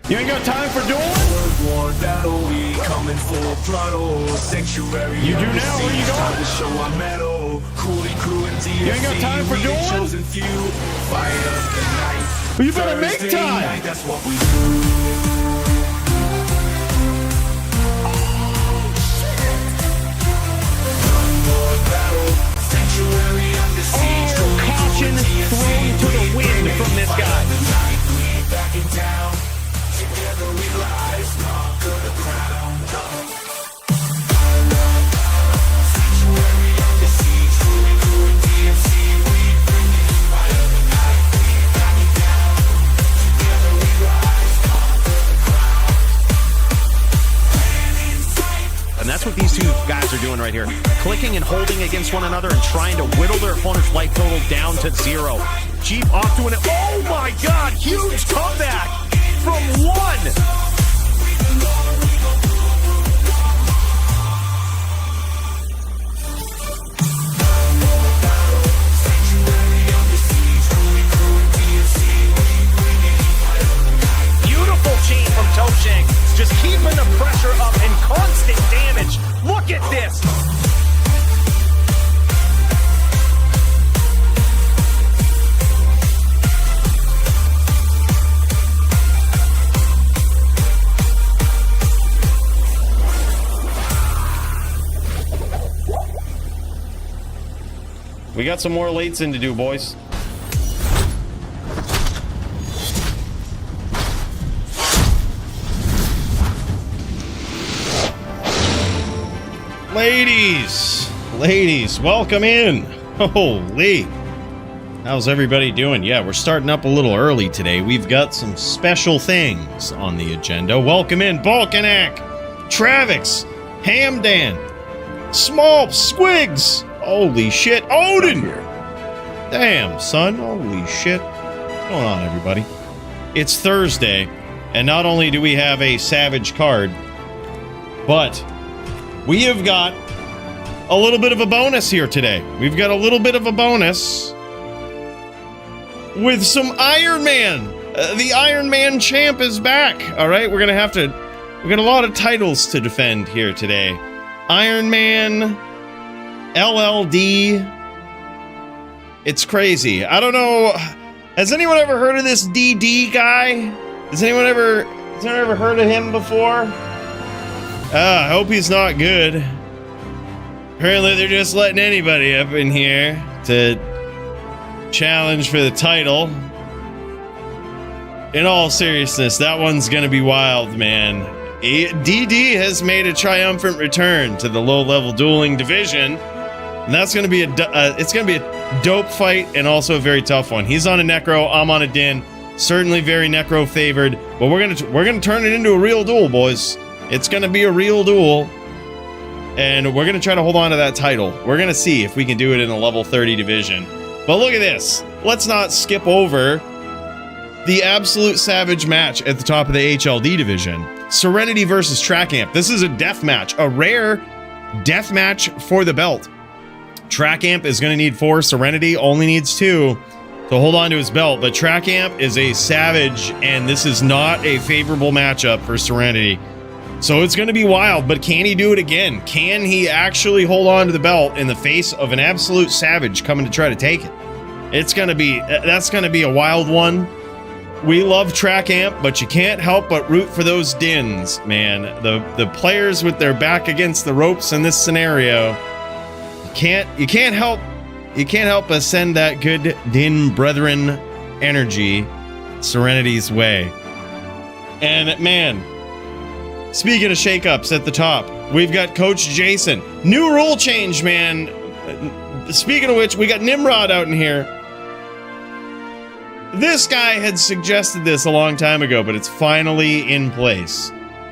You ain't got time for dueling? War battle, we coming full throttle. Sanctuary. You do now, where you going? Time to show our metal. Coooley crew and DFC. You ain't got time for dueling? Chosen few. Fire up the night. Well, you better make Thursday time. night, that's what we do. Caution thrown to the wind from this guy. And that's what these two guys are doing right here. Clicking and holding against one another and trying to whittle their opponent's life total down to 0. Jeep off doing it. Oh my God, huge comeback from 1. Chain from Toshank, just keeping the pressure up and constant damage. Look at this. We got some more lates in to do, boys. Ladies, welcome in. Holy. How's everybody doing? Yeah, we're starting up a little early today. We've got some special things on the agenda. Welcome in, Balkanak, Travix, Hamdan, Small Squigs. Holy shit, Odin. Damn, son. Holy shit. What's going on, everybody? It's Thursday, and not only do we have a Savage card, but we have got a little bit of a bonus here today. We've got a little bit of a bonus with some Iron Man. The Iron Man champ is back. All right, we got a lot of titles to defend here today. Iron Man, LLD. It's crazy. I don't know. Has anyone ever heard of this DD guy? Has anyone ever heard of him before? I hope he's not good. Apparently they're just letting anybody up in here to challenge for the title. In all seriousness, that one's gonna be wild, man. DD has made a triumphant return to the low-level dueling division, and that's gonna be a dope fight and also a very tough one. He's on a Necro, I'm on a Din. Certainly very Necro favored, but we're gonna turn it into a real duel, boys. It's gonna be a real duel, and we're gonna try to hold on to that title. We're gonna see if we can do it in a level 30 division. But look at this. Let's not skip over the absolute savage match at the top of the HLD division. Serenity versus Track Amp. This is a death match, a rare death match for the belt. Track Amp is gonna need 4. Serenity only needs 2 to hold on to his belt, but Track Amp is a savage, and this is not a favorable matchup for Serenity. So it's going to be wild, but can he do it again? Can he actually hold on to the belt in the face of an absolute savage coming to try to take it? That's going to be a wild one. We love Track Amp, but you can't help but root for those Dins, man. The players with their back against the ropes in this scenario. You can't help but send that good Din brethren energy Serenity's way. And man, speaking of shakeups at the top, we've got Coach Jason. New rule change, man. Speaking of which, we got Nimrod out in here. This guy had suggested this a long time ago, but it's finally in place.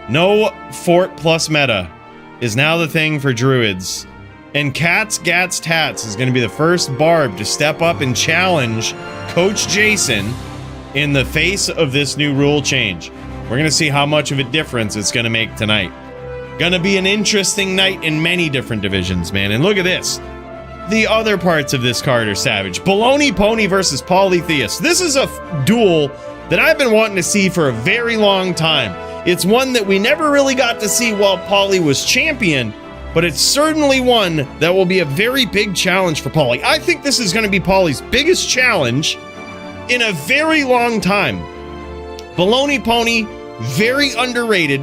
No Fort plus meta is now the thing for druids. And Cats Gats Tats is going to be the first barb to step up and challenge Coach Jason in the face of this new rule change. We're going to see how much of a difference it's going to make tonight. Gonna be an interesting night in many different divisions, man. And look at this. The other parts of this card are savage. Baloney Pony versus Polytheus. This is a duel that I've been wanting to see for a very long time. It's one that we never really got to see while Paulie was champion, but it's certainly one that will be a very big challenge for Paulie. I think this is going to be Paulie's biggest challenge in a very long time. Baloney Pony, very underrated.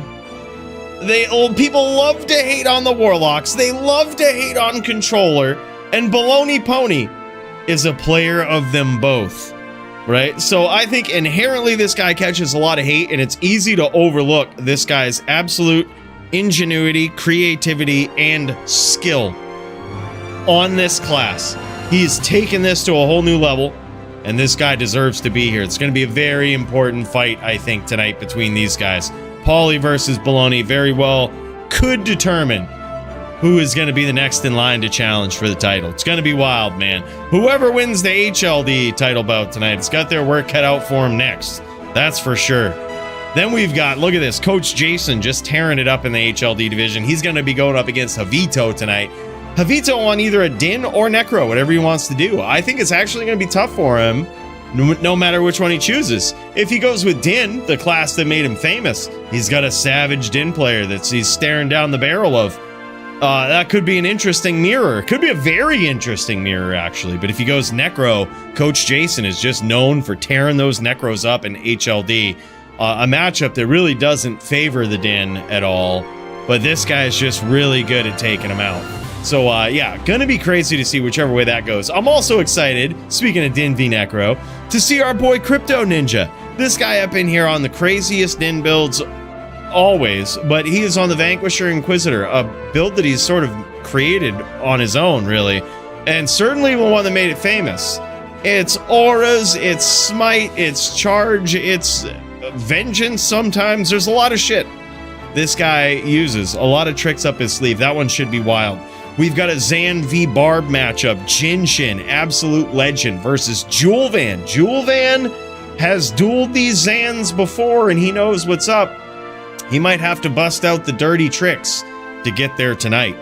People love to hate on the Warlocks. They love to hate on Controller. And Baloney Pony is a player of them both, right? So I think inherently this guy catches a lot of hate, and it's easy to overlook this guy's absolute ingenuity, creativity, and skill on this class. He's taken this to a whole new level, and this guy deserves to be here. It's going to be a very important fight, I think, tonight between these guys. Paulie versus Baloney very well could determine who is going to be the next in line to challenge for the title. It's going to be wild, man. Whoever wins the HLD title bout tonight, it's got their work cut out for him next. That's for sure. Then we've got, look at this, Coach Jason just tearing it up in the HLD division. He's going to be going up against Javito tonight. Javito on either a Din or Necro, whatever he wants to do. I think it's actually going to be tough for him, no matter which one he chooses. If he goes with Din, the class that made him famous, he's got a savage Din player that he's staring down the barrel of. That could be an interesting mirror. Could be a very interesting mirror, actually. But if he goes Necro, Coach Jason is just known for tearing those Necros up in HLD. A matchup that really doesn't favor the Din at all. But this guy is just really good at taking them out. So, yeah, gonna be crazy to see whichever way that goes. I'm also excited, speaking of Din v Necro, to see our boy Crypto Ninja. This guy up in here on the craziest Din builds always, but he is on the Vanquisher Inquisitor, a build that he's sort of created on his own, really, and certainly the one that made it famous. It's auras, it's smite, it's charge, it's vengeance sometimes. There's a lot of shit this guy uses, a lot of tricks up his sleeve. That one should be wild. We've got a Zan v Barb matchup. Jinshin, absolute legend, versus Julvan. Julvan has dueled these Zans before, and he knows what's up. He might have to bust out the dirty tricks to get there tonight.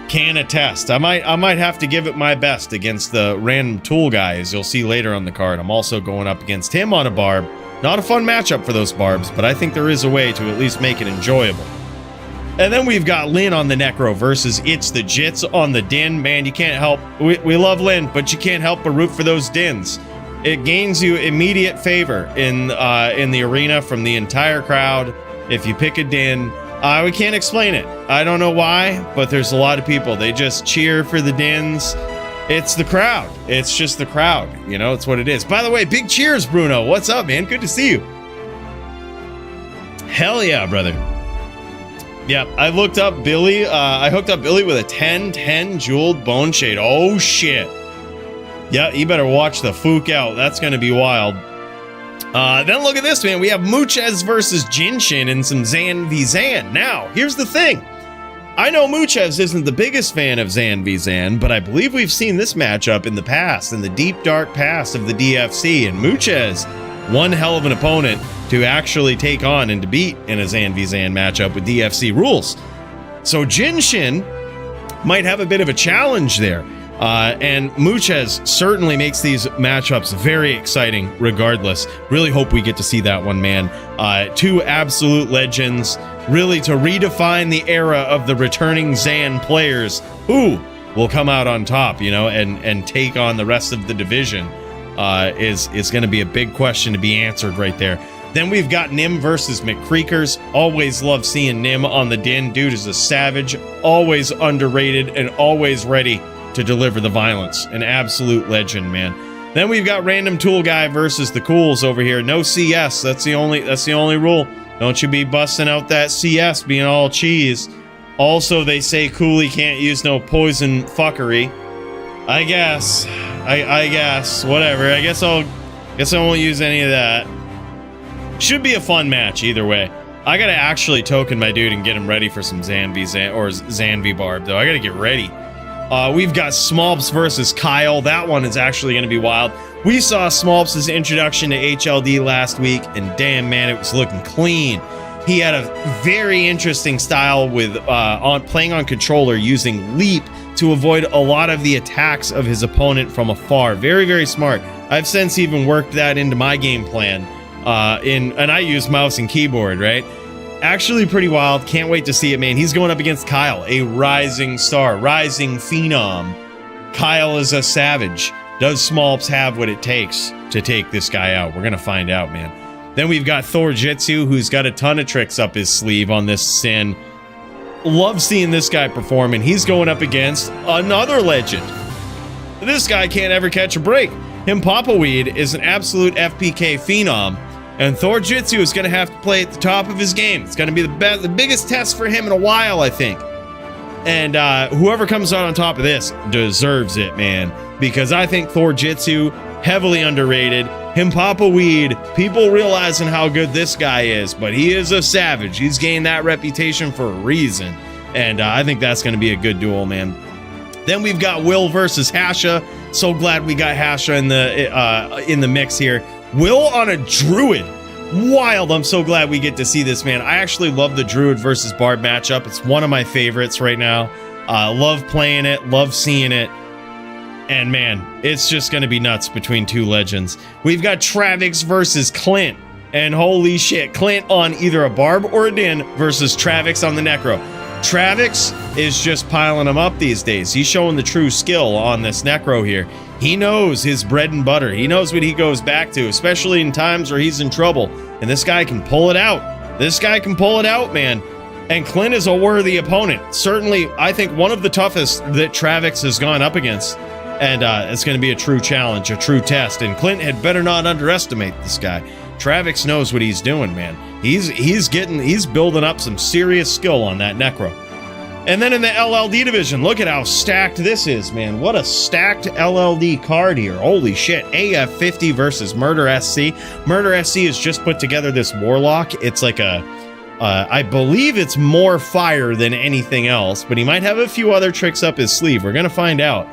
Can attest. I might have to give it my best against the random tool guy, as you'll see later on the card. I'm also going up against him on a Barb. Not a fun matchup for those Barbs, but I think there is a way to at least make it enjoyable. And then we've got Lin on the Necro versus It's the Jits on the Din. Man, you can't help. We love Lin, but you can't help but root for those Dins. It gains you immediate favor in the arena from the entire crowd if you pick a Din. We can't explain it. I don't know why, but there's a lot of people. They just cheer for the Dins. It's the crowd. It's just the crowd. You know, it's what it is. By the way, big cheers, Bruno. What's up, man? Good to see you. Hell yeah, brother. Yeah, I looked up Billy. I hooked up Billy with a 10-10 jeweled bone shade. Oh, shit. Yeah, you better watch the fook out. That's going to be wild. Then look at this, man. We have Muchez versus Jinshin in some Zan v Zan. Now, here's the thing. I know Muchez isn't the biggest fan of Zan v Zan, but I believe we've seen this matchup in the past, in the deep, dark past of the DFC, and Muchez, one hell of an opponent to actually take on and to beat in a Zan v Zan matchup with DFC rules. So Jinshin might have a bit of a challenge there. And Muchez certainly makes these matchups very exciting regardless. Really hope we get to see that one, man. Two absolute legends, really to redefine the era of the returning Zan players who will come out on top, you know, and take on the rest of the division is going to be a big question to be answered right there. Then we've got Nim versus McCreakers. Always love seeing Nim on the Din. Dude is a savage, always underrated, and always ready to deliver the violence. An absolute legend, man. Then we've got Random Tool Guy versus the Cools over here. No CS. That's the only rule. Don't you be busting out that CS being all cheese. Also, they say Coooley can't use no poison fuckery. I guess. I guess. Whatever. I guess I won't use any of that. Should be a fun match either way. I gotta actually token my dude and get him ready for some Zan v Zan or Zan v Barb, though. I gotta get ready. We've got Smolps versus Kyle. That one is actually going to be wild. We saw Smolps' introduction to HLD last week, and damn, man, it was looking clean. He had a very interesting style with playing on controller using Leap to avoid a lot of the attacks of his opponent from afar. Very, very smart. I've since even worked that into my game plan. And I use mouse and keyboard, right? Actually pretty wild. Can't wait to see it, man. He's going up against Kyle, a rising star, rising phenom. Kyle is a savage. Does Smolps have what it takes to take this guy out? We're going to find out, man. Then we've got Thor Jitsu, who's got a ton of tricks up his sleeve on this Sin. Love seeing this guy perform, and he's going up against another legend. This guy can't ever catch a break. Him Papaweed is an absolute FPK phenom, and Thor Jitsu is going to have to play at the top of his game. It's going to be the biggest test for him in a while, I think. And whoever comes out on top of this deserves it, man, because I think Thor Jitsu, heavily underrated. Him Papaweed, people realizing how good this guy is, but he is a savage. He's gained that reputation for a reason, and I think that's going to be a good duel, man. Then we've got Will versus Hasha. So glad we got Hasha in the mix here. Will on a Druid. Wild. I'm so glad we get to see this, man. I actually love the Druid versus Bard matchup. It's one of my favorites right now. Love playing it. Love seeing it. And man, it's just going to be nuts between two legends. We've got Travix versus Clint. And holy shit, Clint on either a Barb or a Din versus Travix on the Necro. Travix is just piling them up these days. He's showing the true skill on this Necro here. He knows his bread and butter. He knows what he goes back to, especially in times where he's in trouble. And this guy can pull it out. This guy can pull it out, man. And Clint is a worthy opponent. Certainly, I think one of the toughest that Travix has gone up against. And it's going to be a true challenge, a true test. And Clint had better not underestimate this guy. Travix knows what he's doing, man. He's building up some serious skill on that Necro. And then in the LLD division, look at how stacked this is, man. What a stacked LLD card here. Holy shit. AF50 versus Murder SC. Murder SC has just put together this Warlock. It's like I believe it's more fire than anything else, but he might have a few other tricks up his sleeve. We're going to find out.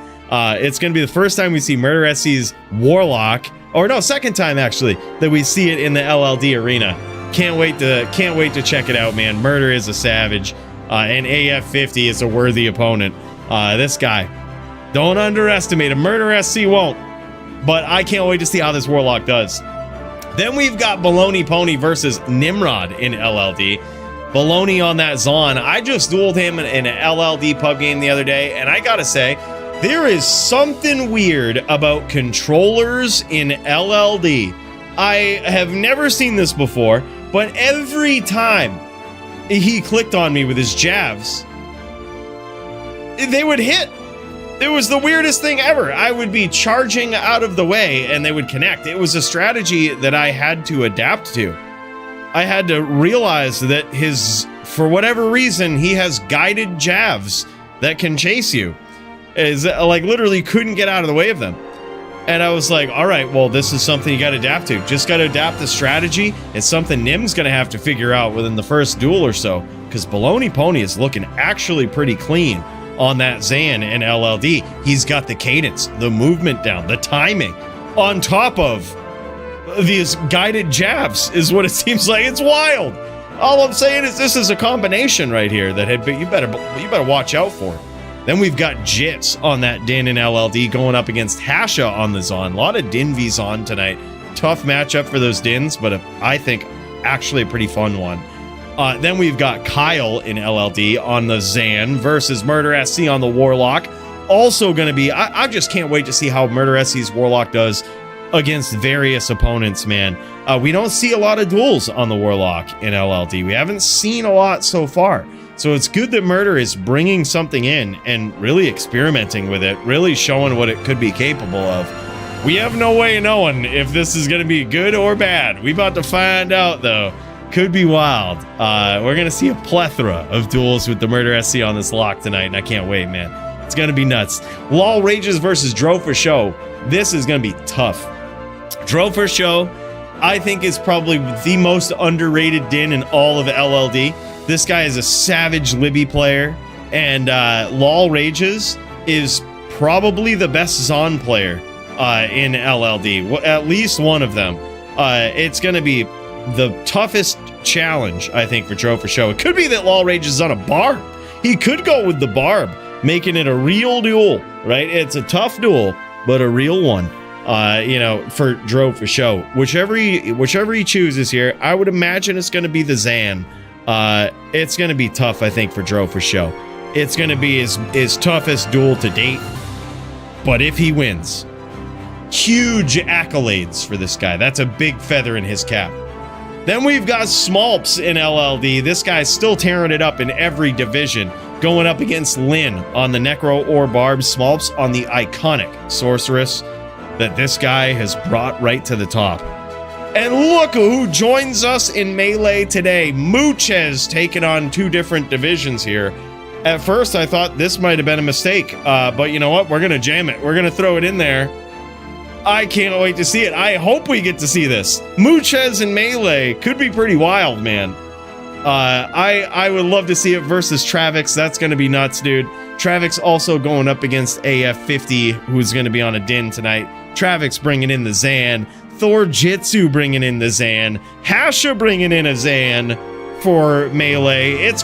It's going to be the first time we see Murder SC's Warlock, or no, second time actually, that we see it in the LLD arena. Can't wait to check it out, man. Murder is a savage, and AF50 is a worthy opponent. This guy, don't underestimate him. Murder SC won't, but I can't wait to see how this Warlock does. Then we've got Baloney Pony versus Nimrod in LLD. Baloney on that Zon. I just dueled him in an LLD pub game the other day, and I gotta say, there is something weird about controllers in LLD. I have never seen this before, but every time he clicked on me with his jabs, they would hit. It was the weirdest thing ever. I would be charging out of the way and they would connect. It was a strategy that I had to adapt to. I had to realize that for whatever reason, he has guided jabs that can chase you. Is like literally couldn't get out of the way of them. And I was like, all right, well, this is something you got to adapt to. Just got to adapt the strategy. It's something Nim's going to have to figure out within the first duel or so, because Baloney Pony is looking actually pretty clean on that Zan and LLD. He's got the cadence, the movement down, the timing, on top of these guided jabs is what it seems like. It's wild. All I'm saying is this is a combination right here that you better watch out for. Then we've got Jits on that Din and LLD going up against Hasha on the Zon. A lot of Din V's on tonight. Tough matchup for those Dins, but I think actually a pretty fun one. Then we've got Kyle in LLD on the Zan versus Murder SC on the Warlock. Also going to be, I just can't wait to see how Murder SC's Warlock does against various opponents, man. We don't see a lot of duels on the Warlock in LLD. We haven't seen a lot so far. So it's good that Murder is bringing something in and really experimenting with it, really showing what it could be capable of. We have no way of knowing if this is going to be good or bad. We about to find out, though. Could be wild. We're going to see a plethora of duels with the Murder SC on this lock tonight, and I can't wait, man. It's going to be nuts. LOL Rages versus Dro for Show. This is going to be tough. Dro for Show, I think, is probably the most underrated Din in all of LLD. This guy is a savage Libby player, and LOL Rages is probably the best Zon player in LLD. At least one of them. It's going to be the toughest challenge, I think, for Dro for Show. It could be that LOL Rages is on a Barb. He could go with the Barb, making it a real duel, right? It's a tough duel, but a real one. you know, for Dro for show. Whichever he chooses here, I would imagine it's going to be the Zan. It's going to be tough, I think, for Dro for show. It's going to be his toughest duel to date. But if he wins, huge accolades for this guy. That's a big feather in his cap. Then we've got Smolps in LLD. This guy's still tearing it up in every division, going up against Lynn on the Necro or Barb, Smolps on the iconic Sorceress that this guy has brought right to the top. And look who joins us in Melee today. Mooch has taken on 2 different divisions here. At first, I thought this might have been a mistake, but you know what? We're going to jam it. We're going to throw it in there. I can't wait to see it. I hope we get to see this. Mooches and Melee could be pretty wild, man. I would love to see it versus Travix. That's going to be nuts, dude. Travix also going up against AF50, who's going to be on a din tonight. Travix bringing in the Zan. Thor Jitsu bringing in the Zan. Hasha bringing in a Zan for Melee. It's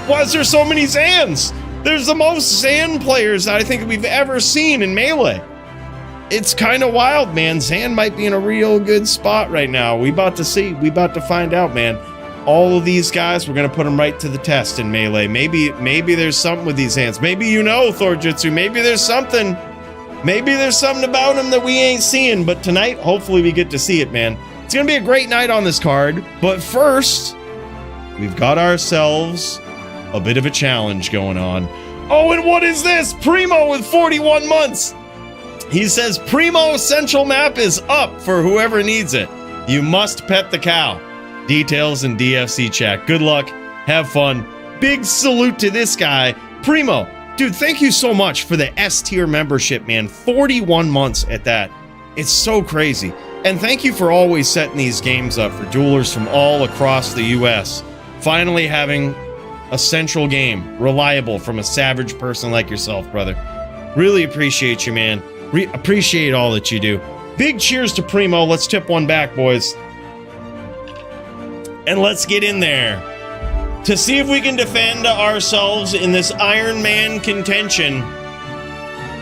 why is there so many Zans? There's the most Zan players that I think we've ever seen in Melee. It's kind of wild, man. Zan might be in a real good spot right now. We about to see. We about to find out, man. All of these guys, we're going to put them right to the test in Melee. Maybe there's something with these Zans. Maybe you know Thor Jitsu. Maybe there's something. Maybe there's something about him that we ain't seeing. But tonight, hopefully we get to see it, man. It's going to be a great night on this card. But first, we've got ourselves a bit of a challenge going on. Oh, and what is this? Primo with 41 months. He says Primo Central Map is up for whoever needs it. You must pet the cow. Details in DFC chat. Good luck. Have fun. Big salute to this guy. Primo, dude, thank you so much for the S tier membership, man. 41 months at that. It's so crazy. And thank you for always setting these games up for duelers from all across the US. Finally having a central game, reliable from a savage person like yourself, brother. Really appreciate you, man. Appreciate all that you do. Big cheers to Primo. Let's tip one back, boys. And let's get in there to see if we can defend ourselves in this Iron Man contention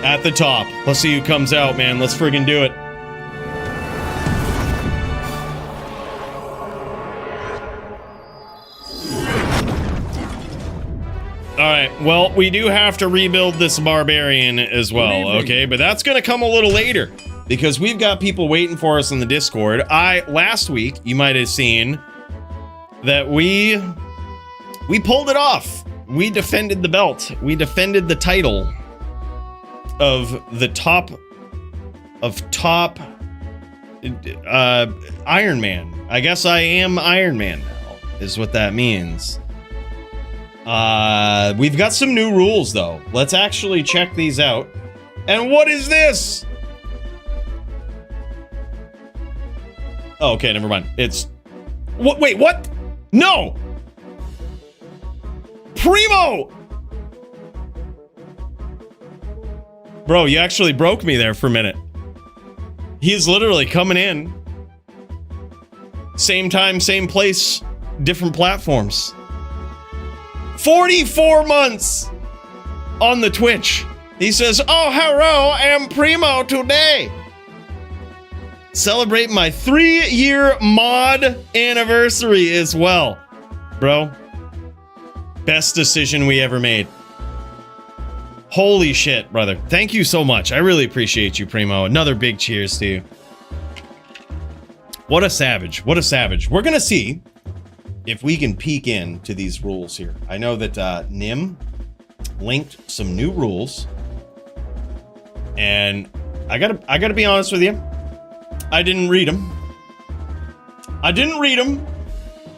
at the top. Let's see who comes out, man. Let's friggin' do it. All right, well, we do have to rebuild this barbarian as well, okay? But that's going to come a little later because we've got people waiting for us in the Discord. Last week, you might have seen that we pulled it off. We defended the belt. We defended the title of the top Iron Man. I guess I am Iron Man now, is what that means. We've got some new rules, though. Let's actually check these out. And what is this? Oh, okay, never mind. It's... What? Wait, what? No! Primo! Bro, you actually broke me there for a minute. He's literally coming in. Same time, same place, different platforms. 44 months on the Twitch. He says, oh, hello, I am Primo today. Celebrate my 3-year mod anniversary as well. Bro, best decision we ever made. Holy shit, brother. Thank you so much. I really appreciate you, Primo. Another big cheers to you. What a savage. What a savage. We're going to see if we can peek into these rules here. I know that Nim linked some new rules, and I gotta be honest with you. I didn't read them. But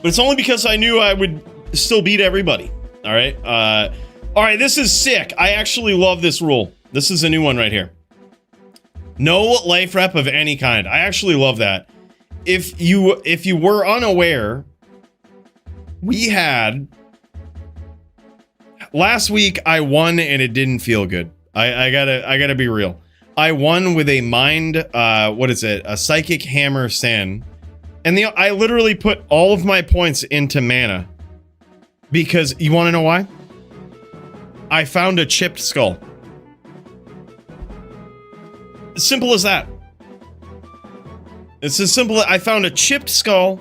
it's only because I knew I would still beat everybody. All right. All right. This is sick. I actually love this rule. This is a new one right here. No life rep of any kind. I actually love that. If you were unaware, we had last week I won and it didn't feel good. I gotta be real. I won with a mind a psychic hammer Sen, and I literally put all of my points into mana because you want to know why? I found a chipped skull. Simple as that. It's as simple as I found a chipped skull,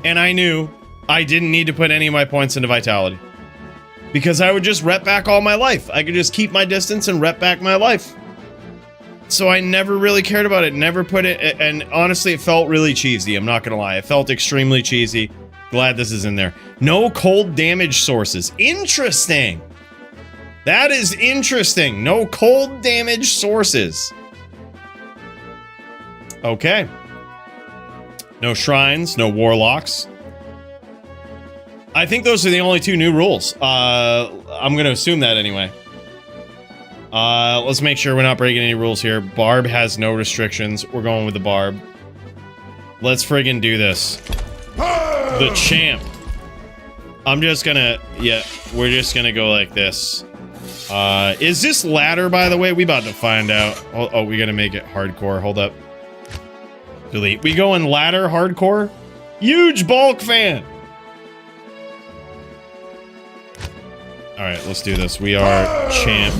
and I knew I didn't need to put any of my points into vitality. Because I would just rep back all my life. I could just keep my distance and rep back my life. So I never really cared about it, never put it, and honestly, it felt really cheesy, I'm not gonna lie. It felt extremely cheesy. Glad this is in there. No cold damage sources. Interesting! That is interesting. No cold damage sources. Okay. No shrines, no warlocks. I think those are the only two new rules. I'm gonna assume that anyway. Let's make sure we're not breaking any rules here. Barb has no restrictions. We're going with the Barb. Let's friggin' do this. The champ. I'm just gonna, yeah, we're just gonna go like this. Is this ladder, by the way? We about to find out. Oh, we gotta make it hardcore. Hold up. Delete. We go in ladder hardcore? Huge bulk fan. All right, let's do this. We are champ.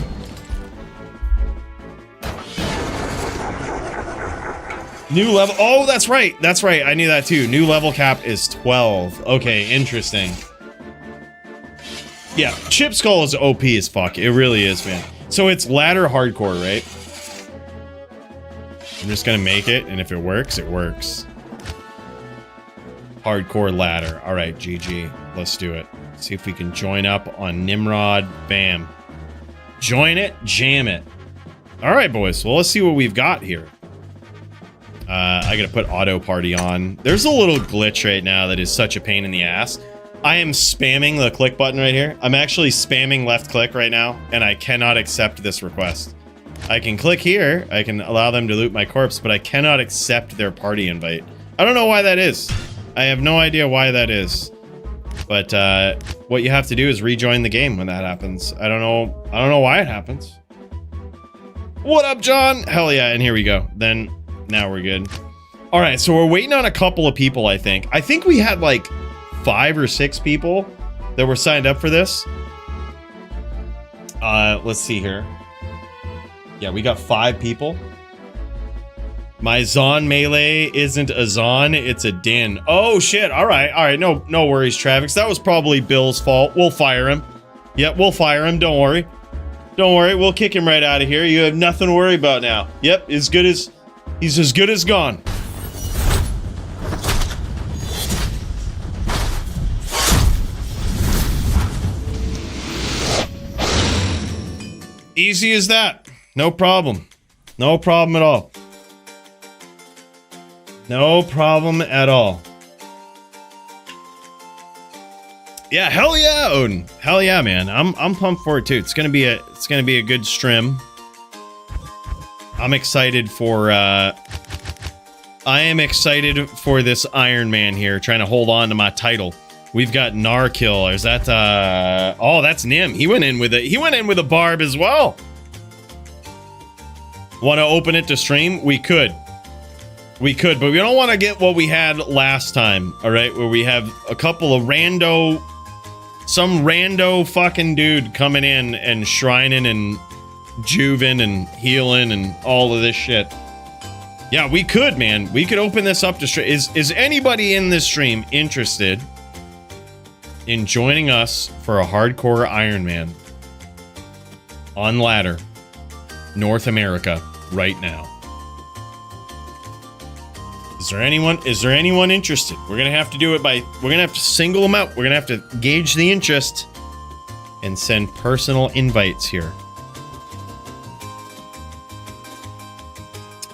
New level. Oh, that's right. That's right. I knew that too. New level cap is 12. Okay, interesting. Yeah, Chip Skull is OP as fuck. It really is, man. So it's ladder hardcore, right? I'm just gonna make it, and if it works, it works. Hardcore ladder. All right, GG. Let's do it. See if we can join up on Nimrod. Bam. Join it, jam it. All right, boys. Well, let's see what we've got here. I gotta put auto party on. There's a little glitch right now that is such a pain in the ass. I am spamming the click button right here. I'm actually spamming left click right now, and I cannot accept this request. I can click here. I can allow them to loot my corpse, but I cannot accept their party invite. I don't know why that is. I have no idea why that is. But what you have to do is rejoin the game when that happens. I don't know why it happens. What up, John? Hell yeah, and here we go. Then now we're good. All right, so we're waiting on a couple of people, I think. I think we had like 5 or 6 people that were signed up for this. Let's see here. Yeah, we got 5 people. My Zon melee isn't a Zon, it's a Din. Oh shit, all right, no worries, Travis. That was probably Bill's fault. We'll fire him. Yep, we'll fire him, don't worry. Don't worry, we'll kick him right out of here. You have nothing to worry about now. Yep, he's as good as gone. Easy as that. No problem. No problem at all. No problem at all. Yeah, hell yeah, Odin. Hell yeah, man. I'm pumped for it too. It's gonna be a good stream. I'm excited for I am excited for this Iron Man here, trying to hold on to my title. We've got Narkill. Is that oh, that's Nim. He went in with a Barb as well. Want to open it to stream? We could, but we don't want to get what we had last time, all right? Where we have a couple of some rando fucking dude coming in and shrining and juving and healing and all of this shit. Yeah, we could, man. We could open this up to stream. Is anybody in this stream interested in joining us for a hardcore Iron Man on ladder North America right now? Is there anyone interested? We're gonna have to do it we're gonna have to single them out. We're gonna have to gauge the interest and send personal invites here.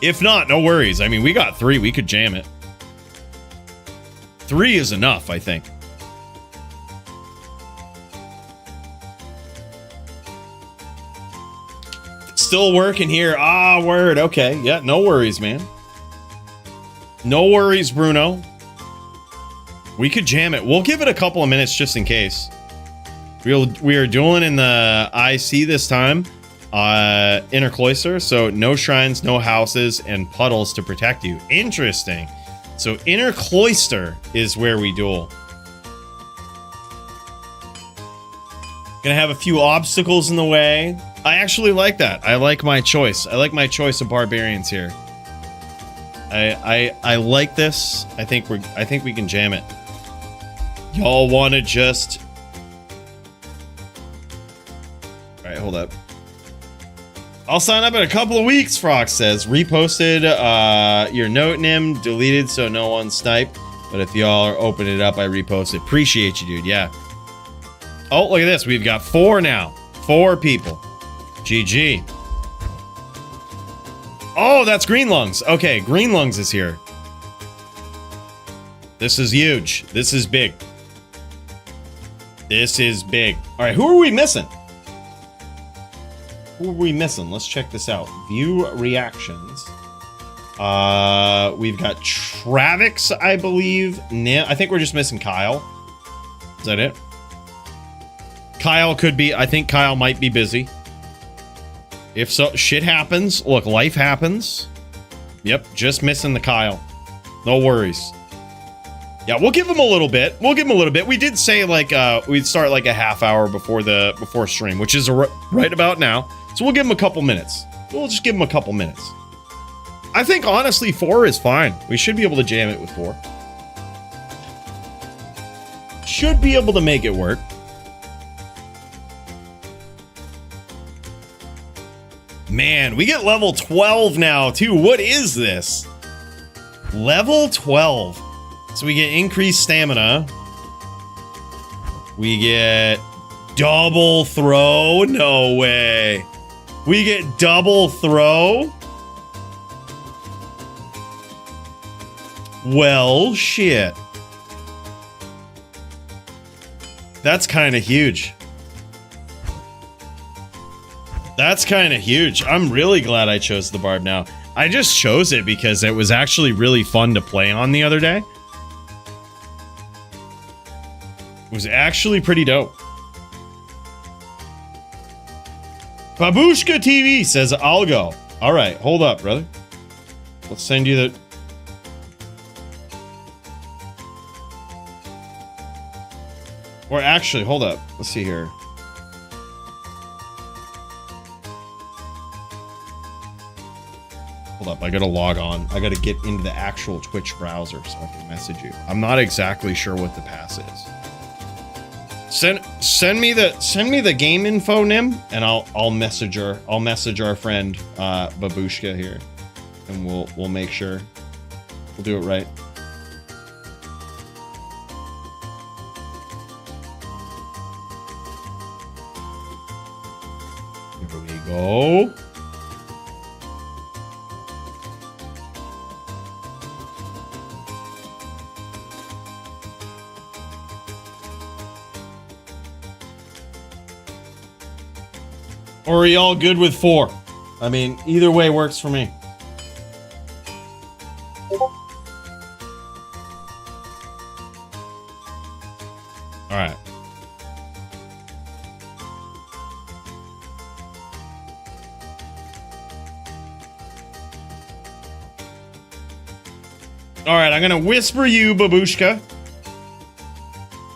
If not, no worries. I mean, we got 3. We could jam it. 3 is enough, I think. Still working here. Ah, word. Okay. Yeah, no worries, man. No worries, Bruno. We could jam it. We'll give it a couple of minutes just in case. We are dueling in the IC this time. Inner cloister, so no shrines, no houses, and puddles to protect you. Interesting. So inner cloister is where we duel. Gonna have a few obstacles in the way. I actually like that. I like my choice. I like my choice of barbarians here. I like this. I think we can jam it. Y'all want to just... All right, hold up. I'll sign up in a couple of weeks, Frox says. Reposted your note, Nim. Deleted so no one sniped. But if y'all are opening it up, I repost it. Appreciate you, dude. Yeah. Oh, look at this. We've got 4 now. 4 people. GG. Oh, that's Green Lungs. Okay, Green Lungs is here. This is huge. This is big. This is big. All right, who are we missing? Who are we missing? Let's check this out. View reactions. We've got Travix, I believe. I think we're just missing Kyle. Is that it? Kyle could be. I think Kyle might be busy. If so, shit happens. Look, life happens. Yep, just missing the Kyle. No worries. Yeah, we'll give him a little bit. We'll give him a little bit. We did say like we'd start like a half hour before stream, which is right about now. So we'll give him a couple minutes. We'll just give him a couple minutes. I think honestly 4 is fine. We should be able to jam it with 4. Should be able to make it work. Man, we get level 12 now, too. What is this? Level 12. So we get increased stamina. We get double throw. No way. We get double throw. Well, shit. That's kind of huge. That's kind of huge. I'm really glad I chose the Barb now. I just chose it because it was actually really fun to play on the other day. It was actually pretty dope. Babushka TV says, I'll go. All right, hold up, brother. Let's send you the... Or actually, hold up. Let's see here. Hold up, I gotta log on. I gotta get into the actual Twitch browser so I can message you. I'm not exactly sure what the pass is. Send me the game info, Nim, and I'll message our friend Babushka here, and we'll make sure we'll do it right. Here we go. Or are y'all good with 4? I mean, either way works for me. All right. All right, I'm gonna whisper you, Babushka.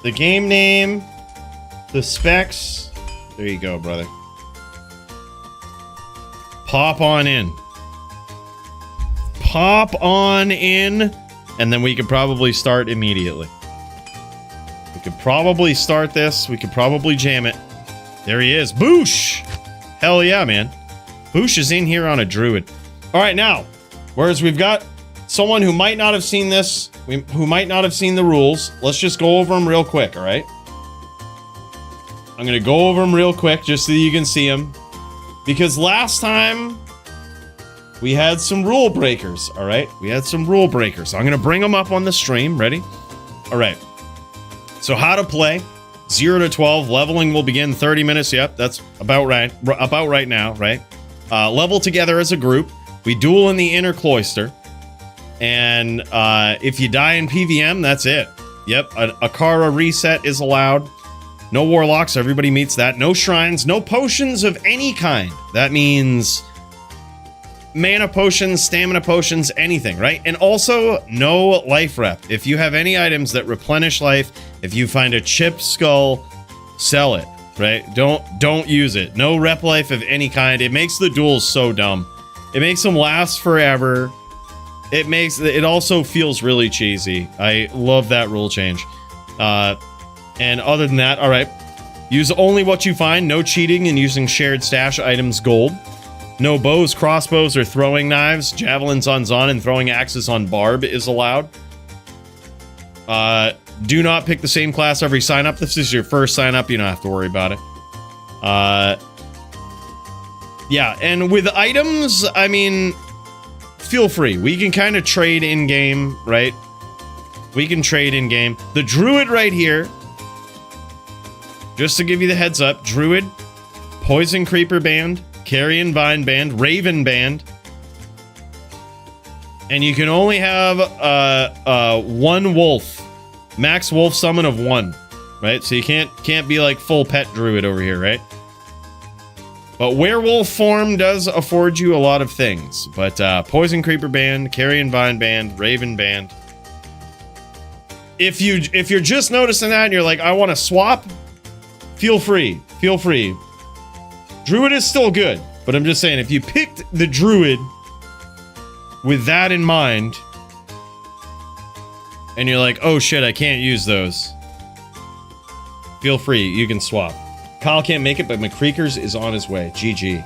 The game name, the specs. There you go, brother. Pop on in. Pop on in, and then we could probably start immediately. We could probably start this. We could probably jam it. There he is. Boosh! Hell yeah, man. Boosh is in here on a druid. All right, now, whereas we've got someone who might not have seen this, who might not have seen the rules, let's just go over them real quick, all right? I'm going to go over them real quick just so you can see them. Because last time, we had some rule breakers, all right? We had some rule breakers. So I'm going to bring them up on the stream. Ready? All right. So how to play. 0 to 12. Leveling will begin 30 minutes. Yep, that's about right. About right now, right? Level together as a group. We duel in the inner cloister. And if you die in PVM, that's it. Yep, a Kara reset is allowed. No warlocks, everybody meets that. No shrines, no potions of any kind. That means mana potions, stamina potions, anything, right? And also, no life rep. If you have any items that replenish life, if you find a chipped skull, sell it. right? Don't use it. No rep life of any kind. It makes the duels so dumb. It makes them last forever. It also feels really cheesy. I love that rule change. And other than that, all right. Use only what you find. No cheating and using shared stash items gold. No bows, crossbows, or throwing knives. Javelins on Zon and throwing axes on Barb is allowed. Do not pick the same class every sign up. This is your first sign up. You don't have to worry about it. Yeah, and with items, I mean, feel free. We can kind of trade in game, right? We can trade in game. The druid right here, just to give you the heads up, druid, poison creeper band, carrion vine band, raven band, and you can only have one wolf, max wolf summon of 1, right? So you can't be like full pet druid over here, right? But werewolf form does afford you a lot of things. But poison creeper band, carrion vine band, raven band. If you're just noticing that and you're like, I want to swap, feel free. Feel free. Druid is still good, but I'm just saying, if you picked the druid with that in mind, and you're like, oh shit, I can't use those, feel free, you can swap. Kyle can't make it, but McCreakers is on his way. GG.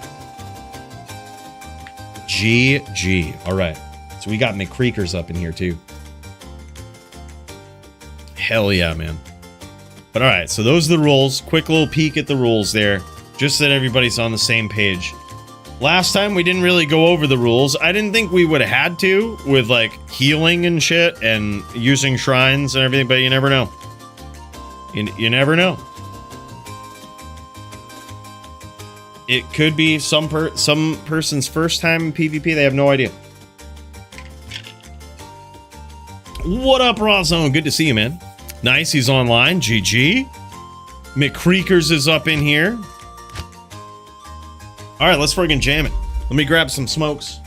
GG. All right. So we got McCreakers up in here too. Hell yeah, man. But all right, so those are the rules. Quick little peek at the rules there, just so that everybody's on the same page. Last time we didn't really go over the rules. I didn't think we would have had to with like healing and shit and using shrines and everything, but you never know. You never know. It could be some person's first time in PvP. They have no idea. What up, Raw Zone? Good to see you, man. Nice, he's online. GG. McCreakers is up in here. All right, let's friggin' jam it. Let me grab some smokes.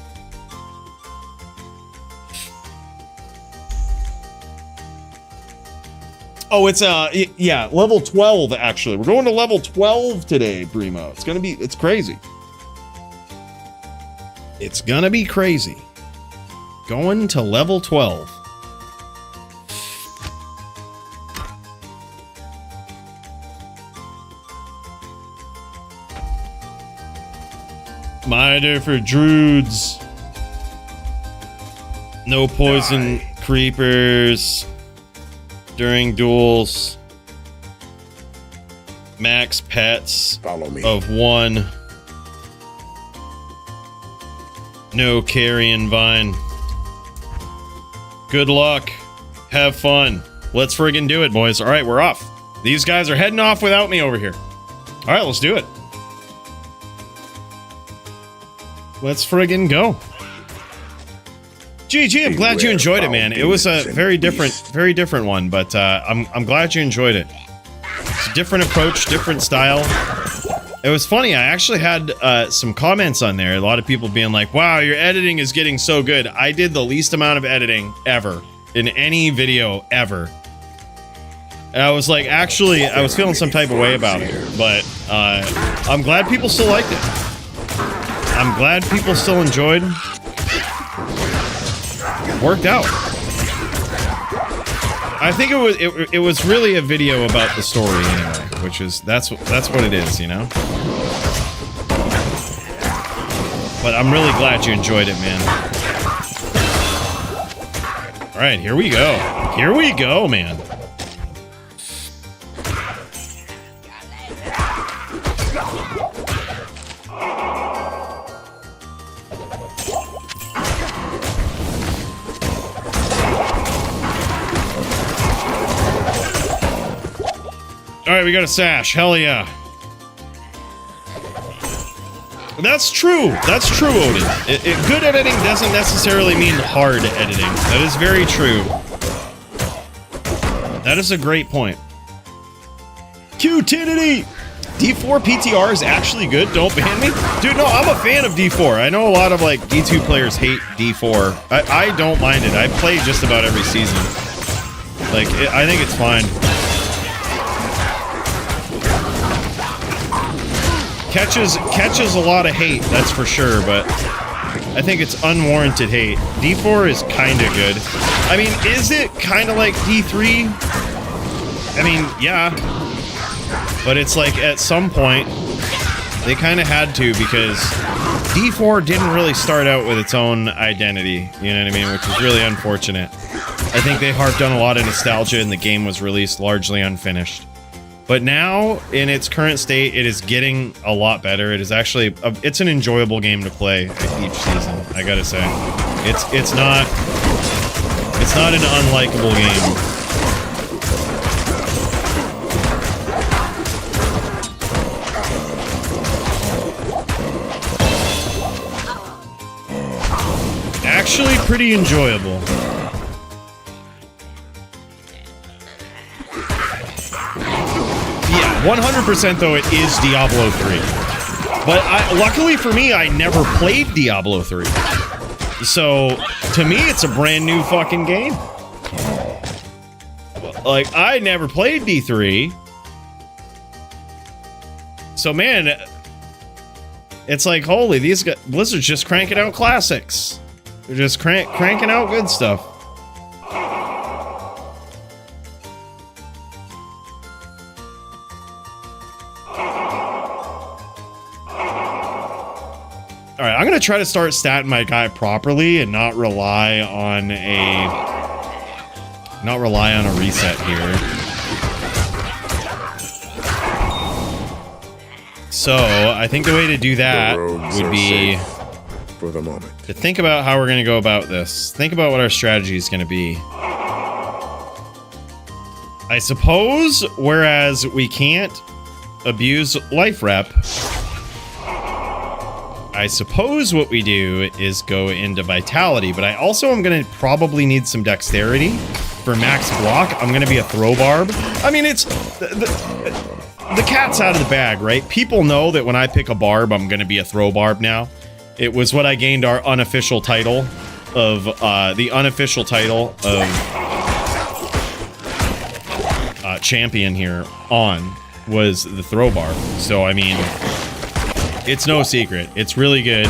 Oh, it's yeah, level 12 actually. We're going to level 12 today, Brimo. It's crazy. It's gonna be crazy. Going to level 12. Miter for druids. No poison creepers during duels. Max pets of 1. No carrion vine. Good luck. Have fun. Let's friggin' do it, boys. All right, we're off. These guys are heading off without me over here. All right, let's do it. Let's friggin' go. GG, I'm glad you enjoyed it, man. It was a very different one, but I'm glad you enjoyed it. It's a different approach, different style. It was funny, I actually had some comments on there. A lot of people being like, wow, your editing is getting so good. I did the least amount of editing ever in any video ever. And I was like, actually, I was feeling some type of way about it, but I'm glad people still liked it. I'm glad people still enjoyed. Worked out. I think it was really a video about the story anyway, which is that's what it is, you know. But I'm really glad you enjoyed it, man. All right, here we go. Here we go, man. Alright, we got a sash. Hell yeah. That's true. That's true, Odin. Good editing doesn't necessarily mean hard editing. That is very true. That is a great point. Q-tinity! D4 PTR is actually good. Don't ban me. Dude, no, I'm a fan of D4. I know a lot of, like, D2 players hate D4. I don't mind it. I play just about every season. Like, I think it's fine. catches a lot of hate, that's for sure, but I think it's unwarranted hate. D4 is kind of good. I mean, is it kind of like D3? I mean, yeah. But it's like, at some point, they kind of had to, because D4 didn't really start out with its own identity, you know what I mean? Which is really unfortunate. I think they harped on a lot of nostalgia, and the game was released largely unfinished. But now, in its current state, it is getting a lot better. It is actually, it's an enjoyable game to play each season, I gotta say. It's not an unlikable game. Actually pretty enjoyable. Yeah, 100% though, it is Diablo 3. But luckily for me, I never played Diablo 3. So, to me, it's a brand new fucking game. Like, I never played D3. So, man, it's like, holy, these guys, Blizzard's just cranking out classics. They're just cranking out good stuff. All right, I'm gonna try to start statting my guy properly and not rely on a reset here. So I think the way to do that would be for the moment to think about how we're gonna go about this. Think about what our strategy is gonna be. I suppose, whereas we can't abuse life rep, I suppose what we do is go into vitality, but I also am going to probably need some dexterity for max block. I'm going to be a throw barb. I mean, it's the cat's out of the bag, right? People know that when I pick a barb, I'm going to be a throw barb now. It was what I gained our unofficial title of champion here on, was the throw barb. So I mean, it's no secret. It's really good.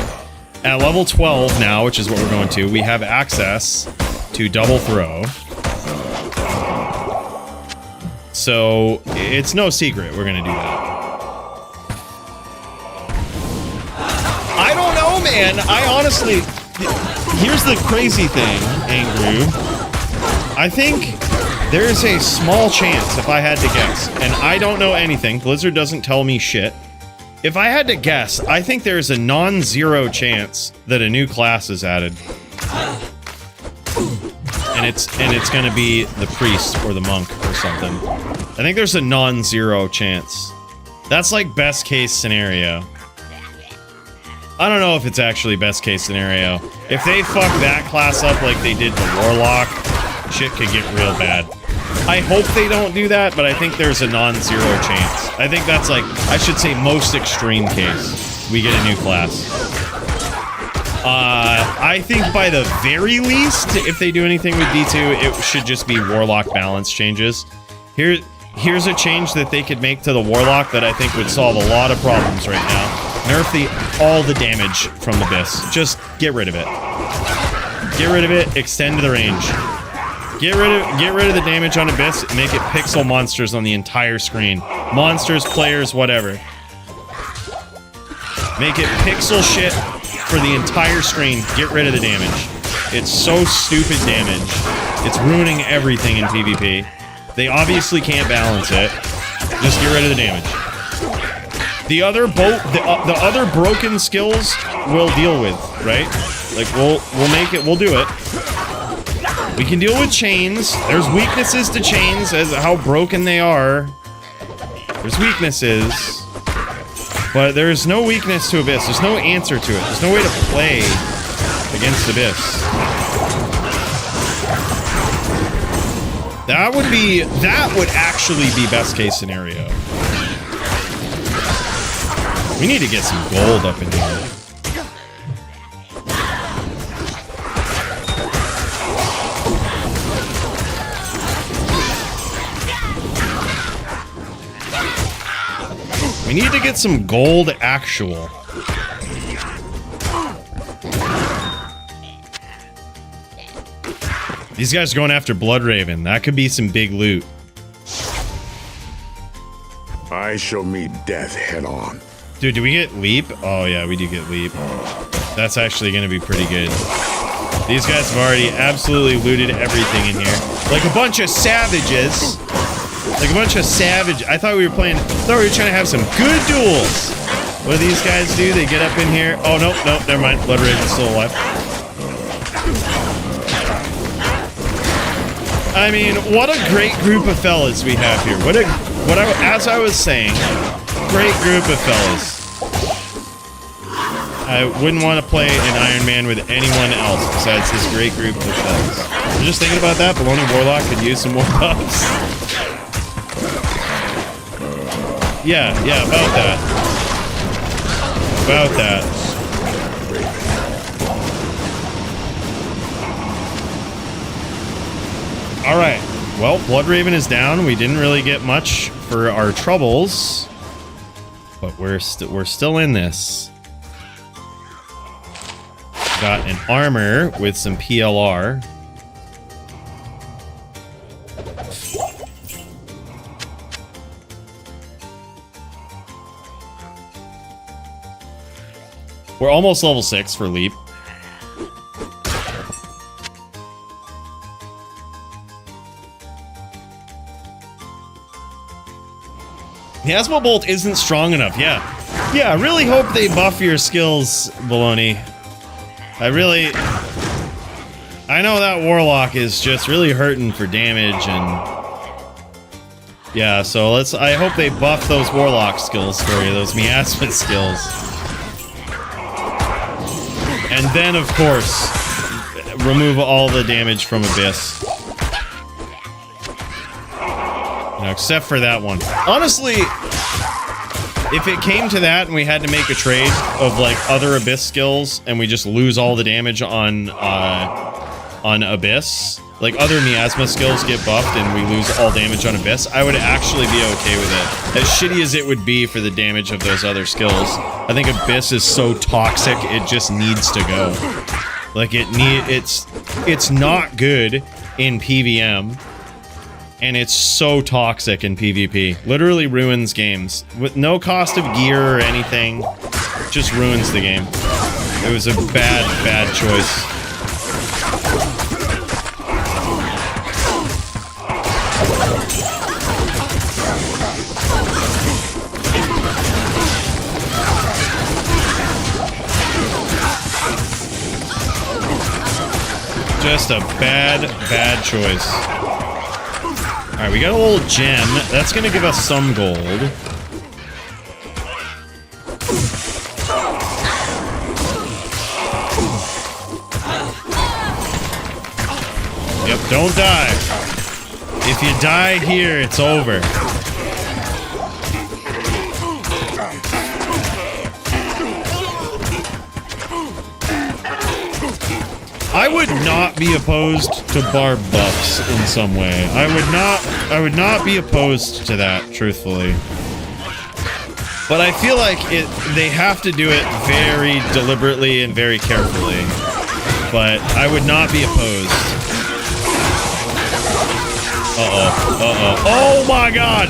At level 12 now, which is what we're going to, we have access to double throw. So it's no secret we're gonna do that. I don't know, man. I honestly, here's the crazy thing, Angrew. I think there's a small chance, if I had to guess, and I don't know anything, Blizzard doesn't tell me shit. If I had to guess, I think there's a non-zero chance that a new class is added. And it's gonna be the priest or the monk or something. I think there's a non-zero chance. That's like best case scenario. I don't know if it's actually best case scenario. If they fuck that class up like they did the warlock, shit could get real bad. I hope they don't do that, but I think there's a non-zero chance. I think that's like, I should say most extreme case. We get a new class. I think by the very least, if they do anything with D2, it should just be warlock balance changes. Here's a change that they could make to the warlock that I think would solve a lot of problems right now. Nerf all the damage from the Abyss. Just get rid of it. Get rid of it, extend the range. Get rid of the damage on Abyss, make it pixel monsters on the entire screen. Monsters, players, whatever. Make it pixel shit for the entire screen. Get rid of the damage. It's so stupid damage. It's ruining everything in PvP. They obviously can't balance it. Just get rid of the damage. The other broken skills we'll deal with, right? Like we'll do it. We can deal with chains. There's weaknesses to chains as how broken they are. There's weaknesses. But there's no weakness to Abyss. There's no answer to it. There's no way to play against Abyss. That would actually be best case scenario. We need to get some gold up in here. We We need to get some gold actual. These guys are going after Bloodraven. That could be some big loot. I shall meet death head on. Dude, do we get leap? Oh yeah, we do get leap. That's actually gonna be pretty good. These guys have already absolutely looted everything in here. Like a bunch of savages. Like a bunch of savage. I thought we were trying to have some good duels. What do these guys do? They get up in here. Oh, nope, never mind. Bloodraven's still alive. I mean, what a great group of fellas we have here. As I was saying, great group of fellas. I wouldn't want to play an Iron Man with anyone else besides this great group of fellas. I'm just thinking about that. Baloney Warlock could use some more buffs. Yeah, about that. About that. Alright. Well, Bloodraven is down. We didn't really get much for our troubles. But we're still in this. Got an armor with some PLR. We're almost level 6 for leap. The Asmo Bolt isn't strong enough, yeah. Yeah, I really hope they buff your skills, Baloney. I know that Warlock is just really hurting for damage and... Yeah, so I hope they buff those Warlock skills for you, those Miasma skills. And then, of course, remove all the damage from Abyss. You know, except for that one. Honestly, if it came to that and we had to make a trade of like other Abyss skills and we just lose all the damage on Abyss, like other Miasma skills get buffed and we lose all damage on Abyss, I would actually be okay with it. As shitty as it would be for the damage of those other skills, I think Abyss is so toxic it just needs to go. Like it's not good in PVM. And it's so toxic in PvP. Literally ruins games. With no cost of gear or anything. Just ruins the game. It was a bad choice. Just a bad choice. Alright, we got a little gem. That's gonna give us some gold. Yep, don't die. If you die here, it's over. I would not be opposed to barb buffs in some way. I would not be opposed to that, truthfully. But I feel like they have to do it very deliberately and very carefully. But I would not be opposed. Uh-oh. Oh my god!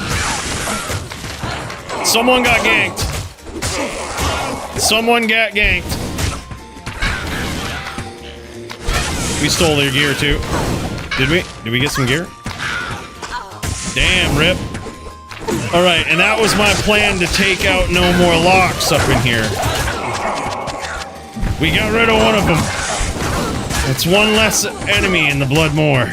Someone got ganked. Someone got ganked. We stole their gear too. Did we? Did we get some gear? Damn, rip. Alright, and that was my plan to take out no more locks up in here. We got rid of one of them. That's one less enemy in the Bloodmoor.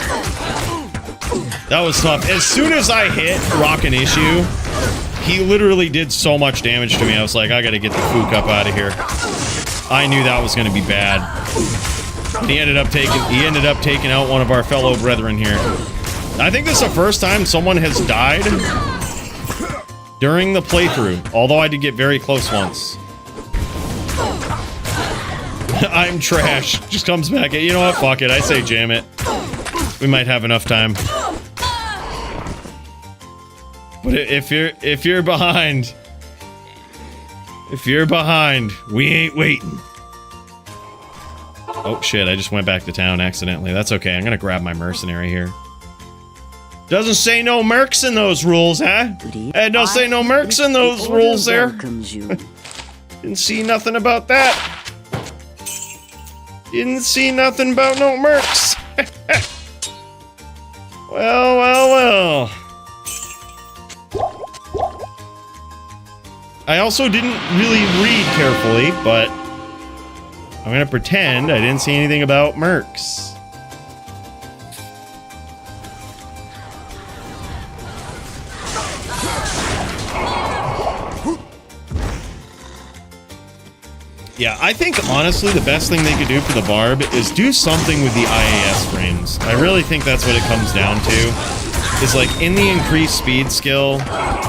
That was tough. As soon as I hit Rockin' Issue, he literally did so much damage to me. I was like, I gotta get the Fook up out of here. I knew that was gonna be bad. He ended up taking out one of our fellow brethren here. I think this is the first time someone has died during the playthrough, although I did get very close once. I'm trash. Just comes back. You know what? Fuck it. I say jam it. We might have enough time. But if you're behind, If you're behind, we ain't waiting. Oh shit, I just went back to town accidentally. That's okay, I'm gonna grab my mercenary here. Doesn't say no mercs in those rules, huh? Hey, don't say no mercs in those rules there. Didn't see nothing about that. Didn't see nothing about no mercs. Well, well, well. I also didn't really read carefully, but I'm gonna pretend I didn't see anything about mercs. Yeah, I think honestly the best thing they could do for the Barb is do something with the IAS frames. I really think that's what it comes down to. Is like in the increased speed skill,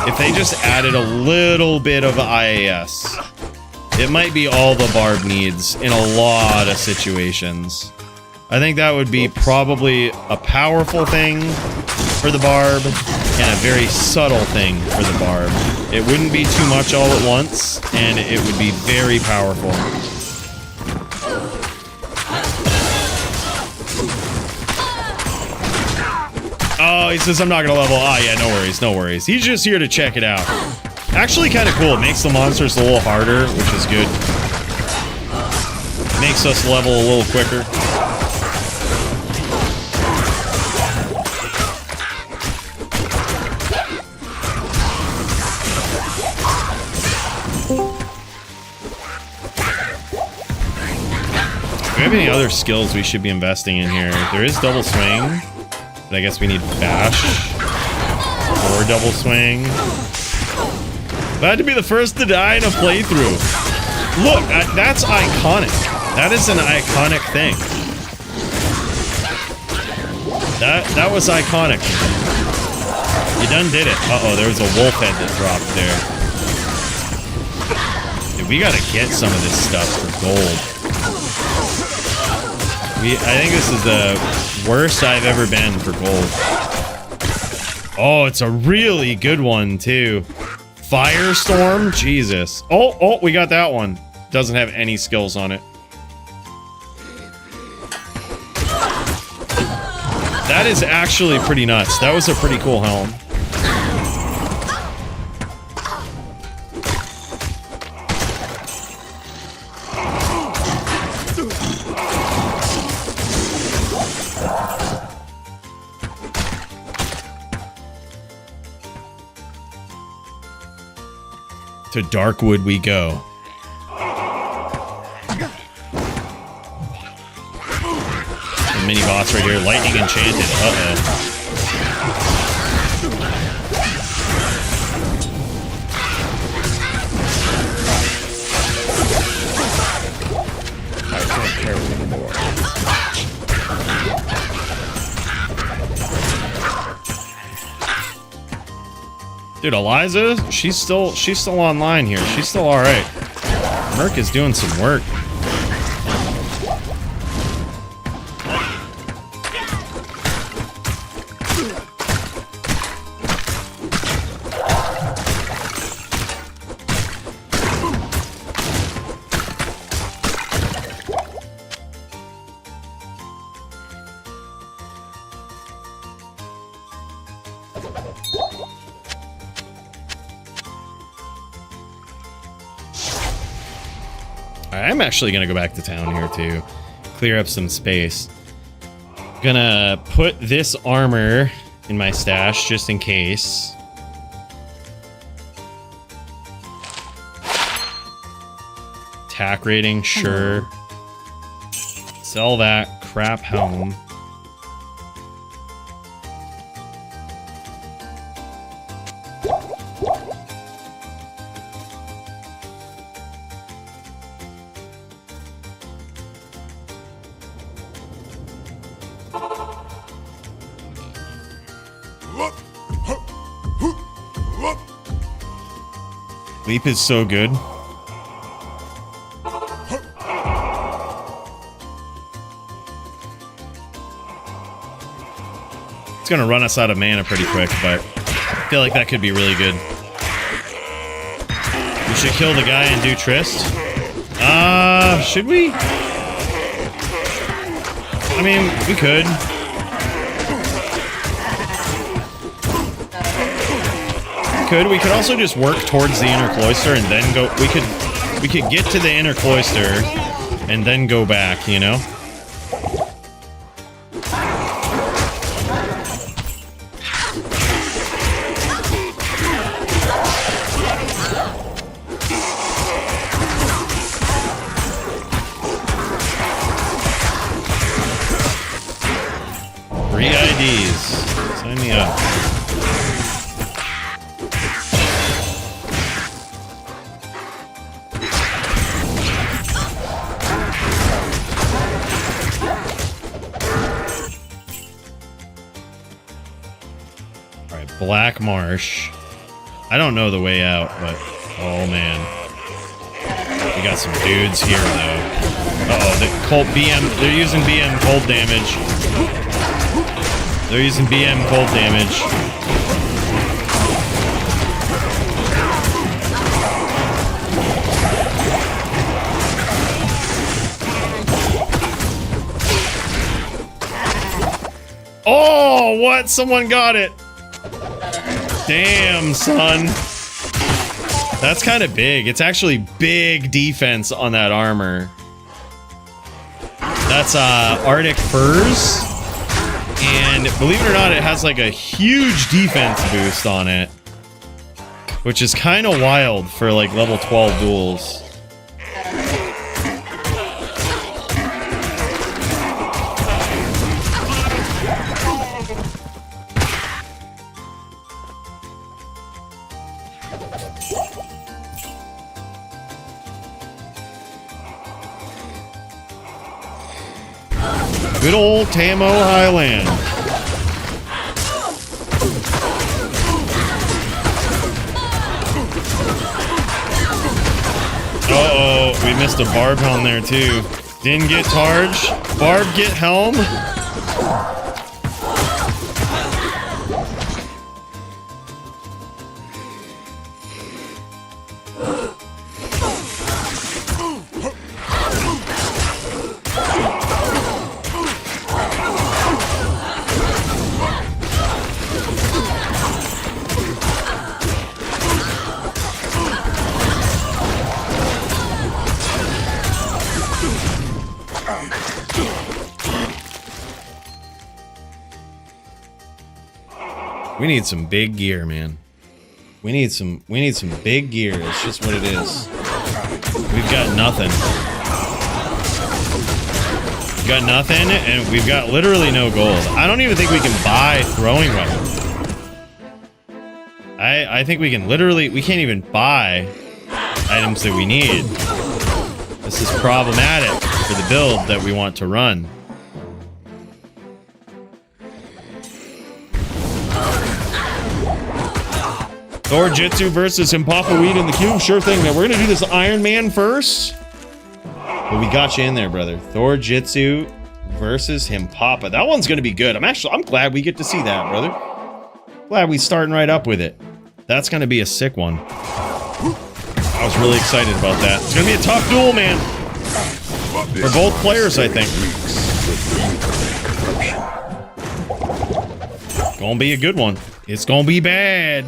if they just added a little bit of IAS, it might be all the Barb needs in a lot of situations. I think that would be probably a powerful thing for the Barb and a very subtle thing for the Barb. It wouldn't be too much all at once, and it would be very powerful. Oh, he says I'm not gonna level. Ah, yeah, no worries, no worries. He's just here to check it out. Actually kind of cool. It makes the monsters a little harder, which is good. Makes us level a little quicker. Do we have any other skills we should be investing in here? There is double swing, but I guess we need bash or double swing. Glad to be the first to die in a playthrough. Look, that's iconic. That is an iconic thing. That was iconic. You done did it. Uh-oh, there was a wolf head that dropped there. Dude, we gotta get some of this stuff for gold. I think this is the worst I've ever been for gold. Oh, it's a really good one, too. Firestorm? Jesus. Oh, we got that one. Doesn't have any skills on it. That is actually pretty nuts. That was a pretty cool helm. To Darkwood we go. The mini boss right here, lightning enchanted. Uh-oh. I can't carry anymore. Dude, Eliza, she's still online here. She's still all right. Merc is doing some work. I'm actually gonna go back to town here too. Clear up some space. Gonna put this armor in my stash just in case. Attack rating, sure. Sell that crap helm. Leap is so good. It's gonna run us out of mana pretty quick, but I feel like that could be really good. We should kill the guy and do Trist. Should we? I mean, we could. We could also just work towards the inner cloister and then go. We could get to the inner cloister and then go back, you know? 3 IDs. Sign me up. Alright, Black Marsh. I don't know the way out, but oh man. We got some dudes here though. Uh-oh, the Colt BM, they're using BM cold damage. They're using BM cold damage. Oh, what? Someone got it. Damn, son. That's kind of big. It's actually big defense on that armor. That's Arctic Furs. And believe it or not, it has like a huge defense boost on it. Which is kind of wild for like level 12 duels. Good old Tamo Highland. Uh-oh, we missed a Barb Helm there too. Didn't get Targe. Barb get Helm. We need some big gear, man. We need some big gear. It's just what it is. We've got nothing. We've got nothing, and we've got literally no gold. I don't even think we can buy throwing weapons. I think we can literally, we can't even buy items that we need. This is problematic for the build that we want to run. Thor Jitsu versus Himpapa Weed in the cube. Sure thing, man. We're gonna do this Iron Man first. But we got you in there, brother. Thor Jitsu versus Himpapa. That one's gonna be good. I'm glad we get to see that, brother. Glad we starting right up with it. That's gonna be a sick one. I was really excited about that. It's gonna be a tough duel, man. For both players, I think. Gonna be a good one. It's gonna be bad.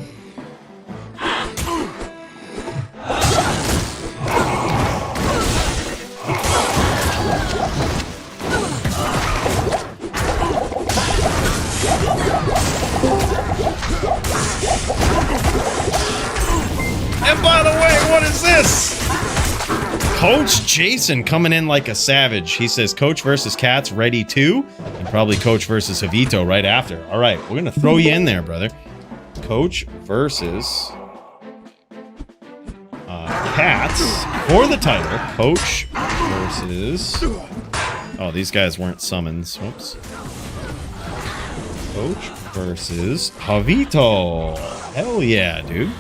And by the way, what is this? Coach Jason coming in like a savage. He says Coach versus Cats ready too, and probably Coach versus Javito right after. All right, we're gonna throw you in there, brother. Coach versus Cats for the title. Coach versus. Oh, these guys weren't summons. Whoops. Coach versus Javito. Hell yeah, dude.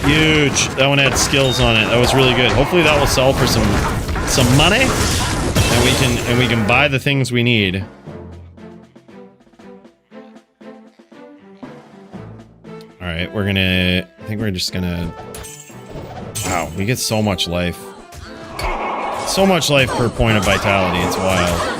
Huge. That one had skills on it. That was really good. Hopefully that will sell for some money, and we can buy the things we need. right, I think we're just gonna... Wow, we get so much life. So much life per point of vitality, it's wild.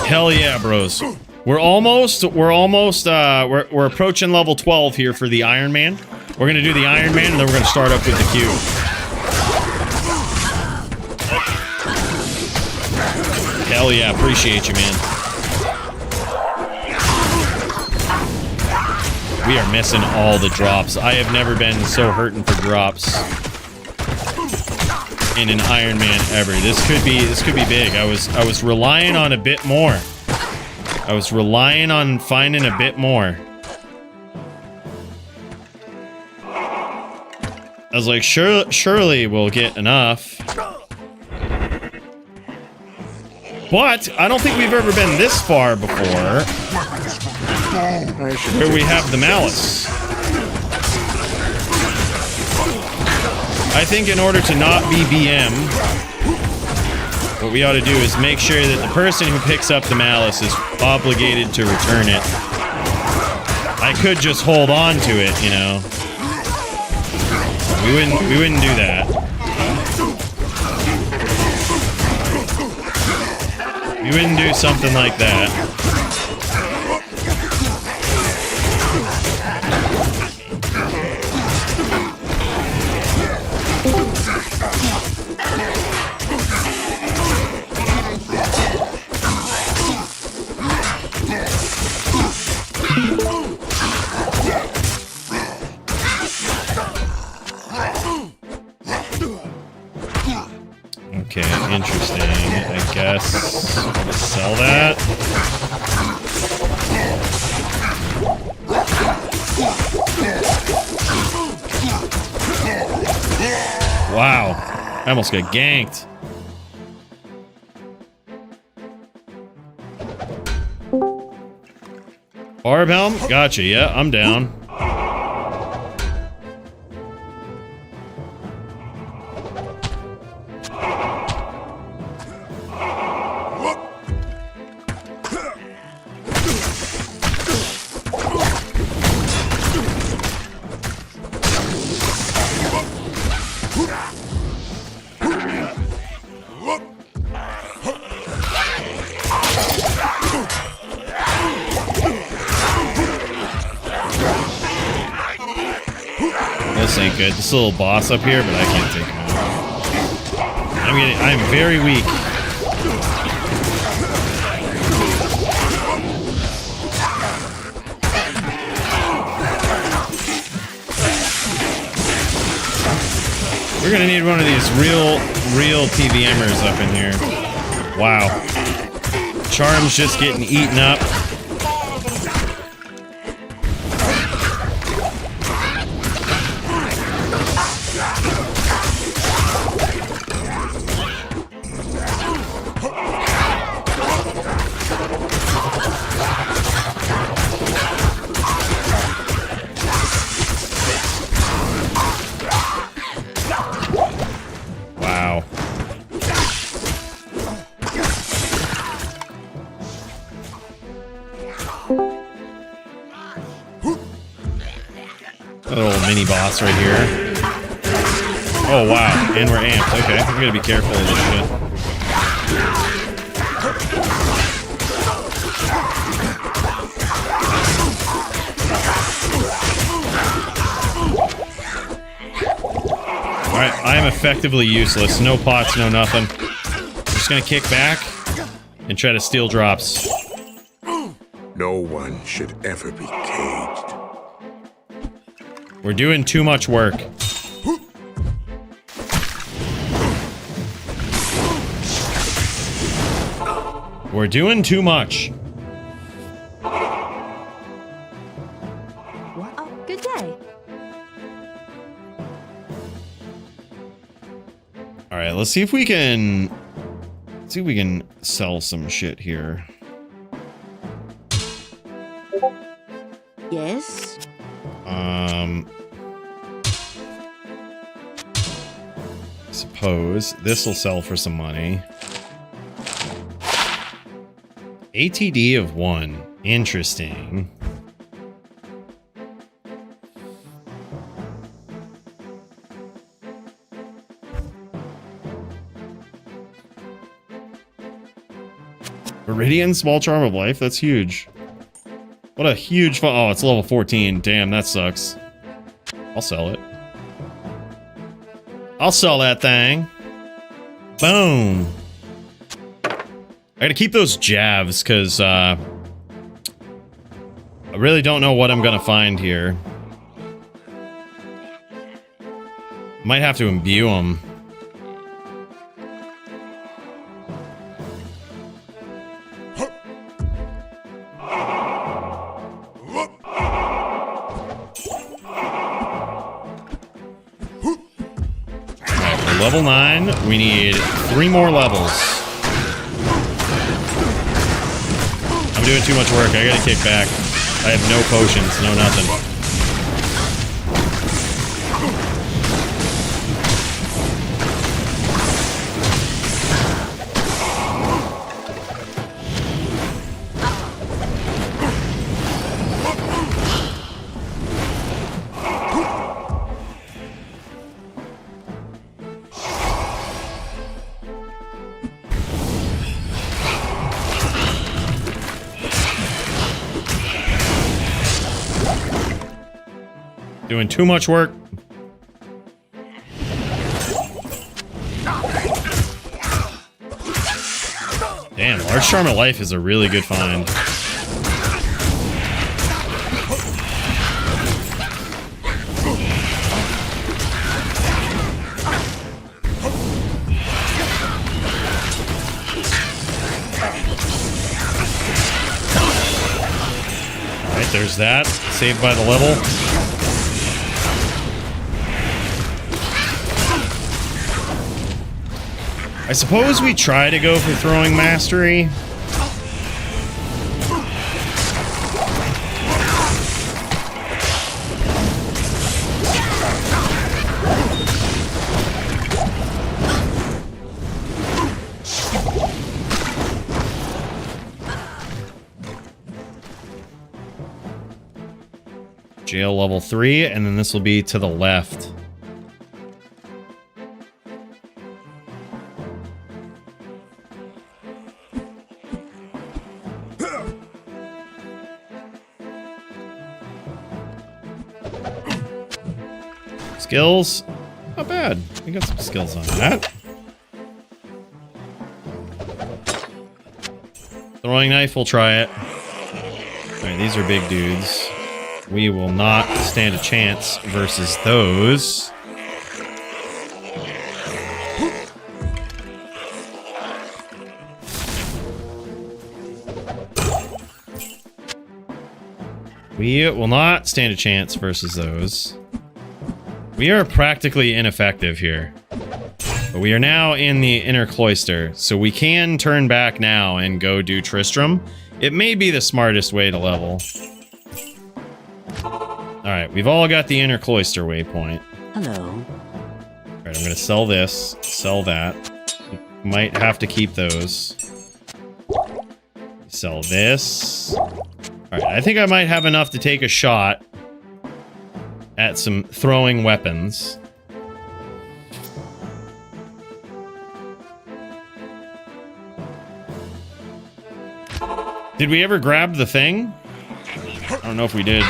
Hell yeah, bros. We're approaching level 12 here for the Iron Man. We're gonna do the Iron Man and then we're gonna start up with the cube. Hell yeah, appreciate you, man. We are missing all the drops. I have never been so hurting for drops in an Iron Man ever. This could be big. I was relying on a bit more. I was relying on finding a bit more. I was like, surely we'll get enough. But I don't think we've ever been this far before. Where we have the malice. I think in order to not be BM, what we ought to do is make sure that the person who picks up the malice is obligated to return it. I could just hold on to it, you know. We wouldn't do that. We wouldn't do something like that. Okay, interesting. I guess I'll just sell that. Wow. I almost got ganked. Barb helm? Gotcha. Yeah, I'm down. This ain't good. This little boss up here, but I can't take him out. I'm very weak. We're gonna need one of these real PVMers up in here. Wow. Charm's just getting eaten up. A little mini boss right here. Oh wow, and we're amped. Okay, we gotta be careful of this shit. Alright, I am effectively useless. No pots, no nothing. I'm just gonna kick back and try to steal drops. No one should ever be caged. We're doing too much work. We're doing too much. Oh, good day. All right, let's see if we can sell some shit here. Yes. pose. This will sell for some money. ATD of 1. Interesting. Viridian, small charm of life? That's huge. What a huge oh, it's level 14. Damn, that sucks. I'll sell it. I'll sell that thing. Boom. I gotta keep those jabs, because, I really don't know what I'm gonna find here. Might have to imbue them. Level 9. We need 3 more levels. I'm doing too much work. I gotta kick back. I have no potions, no nothing. Doing too much work. Damn, large charm of life is a really good find. Alright, there's that. Saved by the level. I suppose we try to go for throwing mastery. Jail level 3, and then this will be to the left. Skills, not bad. We got some skills on that. Throwing knife, we'll try it. Alright, these are big dudes. We will not stand a chance versus those. We will not stand a chance versus those. We are practically ineffective here. But we are now in the inner cloister, so we can turn back now and go do Tristram. It may be the smartest way to level. Alright, we've all got the inner cloister waypoint. Hello. Alright, I'm gonna sell this, sell that. Might have to keep those. Sell this. Alright, I think I might have enough to take a shot at some throwing weapons. Did we ever grab the thing? I don't know if we did.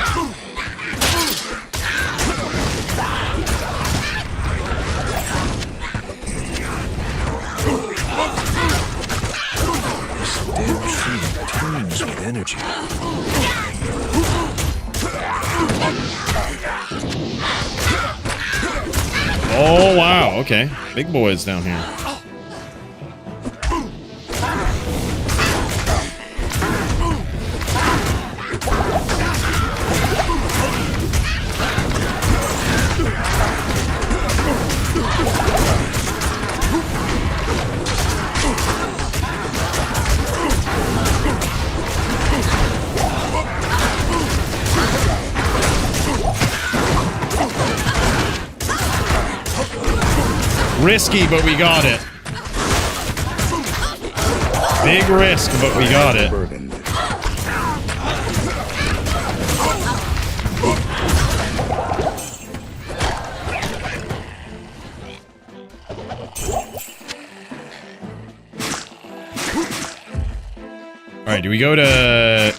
Teams with energy. Oh, wow. Okay. Big boys down here. Risky, but we got it. Big risk, but we got it. Burdened. Alright, do we go to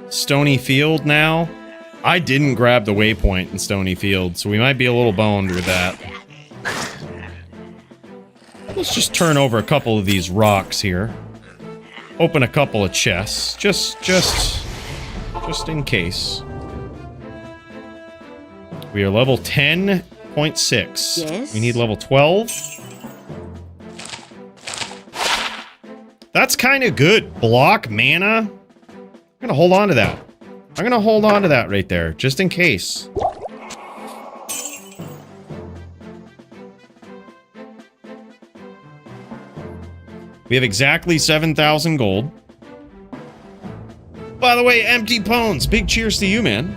Stony Field now? I didn't grab the waypoint in Stony Field, so we might be a little boned with that. Let's just turn over a couple of these rocks here. Open a couple of chests, just in case. We are level 10.6. Yes? We need level 12. That's kind of good. Block mana. I'm gonna hold on to that. I'm gonna hold on to that right there, just in case. We have exactly 7,000 gold. By the way, Empty Pones, big cheers to you, man.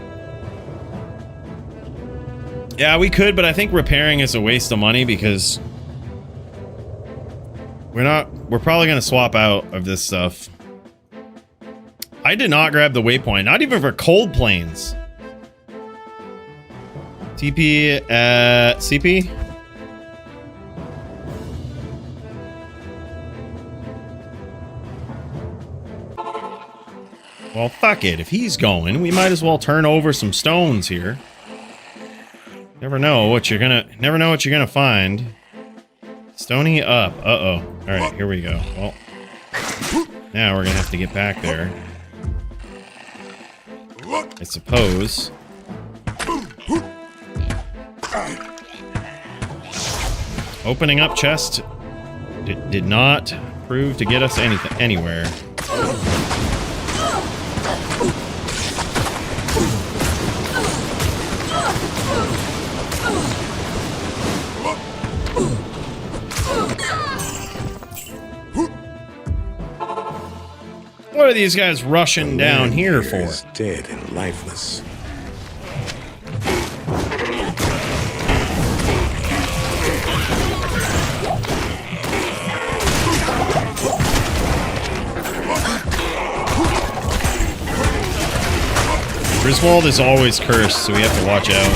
Yeah, we could, but I think repairing is a waste of money because we're probably gonna swap out of this stuff. I did not grab the waypoint, not even for cold plains. TP at CP. Well, fuck it. If he's going, we might as well turn over some stones here. Never know what you're gonna find. Stony up. Uh-oh. Alright, here we go. Well, now we're gonna have to get back there. I suppose. Opening up chest did not prove to get us anywhere. What are these guys rushing down here for? Is dead and lifeless. Griswold is always cursed, so we have to watch out.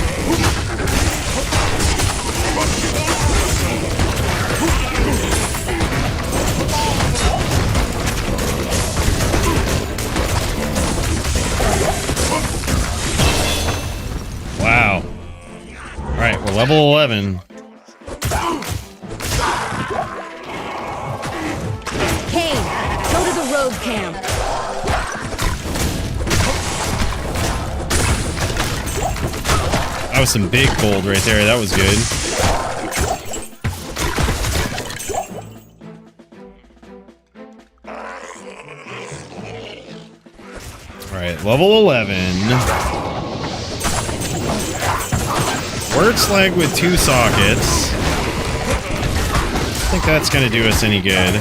Wow. Alright, we're level 11. Hey, go to the road camp. That was some big gold right there. That was good. Alright, level 11. Word slag with 2 sockets. I think that's gonna do us any good.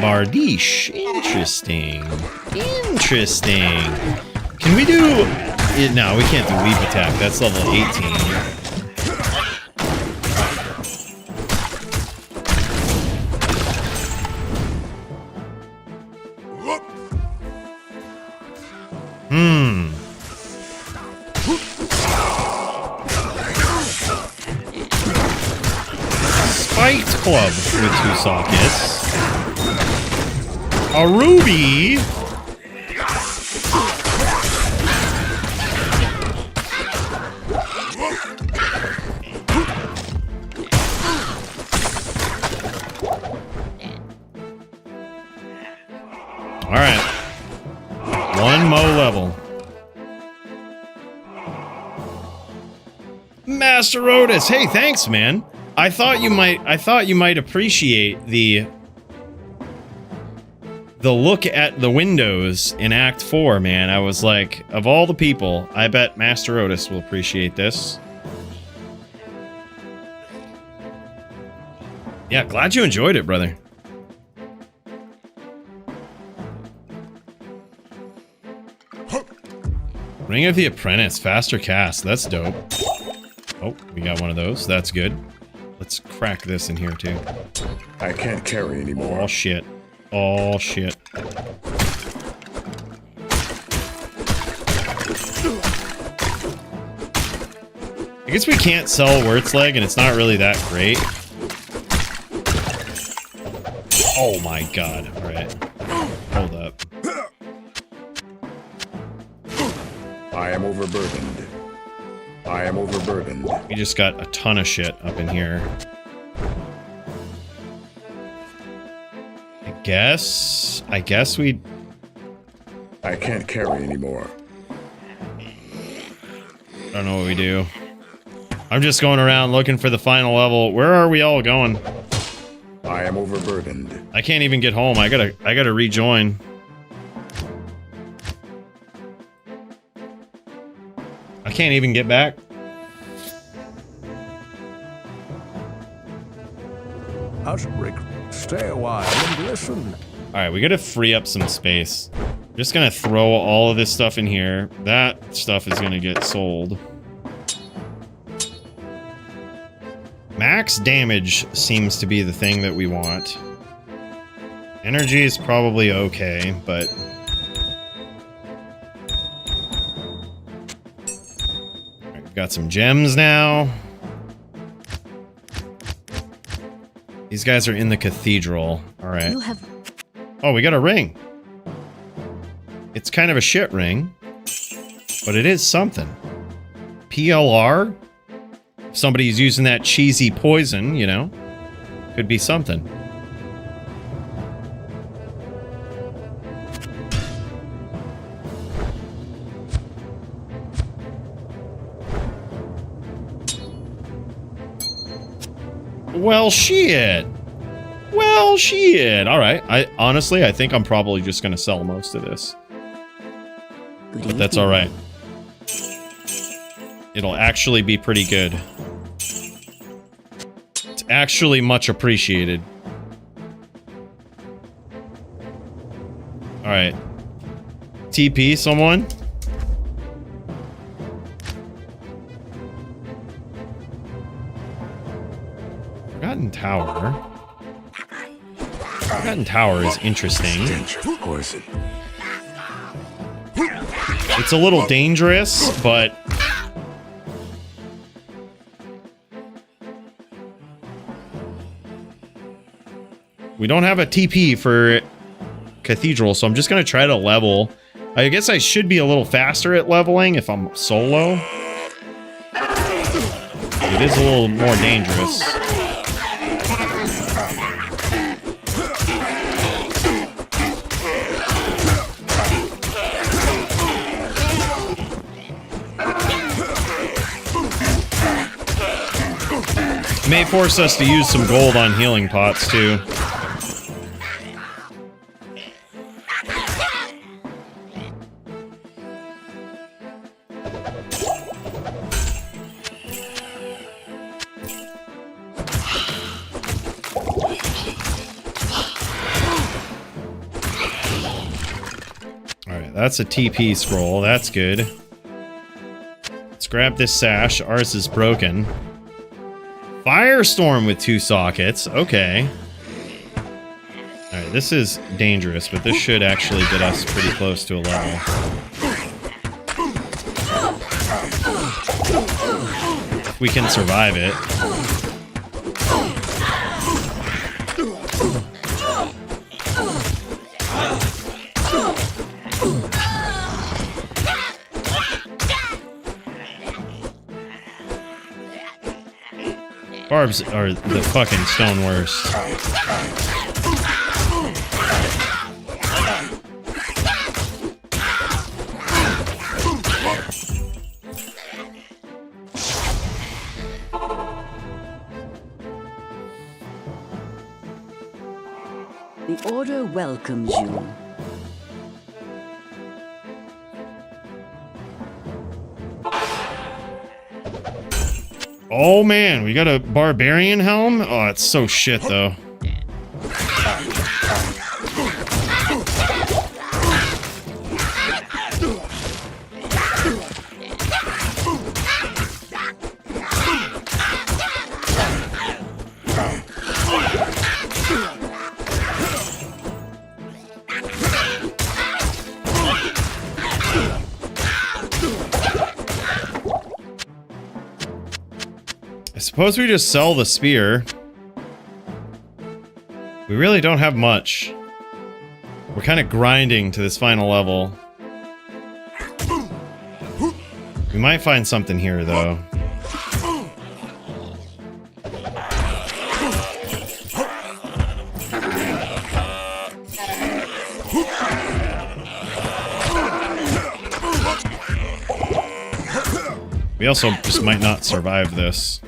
Bardiche. Interesting. Interesting. Can we do... No, we can't do leap attack. That's level 18. Spiked club with 2 sockets. A ruby. All right. 1 mo level. Master Otis, hey, thanks, man. I thought you might appreciate the look at the windows in Act 4, man. I was like, of all the people, I bet Master Otis will appreciate this. Yeah, glad you enjoyed it, brother. Ring of the Apprentice, faster cast. That's dope. Oh, we got one of those. That's good. Let's crack this in here too. I can't carry anymore. Oh shit. Oh shit. I guess we can't sell Wurt's leg, and it's not really that great. Oh my god. Alright. Hold up. I am overburdened. I am overburdened. We just got a ton of shit up in here. I guess we... I can't carry anymore. I don't know what we do. I'm just going around looking for the final level. Where are we all going? I am overburdened. I can't even get home. I gotta rejoin. I can't even get back. Outbreak. Stay a while and listen. Alright, we gotta free up some space. I'm just gonna throw all of this stuff in here. That stuff is gonna get sold. Max damage seems to be the thing that we want. Energy is probably okay, but... Alright, we've got some gems now. These guys are in the cathedral. Alright. You have Oh, we got a ring. It's kind of a shit ring, but it is something. PLR? If somebody's using that cheesy poison, you know, could be something. Well, shit. Well, shit. All right. I think I'm probably just going to sell most of this. But that's all right. It'll actually be pretty good. It's actually much appreciated. All right. TP someone? Forgotten Tower. Forgotten Tower is interesting. Stench of poison. It's a little dangerous, but... we don't have a TP for Cathedral, so I'm just going to try to level. I guess I should be a little faster at leveling if I'm solo. It is a little more dangerous. May force us to use some gold on healing pots, too. Alright, that's a TP scroll. That's good. Let's grab this sash. Ours is broken. Firestorm with 2 sockets. Okay. Alright, this is dangerous, but this should actually get us pretty close to a level. If we can survive it. Barbs are the fucking stone worst. The Order welcomes you. Oh man, we got a barbarian helm? Oh, it's so shit though. suppose we just sell the spear. We really don't have much. We're kind of grinding to this final level. We might find something here, though. We also just might not survive this.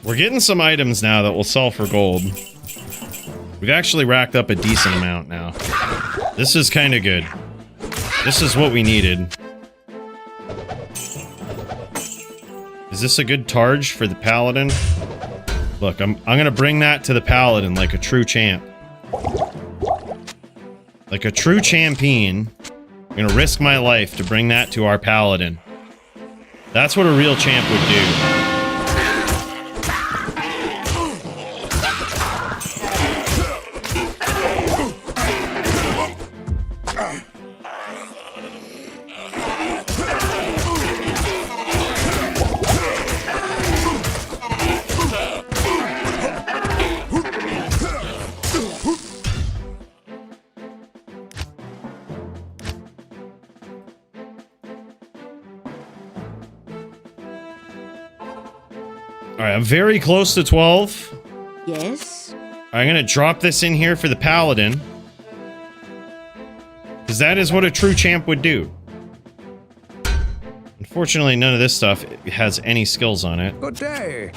We're getting some items now that will sell for gold. We've actually racked up a decent amount now. This is kind of good. This is what we needed. Is this a good targe for the paladin? Look, I'm gonna bring that to the paladin like a true champ. Like a true champion. I'm gonna risk my life to bring that to our paladin. That's what a real champ would do. Alright, I'm very close to 12. Yes? I'm gonna drop this in here for the paladin. Because that is what a true champ would do. Unfortunately, none of this stuff has any skills on it. Good day.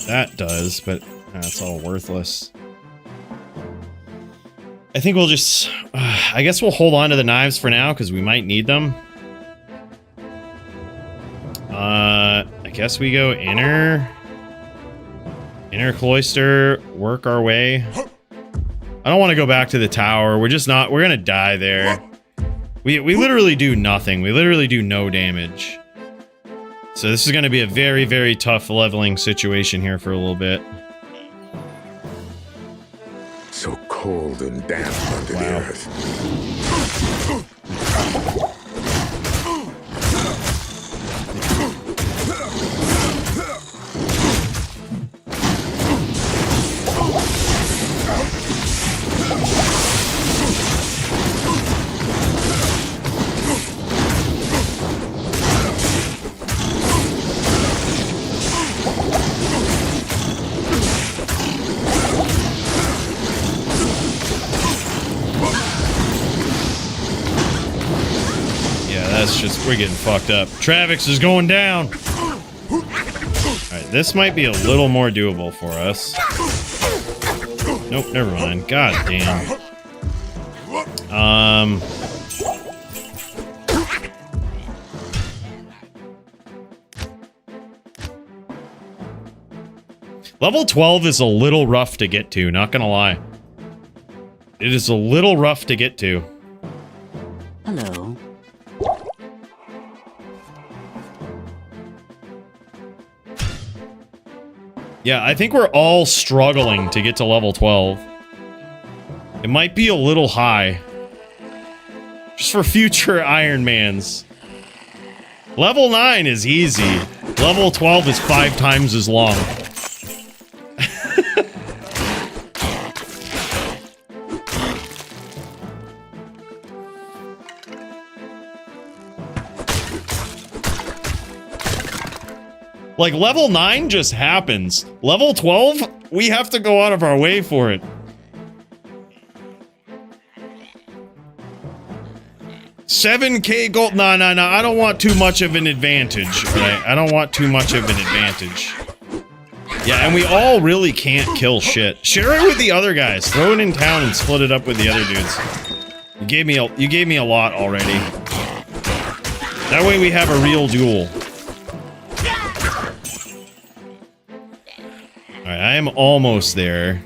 That does, but that's all worthless. I think we'll just... I guess we'll hold on to the knives for now, because we might need them. I guess we go inner cloister, work our way. I don't want to go back to the tower. We're just not... We're gonna die there. We literally do nothing. We literally do no damage. So this is gonna be a very, very tough leveling situation here for a little bit. So cold and damp under the earth. We're getting fucked up. Travix is going down. Alright, this might be a little more doable for us. Nope, never mind. God damn. Level 12 is a little rough to get to, not gonna lie. It is a little rough to get to. Hello. Yeah, I think we're all struggling to get to level 12. It might be a little high. Just for future Ironmans. Level 9 is easy. Level 12 is 5 times as long. Like, level 9 just happens. Level 12, we have to go out of our way for it. 7K gold. No. I don't want too much of an advantage, right? I don't want too much of an advantage. Yeah, and we all really can't kill shit. Share it with the other guys. Throw it in town and split it up with the other dudes. You gave me a lot already. That way we have a real duel. Alright, I am almost there.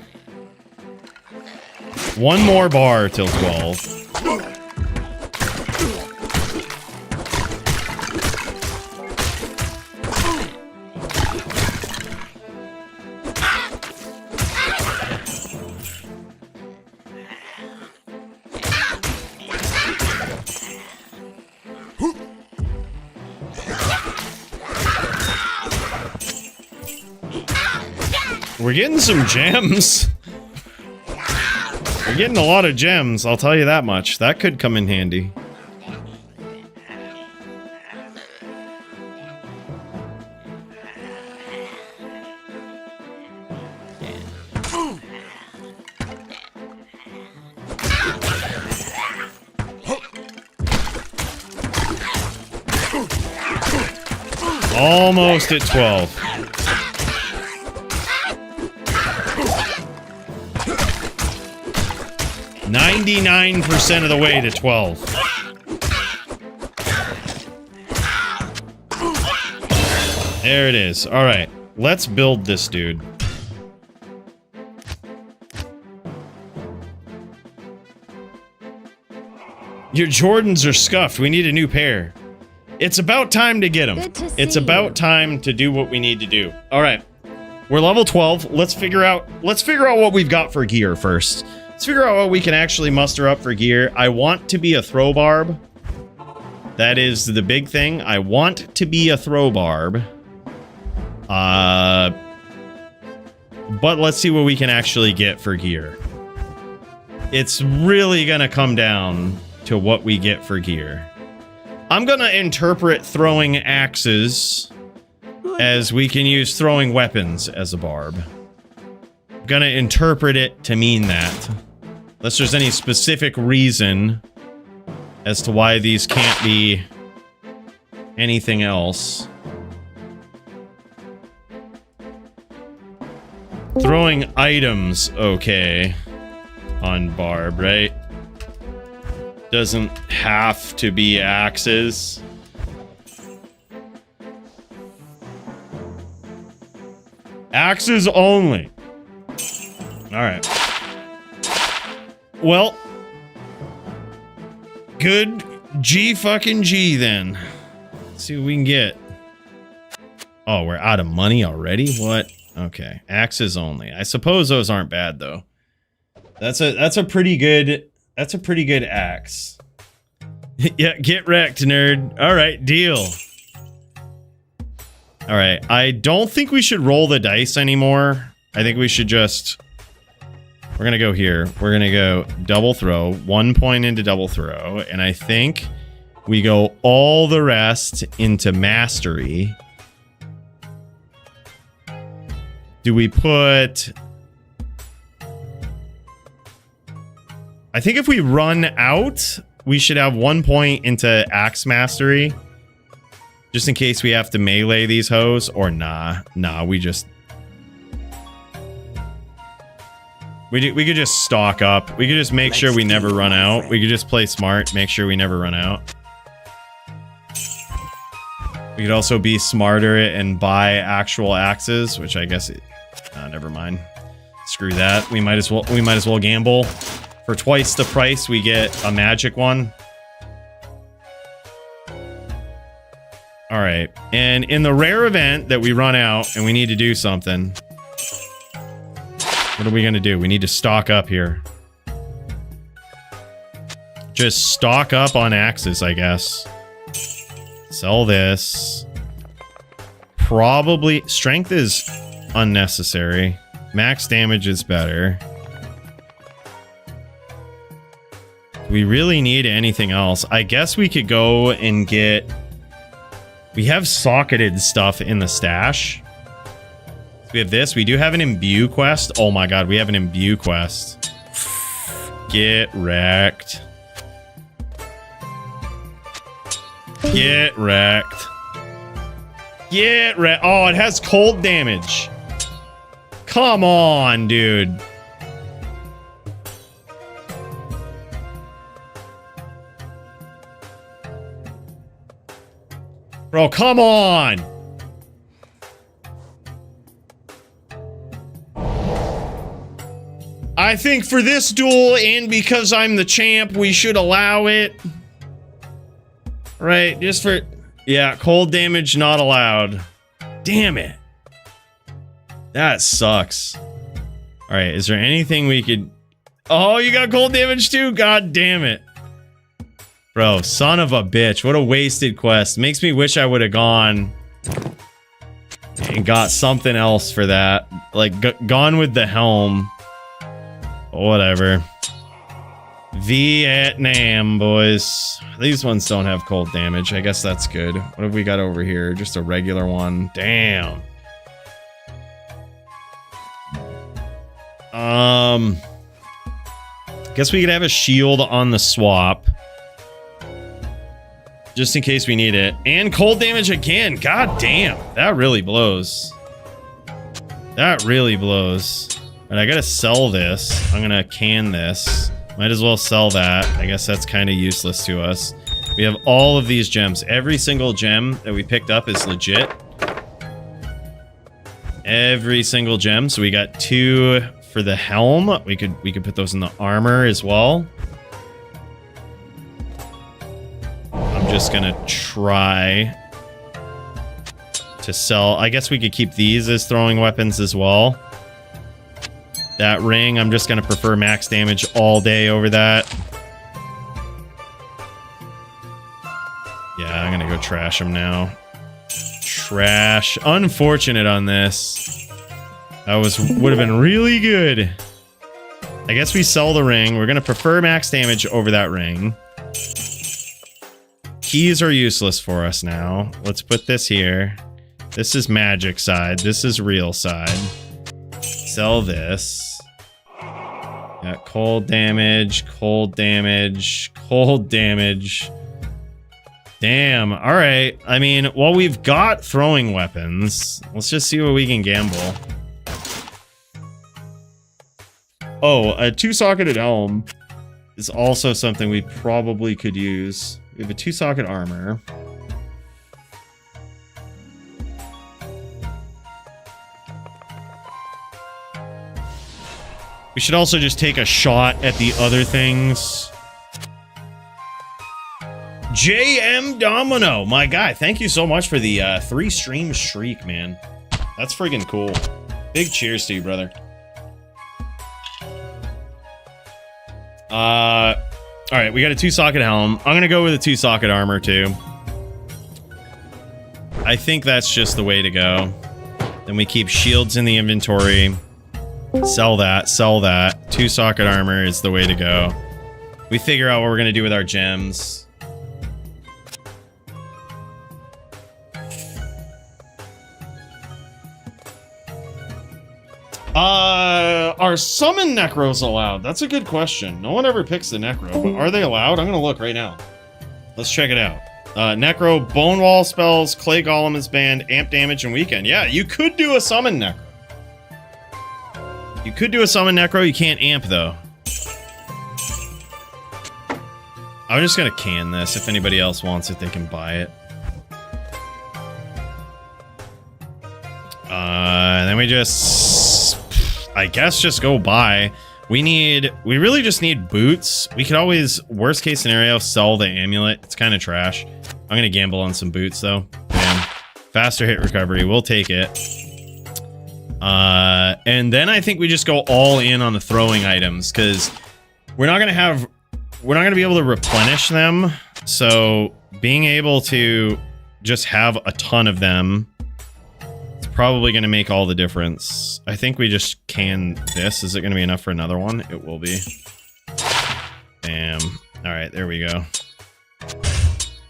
One more bar till 12. We're getting some gems. We're getting a lot of gems, I'll tell you that much. That could come in handy. Almost at 12. $99% of the way to 12. There it is. All right, let's build this dude. Your Jordans are scuffed. We need a new pair. It's about time to get them. Good to see It's about time to do what we need to do. All right. We're level 12. Let's figure out what we've got for gear first. Let's figure out what we can actually muster up for gear. I want to be a throw barb. That is the big thing. I want to be a throw barb. But let's see what we can actually get for gear. It's really gonna come down to what we get for gear. I'm gonna interpret throwing axes as we can use throwing weapons as a barb. I'm gonna interpret it to mean that. Unless there's any specific reason as to why these can't be anything else. Throwing items, okay, on barb, right? Doesn't have to be axes. Axes only. All right. Well, good fucking G then. Let's see what we can get. Oh, we're out of money already? What? Okay, axes only. I suppose those aren't bad though. That's a pretty good axe. Yeah, get wrecked, nerd. All right, deal. All right, I don't think we should roll the dice anymore. I think we should just... We're gonna go here. We're gonna go double throw, 1 point into double throw, and I think we go all the rest into mastery. Do we put... I think if we run out, we should have 1 point into axe mastery. Just in case we have to melee these hoes, or nah. Nah, we just... We could just stock up. We could just make sure we never run out. We could just play smart, make sure we never run out. We could also be smarter and buy actual axes, which I guess... never mind. Screw that. We might as well gamble. For twice the price, we get a magic one. All right. And in the rare event that we run out and we need to do something, what are we going to do? We need to stock up here. Just stock up on axes, I guess. Sell this. Probably... Strength is unnecessary. Max damage is better. Do we really need anything else? I guess we could go and get... We have socketed stuff in the stash. We have this. We do have an imbue quest. Oh my god, we have an imbue quest. Get wrecked. Get wrecked. Get wrecked. Oh, it has cold damage. Come on, dude. Bro, come on! I think for this duel, and because I'm the champ, we should allow it. Right, just for... Yeah, cold damage not allowed. Damn it. That sucks. Alright, is there anything we could... Oh, you got cold damage too? God damn it. Bro, son of a bitch. What a wasted quest. Makes me wish I would have gone and got something else for that. Like, gone with the helm. Whatever. Vietnam, boys. These ones don't have cold damage. I guess that's good. What have we got over here? Just a regular one. Damn. Guess we could have a shield on the swap. Just in case we need it. And cold damage again. God damn. That really blows. That really blows. And I gotta sell this. I'm gonna can this. Might as well sell that. I guess that's kind of useless to us. We have all of these gems. Every single gem that we picked up is legit. Every single gem. So we got 2 for the helm. We could put those in the armor as well. I'm just gonna try to sell. I guess we could keep these as throwing weapons as well. That ring, I'm just gonna prefer max damage all day over that. Yeah, I'm gonna go trash him now. Trash. Unfortunate on this. That would have been really good. I guess we sell the ring. We're gonna prefer max damage over that ring. Keys are useless for us now. Let's put this here. This is magic side. This is real side. Sell this. Got cold damage, cold damage, cold damage. Damn. All right. I mean, well, we've got throwing weapons. Let's just see what we can gamble. Oh, a 2-socketed helm is also something we probably could use. We have a 2-socket armor. We should also just take a shot at the other things. JM Domino, my guy, thank you so much for the 3-stream streak, man. That's friggin' cool. Big cheers to you, brother. All right, we got a 2-socket helm. I'm gonna go with a 2-socket armor too. I think that's just the way to go. Then we keep shields in the inventory. Sell that, sell that. 2-socket armor is the way to go. We figure out what we're gonna do with our gems. Are summon necros allowed? That's a good question. No one ever picks the necro, but are they allowed? I'm gonna look right now. Let's check it out. Necro, bone wall spells, clay golem is banned, amp damage, and weekend. Yeah, you could do a summon necro. You could do a summon necro, you can't amp though. I'm just gonna can this. If anybody else wants it, they can buy it. And then we just, I guess, just go buy. We really just need boots. We could always, worst case scenario, sell the amulet. It's kind of trash. I'm gonna gamble on some boots though. Bam. Faster hit recovery, we'll take it. And then I think we just go all in on the throwing items because we're not gonna be able to replenish them. So being able to just have a ton of them, it's probably gonna make all the difference. I think we just can this. Is it gonna be enough for another one? It will be. Bam. All right, there we go.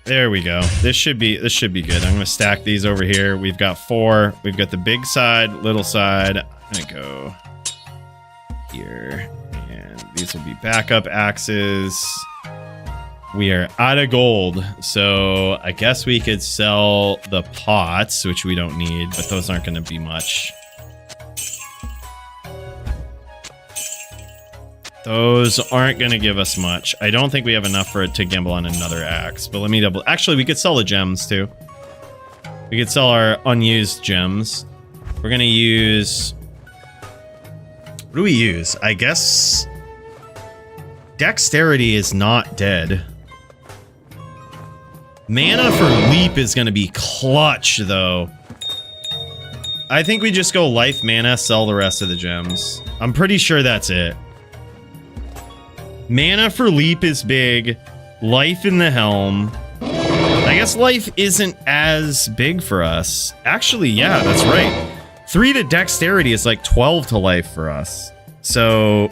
There we go. This should be good. I'm gonna stack these over here. We've got 4. We've got the big side, little side. I'm gonna go here, and these will be backup axes. We are out of gold, so I guess we could sell the pots, which we don't need, but those aren't gonna be much. Those aren't going to give us much. I don't think we have enough for it to gamble on another axe, but let me double... Actually, we could sell the gems, too. We could sell our unused gems. We're going to use... What do we use? I guess... Dexterity is not dead. Mana for leap is going to be clutch, though. I think we just go life mana, sell the rest of the gems. I'm pretty sure that's it. Mana for leap is big. Life in the helm. I guess life isn't as big for us. Actually, yeah, that's right. 3 to dexterity is like 12 to life for us. So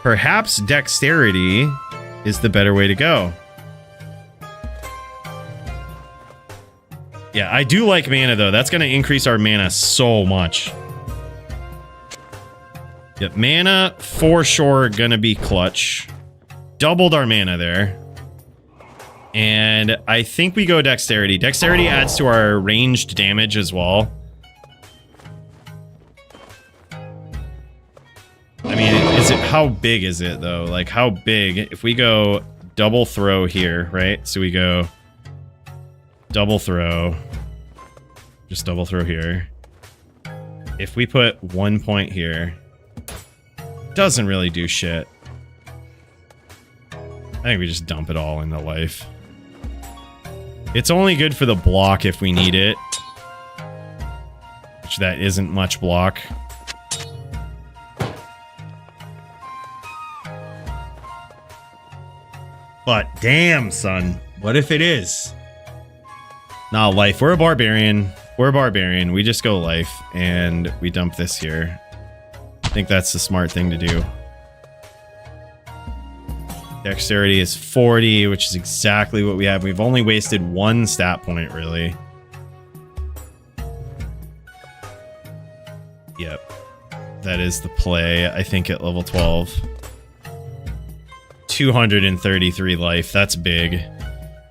perhaps dexterity is the better way to go. Yeah, I do like mana though. That's going to increase our mana so much. Yep, mana for sure gonna be clutch. Doubled our mana there. And I think we go dexterity. Dexterity adds to our ranged damage as well. I mean, how big is it though? Like how big? If we go double throw here, right? So we go double throw. Just double throw here. If we put 1 point here, doesn't really do shit. I think we just dump it all into life. It's only good for the block if we need it. Which that isn't much block. But damn, son. What if it is? Nah, life. We're a barbarian. We're a barbarian. We just go life and we dump this here. I think that's the smart thing to do. Dexterity is 40, which is exactly what we have. We've only wasted 1 stat point, really. Yep. That is the play, I think, at level 12. 233 life. That's big.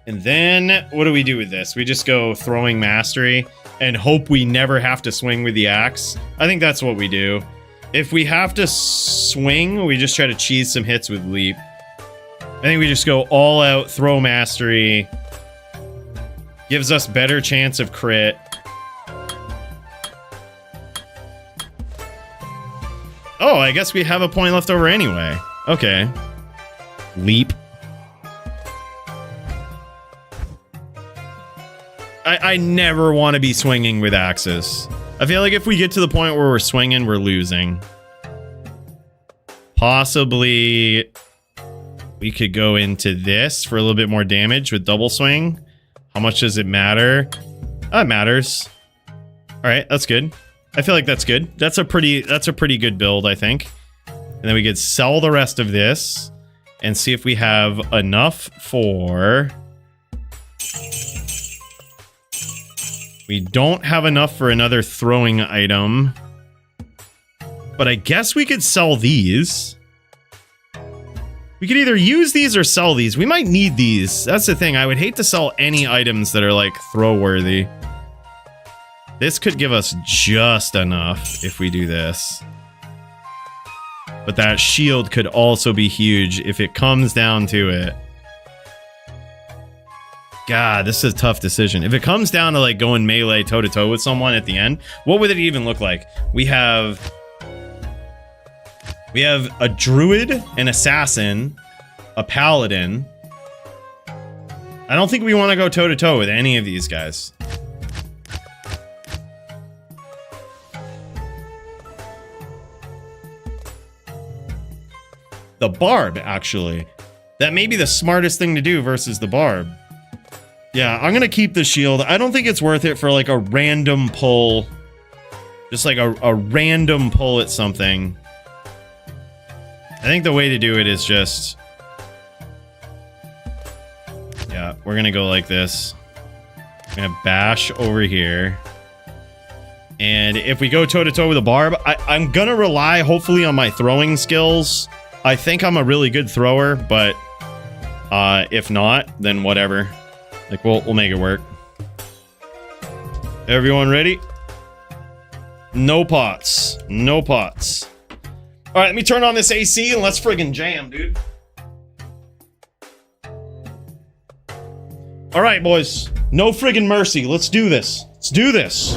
And then, what do we do with this? We just go throwing mastery and hope we never have to swing with the axe. I think that's what we do. If we have to swing, we just try to cheese some hits with leap. I think we just go all out, throw mastery. Gives us better chance of crit. Oh, I guess we have a point left over anyway. Okay. Leap. I never want to be swinging with axes. I feel like if we get to the point where we're swinging, we're losing. Possibly we could go into this for a little bit more damage with double swing. How much does it matter? It matters. All right, that's good. I feel like that's good. That's a pretty good build, I think. And then we could sell the rest of this and see if we have enough for... We don't have enough for another throwing item. But I guess we could sell these. We could either use these or sell these. We might need these. That's the thing. I would hate to sell any items that are like throw worthy. This could give us just enough if we do this. But that shield could also be huge if it comes down to it. God, this is a tough decision. If it comes down to like going melee toe-to-toe with someone at the end, what would it even look like? We have a druid, an assassin, a paladin. I don't think we want to go toe-to-toe with any of these guys. The barb, actually. That may be the smartest thing to do versus the barb. Yeah, I'm gonna keep the shield. I don't think it's worth it for like a random pull. Just like a random pull at something. I think the way to do it is just... Yeah, we're gonna go like this. I'm gonna bash over here. And if we go toe-to-toe with a barb, I'm gonna rely, hopefully, on my throwing skills. I think I'm a really good thrower, but if not, then whatever. Like, we'll make it work. Everyone ready? No pots. No pots. All right, let me turn on this AC and let's friggin' jam, dude. All right, boys. No friggin' mercy. Let's do this. Let's do this.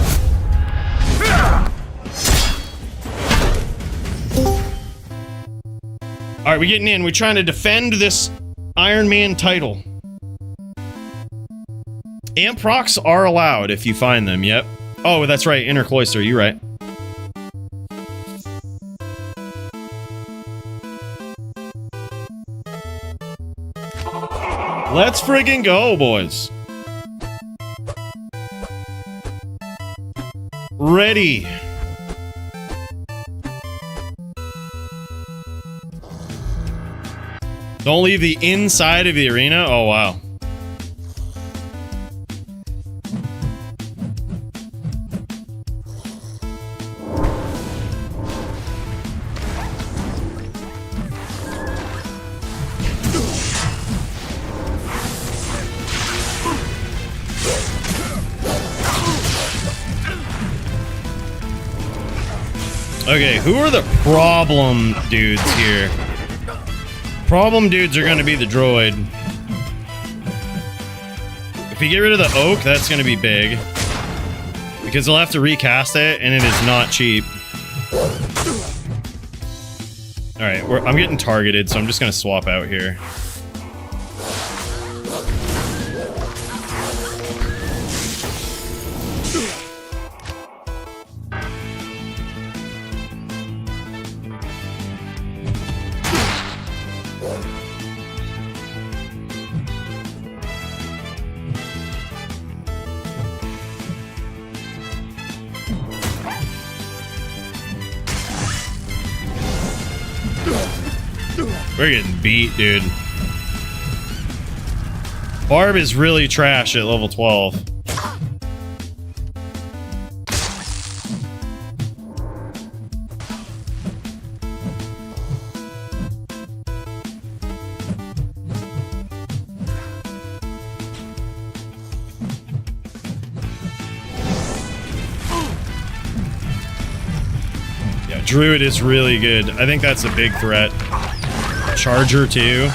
All right, we're getting in. We're trying to defend this Iron Man title. Amp procs are allowed if you find them, yep. Oh, that's right, Inner Cloister, you're right. Let's friggin' go, boys. Ready. Don't leave the inside of the arena? Oh, wow. Okay, who are the problem dudes here? Problem dudes are going to be the droid. If you get rid of the oak, that's going to be big. Because they'll have to recast it, and it is not cheap. Alright, I'm getting targeted, so I'm just going to swap out here. We're getting beat, dude. Barb is really trash at level 12. Yeah, Druid is really good. I think that's a big threat. Charger too.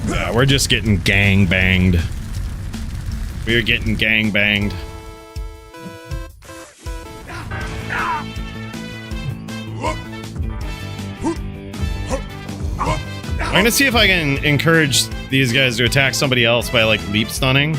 Yeah, we're just getting gang banged. We're getting gang banged. I'm gonna see if I can encourage these guys to attack somebody else by, like, leap stunning.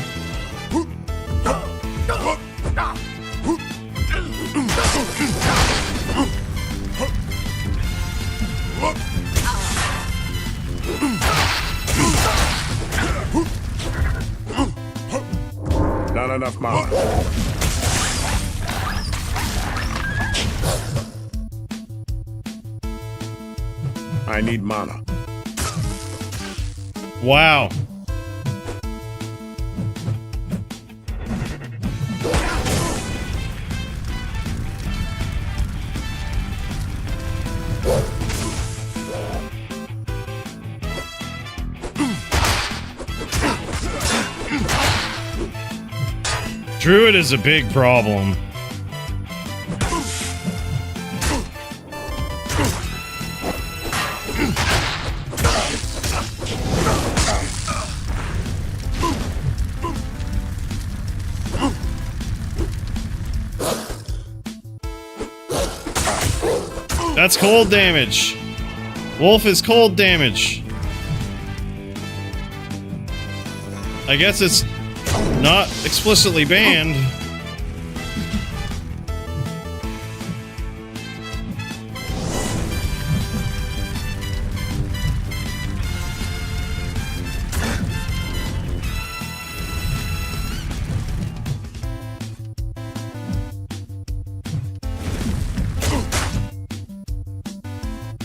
Not enough mana. I need mana. Wow. Druid is a big problem. That's cold damage. Wolf is cold damage. I guess it's not explicitly banned.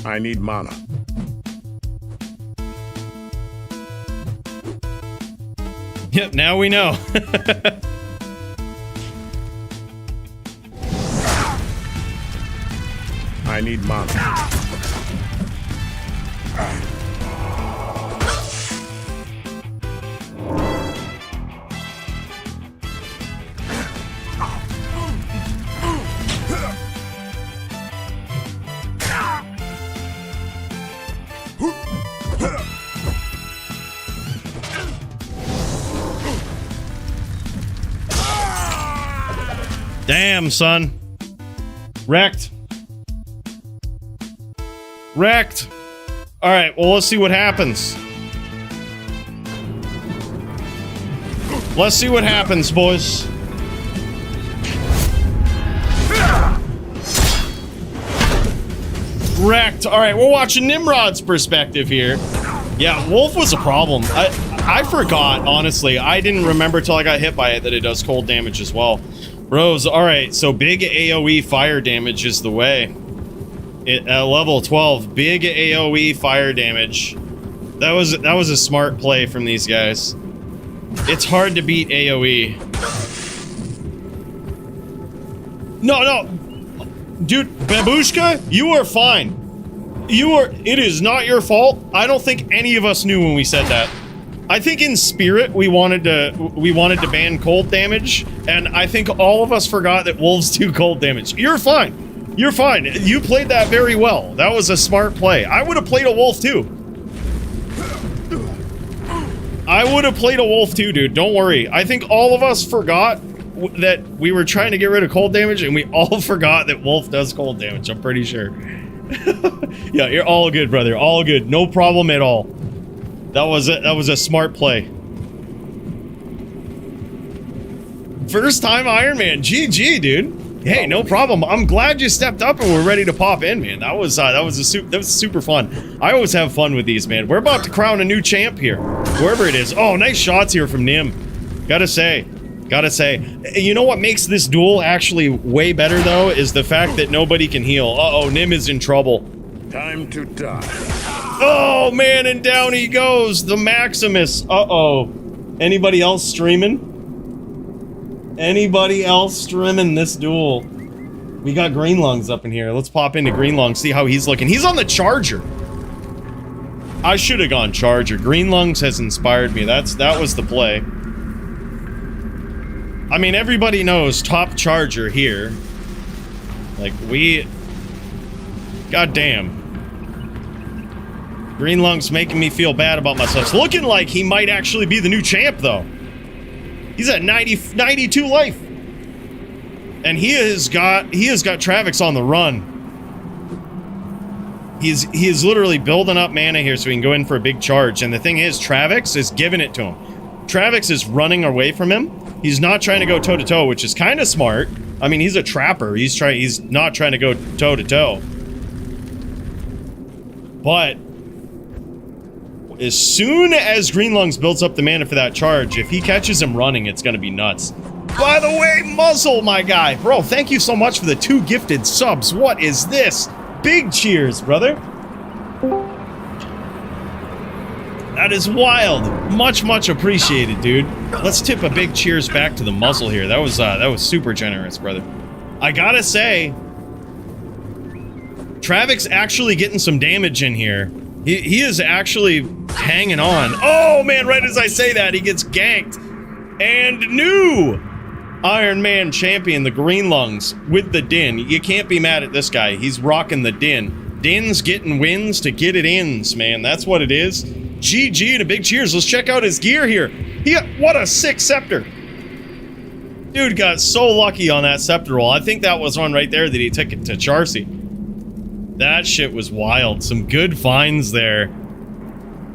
I need mana. Yep, now we know. I need mana. Damn, son. Wrecked. Wrecked. All right, well, let's see what happens. Let's see what happens, boys. Wrecked. All right, we're watching Nimrod's perspective here. Yeah, Wolf was a problem. I forgot, honestly. I didn't remember till I got hit by it that it does cold damage as well. Rose, all right, so big AoE fire damage is the way. At level 12, big AoE fire damage. That was a smart play from these guys. It's hard to beat AoE. No. Dude, Babushka, you are fine. It is not your fault. I don't think any of us knew when we said that. I think in spirit we wanted to ban cold damage, and I think all of us forgot that wolves do cold damage. You're fine. You're fine. You played that very well. That was a smart play. I would have played a wolf too. I would have played a wolf too, dude. Don't worry. I think all of us forgot that we were trying to get rid of cold damage, and we all forgot that wolf does cold damage. I'm pretty sure. Yeah, you're all good, brother. All good. No problem at all. That was a smart play. First time Iron Man. GG, dude. Hey, no problem. I'm glad you stepped up and we're ready to pop in, man. That was super fun. I always have fun with these, man. We're about to crown a new champ here, wherever it is. Oh, nice shots here from Nim. Gotta say. You know what makes this duel actually way better, though, is the fact that nobody can heal. Uh-oh, Nim is in trouble. Time to die. Oh, man, and down he goes. The Maximus. Uh-oh. Anybody else streaming? Anybody else streaming this duel? We got Green Lungs up in here. Let's pop into Green Lungs, see how he's looking. He's on the Charger. I should have gone Charger. Green Lungs has inspired me. That was the play. I mean, everybody knows top Charger here. Like, goddamn. Green Lungs making me feel bad about myself. It's looking like he might actually be the new champ, though. He's at 92 life. And he has got Travix on the run. He is literally building up mana here so he can go in for a big charge. And the thing is, Travix is giving it to him. Travix is running away from him. He's not trying to go toe-to-toe, which is kind of smart. I mean, he's a trapper. He's not trying to go toe-to-toe. But as soon as Green Lungs builds up the mana for that charge, if he catches him running, it's going to be nuts. By the way, Muzzle, my guy. Bro, thank you so much for the 2 gifted subs. What is this? Big cheers, brother. That is wild. Much, much appreciated, dude. Let's tip a big cheers back to the Muzzle here. That was super generous, brother. I gotta say, Travix actually getting some damage in here. He is actually hanging on. Oh, man, right as I say that, he gets ganked. And new Iron Man champion, the Green Lungs, with the Din. You can't be mad at this guy. He's rocking the Din. Din's getting wins to get it ins, man. That's what it is. GG and a big cheers. Let's check out his gear here. What a sick scepter. Dude got so lucky on that scepter roll. I think that was one right there that he took it to Charcy. That shit was wild. Some good finds there.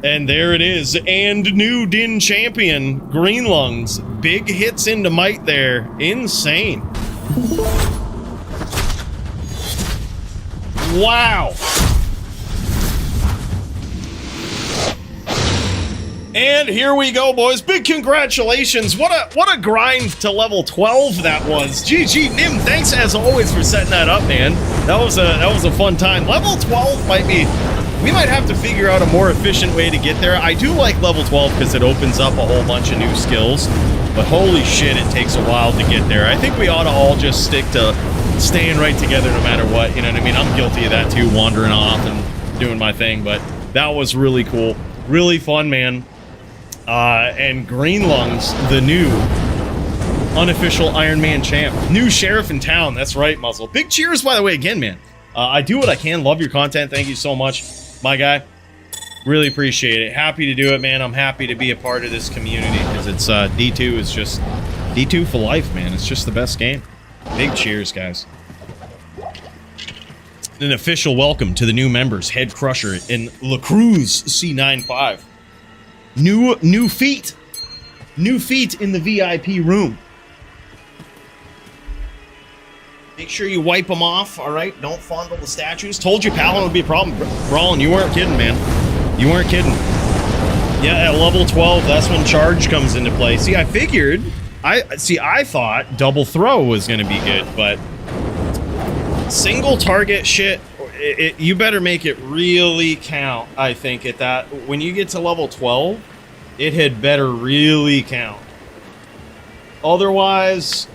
And there it is. And new Din champion, Green Lungs. Big hits into Might there. Insane. Wow. And here we go, boys. Big congratulations. What a grind to level 12 that was. GG, Nim, thanks as always for setting that up, man. That was a fun time. Level 12 might be... We might have to figure out a more efficient way to get there. I do like level 12 because it opens up a whole bunch of new skills. But holy shit, it takes a while to get there. I think we ought to all just stick to staying right together no matter what. You know what I mean? I'm guilty of that too, wandering off and doing my thing. But that was really cool. Really fun, man. And Green Lungs, the new unofficial Iron Man champ. New sheriff in town. That's right, Muzzle. Big cheers, by the way, again, man. I do what I can. Love your content. Thank you so much, my guy. Really appreciate it. Happy to do it, man. I'm happy to be a part of this community because it's D2 is just D2 for life, man. It's just the best game. Big cheers, guys. An official welcome to the new members, Head Crusher and La Cruz C95. New feet. New feet in the VIP room. Make sure you wipe them off, all right? Don't fondle the statues. Told you Palin would be a problem. Brawlin, you weren't kidding, man. You weren't kidding. Yeah, at level 12, that's when charge comes into play. See, I figured... I thought double throw was going to be good, but... Single target shit, you better make it really count, I think, at that. When you get to level 12, it had better really count. Otherwise...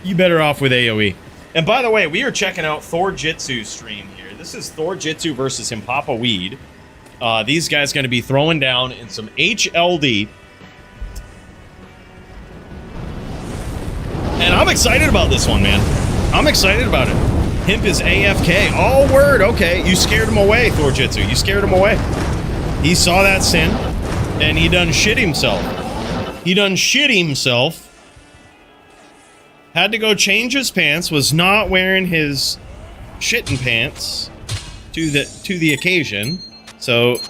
you better off with AoE. And by the way, we are checking out Thor Jitsu's stream here. This is Thor Jitsu versus Himpapa Weed. These guys going to be throwing down in some HLD. And I'm excited about this one, man. I'm excited about it. Himp is AFK. Oh, word. Okay. You scared him away, Thor Jitsu. You scared him away. He saw that sin, and he done shit himself. He done shit himself. Had to go change his pants, was not wearing his shitting pants to the occasion. So,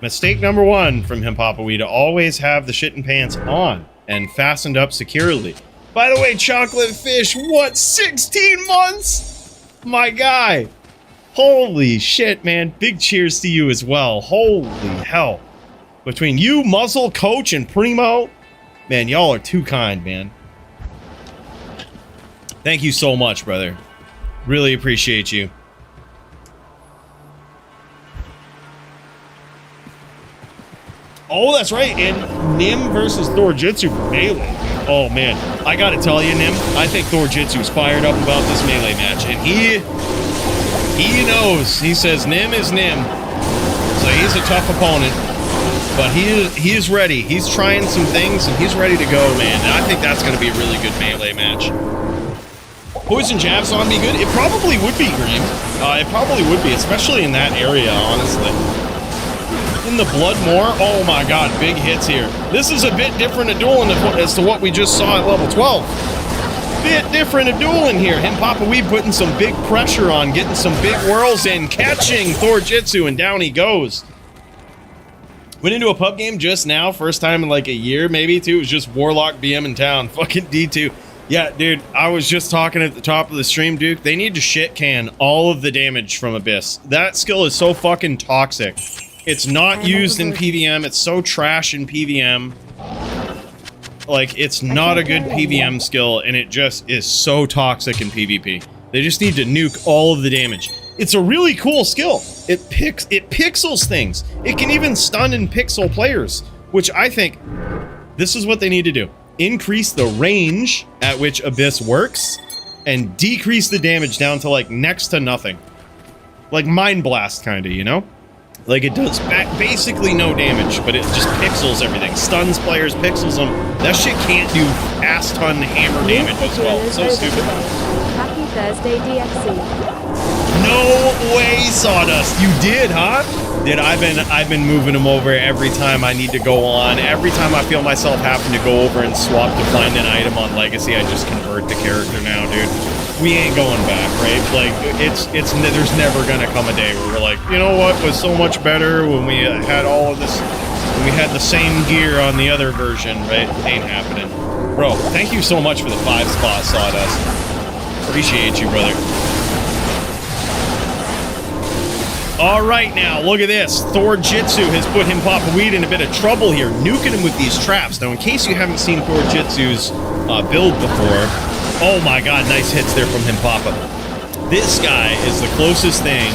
mistake number one from Himpapa Weed, to always have the shitting pants on and fastened up securely. By the way, Chocolate Fish, what, 16 months? My guy. Holy shit, man. Big cheers to you as well. Holy hell. Between you, Muzzle, Coach, and Primo, man, y'all are too kind, man. Thank you so much, brother. Really appreciate you. Oh, that's right. And Nim versus Thor Jitsu for melee. Oh, man. I gotta tell you, Nim, I think Thor Jitsu's fired up about this melee match. And he knows. He says Nim is Nim. So he's a tough opponent. But he is ready. He's trying some things, and he's ready to go, man. And I think that's going to be a really good melee match. Poison Jab's on be good? It probably would be, Green. It probably would be, especially in that area, honestly. In the Bloodmore, oh my god, big hits here. This is a bit different a dueling as to what we just saw at level 12. Bit different a dueling here. Himpapa Weed putting some big pressure on, getting some big whirls in, catching Thor Jitsu, and down he goes. Went into a pub game just now, first time in like a year, maybe, too. It was just Warlock BM in town, fucking D2. Yeah, dude, I was just talking at the top of the stream, Duke. They need to shit can all of the damage from Abyss. That skill is so fucking toxic. It's not used in PVM. It's so trash in PVM. Like, it's not a good PVM skill, and it just is so toxic in PvP. They just need to nuke all of the damage. It's a really cool skill. It pixels things. It can even stun and pixel players, which I think this is what they need to do. Increase the range at which Abyss works and decrease the damage down to like next to nothing. Like Mind Blast kinda, you know? Like it does basically no damage, but it just pixels everything. Stuns players, pixels them. That shit can't do ass ton hammer damage as well. So stupid. Happy Thursday, DXC. No way, Sawdust. You did, huh? Dude, I've been moving them over every time I need to go on. Every time I feel myself having to go over and swap to find an item on Legacy, I just convert the character now, dude. We ain't going back, right? Like, there's never gonna come a day where we're like, you know what was so much better when we had all of this, when we had the same gear on the other version, right? Ain't happening. Bro, thank you so much for the 5 spot, Sawdust. Appreciate you, brother. All right, now, look at this. Thor Jitsu has put Himpapa Weed in a bit of trouble here, nuking him with these traps. Now, in case you haven't seen Thor Jitsu's build before, oh my god, nice hits there from Himpapa. This guy is the closest thing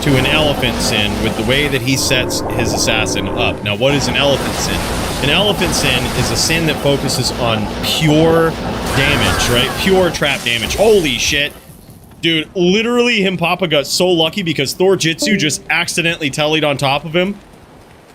to an Elephant Sin with the way that he sets his assassin up. Now, what is an Elephant Sin? An Elephant Sin is a sin that focuses on pure damage, right? Pure trap damage. Holy shit. Dude, literally Himpapa got so lucky because Thor Jitsu just accidentally tellied on top of him.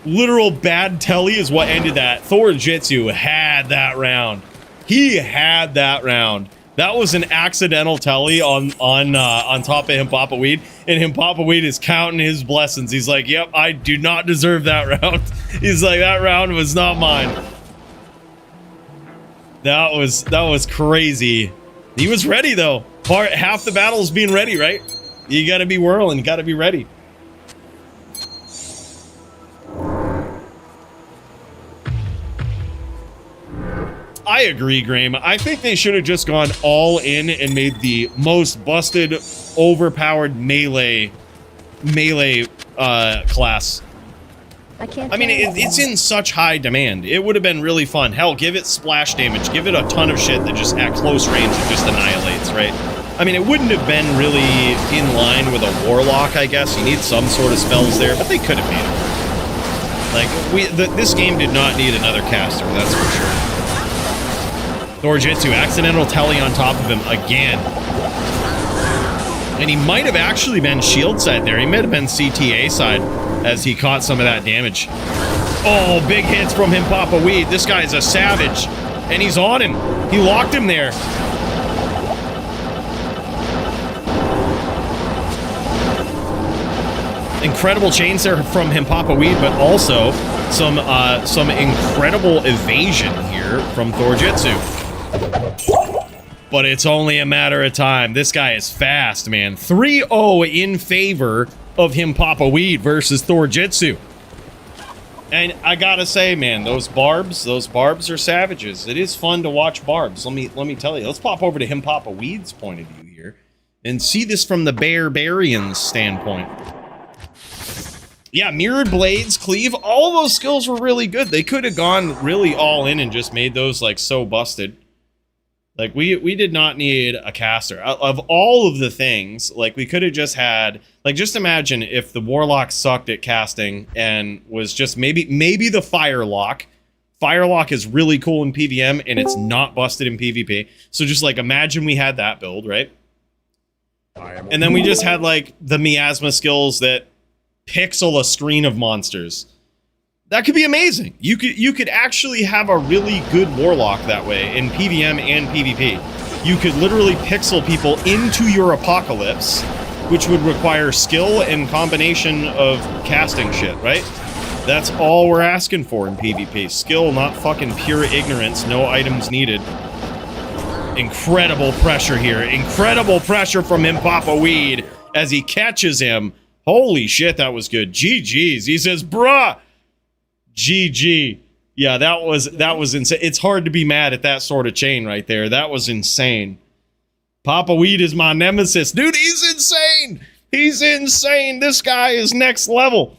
Literal bad telly is what ended that. Thor Jitsu had that round. He had that round. That was an accidental telly on top of Himpapa Weed, and Himpapa Weed is counting his blessings. He's like, yep, I do not deserve that round. He's like, that round was not mine. That was crazy. He was ready, though. Half the battle is being ready, right? You got to be whirling. You got to be ready. I agree, Graham. I think they should have just gone all in and made the most busted, overpowered melee class. I mean, it's in such high demand. It would have been really fun. Hell, give it splash damage. Give it a ton of shit that just at close range it just annihilates, right? I mean, it wouldn't have been really in line with a warlock, I guess. You need some sort of spells there, but they could have made it. Like, this game did not need another caster, that's for sure. Thorjitsu, accidental telly on top of him again. And he might have actually been shield side there. He might have been CTA side as he caught some of that damage. Oh, big hits from him, Papa Weed. This guy's a savage. And he's on him. He locked him there. Incredible chains there from him, Papa Weed, but also some incredible evasion here from Thorjitsu. But it's only a matter of time. This guy is fast, man. 3-0 in favor of him, Papa Weed versus Thorjitsu. And I gotta say, man, those barbs are savages. It is fun to watch barbs. Let me tell you. Let's pop over to him, Papa Weed's point of view here and see this from the barbarian's standpoint. Yeah, mirrored blades, cleave, all of those skills were really good. They could have gone really all in and just made those like so busted. Like, we did not need a caster. Of all of the things, like, we could have just had... Like, just imagine if the Warlock sucked at casting and was just maybe the Firelock. Firelock is really cool in PvM, and it's not busted in PvP. So just, like, imagine we had that build, right? And then we just had, like, the miasma skills that pixel a screen of monsters. That could be amazing. You could actually have a really good Warlock that way in PvM and PvP. You could literally pixel people into your apocalypse, which would require skill and combination of casting shit, right? That's all we're asking for in PvP. Skill, not fucking pure ignorance. No items needed. Incredible pressure here. Incredible pressure from him, Papa Weed, as he catches him. Holy shit, that was good. GG's. He says, bruh. GG. Yeah, that was insane. It's hard to be mad at that sort of chain right there. That was insane. Papa Weed is my nemesis. Dude, he's insane. He's insane. This guy is next level.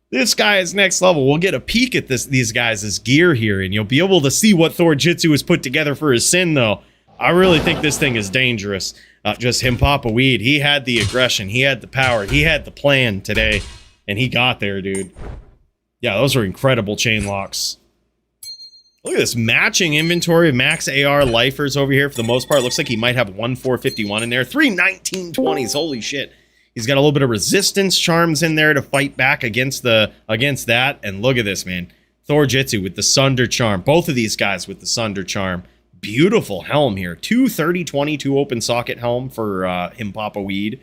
This guy is next level. We'll get a peek at these guys' gear here, and you'll be able to see what Thorjitsu has put together for his sin, though. I really think this thing is dangerous. Just him, Papa Weed. He had the aggression. He had the power. He had the plan today, and he got there, dude. Yeah, those are incredible chain locks. Look at this matching inventory of max AR lifers over here for the most part. Looks like he might have 1 451 in there. 3 1920s. Holy shit. He's got a little bit of resistance charms in there to fight back against that. And look at this, man. Thorjitsu with the Sunder charm. Both of these guys with the Sunder charm. Beautiful helm here. 2 30-22 open socket helm for him, Papa Weed.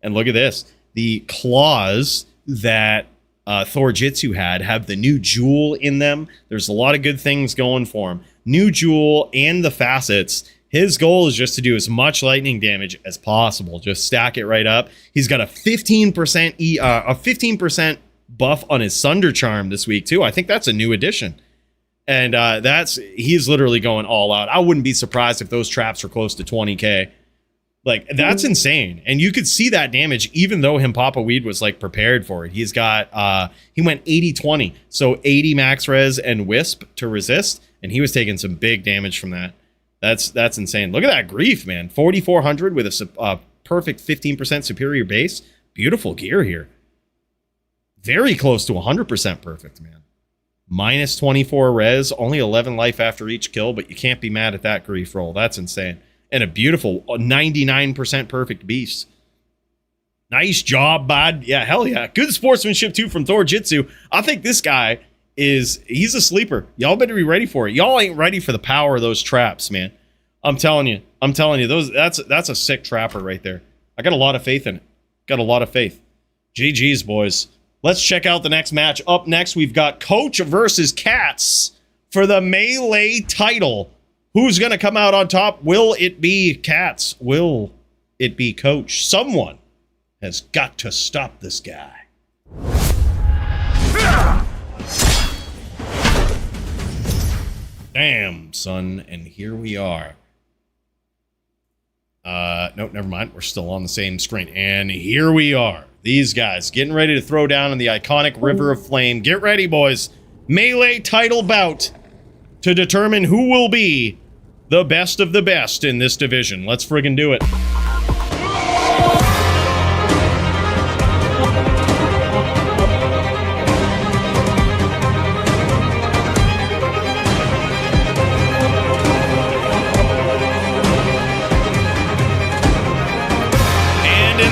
And look at this. The claws that Thorjitsu have the new jewel in them. There's a lot of good things going for him. New jewel and the facets. His goal is just to do as much lightning damage as possible. Just stack it right up. He's got a 15% buff on his Sunder charm this week too. I think that's a new addition. And he's literally going all out. I wouldn't be surprised if those traps are close to 20k. Like, that's insane. And you could see that damage even though him, Papa Weed, was like prepared for it. He's got he went 80-20. So 80 max res and wisp to resist, and he was taking some big damage from that. That's insane. Look at that grief, man. 4,400 with a perfect 15% superior base. Beautiful gear here. Very close to 100% perfect, man. Minus 24 res, only 11 life after each kill, but you can't be mad at that grief roll. That's insane. And a beautiful 99% perfect beast. Nice job, bud. Yeah, hell yeah. Good sportsmanship, too, from Thorjitsu. I think this guy he's a sleeper. Y'all better be ready for it. Y'all ain't ready for the power of those traps, man. I'm telling you, that's a sick trapper right there. I got a lot of faith in it. Got a lot of faith. GG's, boys. Let's check out the next match. Up next, we've got Coach versus Cats for the Melee title. Who's going to come out on top? Will it be Cats? Will it be Coach? Someone has got to stop this guy. Damn, son. And here we are. Nope, never mind. We're still on the same screen. And here we are. These guys getting ready to throw down in the iconic River of Flame. Get ready, boys. Melee title bout to determine who will be the best of the best in this division. Let's friggin' do it.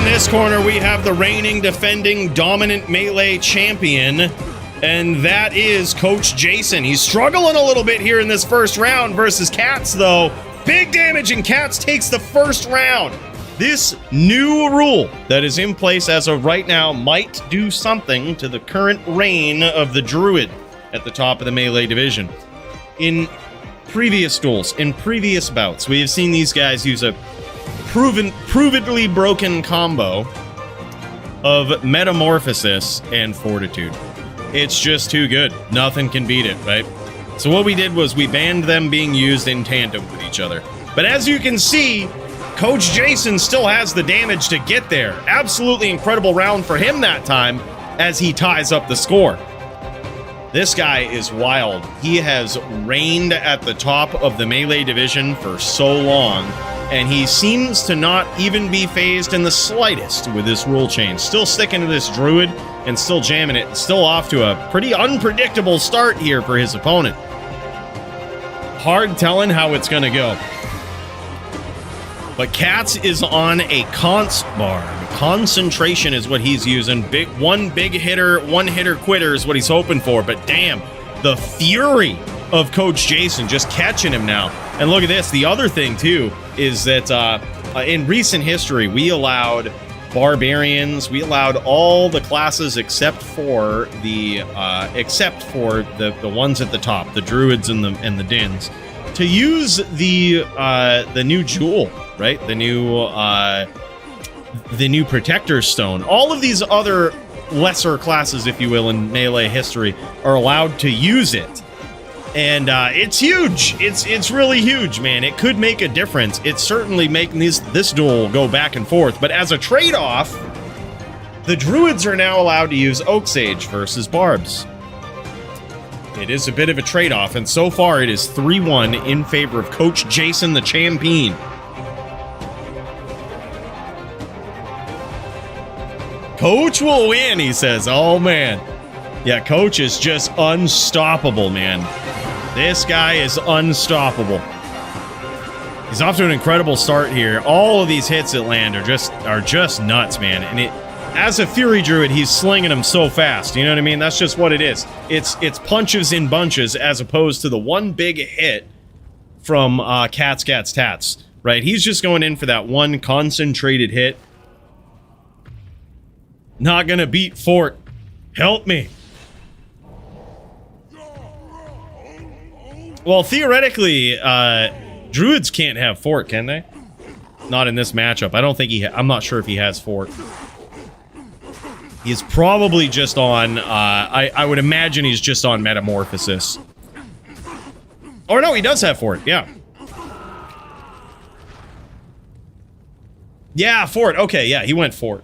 This corner, we have the reigning, defending, dominant melee champion, and that is Coach Jason. He's struggling a little bit here in this first round versus Cats, though. Big damage, and Cats takes the first round. This new rule that is in place as of right now might do something to the current reign of the Druid at the top of the melee division. In previous duels, in previous bouts, we have seen these guys use a provenly broken combo of Metamorphosis and Fortitude. It's just too good. Nothing can beat it, right? So what we did was we banned them being used in tandem with each other. But as you can see, Coach Jason still has the damage to get there. Absolutely incredible round for him that time as he ties up the score. This guy is wild. He has reigned at the top of the melee division for so long, and he seems to not even be phased in the slightest with this rule change. Still sticking to this Druid and still jamming it. Still off to a pretty unpredictable start here for his opponent. Hard telling how it's going to go. But Cats is on a const bar. Concentration is what he's using. One hitter quitter is what he's hoping for. But damn, the fury of Coach Jason just catching him now. And look at this. The other thing, too, is that in recent history, we allowed barbarians, we allowed all the classes except for the ones at the top, the druids and the dins, to use the new jewel, right? The new protector stone. All of these other lesser classes, if you will, in melee history are allowed to use it. And it's huge. It's really huge, man. It could make a difference. It's certainly making this duel go back and forth. But as a trade-off, the druids are now allowed to use Oak Sage versus Barbs. It is a bit of a trade-off, and so far it is 3-1 in favor of Coach Jason, the champion. Coach will win, he says. Oh, man. Yeah, Coach is just unstoppable, man. This guy is unstoppable. He's off to an incredible start here. All of these hits that land are just nuts, man. And as a Fury Druid, he's slinging them so fast. You know what I mean? That's just what it is. It's punches in bunches as opposed to the one big hit from Cats, Tats, right? He's just going in for that one concentrated hit. Not gonna beat Fort. Help me. Well, theoretically, Druids can't have Fort, can they? Not in this matchup. I don't think I'm not sure if he has Fort. He's probably just on, I would imagine he's just on Metamorphosis. Or no, he does have Fort, yeah. Yeah, Fort. Okay, yeah, he went Fort.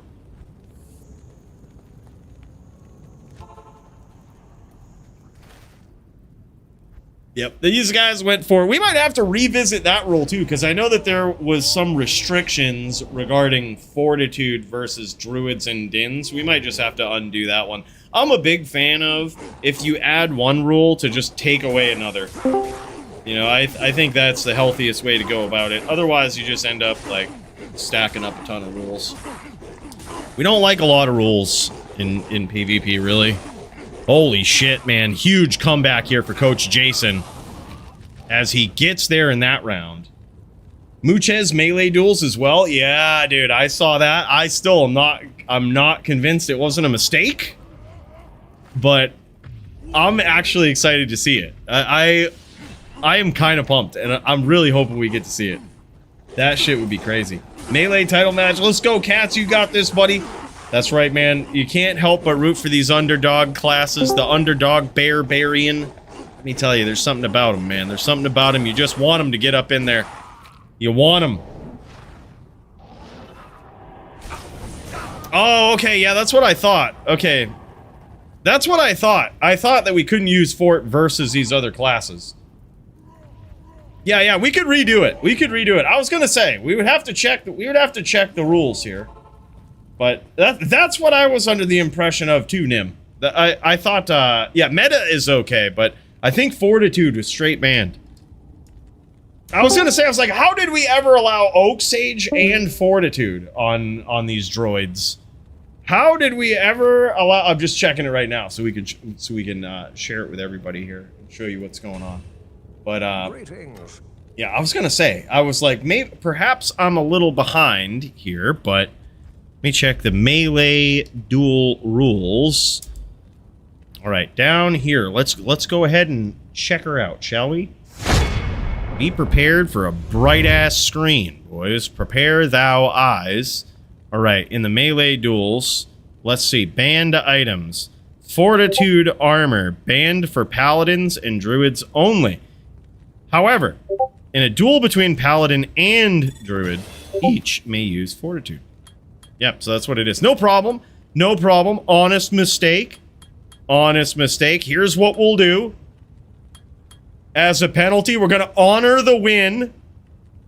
Yep, these guys went for... We might have to revisit that rule, too, because I know that there was some restrictions regarding Fortitude versus Druids and Dins. We might just have to undo that one. I'm a big fan of if you add one rule to just take away another. You know, I think that's the healthiest way to go about it. Otherwise, you just end up, like, stacking up a ton of rules. We don't like a lot of rules in PvP, really. Holy shit, man. Huge comeback here for Coach Jason as he gets there in that round. Muchez melee duels as well. Yeah, dude, I saw that. I still I'm not convinced it wasn't a mistake, but I'm actually excited to see it. I am kind of pumped, and I'm really hoping we get to see it. That shit would be crazy. Melee title match. Let's go, Cats. You got this, buddy. That's right, man. You can't help but root for these underdog classes. The underdog barbarian. Let me tell you, there's something about them, man. There's something about them. You just want them to get up in there. You want them. Oh, okay. Yeah, that's what I thought. Okay. That's what I thought. I thought that we couldn't use Fort versus these other classes. Yeah, we could redo it. We could redo it. I was gonna say we would have to check the rules here. But that's what I was under the impression of too, Nim. I thought yeah, meta is okay, but I think Fortitude was straight banned. I was gonna say, I was like, how did we ever allow Oak Sage and Fortitude on these droids? How did we ever allow? I'm just checking it right now so we can share it with everybody here and show you what's going on. But Greetings. yeah, I was gonna say, I was like, maybe perhaps I'm a little behind here, but let me check the melee duel rules. All right, down here, let's go ahead and check her out, shall we? Be prepared for a bright ass screen, boys. Prepare thou eyes. All right, in the melee duels, let's see, banned items. Fortitude armor, banned for paladins and druids only. However, in a duel between paladin and druid, each may use fortitude. Yep, so that's what it is. No problem. No problem. Honest mistake. Honest mistake. Here's what we'll do. As a penalty, we're going to honor the win.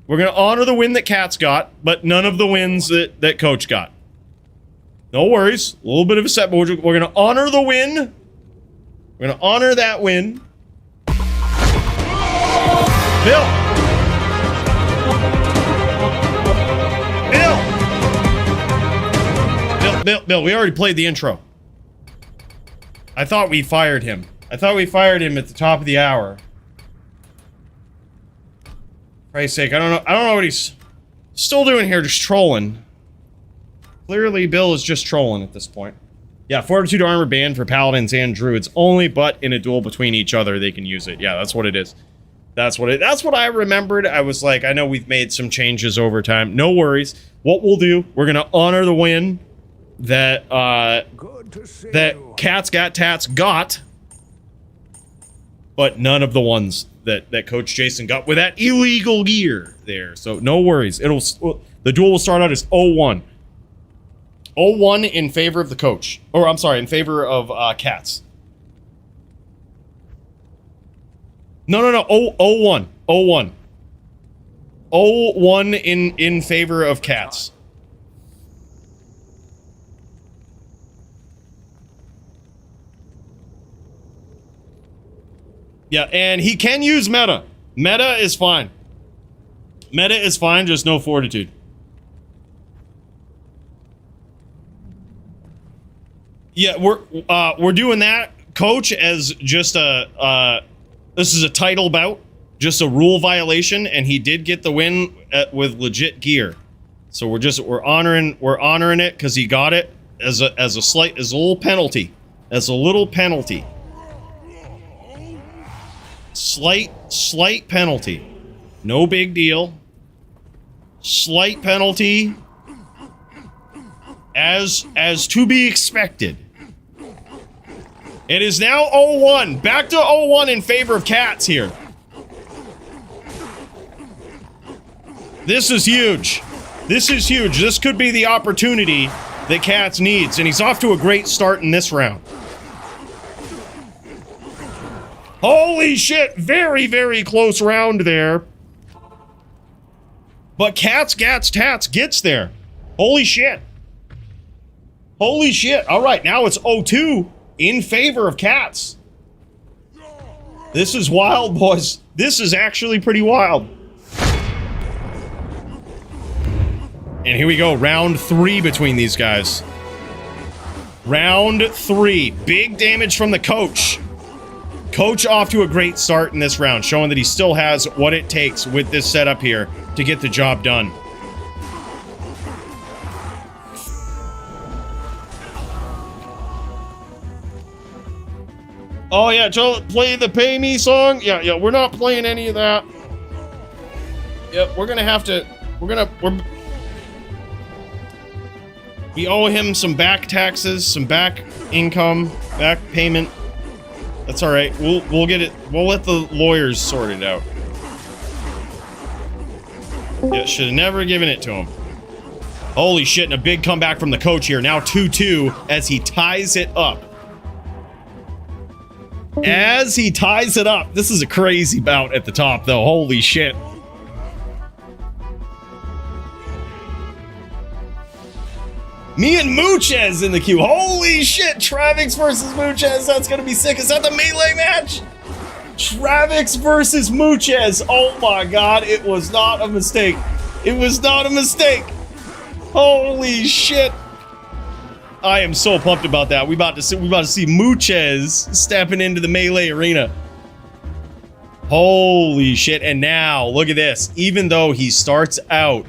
We're going to honor the win that Cat's got, but none of the wins that Coach got. No worries. A little bit of a set, but we're going to honor the win. We're going to honor that win. Bill! Bill, we already played the intro. I thought we fired him. I thought we fired him at the top of the hour. For Christ's sake, I don't know what he's still doing here, just trolling. Clearly, Bill is just trolling at this point. Yeah, Fortitude armor banned for paladins and druids only, but in a duel between each other, they can use it. Yeah, that's what it is. That's what I remembered. I was like, I know we've made some changes over time. No worries. What we'll do, we're gonna honor the win that Good to see that you. Cats Got Tats got, but none of the ones that Coach Jason got with that illegal gear there. So no worries. The duel will start out as 0-1. 0-1 in favor of the coach. Or I'm sorry, in favor of Cats. No. 0-1. 0-1. 0-1 in favor of Cats. Yeah, and he can use meta. Meta is fine. Meta is fine, just no fortitude. Yeah, we're doing that, Coach, as just this is a title bout, just a rule violation, and he did get the win with legit gear. So we're honoring it because he got it as a little penalty, slight penalty, no big deal. Slight penalty, as to be expected. It is now 0-1. Back to 0-1 in favor of Cats here. This is huge. This is huge. This could be the opportunity that Cats needs, and he's off to a great start in this round. Holy shit! Very, very close round there. But Cats Gats Tats gets there. Holy shit. Holy shit. All right, now it's 0-2 in favor of Cats. This is wild, boys. This is actually pretty wild. And here we go, round 3 between these guys. Round 3. Big damage from the coach. Coach off to a great start in this round, showing that he still has what it takes with this setup here to get the job done. Oh yeah, Joe, play the pay me song. Yeah, we're not playing any of that. Yep, we're gonna have to. We owe him some back taxes, some back income, back payment. That's all right. We'll get it. We'll let the lawyers sort it out. Yeah, should have never given it to him. Holy shit! And a big comeback from the coach here. Now 2-2 as he ties it up. As he ties it up. This is a crazy bout at the top, though. Holy shit. Me and Muchez in the queue. Holy shit. Travix versus Muchez. That's going to be sick. Is that the melee match? Travix versus Muchez. Oh my god. It was not a mistake. It was not a mistake. Holy shit. I am so pumped about that. We about to see Muchez stepping into the melee arena. Holy shit. And now, look at this. Even though he starts out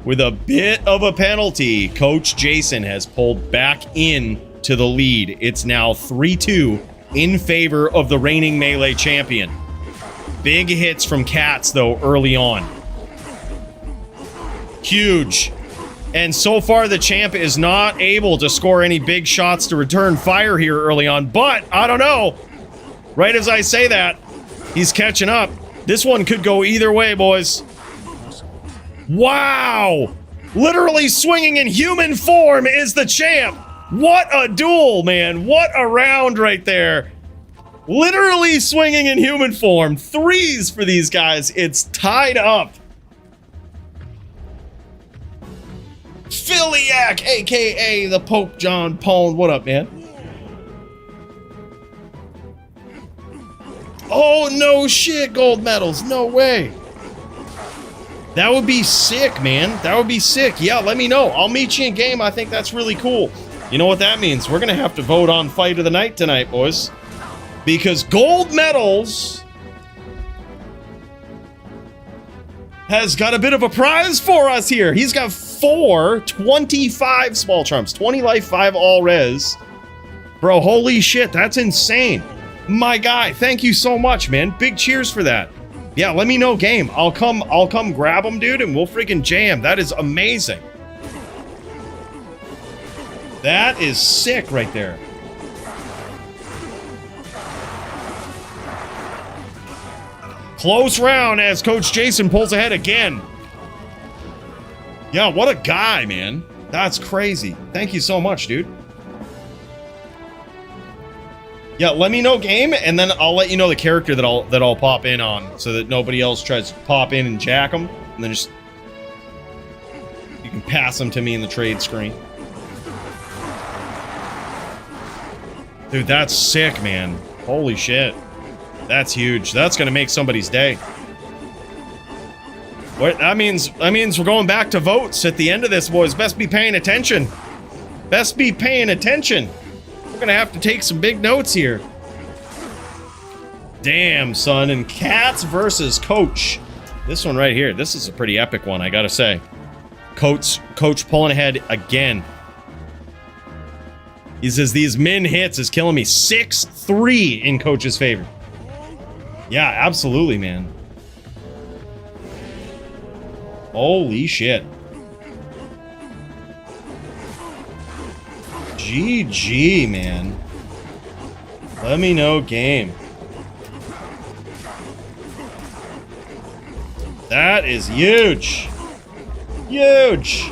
with a bit of a penalty, Coach Jason has pulled back in to the lead. It's now 3-2 in favor of the reigning melee champion. Big hits from Cats, though, early on. Huge. And so far, the champ is not able to score any big shots to return fire here early on. But, I don't know. Right as I say that, he's catching up. This one could go either way, boys. Wow! Literally swinging in human form is the champ. What a duel, man. What a round right there. Literally swinging in human form. 3s for these guys. It's tied up. Philiac, aka the Pope John Pone. What up, man? Oh, no shit, gold medals. No way. That would be sick, man. That would be sick. Yeah, let me know. I'll meet you in game. I think that's really cool. You know what that means? We're going to have to vote on Fight of the Night tonight, boys. Because gold medals has got a bit of a prize for us here. He's got 4 25 small charms. 20 life, 5 all res. Bro, holy shit. That's insane. My guy, thank you so much, man. Big cheers for that. Yeah, let me know game. I'll come grab him, dude, and we'll freaking jam. That is amazing. That is sick right there. Close round as Coach Jason pulls ahead again. Yeah, what a guy, man. That's crazy. Thank you so much, dude. Yeah, let me know game, and then I'll let you know the character that I'll pop in on, so that nobody else tries to pop in and jack them, and then just you can pass them to me in the trade screen. Dude, that's sick, man. Holy shit. That's huge. That's gonna make somebody's day. What that means we're going back to votes at the end of this, boys. Best be paying attention. Best be paying attention. We're gonna have to take some big notes here. Damn, son. And Cats versus Coach. This one right here. This is a pretty epic one, I gotta say. Coach pulling ahead again. He says these min hits is killing me. 6-3 in Coach's favor. Yeah, absolutely, man. Holy shit. GG, man. Let me know game. That is huge. Huge.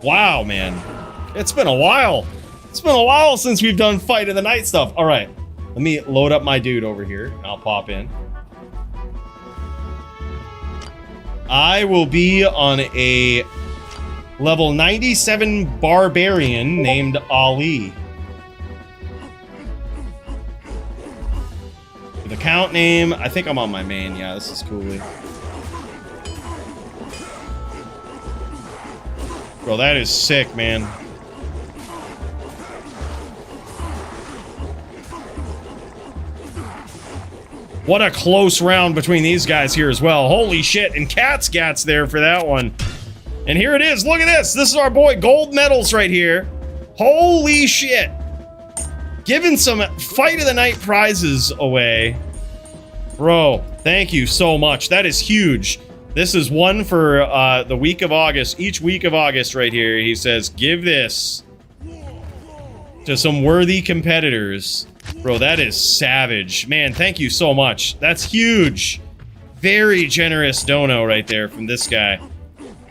Wow, man. It's been a while. It's been a while since we've done Fight of the Night stuff. All right. Let me load up my dude over here. I'll pop in. I will be on a level 97 barbarian named Ali. With account name, I think I'm on my main. Yeah, this is Coooley. Bro, that is sick, man. What a close round between these guys here as well. Holy shit. And Cat's there for that one. And here it is. Look at this. This is our boy Gold Medals right here. Holy shit. giving some fight of the night prizes away. Bro, thank you so much. That is huge. This is one for the week of August. Each week of August right here, he says, give this to some worthy competitors. Bro, that is savage. Man, thank you so much. That's huge. Very generous dono right there from this guy.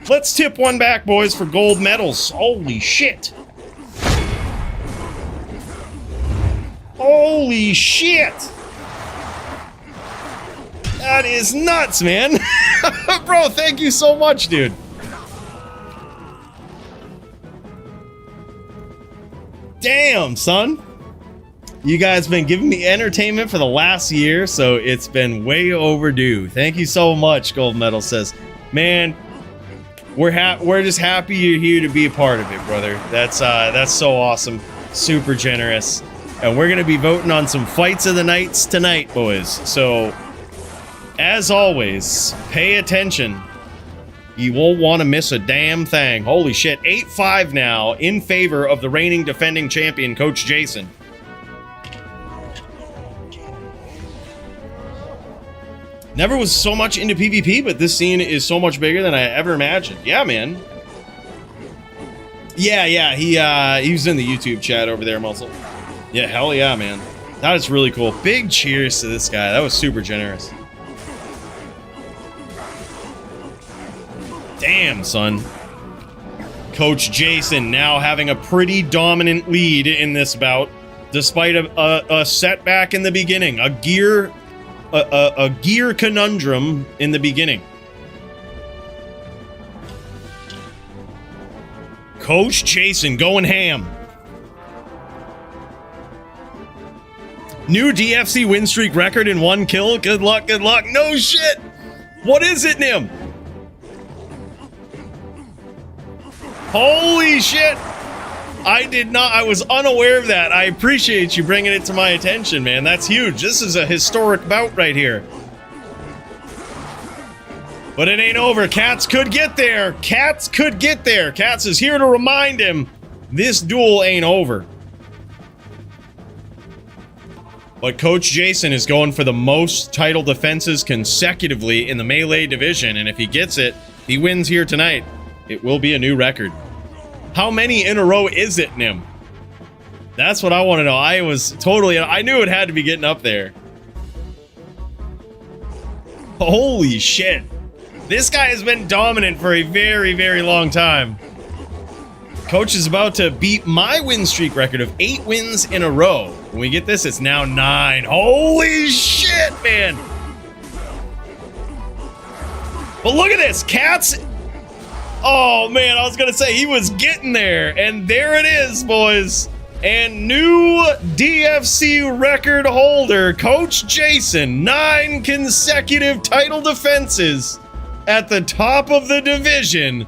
Let's tip one back, boys, for gold medals. Holy shit. Holy shit. That is nuts, man. Bro, thank you so much, dude. Damn, son. You guys been giving me entertainment for the last year, so it's been way overdue. Thank you so much, Gold Medal says. Man, we're just happy you're here to be a part of it, brother. That's so awesome. Super generous. And we're gonna be voting on some fights of the nights tonight, boys. So, as always, pay attention. You won't want to miss a damn thing. Holy shit, 8-5 now in favor of the reigning defending champion, Coach Jason. Never was so much into PvP, but this scene is so much bigger than I ever imagined. Yeah, man. Yeah, he was in the YouTube chat over there, Muzzle. Yeah, hell yeah, man. That is really cool. Big cheers to this guy. That was super generous. Damn, son. Coach Jason now having a pretty dominant lead in this bout, despite a setback in the beginning. A gear conundrum in the beginning. Coach Jason going ham. New DFC win streak record in 1 kill. Good luck, good luck. No shit. What is it, Nim? Holy shit. I was unaware of that. I appreciate you bringing it to my attention, man. That's huge. This is a historic bout right here. But it ain't over. Cats could get there. Cats could get there. Cats is here to remind him this duel ain't over. But Coach Jason is going for the most title defenses consecutively in the Melee division, and if he gets it, he wins here tonight. It will be a new record. How many in a row is it, Nim? That's what I want to know. I knew it had to be getting up there. Holy shit. This guy has been dominant for a very, very long time. Coach is about to beat my win streak record of 8 wins in a row. When we get this, it's now 9. Holy shit, man. But look at this. Cats. Oh, man, I was going to say he was getting there. And there it is, boys. And new DFC record holder, Coach Jason. 9 consecutive title defenses at the top of the division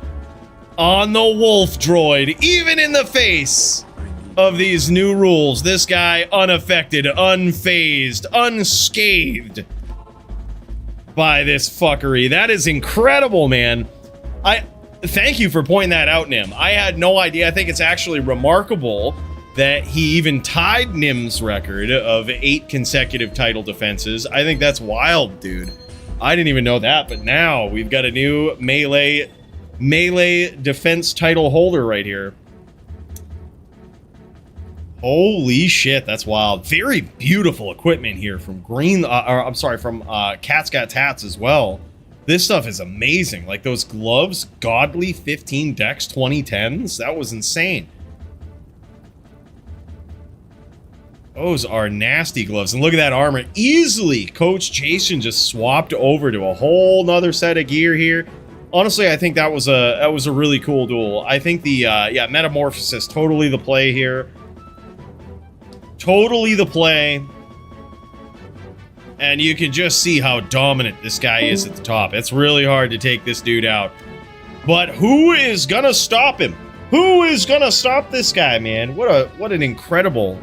on the Wolf Droid, even in the face of these new rules. This guy unaffected, unfazed, unscathed by this fuckery. That is incredible, man. Thank you for pointing that out, Nim. I had no idea. I think it's actually remarkable that he even tied Nim's record of 8 consecutive title defenses. I think that's wild, dude. I didn't even know that, but now we've got a new Melee defense title holder right here. Holy shit, that's wild. Very beautiful equipment here from from Cat's Got Tats as well. This stuff is amazing. Like those gloves, godly 15 dex 2010s. That was insane. Those are nasty gloves. And look at that armor. Easily, Coach Jason just swapped over to a whole nother set of gear here. Honestly, I think that was a really cool duel. I think the Metamorphosis, totally the play here. Totally the play. And you can just see how dominant this guy is at the top. It's really hard to take this dude out. But who is gonna stop him? Who is gonna stop this guy, man? What an incredible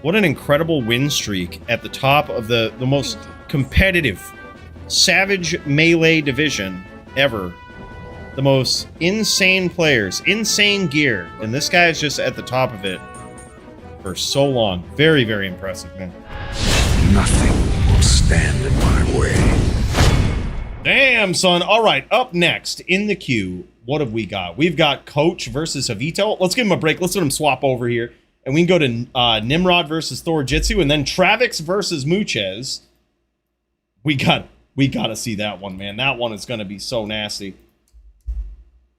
win streak at the top of the most competitive Savage Melee division ever. The most insane players, insane gear, and this guy is just at the top of it. for so long. Very, very impressive, man. Nothing will stand in my way. Damn, son. All right, up next in the queue, what have we got? We've got Coach versus Javito. Let's give him a break. Let's let him swap over here. And we can go to Nimrod versus Thor Jitsu, and then Travix versus Muchez. We got to see that one, man. That one is going to be so nasty.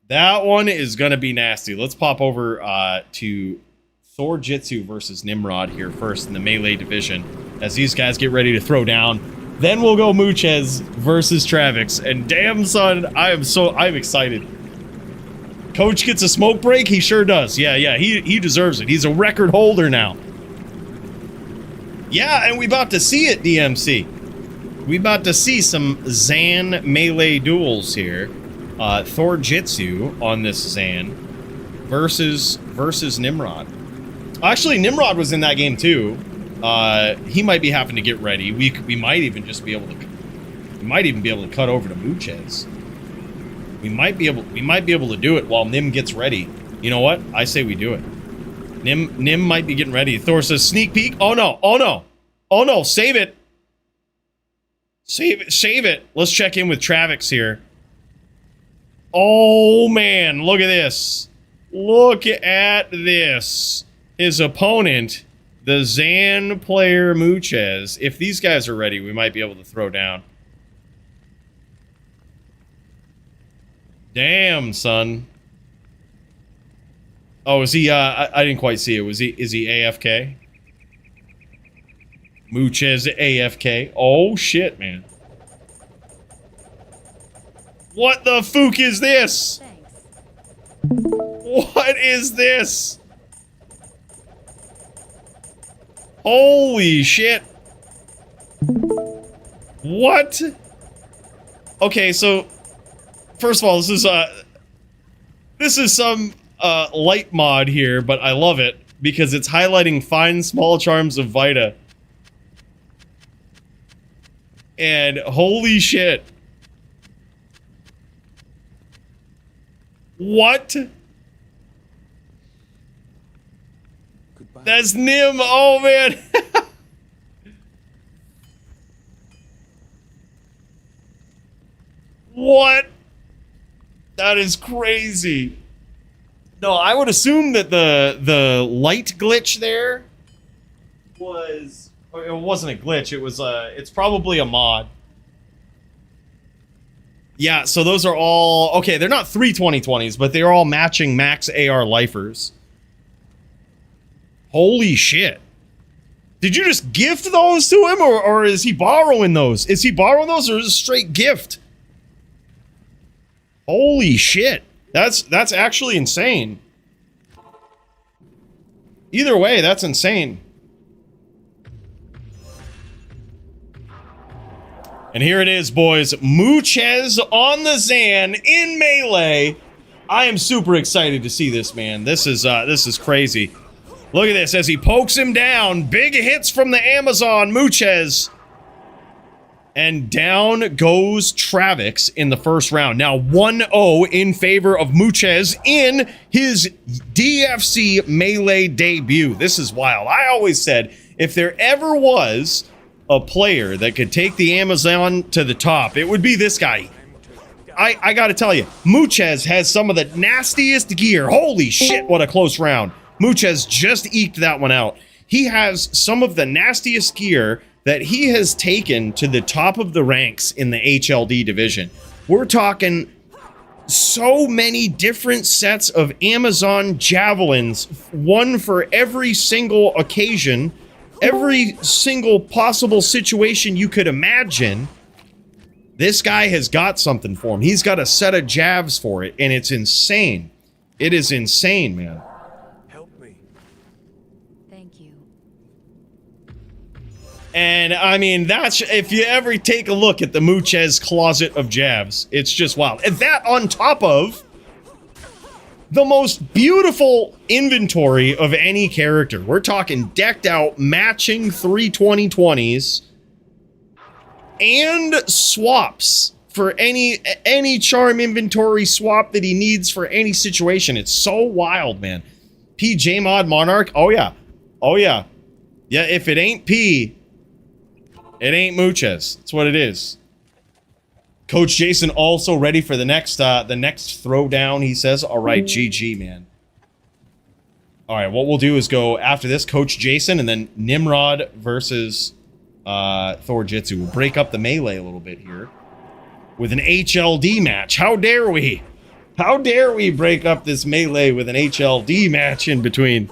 That one is going to be nasty. Let's pop over to Thor Jitsu versus Nimrod here first in the melee division as these guys get ready to throw down. Then we'll go Muchez versus Travix. And damn, son, I'm excited. Coach gets a smoke break? He sure does. Yeah, he deserves it. He's a record holder now. Yeah, and we about to see it, DMC. We about to see some Zan melee duels here. Thor Jitsu on this Zan versus Nimrod. Actually, Nimrod was in that game too. He might be having to get ready. We might even just be able to. We might even be able to cut over to Muchez. We might be able to do it while Nim gets ready. You know what? I say we do it. Nim might be getting ready. Thor says sneak peek. Oh no! Oh no! Oh no! Save it! Save it! Let's check in with Travix here. Oh man! Look at this! Look at this! His opponent, the Zan player Muchez. If these guys are ready, we might be able to throw down. Damn, son. Oh, is he, I didn't quite see it. Is he AFK? Muchez AFK. Oh, shit, man. What the fook is this? What is this? Holy shit. What? Okay, so first of all, this is some light mod here, but I love it because it's highlighting fine small charms of Vita. And holy shit. What? That's Nim. Oh man. What? That is crazy. No, I would assume that the light glitch there was, or it wasn't a glitch. It was it's probably a mod. Yeah, so those are all okay. They're not 3 2020s, but they're all matching max AR lifers. Holy shit. Did you just gift those to him, or is he borrowing those? Is he borrowing those, or is it a straight gift? Holy shit. That's actually insane. Either way, that's insane. And here it is, boys. Muchez on the Zan in melee. I am super excited to see this, man. This is crazy. Look at this as he pokes him down. Big hits from the Amazon, Muchez. And down goes Travix in the first round. Now 1-0 in favor of Muchez in his DFC melee debut. This is wild. I always said if there ever was a player that could take the Amazon to the top, it would be this guy. I gotta tell you, Muchez has some of the nastiest gear. Holy shit, what a close round. Muchez just eked that one out. He has some of the nastiest gear that he has taken to the top of the ranks in the HLD division. We're talking so many different sets of Amazon javelins, one for every single occasion, every single possible situation you could imagine. This guy has got something for him. He's got a set of javs for it, and it's insane. It is insane, man. And I mean, that's, if you ever take a look at the Muchez closet of jabs, it's just wild. And that on top of the most beautiful inventory of any character. We're talking decked out, matching 3 2020s and swaps for any charm inventory swap that he needs for any situation. It's so wild, man. PJ Mod Monarch, oh yeah. Oh, yeah. Yeah, if it ain't P, it ain't Muchez. That's what it is. Coach Jason also ready for the next throwdown, he says. All right, GG, man. All right, what we'll do is go after this, Coach Jason, and then Nimrod versus Thor Jitsu. We'll break up the melee a little bit here with an HLD match. How dare we? How dare we break up this melee with an HLD match in between?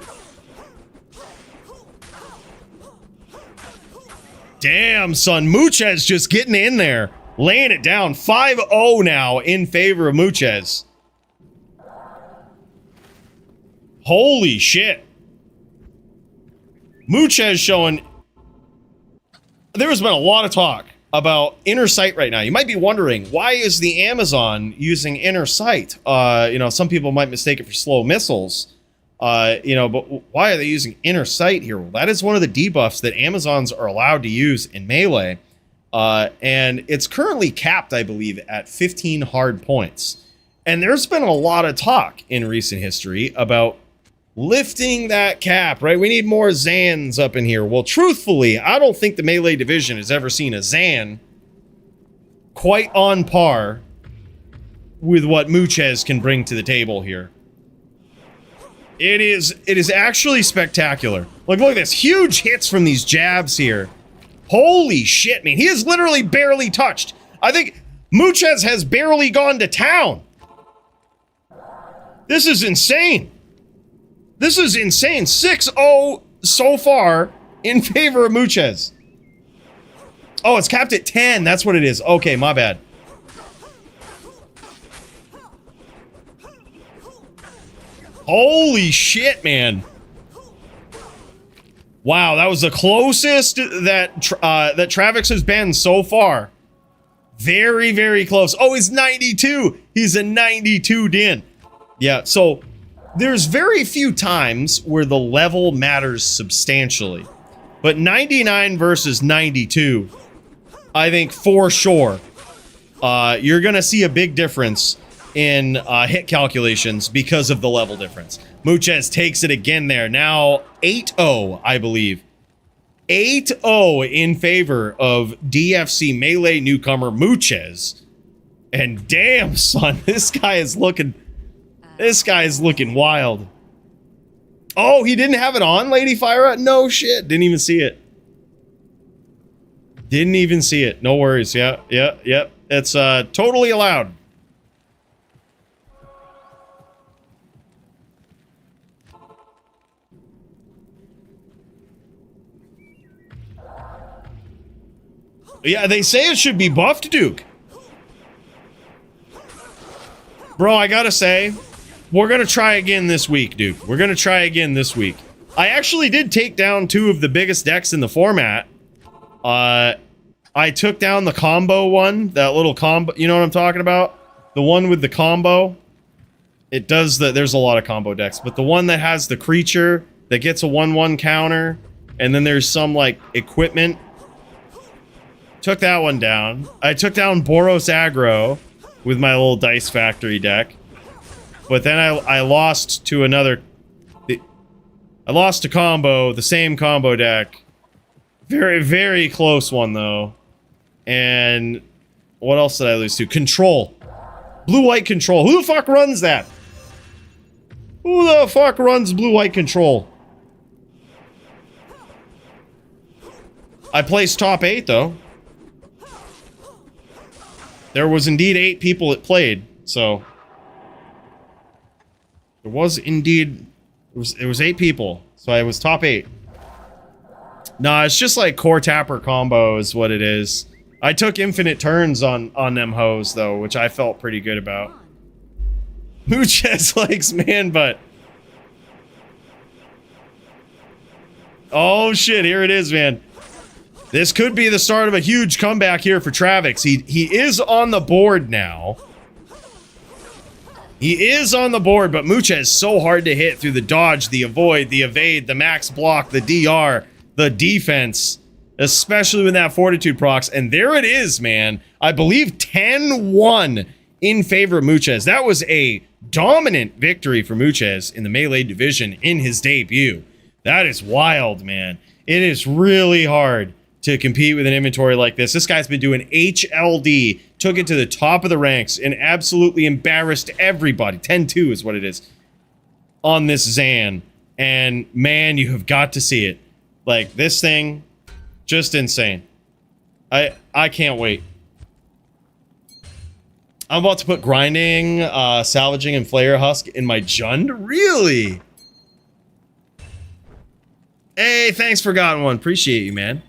Damn, son. Muchez just getting in there. Laying it down. 5-0 now in favor of Muchez. Holy shit. Muchez showing... There's been a lot of talk about inner sight right now. You might be wondering, why is the Amazon using inner sight? You know, some people might mistake it for slow missiles. You know, but why are they using inner sight here? Well, that is one of the debuffs that Amazons are allowed to use in melee. And it's currently capped, I believe, at 15 hard points. And there's been a lot of talk in recent history about lifting that cap, right? We need more Zans up in here. Well, truthfully, I don't think the melee division has ever seen a Zan quite on par with what Muchez can bring to the table here. It is actually spectacular. Like, look at this. Huge hits from these jabs here. Holy shit, man. He is literally barely touched. I think Muchez has barely gone to town. This is insane. This is insane. 6-0 so far in favor of Muchez. Oh, it's capped at 10. That's what it is. Okay, my bad. Holy shit, man. Wow, that was the closest that that Travix has been so far. Very, very close. Oh, he's 92. He's a 92 Din. Yeah, so there's very few times where the level matters substantially. But 99 versus 92, I think for sure, you're going to see a big difference in hit calculations because of the level difference. Muchez takes it again there. Now 8-0, I believe. 8-0 in favor of DFC melee newcomer Muchez. And damn, son, this guy is looking wild. Oh, he didn't have it on, Lady Fyra? No shit. Didn't even see it. Didn't even see it. No worries. Yeah. It's totally allowed. Yeah, they say it should be buffed, Duke. Bro, I gotta say, we're gonna try again this week, Duke. We're gonna try again this week. I actually did take down 2 of the biggest decks in the format. I took down the combo one, that little combo, you know what I'm talking about? The one with the combo. It does there's a lot of combo decks, but the one that has the creature that gets a 1/1 counter, and then there's some, like, equipment. Took that one down. I took down Boros Aggro with my little Dice Factory deck. But then I lost to another... I lost to combo, the same combo deck. Very, very close one, though. And what else did I lose to? Control. Blue-white control. Who the fuck runs that? Who the fuck runs blue-white control? I placed top 8, though. There was indeed 8 people that played, so... There was indeed... It was 8 people, so I was top 8. Nah, it's just like core tapper combo is what it is. I took infinite turns on them hoes, though, which I felt pretty good about. Muchez likes man butt. Oh shit, here it is, man. This could be the start of a huge comeback here for Travix. He is on the board now. He is on the board, but Muchez is so hard to hit through the dodge, the avoid, the evade, the max block, the DR, the defense, especially with that fortitude procs. And there it is, man. I believe 10-1 in favor of Muchez. That was a dominant victory for Muchez in the melee division in his debut. That is wild, man. It is really hard to compete with an inventory like this. This guy's been doing HLD, took it to the top of the ranks, and absolutely embarrassed everybody. 10-2 is what it is on this Zan. And man, you have got to see it. Like, this thing, just insane. I can't wait. I'm about to put grinding, salvaging, and flare husk in my Jund? Really? Hey, thanks, Forgotten One. Appreciate you, man.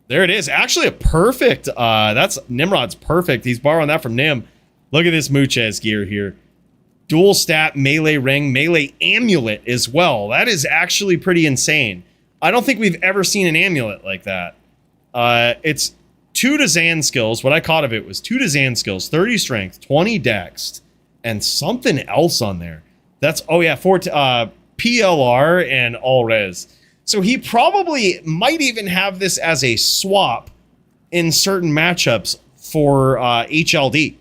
There it is. Actually, a perfect. That's Nimrod's perfect. He's borrowing that from Nim. Look at this Muchez gear here. Dual stat, melee ring, melee amulet as well. That is actually pretty insane. I don't think we've ever seen an amulet like that. It's 2 to Zan skills. What I caught of it was 2 to Zan skills, 30 strength, 20 dex, and something else on there. That's, oh yeah, 4 PLR and all res. So he probably might even have this as a swap in certain matchups for HLD.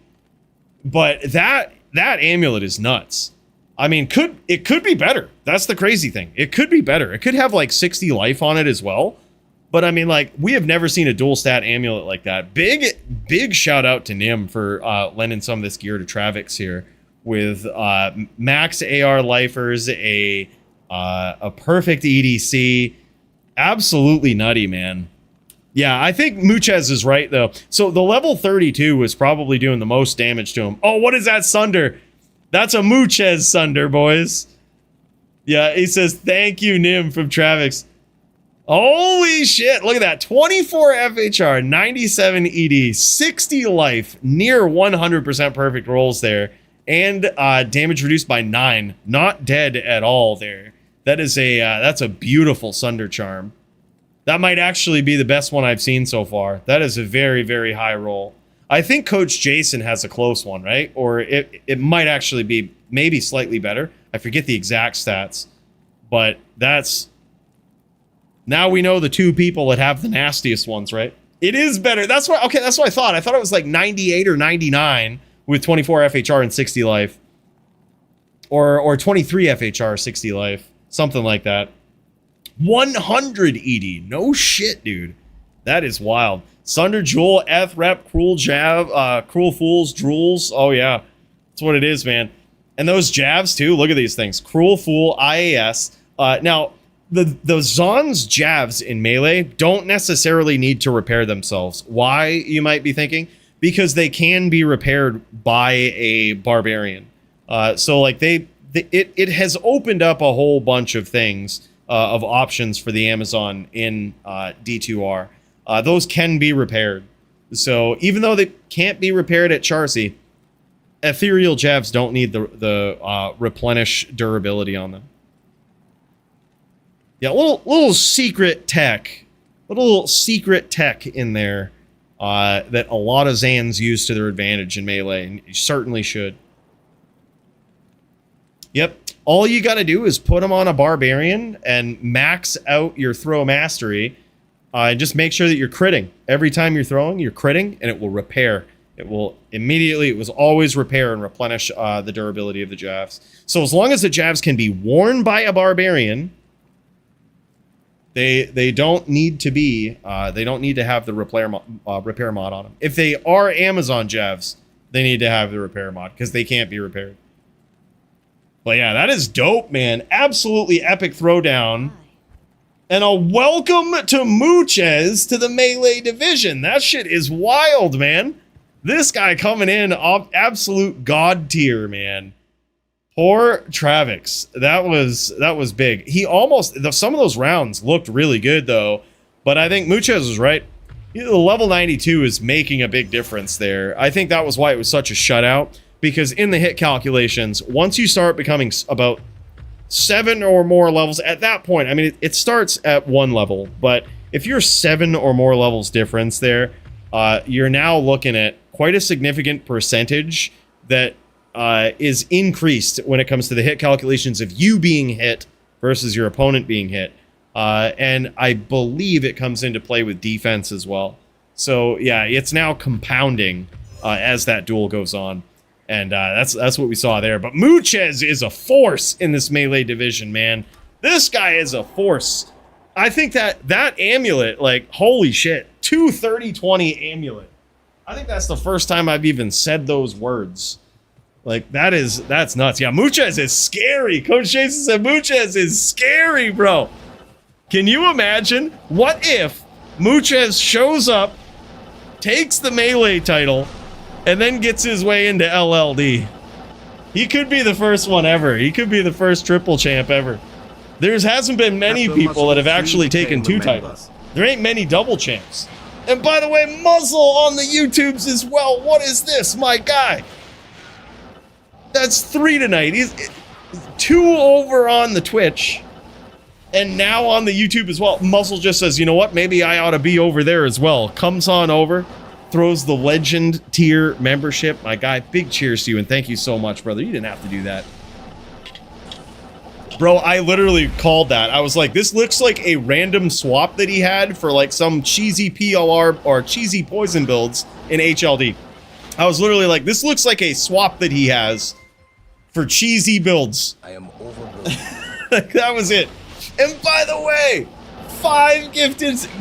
But that amulet is nuts. I mean, it could be better. That's the crazy thing. It could be better. It could have like 60 life on it as well. But I mean, like, we have never seen a dual stat amulet like that. Big shout out to Nim for lending some of this gear to Travix here with max AR lifers, a perfect EDC. Absolutely nutty, man. Yeah, I think Muchez is right, though. So the level 32 was probably doing the most damage to him. Oh, what is that Sunder? That's a Muchez Sunder, boys. Yeah, he says, thank you, Nim, from Travix. Holy shit, look at that. 24 FHR, 97 ED, 60 life, near 100% perfect rolls there. And damage reduced by 9. Not dead at all there. That is that's a beautiful Sunder charm. That might actually be the best one I've seen so far. That is a very, very high roll. I think Coach Jason has a close one, right? Or it might actually be maybe slightly better. I forget the exact stats. But that's... Now we know the 2 people that have the nastiest ones, right? It is better. That's what I thought. I thought it was like 98 or 99 with 24 FHR and 60 life. Or 23 FHR, 60 life. Something like that. 100 ED. No shit, dude. That is wild. Sunder, Jewel, Eth, Rep, Cruel Jav, Cruel Fools, Drools. Oh, yeah. That's what it is, man. And those Javs, too. Look at these things. Cruel Fool, IAS. Now, the Zon's Javs in Melee don't necessarily need to repair themselves. Why, you might be thinking? Because they can be repaired by a Barbarian. So, like, it has opened up a whole bunch of things, of options for the Amazon in D2R. Those can be repaired. So even though they can't be repaired at Charcy, Ethereal Javs don't need the replenish durability on them. Yeah, little secret tech. Little secret tech in there that a lot of Zans use to their advantage in Melee, and you certainly should. Yep. All you got to do is put them on a Barbarian and max out your throw mastery. Just make sure that you're critting. Every time you're throwing, you're critting, and it will repair. It will always repair and replenish the durability of the Javs. So as long as the Javs can be worn by a Barbarian, they don't need to be, they don't need to have the repair mod on them. If they are Amazon Javs, they need to have the repair mod, because they can't be repaired. But yeah, that is dope, man. Absolutely epic throwdown. And a welcome to Muchez to the Melee division. That shit is wild, man. This guy coming in absolute god tier, man. Poor Travix. That was big. He almost... Some of those rounds looked really good, though. But I think Muchez was right. The level 92 is making a big difference there. I think that was why it was such a shutout. Because in the hit calculations, once you start becoming about 7 or more levels, at that point, I mean, it starts at 1 level, but if you're 7 or more levels difference there, you're now looking at quite a significant percentage that is increased when it comes to the hit calculations of you being hit versus your opponent being hit. And I believe it comes into play with defense as well. So yeah, it's now compounding as that duel goes on. And that's what we saw there. But Muchez is a force in this melee division, man. This guy is a force. I think that amulet, like, holy shit, 230-20 amulet. I think that's the first time I've even said those words. Like, that's nuts. Yeah, Muchez is scary. Coach Jason said Muchez is scary, bro. Can you imagine? What if Muchez shows up, takes the melee title, and then gets his way into LLD? He could be the first one ever. He could be the first triple champ ever. There hasn't been many people that have actually taken 2 titles. There ain't many double champs. And by the way, Muzzle on the YouTubes as well. What is this, my guy? That's 3 tonight. He's 2 over on the Twitch. And now on the YouTube as well. Muzzle just says, you know what? Maybe I ought to be over there as well. Comes on over. Throws the legend tier membership. My guy, big cheers to you. And thank you so much, brother. You didn't have to do that. Bro, I literally called that. I was like, this looks like a random swap that he had for like some cheesy PLR or cheesy poison builds in HLD. I was literally like, this looks like a swap that he has for cheesy builds. I am overbuilt. That was it. And by the way, 5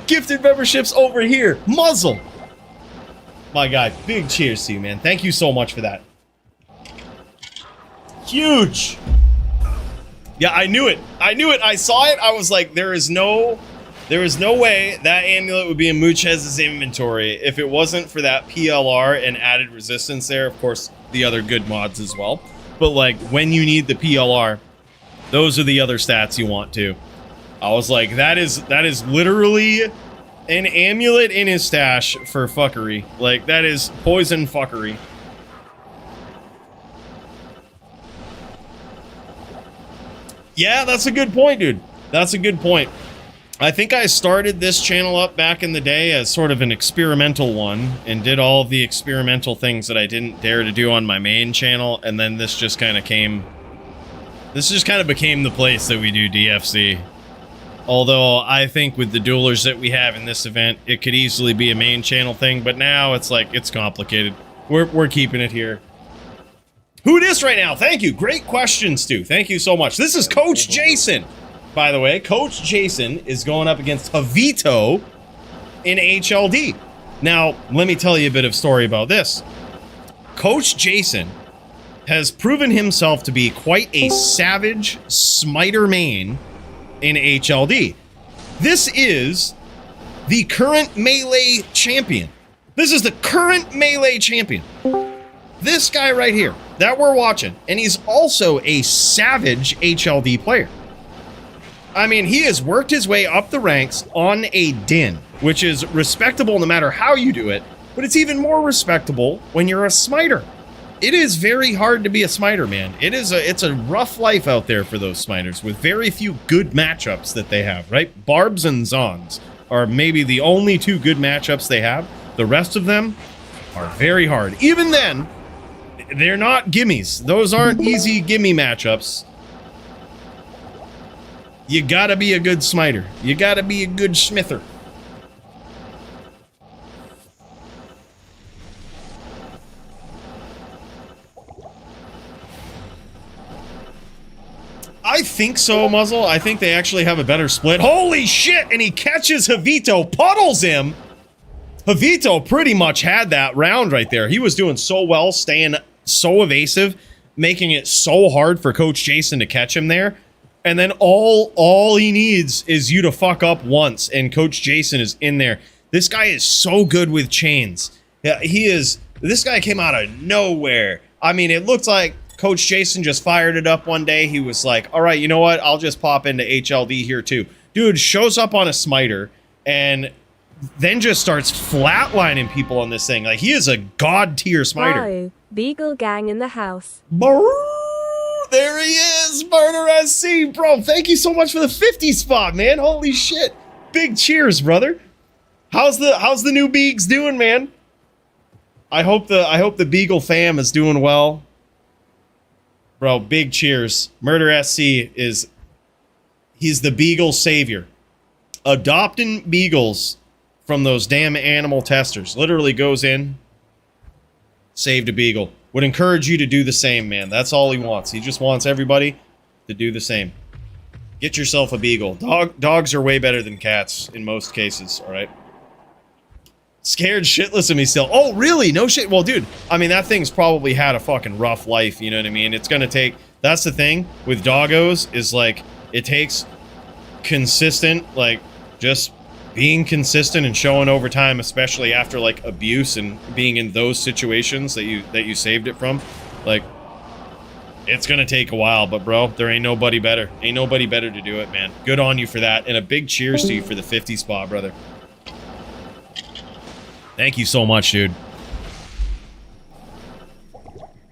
gifted memberships over here. Muzzle. My guy, big cheers to you, man. Thank you so much for that. Huge. Yeah, I knew it. I knew it. I saw it. I was like, there is no way that amulet would be in Muchez's inventory if it wasn't for that PLR and added resistance there. Of course, the other good mods as well. But like, when you need the PLR, those are the other stats you want too. I was like, that is literally an amulet in his stash for fuckery. Like, that is poison fuckery. Yeah, that's a good point, dude. That's a good point. I think I started this channel up back in the day as sort of an experimental one and did all of the experimental things that I didn't dare to do on my main channel, and then this just kind of became the place that we do DFC. Although I think with the duelers that we have in this event, it could easily be a main channel thing, but now it's like, it's complicated. We're keeping it here. Who dis right now? Thank you. Great question, Stu. Thank you so much. This is Coach Jason. By the way, Coach Jason is going up against Javito in HLD. Now, let me tell you a bit of story about this. Coach Jason has proven himself to be quite a savage smiter main in HLD. This is the current melee champion. This is the current melee champion. This guy right here that we're watching, and he's also a savage HLD player. I mean, he has worked his way up the ranks on a Din, which is respectable no matter how you do it, but it's even more respectable when you're a smiter. It is very hard to be a smiter, man. It's a rough life out there for those smiters with very few good matchups that they have, right? Barbs and Zons are maybe the only 2 good matchups they have. The rest of them are very hard. Even then, they're not gimmies. Those aren't easy gimme matchups. You gotta be a good smiter. You gotta be a good smither. I think so, Muzzle. I think they actually have a better split. Holy shit! And he catches Javito, puddles him. Javito pretty much had that round right there. He was doing so well, staying so evasive, making it so hard for Coach Jason to catch him there. And then all he needs is you to fuck up once, and Coach Jason is in there. This guy is so good with chains. Yeah, he is. This guy came out of nowhere. I mean, it looked like Coach Jason just fired it up one day. He was like, all right, you know what? I'll just pop into HLD here too. Dude shows up on a smiter and then just starts flatlining people on this thing. Like, he is a god tier smiter. Wow, Beagle Gang in the house. There he is, Murder SC, bro. Thank you so much for the 50 spot, man. Holy shit. Big cheers, brother. How's the new Beags doing, man? I hope the Beagle fam is doing well. Bro, big cheers. Murder SC he's the Beagle savior. Adopting Beagles from those damn animal testers. Literally goes in, saved a Beagle would encourage you to do the same, man. That's all he wants. He just wants everybody to do the same. Get yourself a beagle. Dogs are way better than cats in most cases, all right? Scared shitless of me still. Oh, really? No shit. Well, dude, I mean, that thing's probably had a fucking rough life, you know what I mean? It's gonna take... That's the thing with doggos, is like, it takes consistent, like, just being consistent and showing over time, especially after, like, abuse and being in those situations that you saved it from. Like, it's gonna take a while, but bro, there ain't nobody better. Ain't nobody better to do it, man. Good on you for that, and a big cheers to you for the 50 spot, brother. Thank you so much, dude.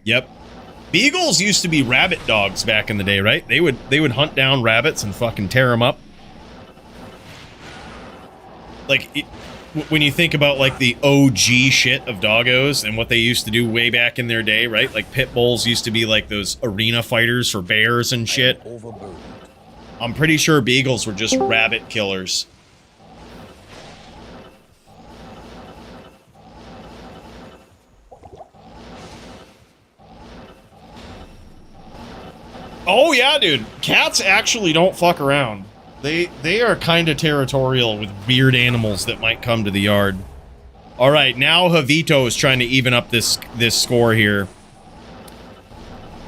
Yep. Beagles used to be rabbit dogs back in the day, right? They would hunt down rabbits and fucking tear them up. Like, when you think about, like, the OG shit of doggos and what they used to do way back in their day, right? Like, pit bulls used to be, like, those arena fighters for bears and shit. I'm pretty sure beagles were just rabbit killers. Oh yeah, dude. Cats actually don't fuck around. They are kind of territorial with weird animals that might come to the yard. All right, now Javito is trying to even up this score here.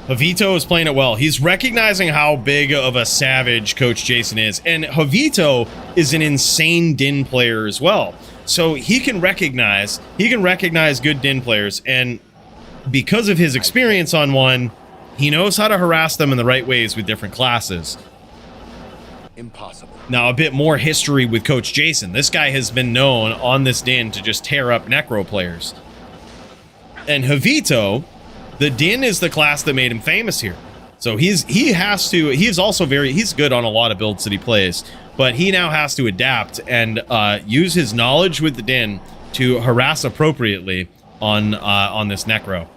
Javito is playing it well. He's recognizing how big of a savage Coach Jason is, and Javito is an insane Din player as well. So he can recognize good Din players, and because of his experience on one, he knows how to harass them in the right ways with different classes. Impossible. Now, a bit more history with Coach Jason. This guy has been known on this Din to just tear up Necro players. And Javito, the Din is the class that made him famous here. So he's good on a lot of builds that he plays, but he now has to adapt and use his knowledge with the Din to harass appropriately on this Necro.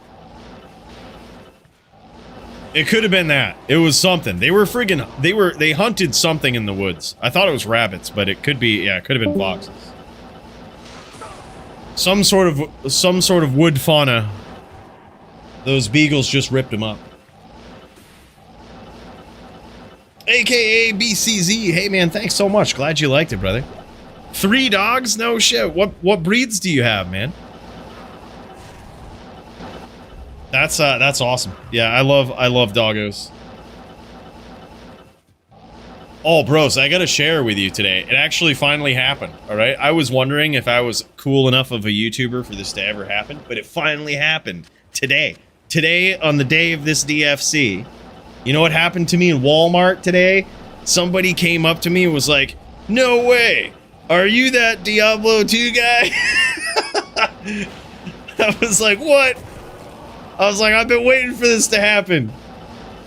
It could have been that. It was something. They hunted something in the woods. I thought it was rabbits, but it could be, yeah, it could have been foxes. Some sort of wood fauna. Those beagles just ripped him up. AKA BCZ. Hey man, thanks so much. Glad you liked it, brother. 3 dogs? No shit. What breeds do you have, man? That's awesome. Yeah, I love doggos. Oh, bros, I gotta share with you today. It actually finally happened, all right? I was wondering if I was cool enough of a YouTuber for this to ever happen, but it finally happened today. Today, on the day of this DFC. You know what happened to me in Walmart today? Somebody came up to me and was like, "No way! Are you that Diablo 2 guy?" I was like, "What?" I was like, I've been waiting for this to happen.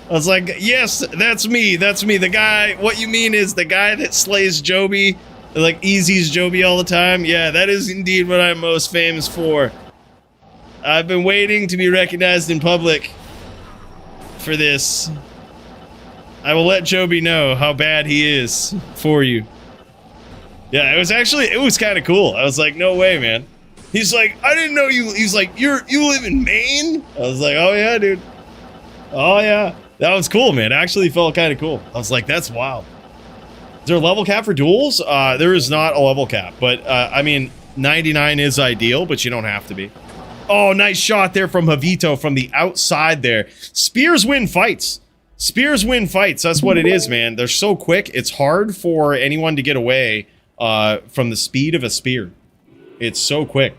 I was like, yes, that's me. That's me. The guy, what you mean is the guy that slays Joby, like easy's Joby all the time. Yeah, that is indeed what I'm most famous for. I've been waiting to be recognized in public for this. I will let Joby know how bad he is for you. Yeah, it was kind of cool. I was like, no way, man. He's like, I didn't know you. He's like, you live in Maine? I was like, oh yeah, dude. Oh yeah. That was cool, man. It actually felt kind of cool. I was like, that's wild. Is there a level cap for duels? There is not a level cap, but I mean, 99 is ideal, but you don't have to be. Oh, nice shot there from Javito from the outside there. Spears win fights. Spears win fights. That's what it is, man. They're so quick. It's hard for anyone to get away from the speed of a spear. It's so quick.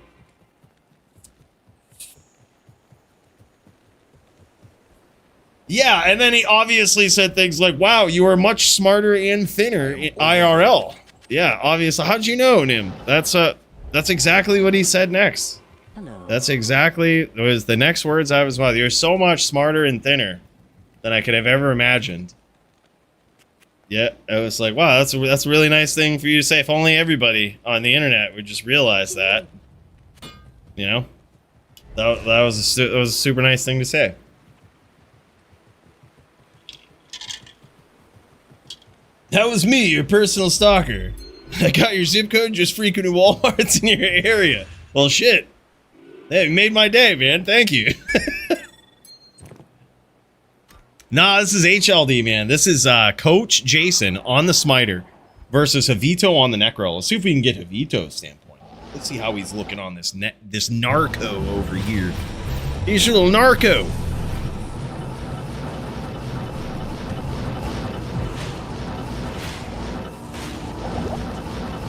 Yeah, and then he obviously said things like, wow, you are much smarter and thinner in IRL. Yeah, obviously. How'd you know, Nim? That's exactly what he said next. Hello. That's exactly, it was the next words I was about. You're so much smarter and thinner than I could have ever imagined. Yeah, I was like, wow, that's a really nice thing for you to say. If only everybody on the internet would just realize that. You know? That was a super nice thing to say. That was me, your personal stalker. I got your zip code, just frequenting Walmarts in your area. Well, shit. Hey, you made my day, man. Thank you. Nah, this is HLD, man. This is Coach Jason on the Smiter versus Javito on the Necro. Let's see if we can get Javito's standpoint. Let's see how he's looking on this this narco over here. He's your little narco.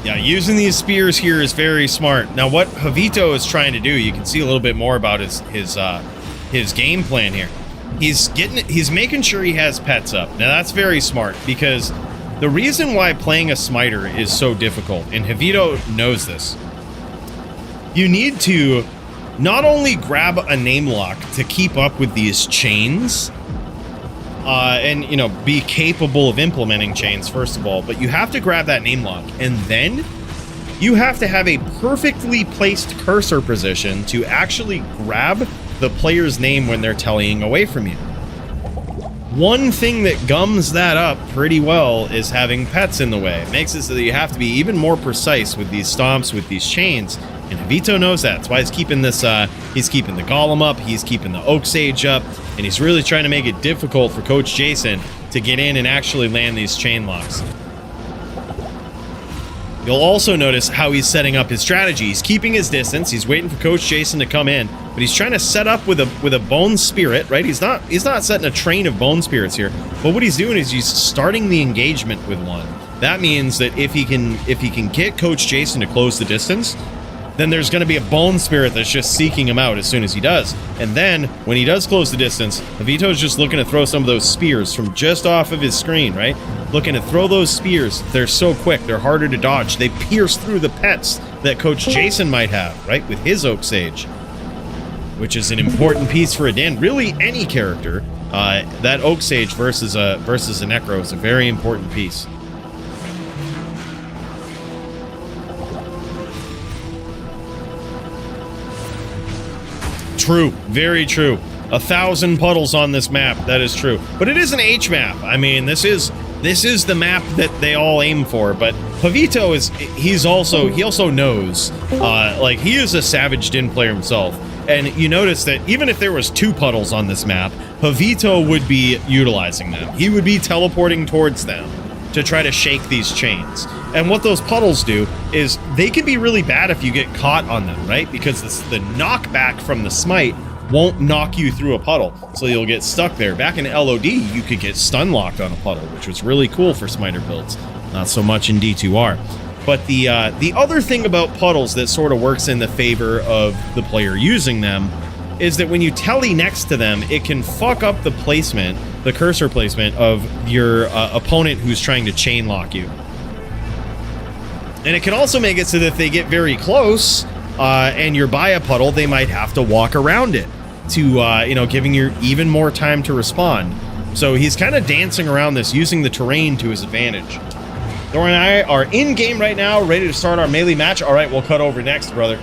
Yeah, using these spears here is very smart. Now, what Javito is trying to do, you can see a little bit more about his game plan here. He's making sure he has pets up. Now, that's very smart because the reason why playing a smiter is so difficult, and Javito knows this, you need to not only grab a name lock to keep up with these chains, and, you know, be capable of implementing chains, first of all, but you have to grab that name lock, and then you have to have a perfectly placed cursor position to actually grab the player's name when they're tallying away from you. One thing that gums that up pretty well is having pets in the way. It makes it so that you have to be even more precise with these stomps, with these chains, and Javito knows that. That's why he's keeping this, he's keeping the Golem up, he's keeping the Oak Sage up, and he's really trying to make it difficult for Coach Jason to get in and actually land these chain locks. You'll also notice how he's setting up his strategy. He's keeping his distance, he's waiting for Coach Jason to come in, but he's trying to set up with a bone spirit, right? He's not setting a train of bone spirits here, but what he's doing is he's starting the engagement with one. That means that if he can get Coach Jason to close the distance, then there's going to be a bone spirit that's just seeking him out as soon as he does. And then, when he does close the distance, Javito's just looking to throw some of those spears from just off of his screen, right? Looking to throw those spears. They're so quick, they're harder to dodge. They pierce through the pets that Coach Jason might have, right? With his Oak Sage, which is an important piece for a Dan. Really, any character, that Oak Sage versus a Necro is a very important piece. True, very true. 1,000 puddles on this map. That is true, but it is an H map. I mean, this is the map that they all aim for. But Javito he also knows, like, he is a Savage Din player himself, and you notice that even if there was 2 puddles on this map, Javito would be utilizing them. He would be teleporting towards them to try to shake these chains. And what those puddles do is they can be really bad if you get caught on them, right? Because the knockback from the smite won't knock you through a puddle, so you'll get stuck there. Back in LOD, you could get stun locked on a puddle, which was really cool for smiter builds. Not so much in D2R. But the other thing about puddles that sort of works in the favor of the player using them is that when you telly next to them, it can fuck up the placement, the cursor placement of your opponent who's trying to chain lock you. And it can also make it so that if they get very close and you're by a puddle, they might have to walk around it to, giving you even more time to respond. So he's kind of dancing around this, using the terrain to his advantage. Thor and I are in game right now, ready to start our melee match. All right, we'll cut over next, brother.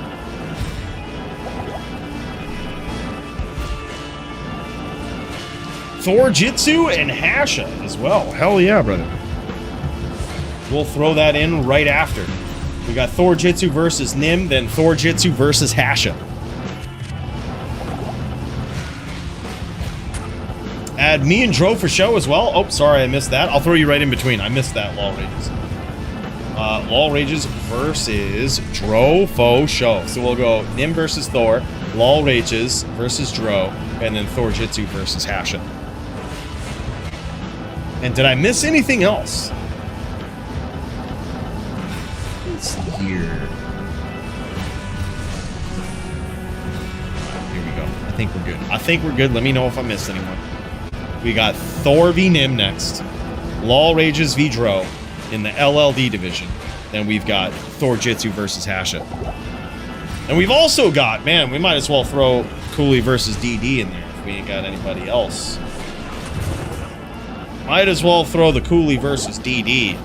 Thor Jitsu and Hasha as well. Hell yeah, brother. We'll throw that in right after. We got Thor Jitsu versus Nim, then Thor Jitsu versus Hasha. Add me and Dro for show as well. Oh, sorry, I missed that. I'll throw you right in between. I missed that, Lol Rages. Lol Rages versus Dro Fo show. So we'll go Nim versus Thor, Lol Rages versus Dro, and then Thor Jitsu versus Hasha. And did I miss anything else? Let's see here. Here we go. I think we're good. I think we're good. Let me know if I missed anyone. We got Thor v Nim next. Lol Rages v Dro in the LLD division. Then we've got Thor Jitsu versus Hasha. And we've also got, man, we might as well throw Coooley versus DD in there if we ain't got anybody else. Might as well throw the Coooley versus DD.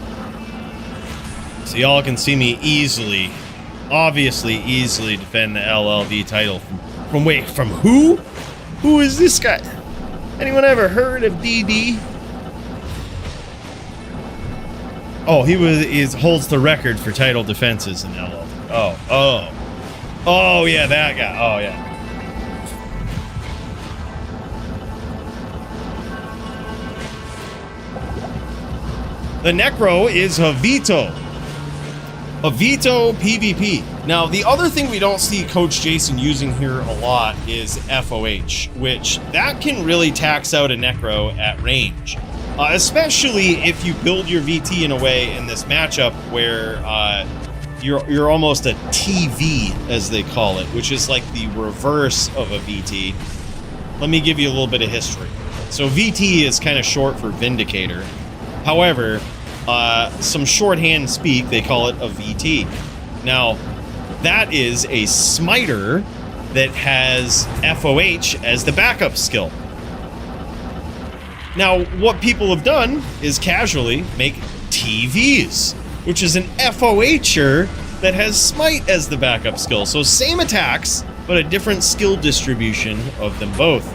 So y'all can see me easily, obviously easily defend the LLD title from who? Who is this guy? Anyone ever heard of DD? Oh, he holds the record for title defenses in LLD. Oh yeah, that guy. Oh yeah. The Necro is Javito. Javito PvP. Now, the other thing we don't see Coach Jason using here a lot is FOH, which that can really tax out a Necro at range. Especially if you build your VT in a way in this matchup where you're almost a TV, as they call it, which is like the reverse of a VT. Let me give you a little bit of history. So VT is kind of short for Vindicator. However, some shorthand speak, they call it a VT. Now, that is a smiter that has FOH as the backup skill. Now, what people have done is casually make TVs, which is an FOHer that has smite as the backup skill. So same attacks, but a different skill distribution of them both.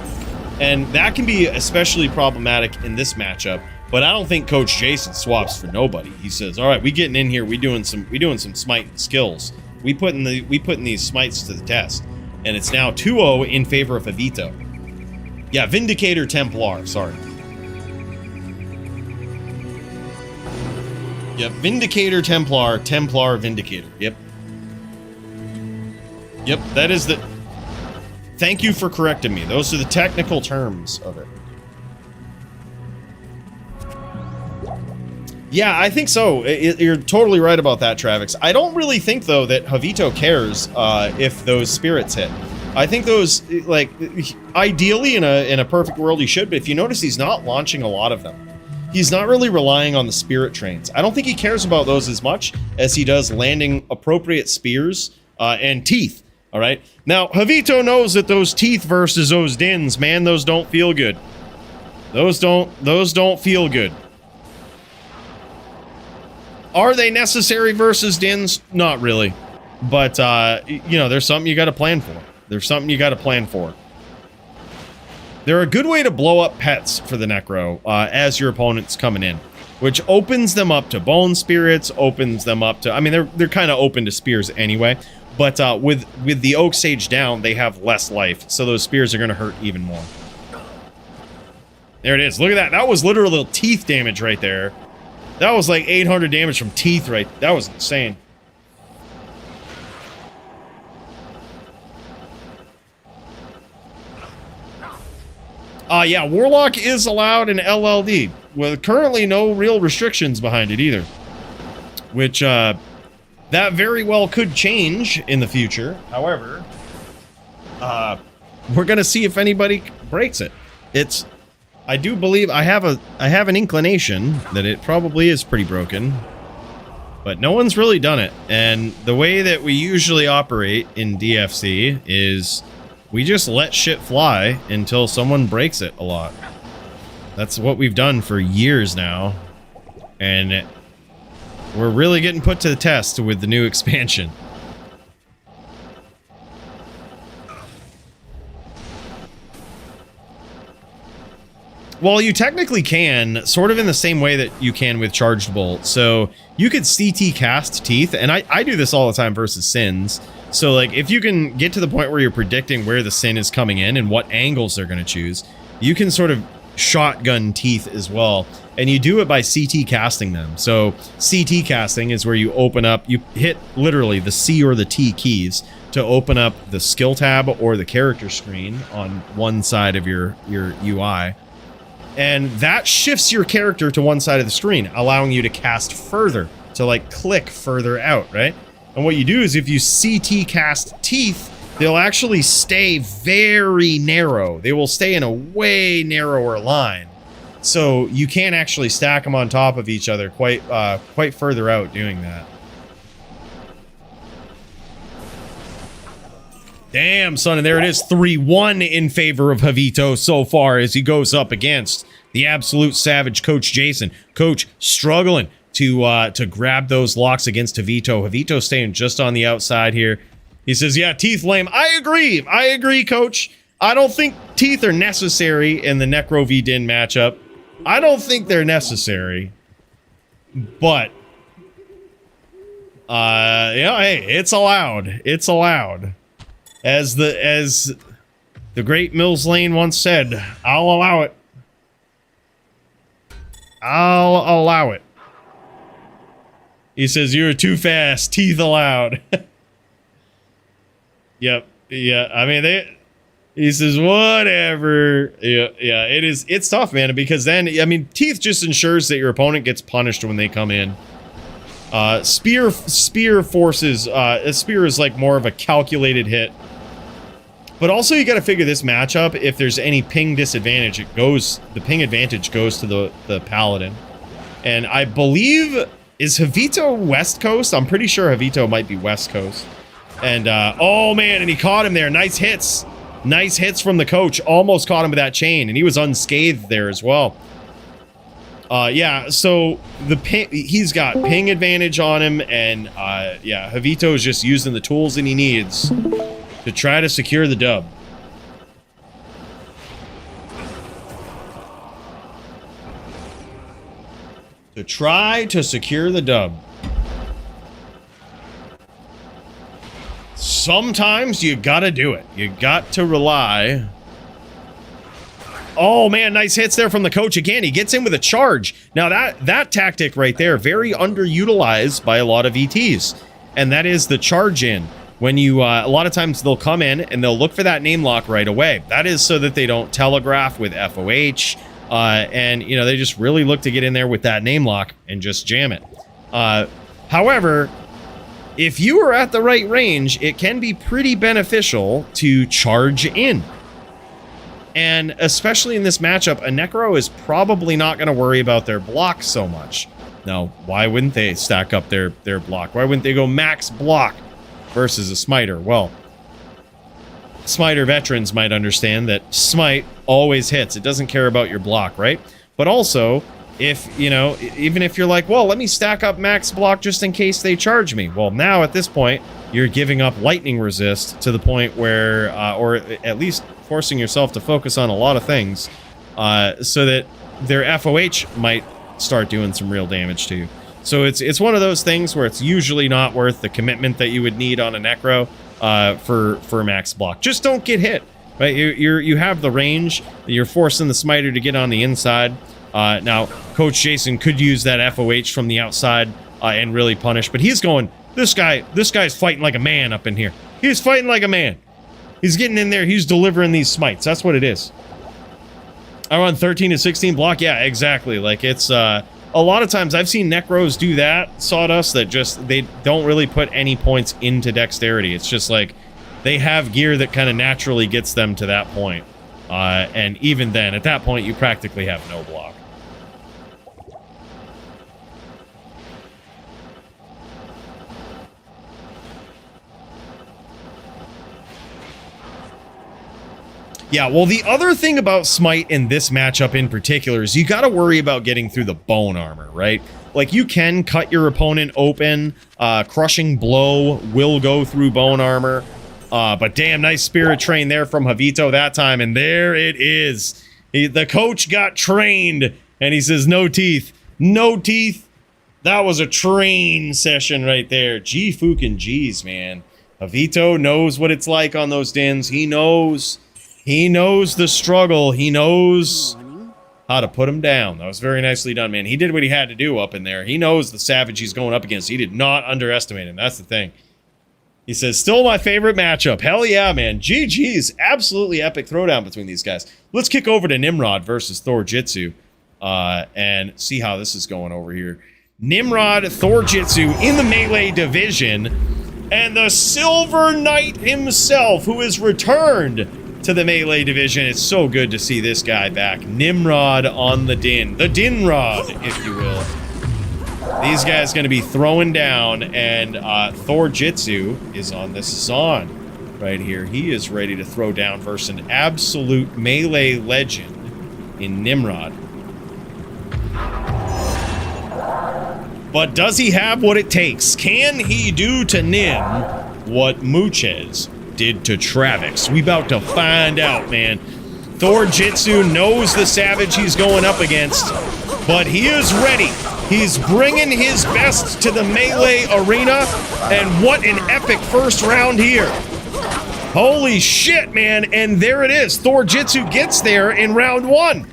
And that can be especially problematic in this matchup. But I don't think Coach Jason swaps for nobody. He says, "All right, we getting in here. We doing some smite skills. We putting these smites to the test." And it's now 2-0 in favor of Javito. Yeah, Vindicator Templar. Sorry. Yep, Vindicator Templar, Templar Vindicator. Yep. Yep, that is the... Thank you for correcting me. Those are the technical terms of it. Yeah, I think so. You're totally right about that, Travis. I don't really think, though, that Javito cares if those spirits hit. I think those, like, ideally in a perfect world he should, but if you notice, he's not launching a lot of them. He's not really relying on the spirit trains. I don't think he cares about those as much as he does landing appropriate spears and teeth. All right. Now, Javito knows that those teeth versus those dins, man, those don't feel good. Those don't feel good. Are they necessary versus dins? Not really. But, you know, there's something you got to plan for. There's something you got to plan for. They're a good way to blow up pets for the Necro as your opponent's coming in, which opens them up to bone spirits, opens them up to... I mean, they're kind of open to spears anyway, but with the Oak Sage down, they have less life, so those spears are going to hurt even more. There it is. Look at that. That was literal teeth damage right there. That was like 800 damage from teeth right... That was insane. Yeah, Warlock is allowed in LLD, with currently no real restrictions behind it either. Which, that very well could change in the future. However, we're gonna see if anybody breaks it. I do believe, I have an inclination that it probably is pretty broken. But no one's really done it. And the way that we usually operate in DFC is... we just let shit fly until someone breaks it a lot. That's what we've done for years now. And we're really getting put to the test with the new expansion. Well, you technically can, sort of in the same way that you can with Charged Bolt. So you could CT cast Teeth, and I do this all the time versus Sins. So, like, if you can get to the point where you're predicting where the Sin is coming in and what angles they're going to choose, you can sort of shotgun Teeth as well. And you do it by CT casting them. So, CT casting is where you open up, you hit literally the C or the T keys to open up the skill tab or the character screen on one side of your UI. And that shifts your character to one side of the screen, allowing you to cast further, to like click further out, right? And what you do is if you CT cast Teeth, they'll actually stay very narrow. They will stay in a way narrower line. So you can't actually stack them on top of each other quite further out doing that. Damn, son, and there it is, 3-1 in favor of Javito so far as he goes up against the absolute savage Coach Jason. Coach struggling to grab those locks against Javito. Javito staying just on the outside here. He says, yeah, Teeth lame. I agree, Coach. I don't think Teeth are necessary in the Necro v Din matchup. I don't think they're necessary. But, yeah, hey, it's allowed. It's allowed. As the great Mills Lane once said, I'll allow it. I'll allow it. He says, "You're too fast, teeth allowed." Yep. Yeah. I mean, he says, whatever. Yeah. Yeah. It's tough, man, because then, I mean, teeth just ensures that your opponent gets punished when they come in. Spear forces, a spear is like more of a calculated hit. But also you got to figure this matchup, if there's any ping disadvantage, the ping advantage goes to the paladin. And I believe, is Javito West Coast? I'm pretty sure Javito might be West Coast. And, oh man, and he caught him there. Nice hits. Nice hits from the coach. Almost caught him with that chain, and he was unscathed there as well. Yeah, so he's got ping advantage on him, and, yeah, Javito is just using the tools that he needs to try to secure the dub. To try to secure the dub. Sometimes you gotta do it. You got to rely. Oh man, nice hits there from the coach again. He gets in with a charge. Now that tactic right there, very underutilized by a lot of ETs. And that is the charge in. When you, a lot of times they'll come in and they'll look for that name lock right away. That is so that they don't telegraph with FOH. And, you know, they just really look to get in there with that name lock and just jam it. However, if you are at the right range, it can be pretty beneficial to charge in. And especially in this matchup, a Necro is probably not going to worry about their block so much. Now, why wouldn't they stack up their block? Why wouldn't they go max block versus a Smiter? Well, Smiter veterans might understand that Smite always hits. It doesn't care about your block, right? But also, if, you know, even if you're like, well, let me stack up max block just in case they charge me. Well, now at this point, you're giving up lightning resist to the point where, or at least forcing yourself to focus on a lot of things, so that their FOH might start doing some real damage to you. So it's one of those things where it's usually not worth the commitment that you would need on a Necro for max block. Just don't get hit, right? You have the range. You're forcing the Smiter to get on the inside. Now, Coach Jason could use that FOH from the outside and really punish, but he's going, this guy's fighting like a man up in here. He's fighting like a man. He's getting in there. He's delivering these smites. That's what it is. I run 13 to 16 block. Yeah, exactly. Like, it's a lot of times I've seen Necros do that, Sawdust, that just they don't really put any points into dexterity. It's just like they have gear that kind of naturally gets them to that point. And even then, at that point, you practically have no block. Yeah, well, the other thing about Smite in this matchup in particular is you got to worry about getting through the bone armor, right? Like, you can cut your opponent open. Crushing Blow will go through bone armor. But damn, nice Spirit Train there from Javito that time. And there it is. The coach got trained. And he says, no teeth. No teeth. That was a train session right there. G fucking G's, man. Javito knows what it's like on those dins. He knows. He knows the struggle. He knows how to put him down. That was very nicely done, man. He did what he had to do up in there. He knows the savage he's going up against. He did not underestimate him. That's the thing. He says, still my favorite matchup. Hell yeah, man. GG's. Absolutely epic throwdown between these guys. Let's kick over to Nimrod versus Thor Jitsu and see how this is going over here. Nimrod, Thor Jitsu in the melee division. And the Silver Knight himself, who is returned to the melee division. It's so good to see this guy back. Nimrod on the din. The din rod, if you will. These guys going to be throwing down, and Thor Jitsu is on this Zon right here. He is ready to throw down versus an absolute melee legend in Nimrod. But does he have what it takes? Can he do to Nim what Muchez did to Travix? We about to find out, man. Thor Jitsu knows the savage he's going up against, but he is ready. He's bringing his best to the melee arena, and what an epic first round here. Holy shit, man, and there it is. Thor Jitsu gets there in round one.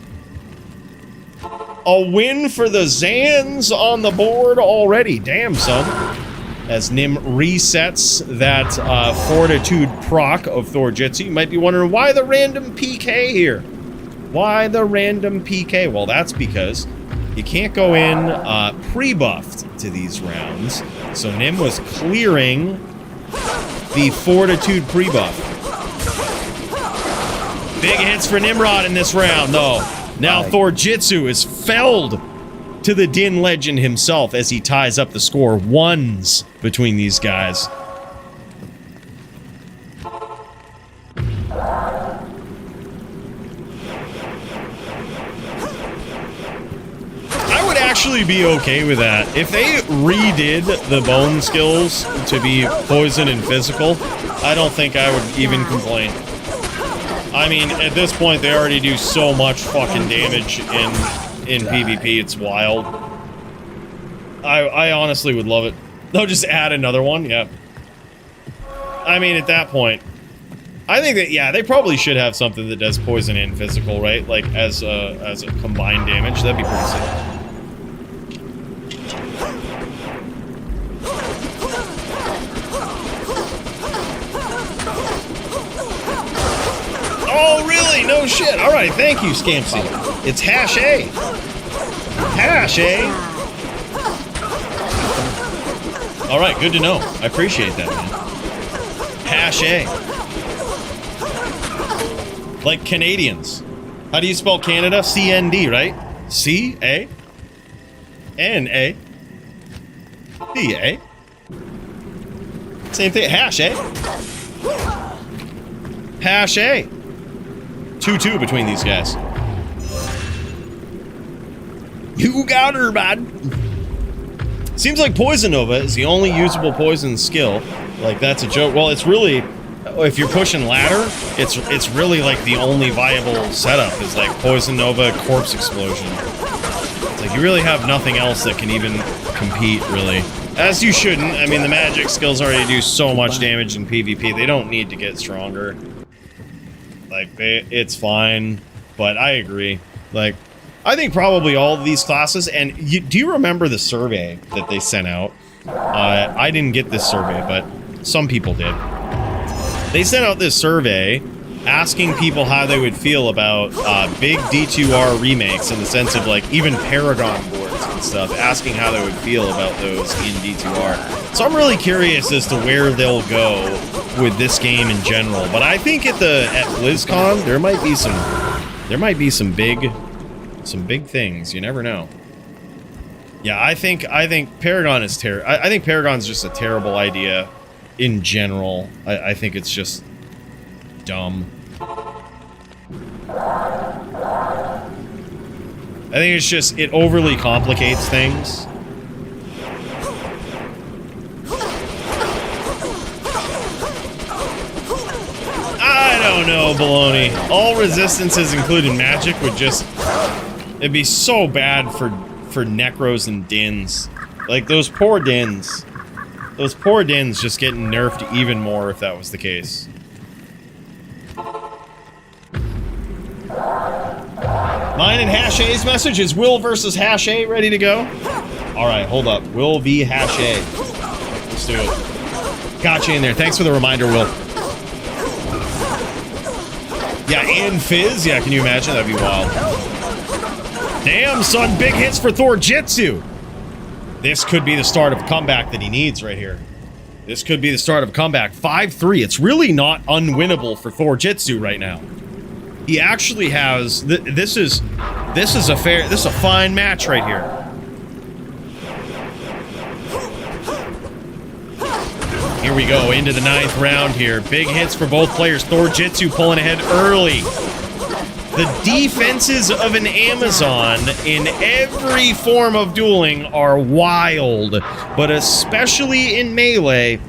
A win for the Zans on the board already. Damn, son. As Nim resets that Fortitude proc of Thorjitsu. You might be wondering, why the random PK here? Why the random PK? Well, that's because you can't go in pre-buffed to these rounds. So Nim was clearing the Fortitude pre-buff. Big hits for Nimrod in this round, though. Now Thorjitsu is felled to the Din Legend himself as he ties up the score. Ones between these guys. I would actually be okay with that. If they redid the bone skills to be poison and physical, I don't think I would even complain. I mean, at this point, they already do so much fucking damage in PvP, it's wild. I honestly would love it. They'll just add another one, yeah. I mean, at that point, I think that, yeah, they probably should have something that does poison and physical, right? Like, as a combined damage, that'd be pretty sick. Oh, really? No shit. All right, thank you, Scampsy. It's hash A. Hash A. All right, good to know. I appreciate that, man. Hash A. Like Canadians. How do you spell Canada? CND, right? C-A? N-A? D-A? Same thing. Hash A. Hash A. 2-2 between these guys. You got her, man. Seems like Poison Nova is the only usable poison skill. Like, that's a joke. Well, it's really, if you're pushing ladder, it's really like the only viable setup is like Poison Nova, Corpse Explosion. It's like you really have nothing else that can even compete, really. As you shouldn't. I mean, the magic skills already do so much damage in PvP. They don't need to get stronger. Like, it's fine, but I agree. Like, I think probably all of these classes, and do you remember the survey that they sent out? I didn't get this survey, but some people did. They sent out this survey asking people how they would feel about big D2R remakes, in the sense of, like, even Paragon boards and stuff, asking how they would feel about those in D2R. So I'm really curious as to where they'll go with this game in general. But I think at BlizzCon there might be some big things. You never know. Yeah, I think Paragon is I think Paragon's just a terrible idea in general. I think it's just dumb. I think it's just, it overly complicates things. I don't know, baloney. All resistances, including magic, would just... It'd be so bad for Necros and Dins. Like, those poor Dins. Those poor Dins just getting nerfed even more if that was the case. Mine and Hash A's message is Will versus Hash A ready to go? Alright, hold up. Will v Hash A. Let's do it. Gotcha in there. Thanks for the reminder, Will. Yeah, and Fizz? Yeah, can you imagine? That'd be wild. Damn, son. Big hits for Thorjitsu. This could be the start of a comeback that he needs right here. This could be the start of a comeback. 5-3. It's really not unwinnable for Thorjitsu right now. He actually has... This is a fine match right here. Here we go, into the 9th round here. Big hits for both players. Thorjitsu pulling ahead early. The defenses of an Amazon in every form of dueling are wild, but especially in melee,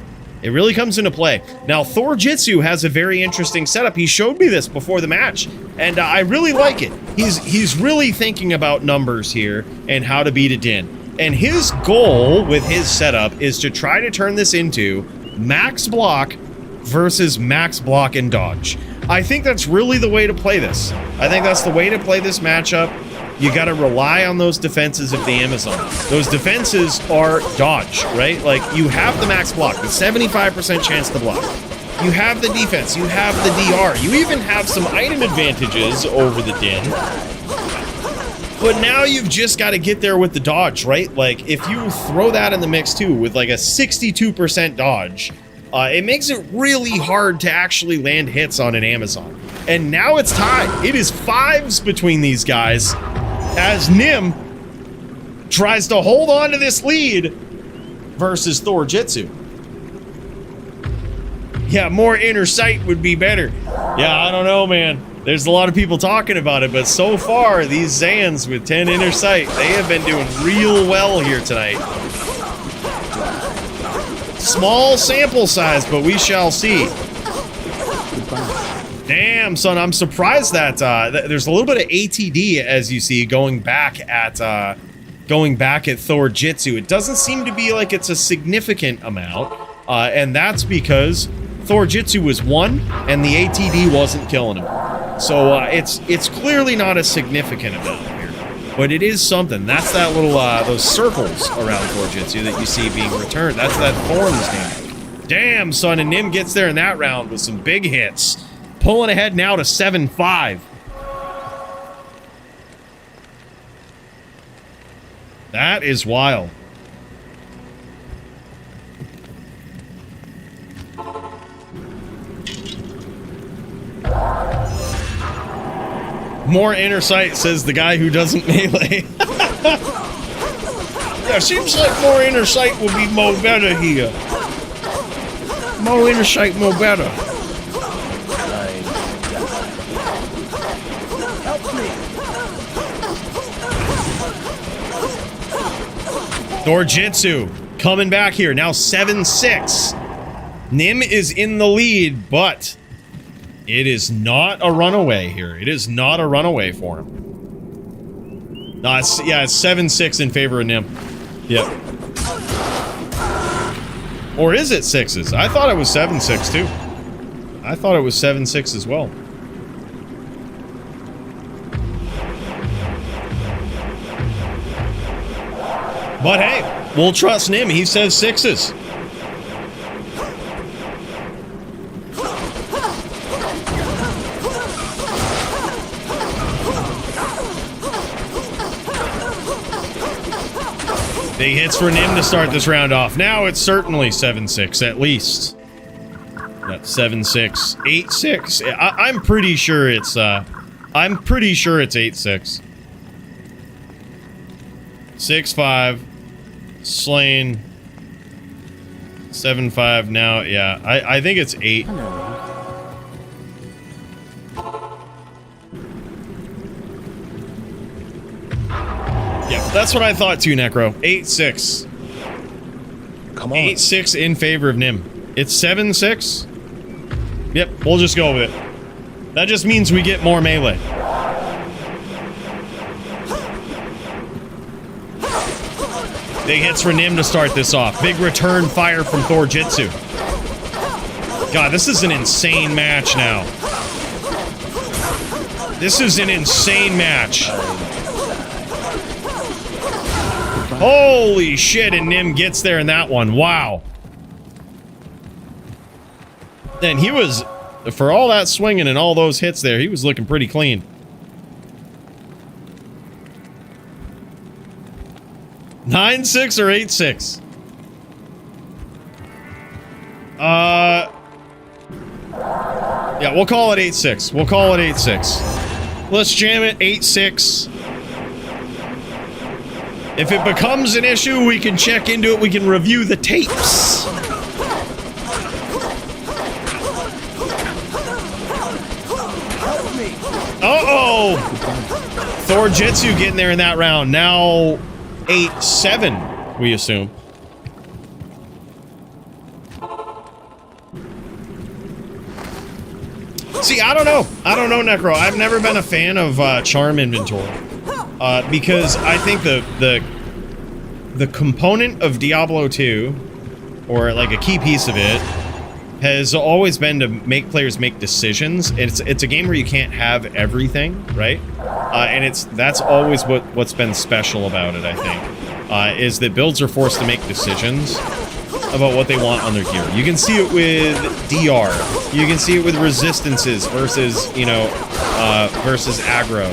it really comes into play. Now, Thorjitsu has a very interesting setup. He showed me this before the match, and I really like it. He's really thinking about numbers here and how to beat a Din. And his goal with his setup is to try to turn this into max block versus max block and dodge. I think that's really the way to play this. I think that's the way to play this matchup. you got to rely on those defenses of the Amazon. Those defenses are dodge, right? Like, you have the max block, the 75% chance to block. You have the defense, you have the DR, you even have some item advantages over the Din. But now you've just got to get there with the dodge, right? Like, if you throw that in the mix too, with like a 62% dodge, it makes it really hard to actually land hits on an Amazon. And now it's tied. It is 5s between these guys as Nim tries to hold on to this lead versus Thor Jitsu. Yeah, more inner sight would be better. Yeah, I don't know, man. There's a lot of people talking about it, but so far, these Zans with 10 inner sight, they have been doing real well here tonight. Small sample size, but we shall see. Damn, son, I'm surprised that there's a little bit of ATD, as you see, going back at Thor Jitsu. It doesn't seem to be like it's a significant amount, and that's because Thor Jitsu was 1, and the ATD wasn't killing him. So it's clearly not a significant amount here, but it is something. That's that little those circles around Thor Jitsu that you see being returned. That's that Thorn's name. Damn, son, and Nim gets there in that round with some big hits, pulling ahead now to 7-5. That is wild. More inner sight, says the guy who doesn't melee. Yeah, seems like more inner sight will be more better here. More inner sight, more better. Help me. Thor Jitsu coming back here, now 7-6. Nim is in the lead, but it is not a runaway here. It is not a runaway for him. No, it's 7-6 in favor of Nim. Yep. Or is it 6s? I thought it was 7-6 too. I thought it was 7-6 as well. But hey, we'll trust Nim. He says 6s. Big hits for Nim to start this round off. Now it's certainly 7-6 at least. That's 7-6, 8-6. I'm pretty sure it's 8-6. 6-5. Slain. 7-5 now. Yeah, I think it's 8. Hello. Yeah, that's what I thought too, Necro. 8-6. Come on. 8-6 in favor of Nim. It's 7-6. Yep, we'll just go with it. That just means we get more melee. Big hits for Nim to start this off. Big return fire from Thor Jitsu. God, this is an insane match now. This is an insane match. Holy shit, and Nim gets there in that one. Wow. And he was, for all that swinging and all those hits there, he was looking pretty clean. 9-6 or 8-6? Yeah, we'll call it 8-6. We'll call it 8-6. Let's jam it 8-6. If it becomes an issue, we can check into it. We can review the tapes. Uh-oh! Thor Jitsu getting there in that round. Now 8-7, we assume. See, I don't know. I don't know, Necro. I've never been a fan of charm inventory. Because I think the component of Diablo 2, or like a key piece of it, has always been to make players make decisions. It's a game where you can't have everything, right? And that's always what's been special about it, I think, is that builds are forced to make decisions about what they want on their gear. You can see it with DR. You can see it with resistances versus, you know, versus aggro.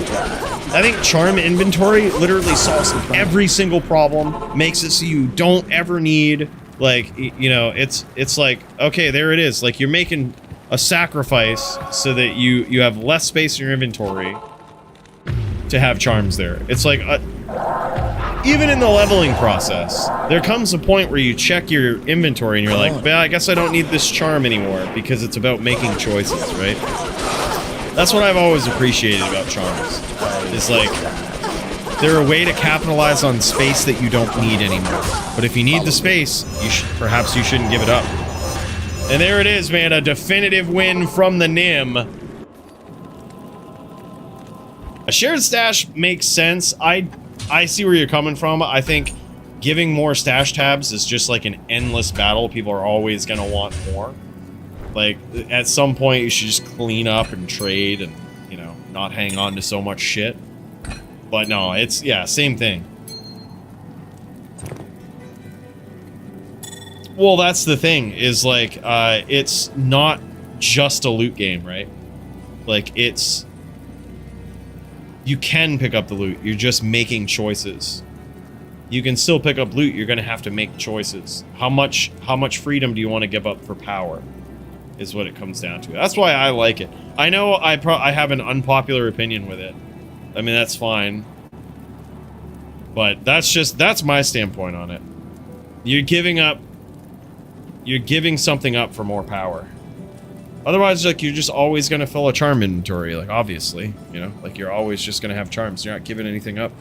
I think charm inventory literally solves every single problem, makes it so you don't ever need, like, you know, it's like, okay, there it is. Like, you're making a sacrifice so that you have less space in your inventory to have charms there. It's like, even in the leveling process, there comes a point where you check your inventory and you're like, well, I guess I don't need this charm anymore, because it's about making choices, right? That's what I've always appreciated about charms. It's like, they're a way to capitalize on space that you don't need anymore. But if you need the space, perhaps you shouldn't give it up. And there it is, man, a definitive win from the Nim. A shared stash makes sense. I see where you're coming from. I think giving more stash tabs is just like an endless battle. People are always going to want more. Like, at some point, you should just clean up and trade and, you know, not hang on to so much shit. But no, it's, yeah, same thing. Well, that's the thing, is like, it's not just a loot game, right? Like, it's... You can pick up the loot, you're just making choices. You can still pick up loot, you're gonna have to make choices. How much freedom do you want to give up for power? Is what it comes down to. That's why I like it. I know I have an unpopular opinion with it. I mean, that's fine. But that's my standpoint on it. You're giving something up for more power. Otherwise, like, you're just always gonna fill a charm inventory, like, obviously, you know? Like, you're always just gonna have charms. You're not giving anything up.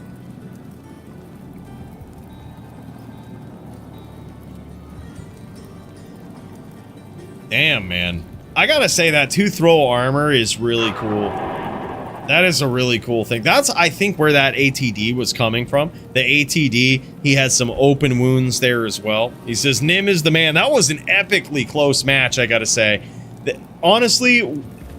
Damn, man. I gotta say, that two-throw armor is really cool. That is a really cool thing. That's, I think, where that ATD was coming from. The ATD, he has some open wounds there as well. He says, Nim is the man. That was an epically close match, I gotta say. Honestly,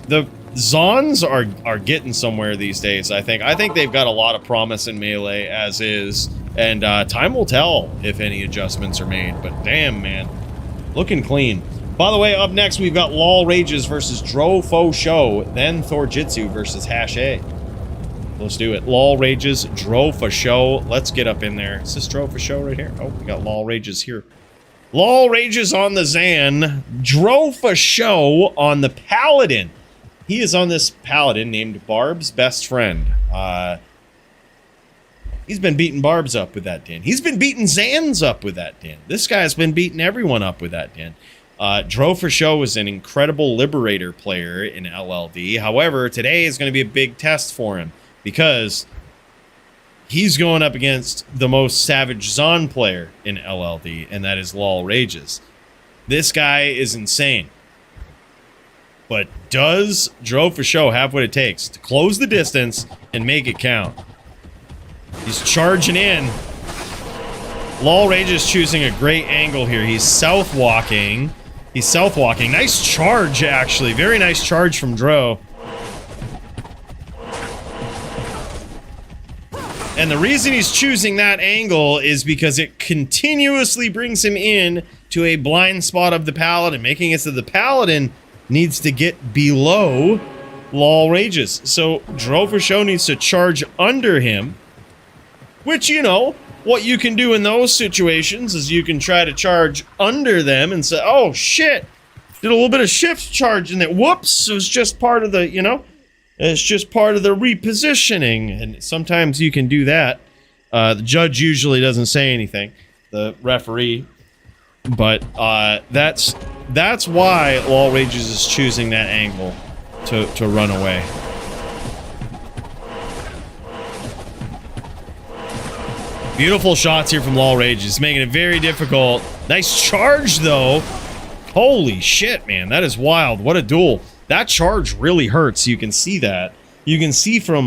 the Zons are getting somewhere these days, I think. I think they've got a lot of promise in Melee, as is. And time will tell if any adjustments are made. But damn, man. Looking clean. By the way, up next, we've got Lol Rages versus Dro Fo Show, then Thorjitsu versus Hash A. Let's do it. Lol Rages, Dro Fo Show. Let's get up in there. Is this Dro Fo Show right here? Oh, we got Lol Rages here. Lol Rages on the Zan. Dro Fo Show on the Paladin. He is on this Paladin named Barb's Best Friend. He's been beating Barb's up with that din. He's been beating Zans up with that din. This guy's been beating everyone up with that din. Dro for Show is an incredible Liberator player in LLD. However, today is going to be a big test for him because he's going up against the most savage Zon player in LLD, and that is Lol Rages. This guy is insane. But does Dro for Show have what it takes to close the distance and make it count? He's charging in. Lol Rages choosing a great angle here. He's south walking. He's south walking. Nice charge, actually. Very nice charge from Dro. And the reason he's choosing that angle is because it continuously brings him in to a blind spot of the Paladin, making it so the Paladin needs to get below Lol Rages. So Dro for Show needs to charge under him, which, you know, what you can do in those situations is you can try to charge under them and say, oh shit, did a little bit of shift charge in there. Whoops, it was just part of the, you know, it's just part of the repositioning. And sometimes you can do that. The judge usually doesn't say anything, the referee. But that's why Lol Rages is choosing that angle to run away. Beautiful shots here from Lol Rages, making it very difficult. Nice charge, though. Holy shit, man. That is wild. What a duel. That charge really hurts. You can see that. You can see from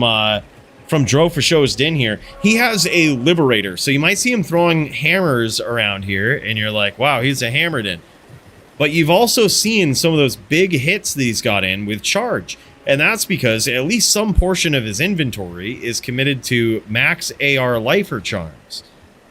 Dro for Show's din here. He has a Liberator, so you might see him throwing hammers around here, and you're like, wow, he's a hammered in. But you've also seen some of those big hits that he's got in with charge. And that's because at least some portion of his inventory is committed to max AR lifer charms.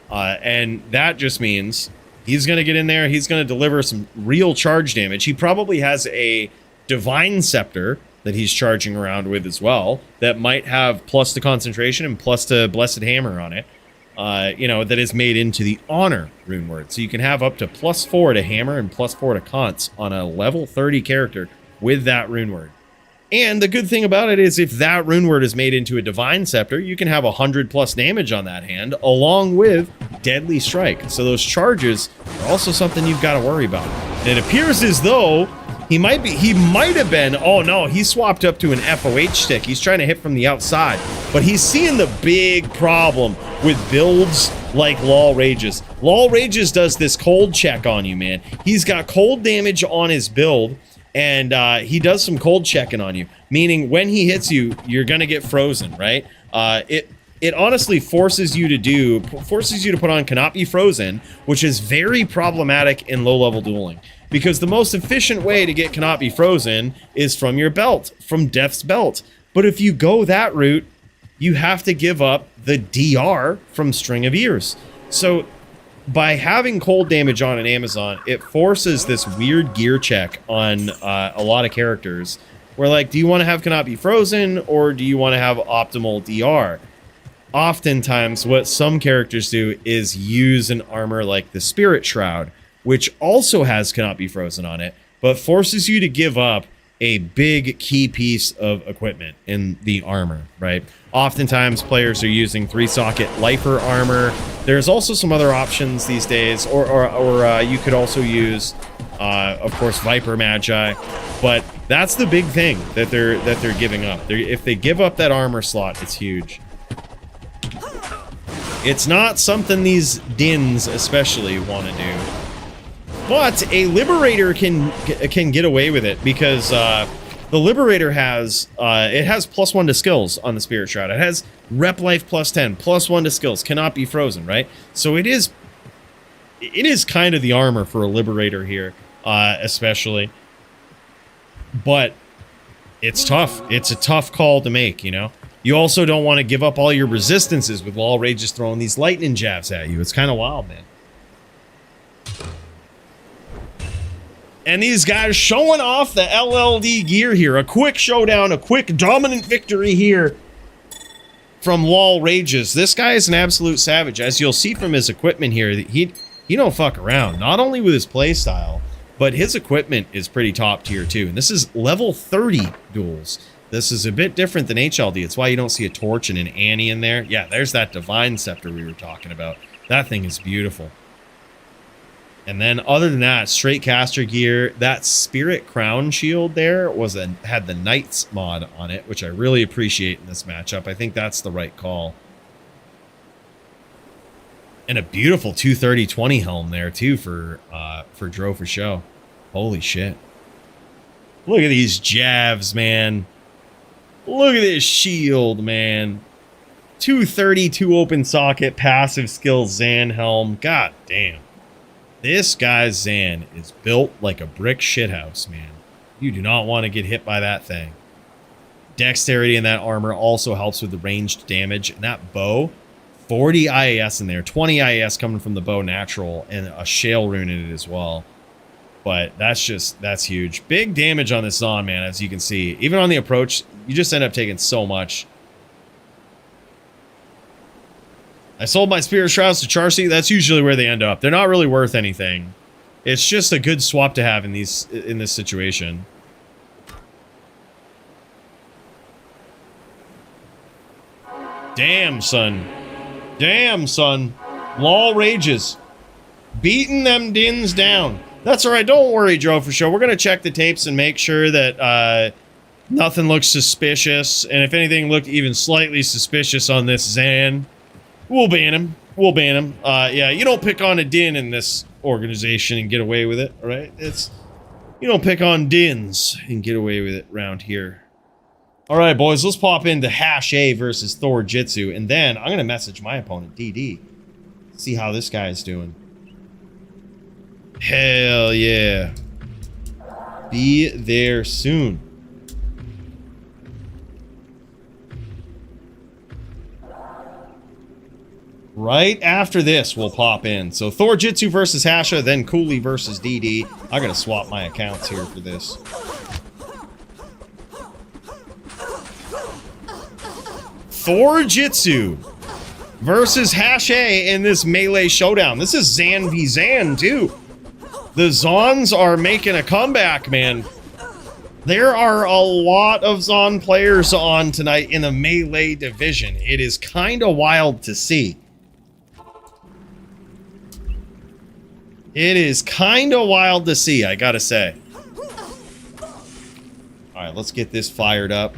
And that just means he's going to get in there. He's going to deliver some real charge damage. He probably has a Divine Scepter that he's charging around with as well that might have plus to concentration and plus to Blessed Hammer on it. You know, that is made into the Honor rune word. So you can have up to +4 to Hammer and +4 to Cons on a level 30 character with that rune word. And the good thing about it is if that rune word is made into a Divine Scepter, you can have 100+ damage on that hand along with Deadly Strike. So those charges are also something you've got to worry about. And it appears as though he might have been, oh no, he swapped up to an FOH stick. He's trying to hit from the outside, but he's seeing the big problem with builds like Lol Rages. Lol Rages does this cold check on you, man. He's got cold damage on his build, and he does some cold checking on you, meaning when he hits you, you're gonna get frozen, right? It honestly forces you to put on Cannot Be Frozen, which is very problematic in low-level dueling. Because the most efficient way to get Cannot Be Frozen is from your belt, from Death's Belt. But if you go that route, you have to give up the DR from String of Ears. So by having cold damage on an Amazon, it forces this weird gear check on a lot of characters. Where like, do you want to have Cannot Be Frozen or do you want to have optimal DR? Oftentimes, what some characters do is use an armor like the Spirit Shroud, which also has Cannot Be Frozen on it, but forces you to give up a big key piece of equipment in the armor, right? Oftentimes, players are using 3-socket lifer armor. There's also some other options these days, or you could also use, of course, Viper Magi. But that's the big thing that they're giving up. If they give up that armor slot, it's huge. It's not something these Dins especially want to do. But a Liberator can get away with it because the Liberator has +1 to skills on the Spirit Shroud. It has Rep Life +10, +1 to skills, Cannot Be Frozen, right? So it is kind of the armor for a Liberator here, especially. But it's tough. It's a tough call to make, you know? You also don't want to give up all your resistances with Lol Rages throwing these lightning jabs at you. It's kind of wild, man. And these guys showing off the LLD gear here. A quick showdown, a quick dominant victory here from Lol Rages. This guy is an absolute savage. As you'll see from his equipment here, he don't fuck around. Not only with his playstyle, but his equipment is pretty top tier too. And this is level 30 duels. This is a bit different than HLD. It's why you don't see a Torch and an Annie in there. Yeah, there's that Divine Scepter we were talking about. That thing is beautiful. And then other than that, straight caster gear. That Spirit Crown shield there had the Knights mod on it, which I really appreciate in this matchup. I think that's the right call. And a beautiful 230-20 helm there too for Dro for show. Holy shit. Look at these jabs, man. Look at this shield, man. 232 open socket, passive skill Zan helm. God damn. This guy's Zan is built like a brick shithouse, man. You do not want to get hit by that thing. Dexterity in that armor also helps with the ranged damage. And that bow, 40 IAS in there. 20 IAS coming from the bow natural and a shale rune in it as well. But that's huge. Big damage on this Zon, man, as you can see. Even on the approach, you just end up taking so much. I sold my Spirit Shrouds to Charcy. That's usually where they end up. They're not really worth anything. It's just a good swap to have in this situation. Damn, son. Damn, son. Lol Rages. Beating them Dins down. That's all right. Don't worry, Joe, for sure. We're going to check the tapes and make sure that nothing looks suspicious. And if anything looked even slightly suspicious on this Zan, we'll ban him. We'll ban him. Yeah, you don't pick on a Din in this organization and get away with it, all right? You don't pick on Dins and get away with it around here. All right, boys, let's pop into Hash A versus Thor Jitsu, and then I'm going to message my opponent, DD. See how this guy is doing. Hell yeah. Be there soon. Right after this, we'll pop in. So Thor Jitsu versus Hasha, then Coooley versus DD. I gotta swap my accounts here for this. Thor Jitsu versus Hasha in this melee showdown. This is Zan v Zan, too. The Zons are making a comeback, man. There are a lot of Zon players on tonight in the melee division. It is kind of wild to see. It is kind of wild to see, I gotta say. Alright, let's get this fired up.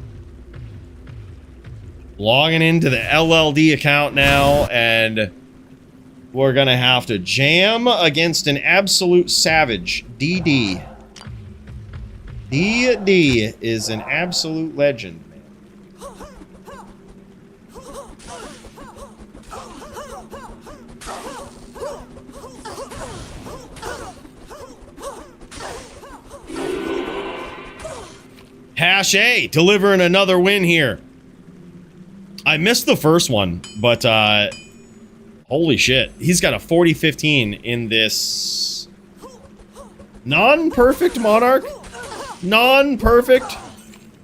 Logging into the LLD account now, and we're gonna have to jam against an absolute savage, DD. DD is an absolute legend. Hash A delivering another win here. I missed the first one, but holy shit. He's got a 40-15 in this non-perfect Monarch. Non-perfect.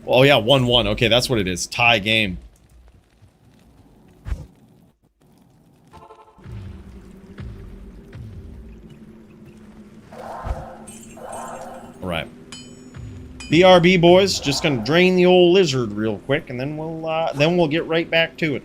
Oh yeah, 1-1. Okay, that's what it is. Tie game. All right. BRB boys, just gonna drain the old lizard real quick, and then we'll get right back to it.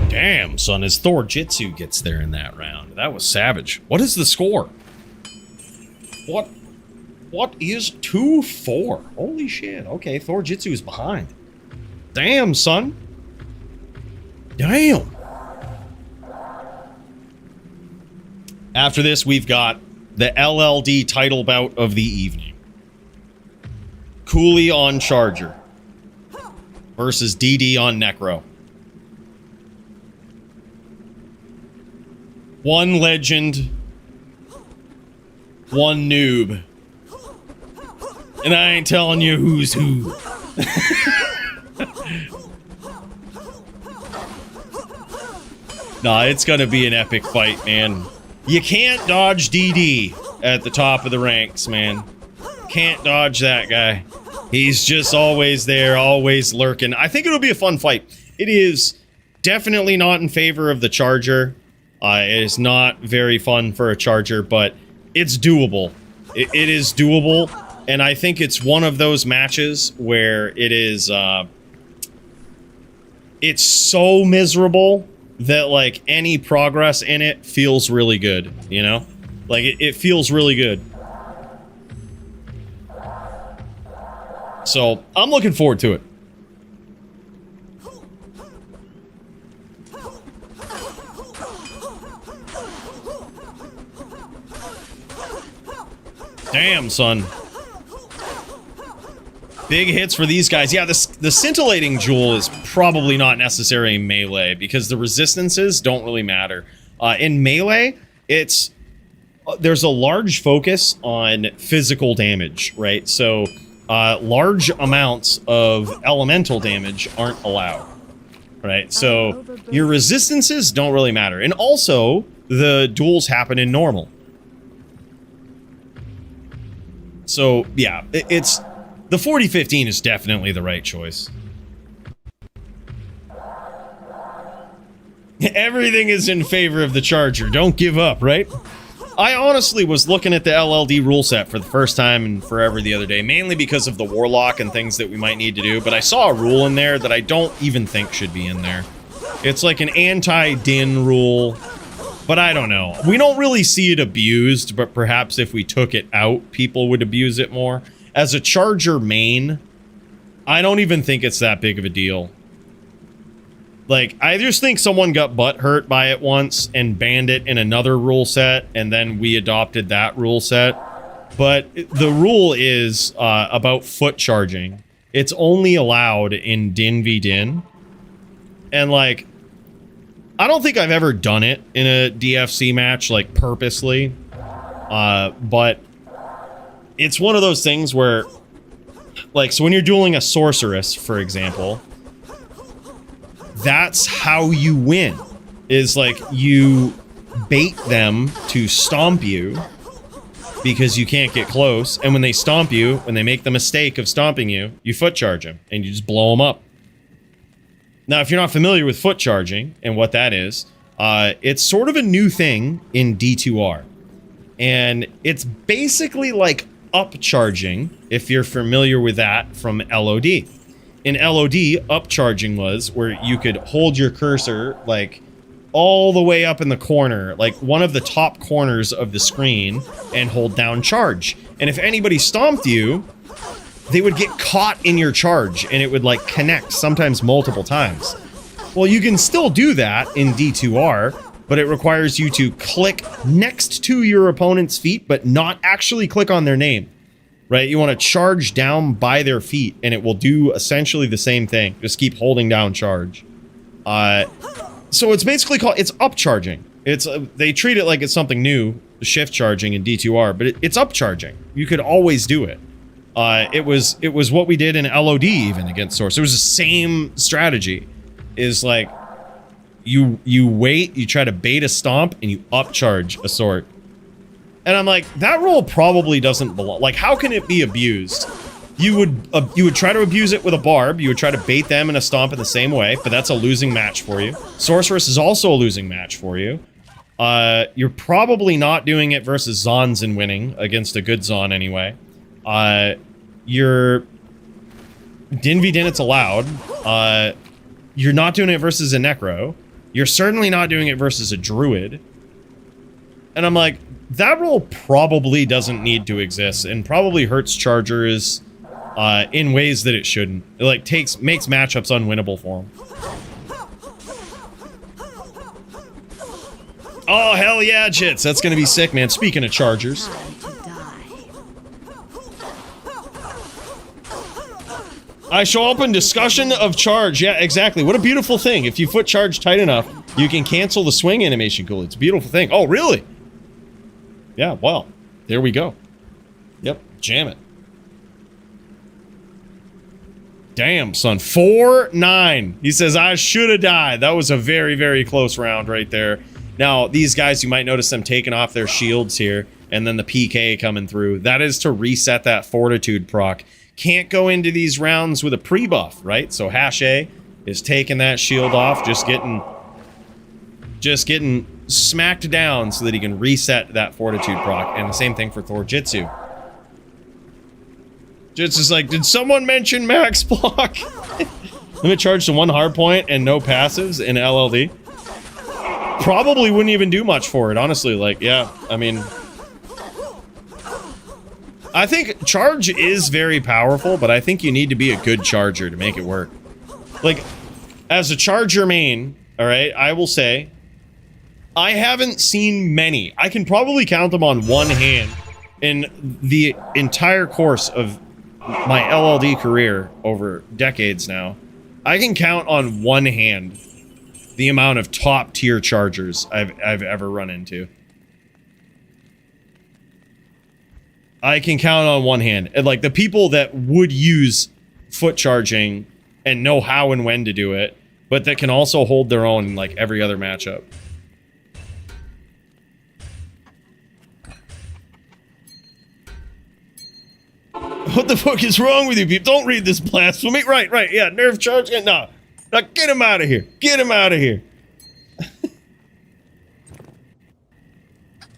Damn, son, as Thor Jitsu gets there in that round. That was savage. What is the score? What is 2-4? Holy shit. Okay, Thor Jitsu is behind. Damn, son. Damn. After this, we've got the LLD title bout of the evening. Coooley on Charger. versus DD on Necro. One legend, one noob. And I ain't telling you who's who. Nah, it's gonna be an epic fight, man. You can't dodge DD at the top of the ranks, man. Can't dodge that guy. He's just always there, always lurking. I think it'll be a fun fight. It is definitely not in favor of the Charger. It is not very fun for a Charger, but it's doable. It is doable, and I think it's one of those matches where it is, it's so miserable that, like, any progress in it feels really good, you know? Like, it feels really good. So, I'm looking forward to it. Damn, son. Big hits for these guys. Yeah, the scintillating jewel is probably not necessary in melee because the resistances don't really matter. In melee, there's a large focus on physical damage, right? So large amounts of elemental damage aren't allowed, right? So your resistances don't really matter. And also, the duels happen in normal. So, yeah, the 4015 is definitely the right choice. Everything is in favor of the Charger. Don't give up, right? I honestly was looking at the LLD rule set for the first time in forever the other day, mainly because of the Warlock and things that we might need to do, but I saw a rule in there that I don't even think should be in there. It's like an anti-din rule, but I don't know. We don't really see it abused, but perhaps if we took it out, people would abuse it more. As a Charger main, I don't even think it's that big of a deal. Like, I just think someone got butt hurt by it once and banned it in another rule set, and then we adopted that rule set. But the rule is about foot charging. It's only allowed in Din v Din. And, like, I don't think I've ever done it in a DFC match, like, purposely. But it's one of those things where, like, so when you're dueling a sorceress, for example, that's how you win. Is, like, you bait them to stomp you because you can't get close. And when they stomp you, when they make the mistake of stomping you, you foot charge them and you just blow them up. Now, if you're not familiar with foot charging and what that is, it's sort of a new thing in D2R. And it's basically like upcharging, if you're familiar with that from LOD. In LOD, upcharging was where you could hold your cursor, like, all the way up in the corner, like one of the top corners of the screen, and hold down charge. And if anybody stomped you, they would get caught in your charge, and it would, like, connect, sometimes multiple times. Well, you can still do that in D2R, but it requires you to click next to your opponent's feet, but not actually click on their name, right? You want to charge down by their feet, and it will do essentially the same thing. Just keep holding down charge. So it's basically called, it's upcharging. It's, they treat it like it's something new, shift charging in D2R, but it's upcharging. You could always do it. It was what we did in LOD even against Source. It was the same strategy. Is like, you wait, you try to bait a stomp, and you upcharge a sword. And I'm like, that rule probably doesn't belong. Like, how can it be abused? You would try to abuse it with a barb. You would try to bait them in a stomp in the same way, but that's a losing match for you. Sorceress is also a losing match for you. You're probably not doing it versus Zons and winning against a good Zon anyway. You're Din v Din, it's allowed. You're not doing it versus a Necro. You're certainly not doing it versus a Druid. And I'm like, that rule probably doesn't need to exist and probably hurts Chargers in ways that it shouldn't. It, like, makes matchups unwinnable for them. Oh, hell yeah, Jits. That's gonna be sick, man. Speaking of Chargers. I show up in discussion of charge. Yeah, exactly. What a beautiful thing. If you foot charge tight enough, you can cancel the swing animation. Cool. It's a beautiful thing. Oh, really? Yeah, well, there we go. Yep, jam it. Damn, son. 4-9. He says, I should have died. That was a very, very close round right there. Now, these guys, you might notice them taking off their shields here, and then the PK coming through. That is to reset that fortitude proc. Can't go into these rounds with a pre-buff, right? So Hash A is taking that shield off, just getting smacked down so that he can reset that fortitude proc. And the same thing for Thor Jitsu. Jitsu's like, did someone mention max block? Limit charge to 1 hard point and no passives in LLD. Probably wouldn't even do much for it, honestly. Like, yeah, I mean, I think charge is very powerful, but I think you need to be a good charger to make it work. Like, as a charger main, all right, I will say, I haven't seen many. I can probably count them on one hand in the entire course of my LLD career over decades now. I can count on one hand the amount of top tier chargers I've ever run into. I can count on one hand. And like the people that would use foot charging and know how and when to do it, but that can also hold their own in like every other matchup. What the fuck is wrong with you people? Don't read this blasphemy. Right, yeah, nerf charge. No, get him out of here. Get him out of here.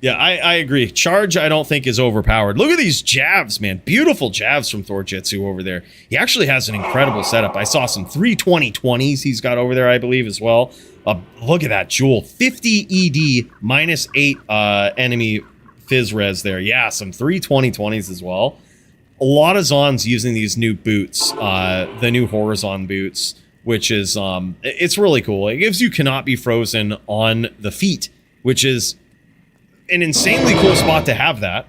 Yeah, I agree. Charge, I don't think, is overpowered. Look at these jabs, man. Beautiful jabs from Thor Jitsu over there. He actually has an incredible setup. I saw some 320-20s he's got over there, I believe, as well. Look at that jewel. 50 ED, minus 8 enemy Fizz res there. Yeah, some 320-20s as well. A lot of Zons using these new boots, the new Horizon boots, which is, it's really cool. It gives you cannot be frozen on the feet, which is an insanely cool spot to have that.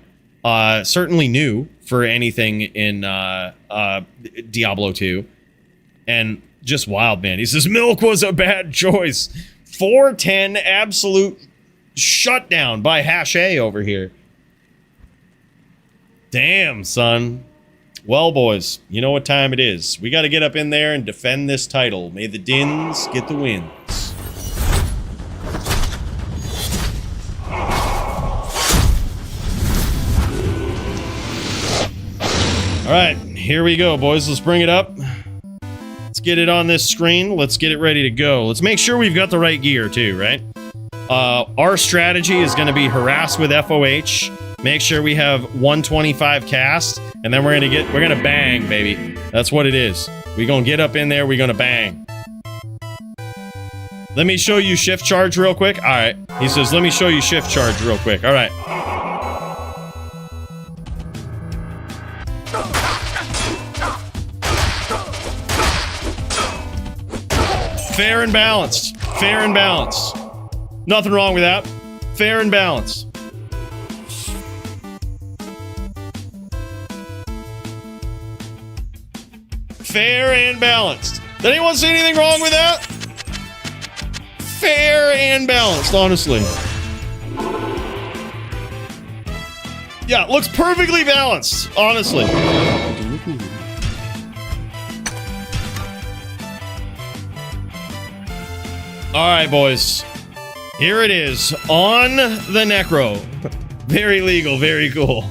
Certainly new for anything in Diablo 2. And just wild, man. He says, Milk was a bad choice. 410 absolute shutdown by Hash A over here. Damn, son. Well, boys, you know what time it is. We got to get up in there and defend this title. May the Dins get the wins. All right, here we go, boys. Let's bring it up. Let's get it on this screen. Let's get it ready to go. Let's make sure we've got the right gear, too, right? Our strategy is going to be harass with FOH. Make sure we have 125 cast, and then we're gonna bang, baby. That's what it is. We're gonna get up in there, we're gonna bang. Let me show you shift charge real quick. All right. He says, let me show you shift charge real quick. All right. Fair and balanced. Fair and balanced. Nothing wrong with that. Fair and balanced. Fair and balanced. Did anyone see anything wrong with that? Fair and balanced, honestly. Yeah, it looks perfectly balanced, honestly. Alright, boys. Here it is. On the Necro. Very legal, very cool.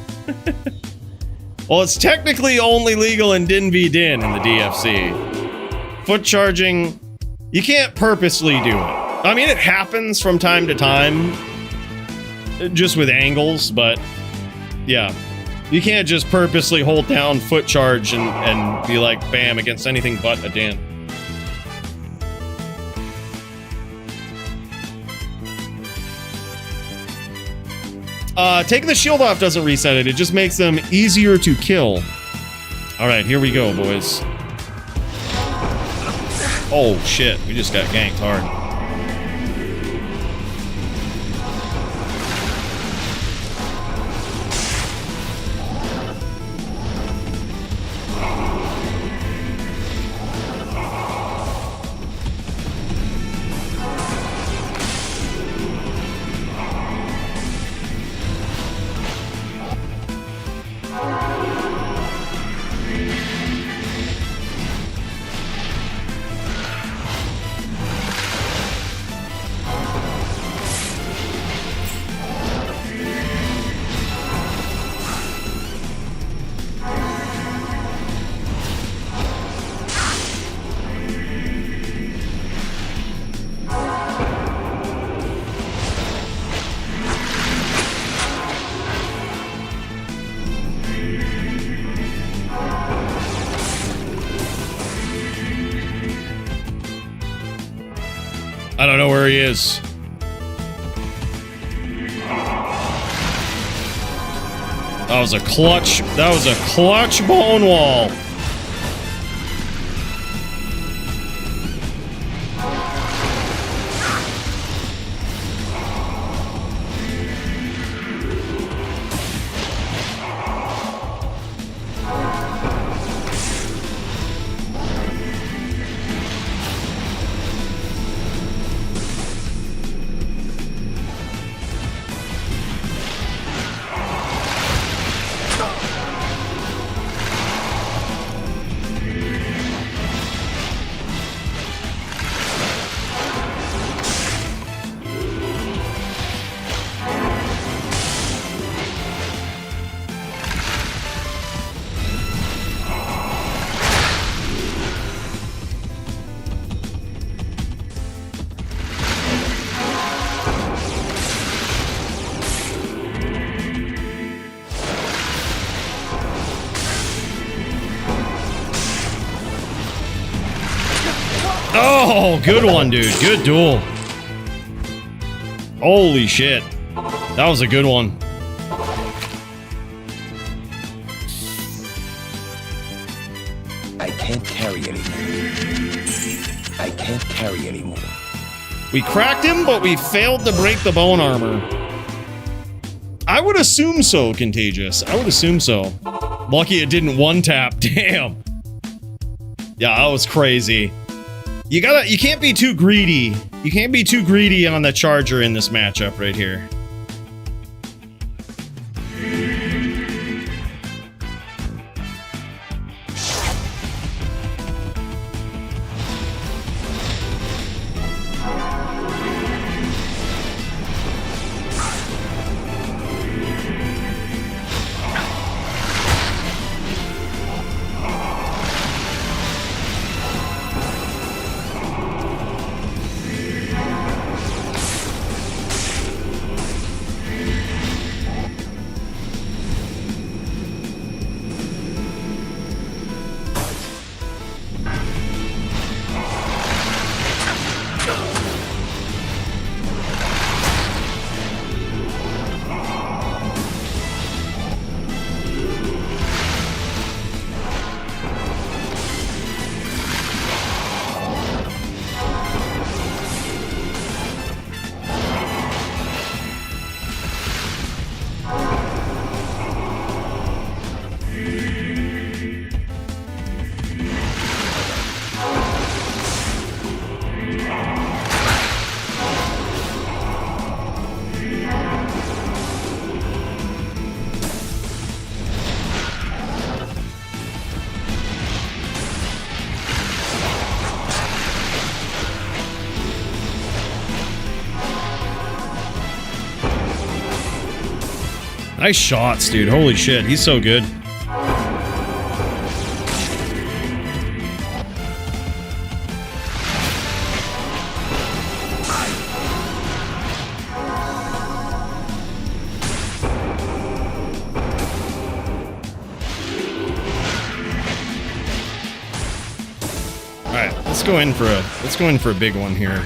Well, it's technically only in Din v Din in the DFC. Foot charging, you can't purposely do it. I mean, it happens from time to time, just with angles, but yeah. You can't just purposely hold down foot charge and be like, bam, against anything but a Din. Taking the shield off doesn't reset it. It just makes them easier to kill. All right, here we go, boys. Oh, shit. We just got ganked hard. I don't know where he is. That was a clutch. That was a clutch bone wall. Oh, good one, dude. Good duel. Holy shit. That was a good one. I can't carry anymore. I can't carry anymore. We cracked him, but we failed to break the bone armor. I would assume so, Contagious. I would assume so. Lucky it didn't one-tap. Damn. Yeah, that was crazy. You can't be too greedy. You can't be too greedy on the charger in this matchup right here. Nice shots, dude. Holy shit, he's so good. All right, let's go in for a big one here.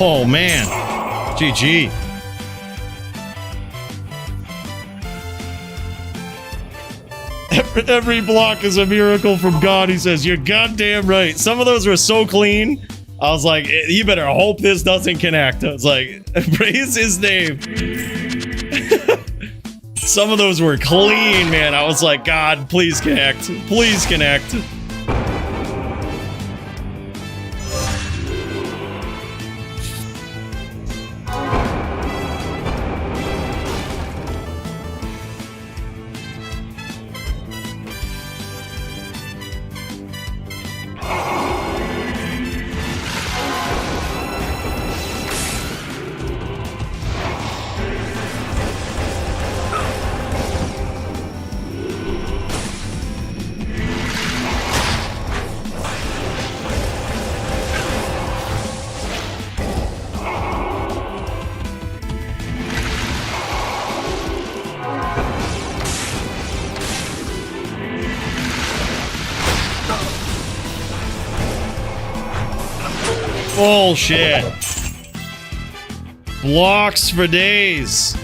Oh, man. GG. Every block is a miracle from God, he says. You're goddamn right. Some of those were so clean. I was like, you better hope this doesn't connect. I was like, praise his name. Some of those were clean, man. I was like, God, please connect. Please connect. Bullshit. Blocks for days.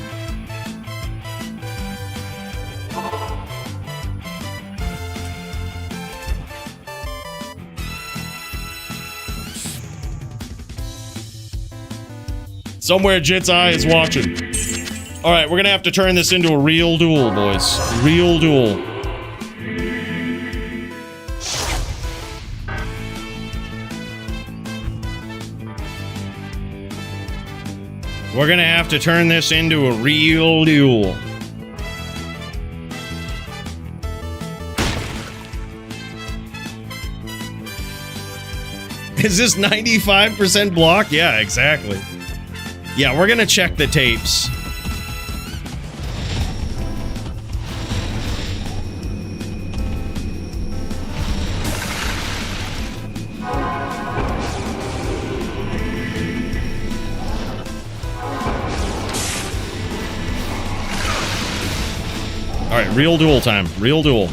Somewhere Jit's eye is watching. All right, we're gonna have to turn this into a real duel, boys. Real duel. We're gonna have to turn this into a real duel. Is this 95% block? Yeah, exactly. Yeah, we're gonna check the tapes. All right, real duel time. Real duel.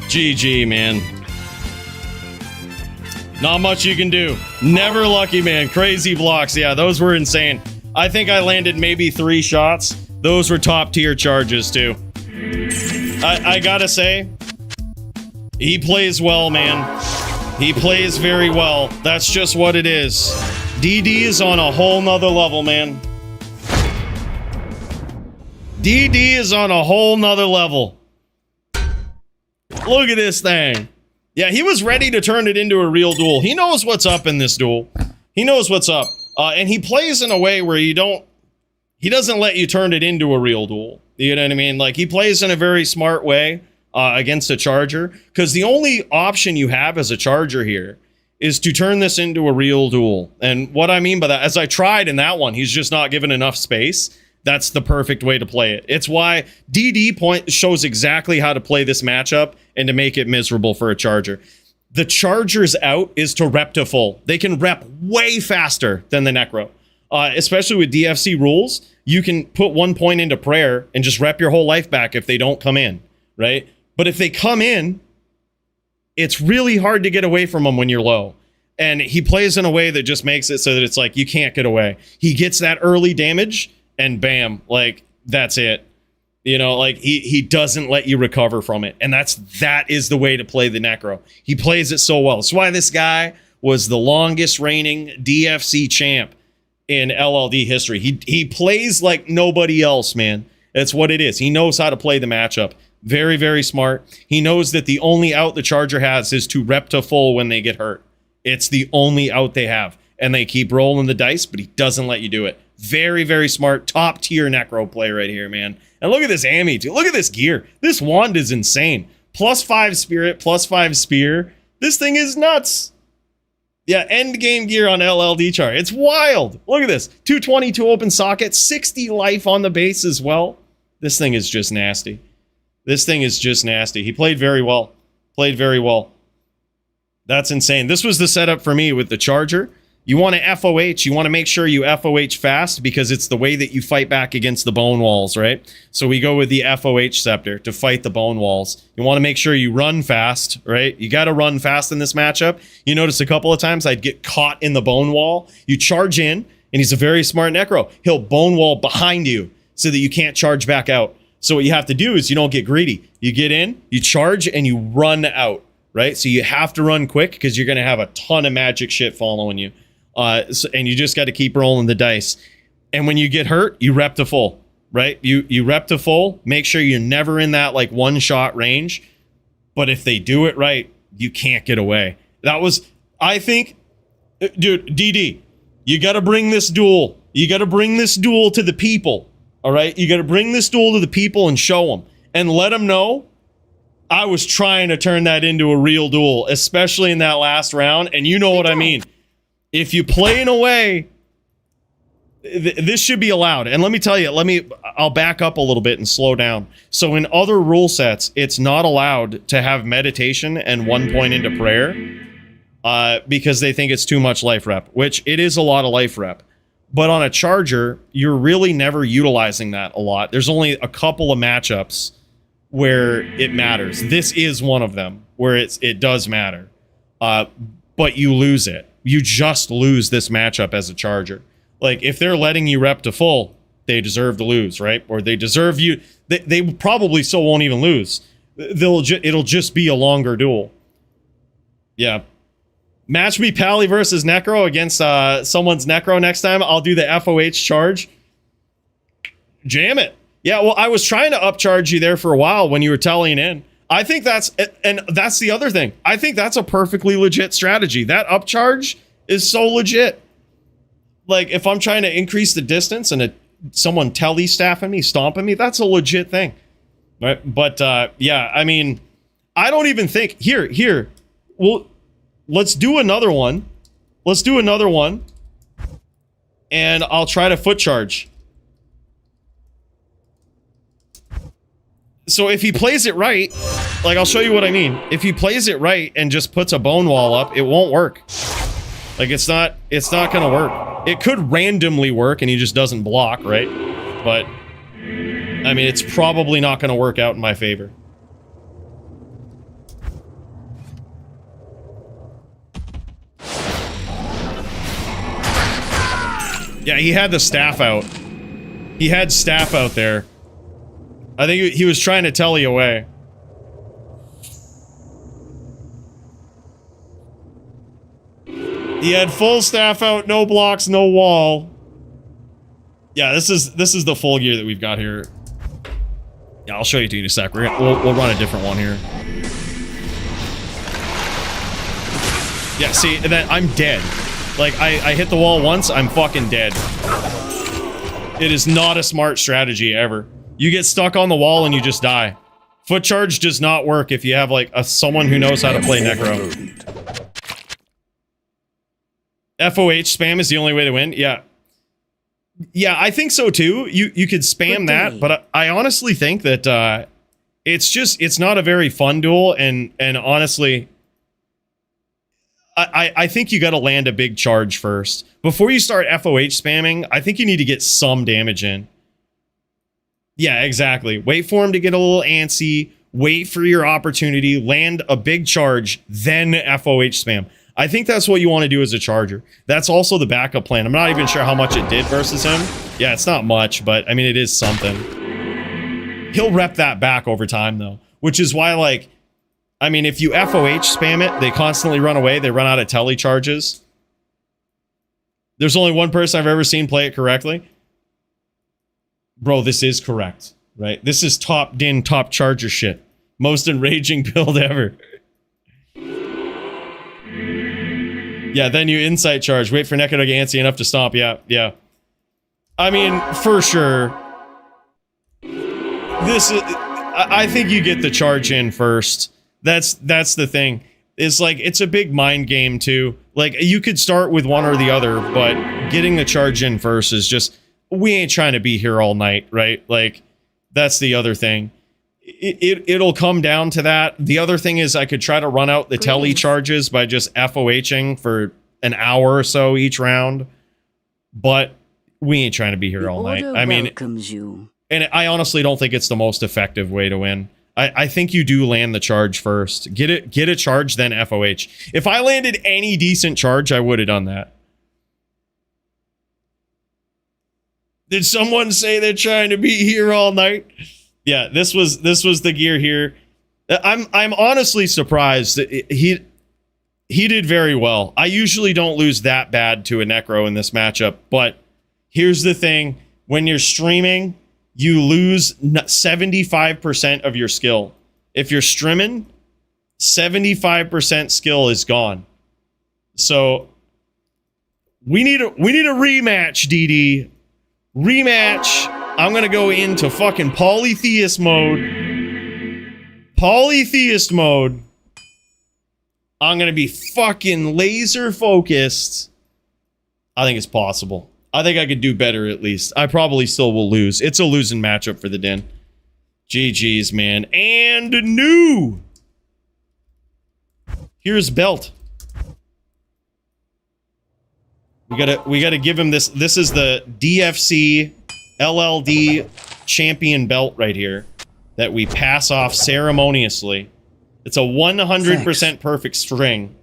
GG, man. Not much you can do. Never lucky, man. Crazy blocks. Yeah, those were insane. I think I landed maybe 3 shots. Those were top tier charges, too. I gotta say, he plays well, man. He plays very well. That's just what it is. DD is on a whole nother level, man. DD is on a whole nother level. Look at this thing. Yeah, he was ready to turn it into a real duel. He knows what's up in this duel. He knows what's up. And he plays in a way where he doesn't let you turn it into a real duel. You know what I mean? Like, he plays in a very smart way against a charger. Because the only option you have as a charger here is to turn this into a real duel. And what I mean by that, as I tried in that one, he's just not given enough space. That's the perfect way to play it. It's why DD point shows exactly how to play this matchup and to make it miserable for a charger. The charger's out is to rep to full. They can rep way faster than the Necro. Especially with DFC rules, you can put 1 point into prayer and just rep your whole life back if they don't come in, right? But if they come in, it's really hard to get away from them when you're low. And he plays in a way that just makes it so that it's like you can't get away. He gets that early damage, and bam, like, that's it. You know, like, he doesn't let you recover from it. And that is the way to play the Necro. He plays it so well. That's why this guy was the longest reigning DFC champ in LLD history. He plays like nobody else, man. That's what it is. He knows how to play the matchup. Very, very smart. He knows that the only out the charger has is to rep to full when they get hurt. It's the only out they have. And they keep rolling the dice, but he doesn't let you do it. Very, very smart, top tier Necro play right here, man. And look at this Ami, too. Look at this gear. This wand is insane. +5 spirit, +5 spear. This thing is nuts. Yeah, end game gear on LLD chart. It's wild. Look at this. 222 open socket, 60 life on the base as well. This thing is just nasty. This thing is just nasty. He played very well. Played very well. That's insane. This was the setup for me with the charger. You want to FOH. You want to make sure you FOH fast because it's the way that you fight back against the bone walls, right? So we go with the FOH scepter to fight the bone walls. You want to make sure you run fast, right? You got to run fast in this matchup. You notice a couple of times I'd get caught in the bone wall. You charge in, and he's a very smart necro. He'll bone wall behind you so that you can't charge back out. So what you have to do is you don't get greedy. You get in, you charge, and you run out, right? So you have to run quick because you're going to have a ton of magic shit following you. And you just got to keep rolling the dice. And when you get hurt, you rep to full, right? You rep to full. Make sure you're never in that like one shot range. But if they do it right, you can't get away. That was, I think, dude, DD, you got to bring this duel. You got to bring this duel to the people. All right? You got to bring this duel to the people and show them. And let them know I was trying to turn that into a real duel, especially in that last round. And you know what I mean. If you play in a way, this should be allowed. And let me tell you, I'll back up a little bit and slow down. So in other rule sets, it's not allowed to have meditation and 1 point into prayer because they think it's too much life rep, which it is a lot of life rep. But on a charger, you're really never utilizing that a lot. There's only a couple of matchups where it matters. This is one of them where it does matter. But you lose it. You just lose this matchup as a charger. Like, if they're letting you rep to full, they deserve to lose, right? Or they deserve you. They probably still won't even lose. It'll just be a longer duel. Yeah. Match me Pally versus Necro against someone's Necro next time. I'll do the FOH charge. Jam it. Yeah, well, I was trying to upcharge you there for a while when you were tallying in. I think that's the other thing. I think that's a perfectly legit strategy. That upcharge is so legit. Like, if I'm trying to increase the distance and someone telly staffing me, stomping me, that's a legit thing. Right? But, yeah, I mean, I don't even think... Here. Well, let's do another one. And I'll try to foot charge. So if he plays it right, like, I'll show you what I mean. If he plays it right and just puts a bone wall up, it won't work. Like, it's not gonna work. It could randomly work and he just doesn't block, right? But, I mean, it's probably not gonna work out in my favor. Yeah, he had the staff out. He had staff out there. I think he was trying to tell you away. He had full staff out, no blocks, no wall. Yeah, this is the full gear that we've got here. Yeah, I'll show you to you in a sec. We'll run a different one here. Yeah, see, and then I'm dead. Like, I hit the wall once, I'm fucking dead. It is not a smart strategy ever. You get stuck on the wall and you just die. Foot charge does not work if you have, like, someone who knows how to play Necro. FOH spam is the only way to win? Yeah. Yeah, I think so too. You could spam that, but I honestly think that it's not a very fun duel, and honestly, I think you gotta land a big charge first. Before you start FOH spamming, I think you need to get some damage in. Yeah, exactly. Wait for him to get a little antsy, wait for your opportunity, land a big charge, then FOH spam. I think that's what you want to do as a charger. That's also the backup plan. I'm not even sure how much it did versus him. Yeah, it's not much, but I mean, it is something. He'll rep that back over time, though, which is why, like, I mean, if you FOH spam it, they constantly run away. They run out of telly charges. There's only one person I've ever seen play it correctly. Bro, this is correct, right? This is top din, top charger shit. Most enraging build ever. Yeah, then you insight charge. Wait for Neko to get antsy enough to stomp. Yeah, yeah. I mean, for sure. This is... I think you get the charge in first. That's the thing. is like, it's a big mind game too. Like, you could start with one or the other, but getting the charge in first is just, we ain't trying to be here all night, right? Like, that's the other thing. It'll come down to that. The other thing is I could try to run out the tele charges by just FOHing for an hour or so each round, but we ain't trying to be here all night. I mean, and I honestly don't think it's the most effective way to win. I think you do land the charge first. Get a charge, then FOH. If I landed any decent charge, I would have done that. Did someone say they're trying to be here all night? Yeah, this was the gear here. I'm honestly surprised that he did very well. I usually don't lose that bad to a Necro in this matchup, but here's the thing. When you're streaming, you lose 75% of your skill. If you're streaming, 75% skill is gone. So we need a rematch, DD. Rematch. I'm gonna go into fucking polytheist mode. Polytheist mode. I'm gonna be fucking laser focused. I think it's possible. I think I could do better at least. I probably still will lose. It's a losing matchup for the Den. GG's, man. And new. Here's belt. We gotta give him this. This is the DFC LLD champion belt right here that we pass off ceremoniously. It's a 100% perfect string.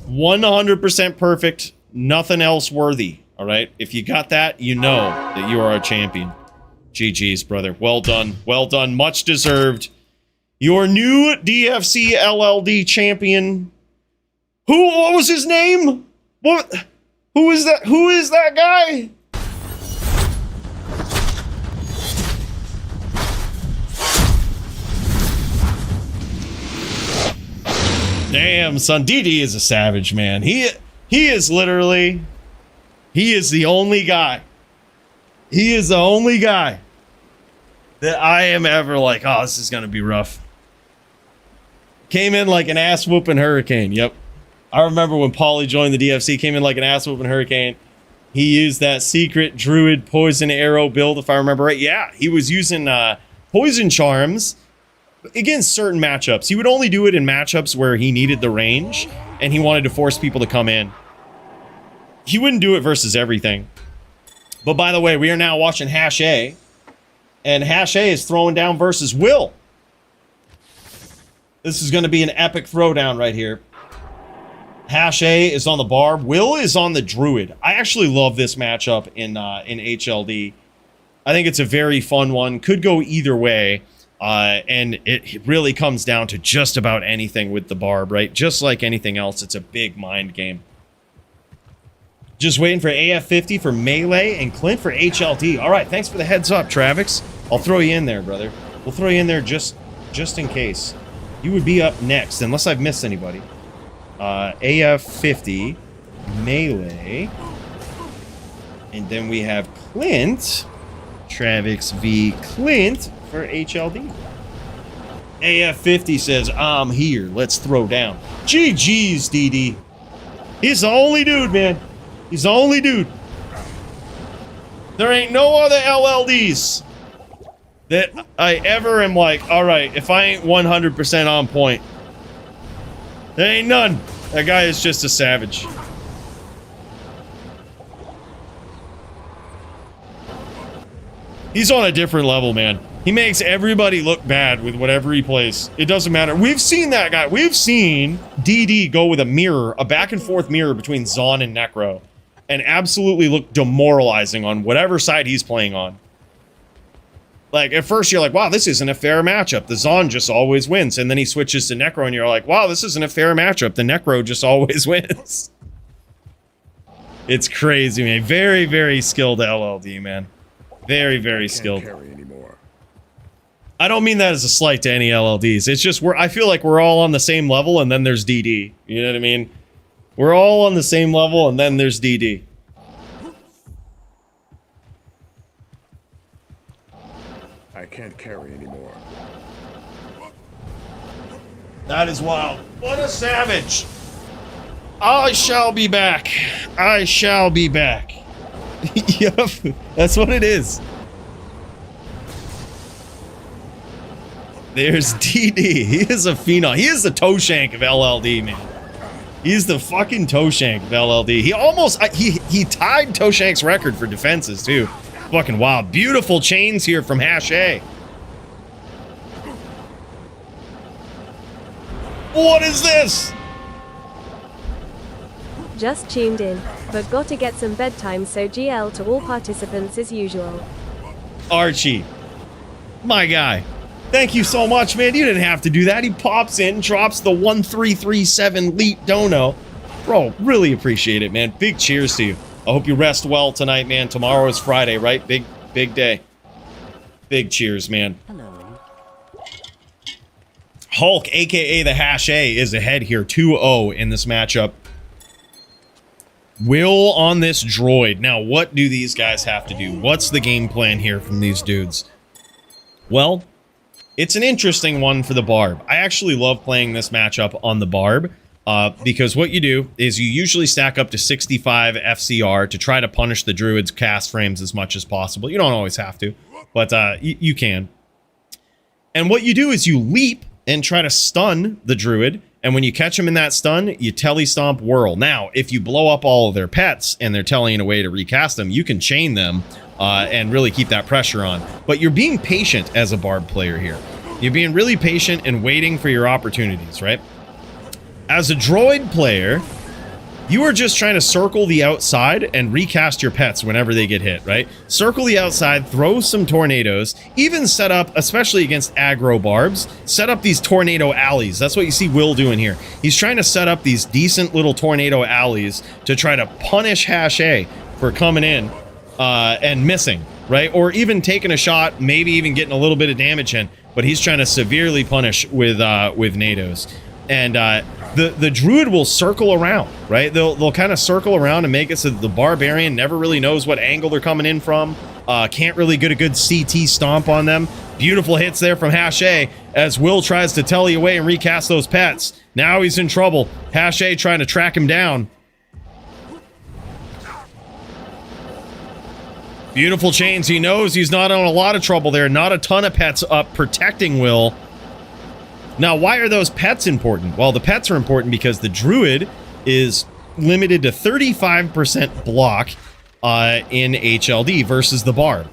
100% perfect. Nothing else worthy, all right? If you got that, you know that you are a champion. GG's, brother. Well done. Well done. Much deserved. Your new DFC LLD champion. What was his name? What? Who is that? Who is that guy? Damn, son. DD is a savage, man. He is literally, he is the only guy. He is the only guy that I am ever like, oh, this is going to be rough. Came in like an ass whooping hurricane. Yep. I remember when Paulie joined the DFC, came in like an ass whooping hurricane. He used that secret druid poison arrow build, if I remember right. Yeah, he was using poison charms against certain matchups. He would only do it in matchups where he needed the range and he wanted to force people to come in. He wouldn't do it versus everything. But by the way, we are now watching Hash A. And Hash A is throwing down versus Will. This is going to be an epic throwdown right here. Hash A is on the barb. Will is on the druid. I actually love this matchup in HLD. I think it's a very fun one. Could go either way. And it really comes down to just about anything with the barb, right? Just like anything else, it's a big mind game. Just waiting for AF50 for Melee and Clint for HLD. All right, thanks for the heads up, Travis. I'll throw you in there, brother. We'll throw you in there just in case. You would be up next, unless I've missed anybody. AF50, Melee. And then we have Clint. Travis v. Clint for HLD. AF50 says, I'm here. Let's throw down. GG's, DD. He's the only dude, man. He's the only dude. There ain't no other LLDs that I ever am like, all right, if I ain't 100% on point, there ain't none. That guy is just a savage. He's on a different level, man. He makes everybody look bad with whatever he plays. It doesn't matter. We've seen that guy. We've seen DD go with a mirror, a back and forth mirror between Zon and Necro, and absolutely look demoralizing on whatever side he's playing on. Like, at first you're like, wow, this isn't a fair matchup. The Zon just always wins. And then he switches to Necro and you're like, wow, this isn't a fair matchup. The Necro just always wins. It's crazy, man. Very, very skilled LLD, man. Very, very skilled. I don't mean that as a slight to any LLDs. It's just I feel like we're all on the same level and then there's DD. You know what I mean? We're all on the same level and then there's DD. I can't carry anymore. That is wild. What a savage. I shall be back. I shall be back. Yup, that's what it is. There's DD. He is a phenom. He is the toe shank of LLD, man. He's the fucking toe shank of LLD. He almost, he tied Toe Shank's record for defenses, too. Fucking wild. Beautiful chains here from Hash A. What is this? Just tuned in, but got to get some bedtime, so GL to all participants as usual. Archie. My guy. Thank you so much, man. You didn't have to do that. He pops in, drops the 1337 leet dono. Bro, really appreciate it, man. Big cheers to you. I hope you rest well tonight, man. Tomorrow is Friday, right? Big day. Big cheers, man. Hello. Hulk, aka the Hash A, is ahead here 2-0 in this matchup. Will on this droid. Now, what do these guys have to do? What's the game plan here from these dudes? Well, it's an interesting one for the Barb. I actually love playing this matchup on the Barb because what you do is you usually stack up to 65 FCR to try to punish the Druid's cast frames as much as possible. You don't always have to, but you can. And what you do is you leap and try to stun the Druid, and when you catch him in that stun, you telestomp whirl. Now, if you blow up all of their pets and they're telling a way to recast them, you can chain them and really keep that pressure on. But you're being patient as a Barb player here. You're being really patient and waiting for your opportunities, right? As a droid player, you are just trying to circle the outside and recast your pets whenever they get hit, right? Circle the outside, throw some tornadoes, even set up, especially against aggro Barbs, set up these tornado alleys. That's what you see Will doing here. He's trying to set up these decent little tornado alleys to try to punish Hash A for coming in and missing, right? Or even taking a shot, maybe even getting a little bit of damage in, but he's trying to severely punish with NATOs. And the Druid will circle around, right? They'll kind of circle around and make it so that the Barbarian never really knows what angle they're coming in from. Can't really get a good CT stomp on them. Beautiful hits there from Hash A as Will tries to telly away and recast those pets. Now he's in trouble. Hash A trying to track him down. Beautiful chains. He knows he's not in a lot of trouble there. Not a ton of pets up protecting Will. Now, why are those pets important? Well, the pets are important because the Druid is limited to 35% block in HLD versus the Barb.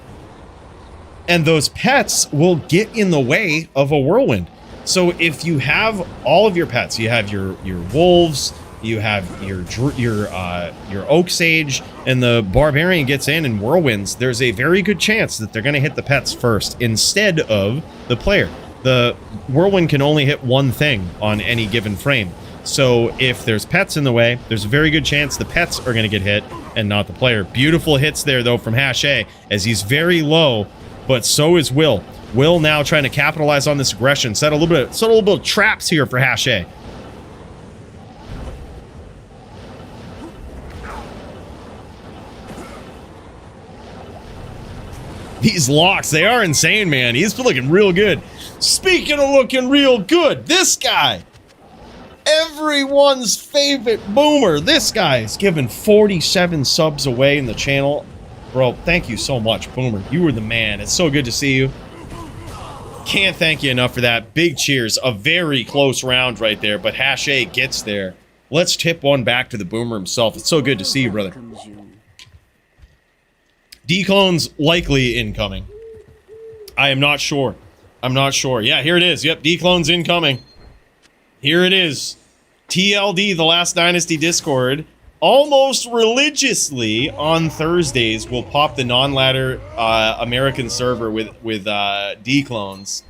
And those pets will get in the way of a Whirlwind. So if you have all of your pets, you have your wolves, you have your Oak Sage, and the Barbarian gets in and Whirlwinds, there's a very good chance that they're going to hit the pets first instead of the player. The Whirlwind can only hit one thing on any given frame. So if there's pets in the way, there's a very good chance the pets are going to get hit and not the player. Beautiful hits there, though, from Hash A as he's very low, but so is Will. Will now trying to capitalize on this aggression. Set a little bit of traps here for Hash A. These locks, they are insane, man. He's looking real good. Speaking of looking real good, this guy, everyone's favorite boomer, this guy is giving 47 subs away in the channel. Bro, thank you so much, Boomer. You were the man. It's so good to see you. Can't thank you enough for that. Big cheers. A very close round right there, but Hash A gets there. Let's tip one back to the Boomer himself. It's so good to see you, brother. D-Clone's likely incoming. I am not sure. I'm not sure. Yeah, here it is. Yep, D-Clone's incoming. Here it is. TLD, the Last Dynasty Discord, almost religiously on Thursdays will pop the non-ladder American server with D-Clones.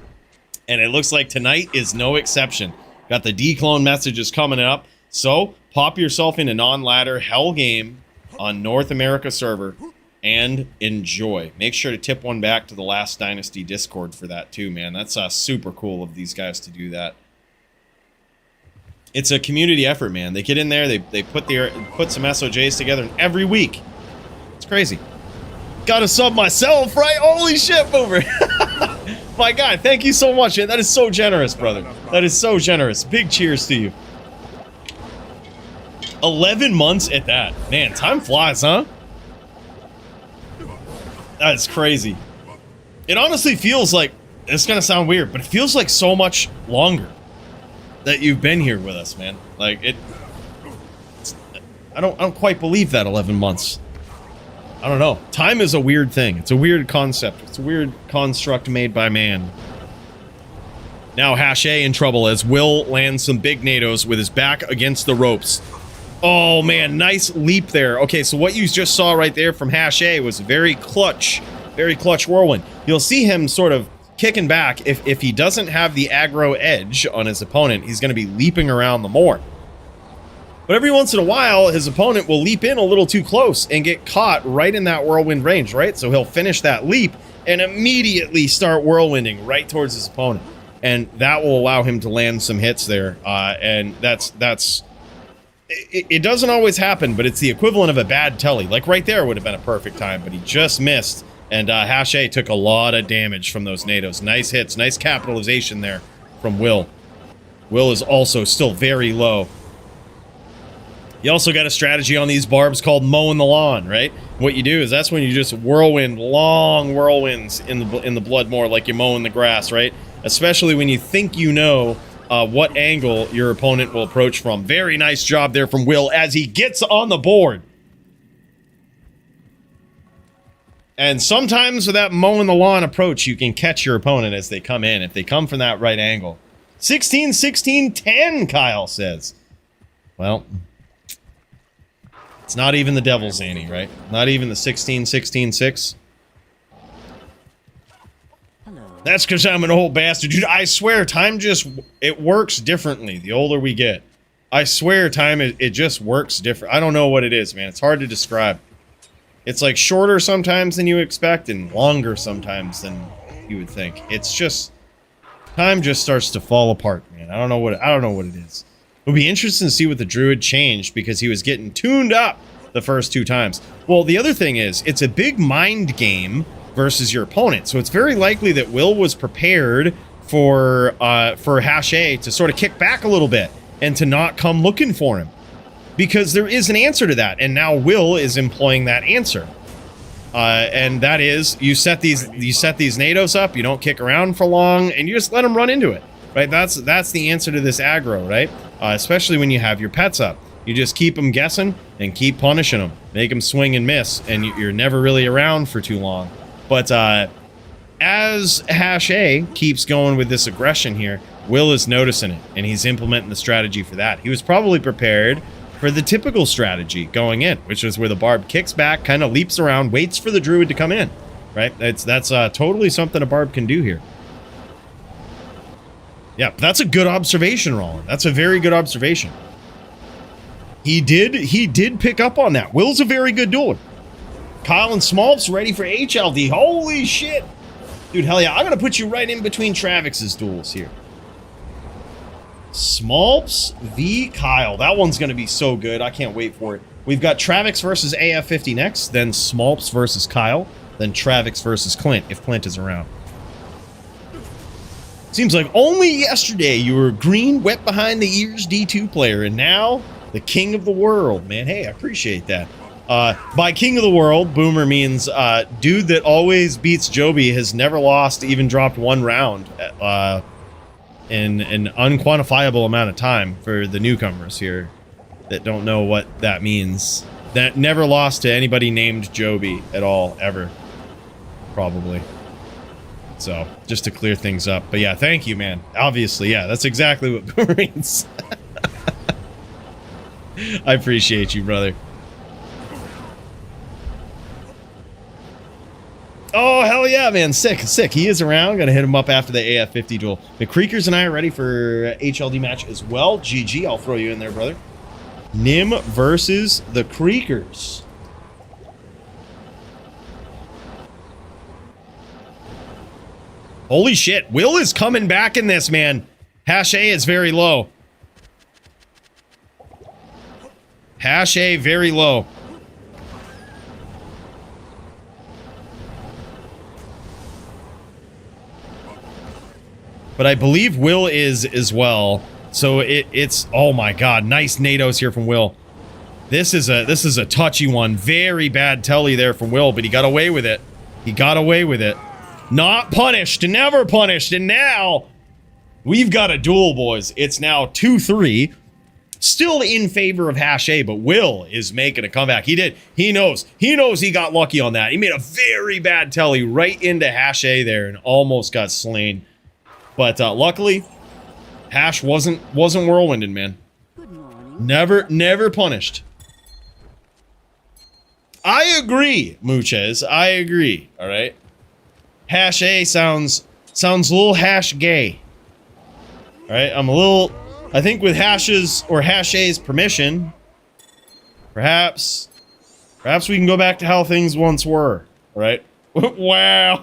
And it looks like tonight is no exception. Got the D-Clone messages coming up. So, pop yourself in a non-ladder hell game on North America server. And enjoy. Make sure to tip one back to the Last Dynasty Discord for that too, man. That's super cool of these guys to do that. It's a community effort, man. They get in there, they put some SOJs together, and every week, it's crazy. Got to sub myself, right? Holy shit, Boomer! My God, thank you so much, man. That is so generous, brother. That is so generous. Big cheers to you. 11 months at that. Man, time flies, huh? That's crazy. It honestly feels like, it's gonna sound weird, but it feels like so much longer that you've been here with us, man. Like, I don't quite believe that 11 months. I don't know. Time is a weird thing. It's a weird concept. It's a weird construct made by man. Now Hache in trouble as Will lands some big NATOs with his back against the ropes. Oh man, nice leap there. Okay, so what you just saw right there from Hache was very clutch whirlwind. You'll see him sort of kicking back. If he doesn't have the aggro edge on his opponent, he's going to be leaping around the more. But every once in a while, his opponent will leap in a little too close and get caught right in that whirlwind range, right? So he'll finish that leap and immediately start whirlwinding right towards his opponent. And that will allow him to land some hits there. And it doesn't always happen, but it's the equivalent of a bad telly. Like right there would have been a perfect time, but he just missed. And Hache took a lot of damage from those NATOs. Nice hits, nice capitalization there from Will. Will is also still very low. You also got a strategy on these barbs called mowing the lawn, right? What you do is that's when you just whirlwind, long whirlwinds in the blood more, like you're mowing the grass, right? Especially when you think you know what angle your opponent will approach from. Very nice job there from Will as he gets on the board. And sometimes with that mowing the lawn approach, you can catch your opponent as they come in, if they come from that right angle. 16, 16, 10, Kyle says. Well, it's not even the devil's ante, right? Not even the 16, 16, 6. That's because I'm an old bastard. Dude, I swear, time just, it works differently the older we get. I swear, time, it just works different. I don't know what it is, man. It's hard to describe. It's like shorter sometimes than you expect and longer sometimes than you would think. It's just, time just starts to fall apart, man. I don't know what it is. It would be interesting to see what the druid changed because he was getting tuned up the first 2 times. Well, the other thing is, it's a big mind game versus your opponent. So it's very likely that Will was prepared for Hache to sort of kick back a little bit and to not come looking for him. Because there is an answer to that, and now Will is employing that answer. And that is, you set these NATOs up, you don't kick around for long, and you just let them run into it. Right? That's the answer to this aggro, right? Especially when you have your pets up. You just keep them guessing and keep punishing them. Make them swing and miss, and you're never really around for too long. But as Hache keeps going with this aggression here, Will is noticing it, and he's implementing the strategy for that. He was probably prepared for the typical strategy going in, which is where the barb kicks back, kind of leaps around, waits for the druid to come in, right? That's totally something a barb can do here. Yeah, that's a good observation, Roland. That's a very good observation. He did pick up on that. Will's a very good dueler. Kyle and Smolf's ready for HLD. Holy shit. Dude, hell yeah. I'm going to put you right in between Travix's duels here. Smolf's v. Kyle. That one's going to be so good. I can't wait for it. We've got Travix versus AF50 next, then Smolf's versus Kyle, then Travix versus Clint, if Clint is around. Seems like only yesterday you were green, wet behind the ears D2 player, and now the king of the world, man. Hey, I appreciate that. By king of the world, Boomer means dude that always beats Joby, has never lost, even dropped 1 round in an unquantifiable amount of time for the newcomers here that don't know what that means. That never lost to anybody named Joby at all, ever. Probably. So, just to clear things up. But yeah, thank you, man. Obviously, yeah, that's exactly what Boomer means. I appreciate you, brother. Oh, hell yeah, man. Sick. He is around. Gonna hit him up after the AF50 duel. The Creekers and I are ready for HLD match as well. GG, I'll throw you in there, brother. Nim versus the Creekers. Holy shit. Will is coming back in this, man. Hache is very low. Hache very low. but I believe Will is as well. So it's oh my god, nice NATOs here from Will. This is a touchy one. Very bad telly there from Will, but he got away with it. He got away with it. Not punished, never punished, and now we've got a duel, boys. It's now 2-3. Still in favor of Hash A, but Will is making a comeback. He did. He knows he got lucky on that. He made a very bad telly right into Hash A there and almost got slain. But luckily, Hash wasn't whirlwinding, man. Good morning. Never punished. I agree, Muchez. I agree. All right. Hash A sounds a little hash gay. All right. I think with Hash's or Hash A's permission, perhaps we can go back to how things once were. All right. Wow.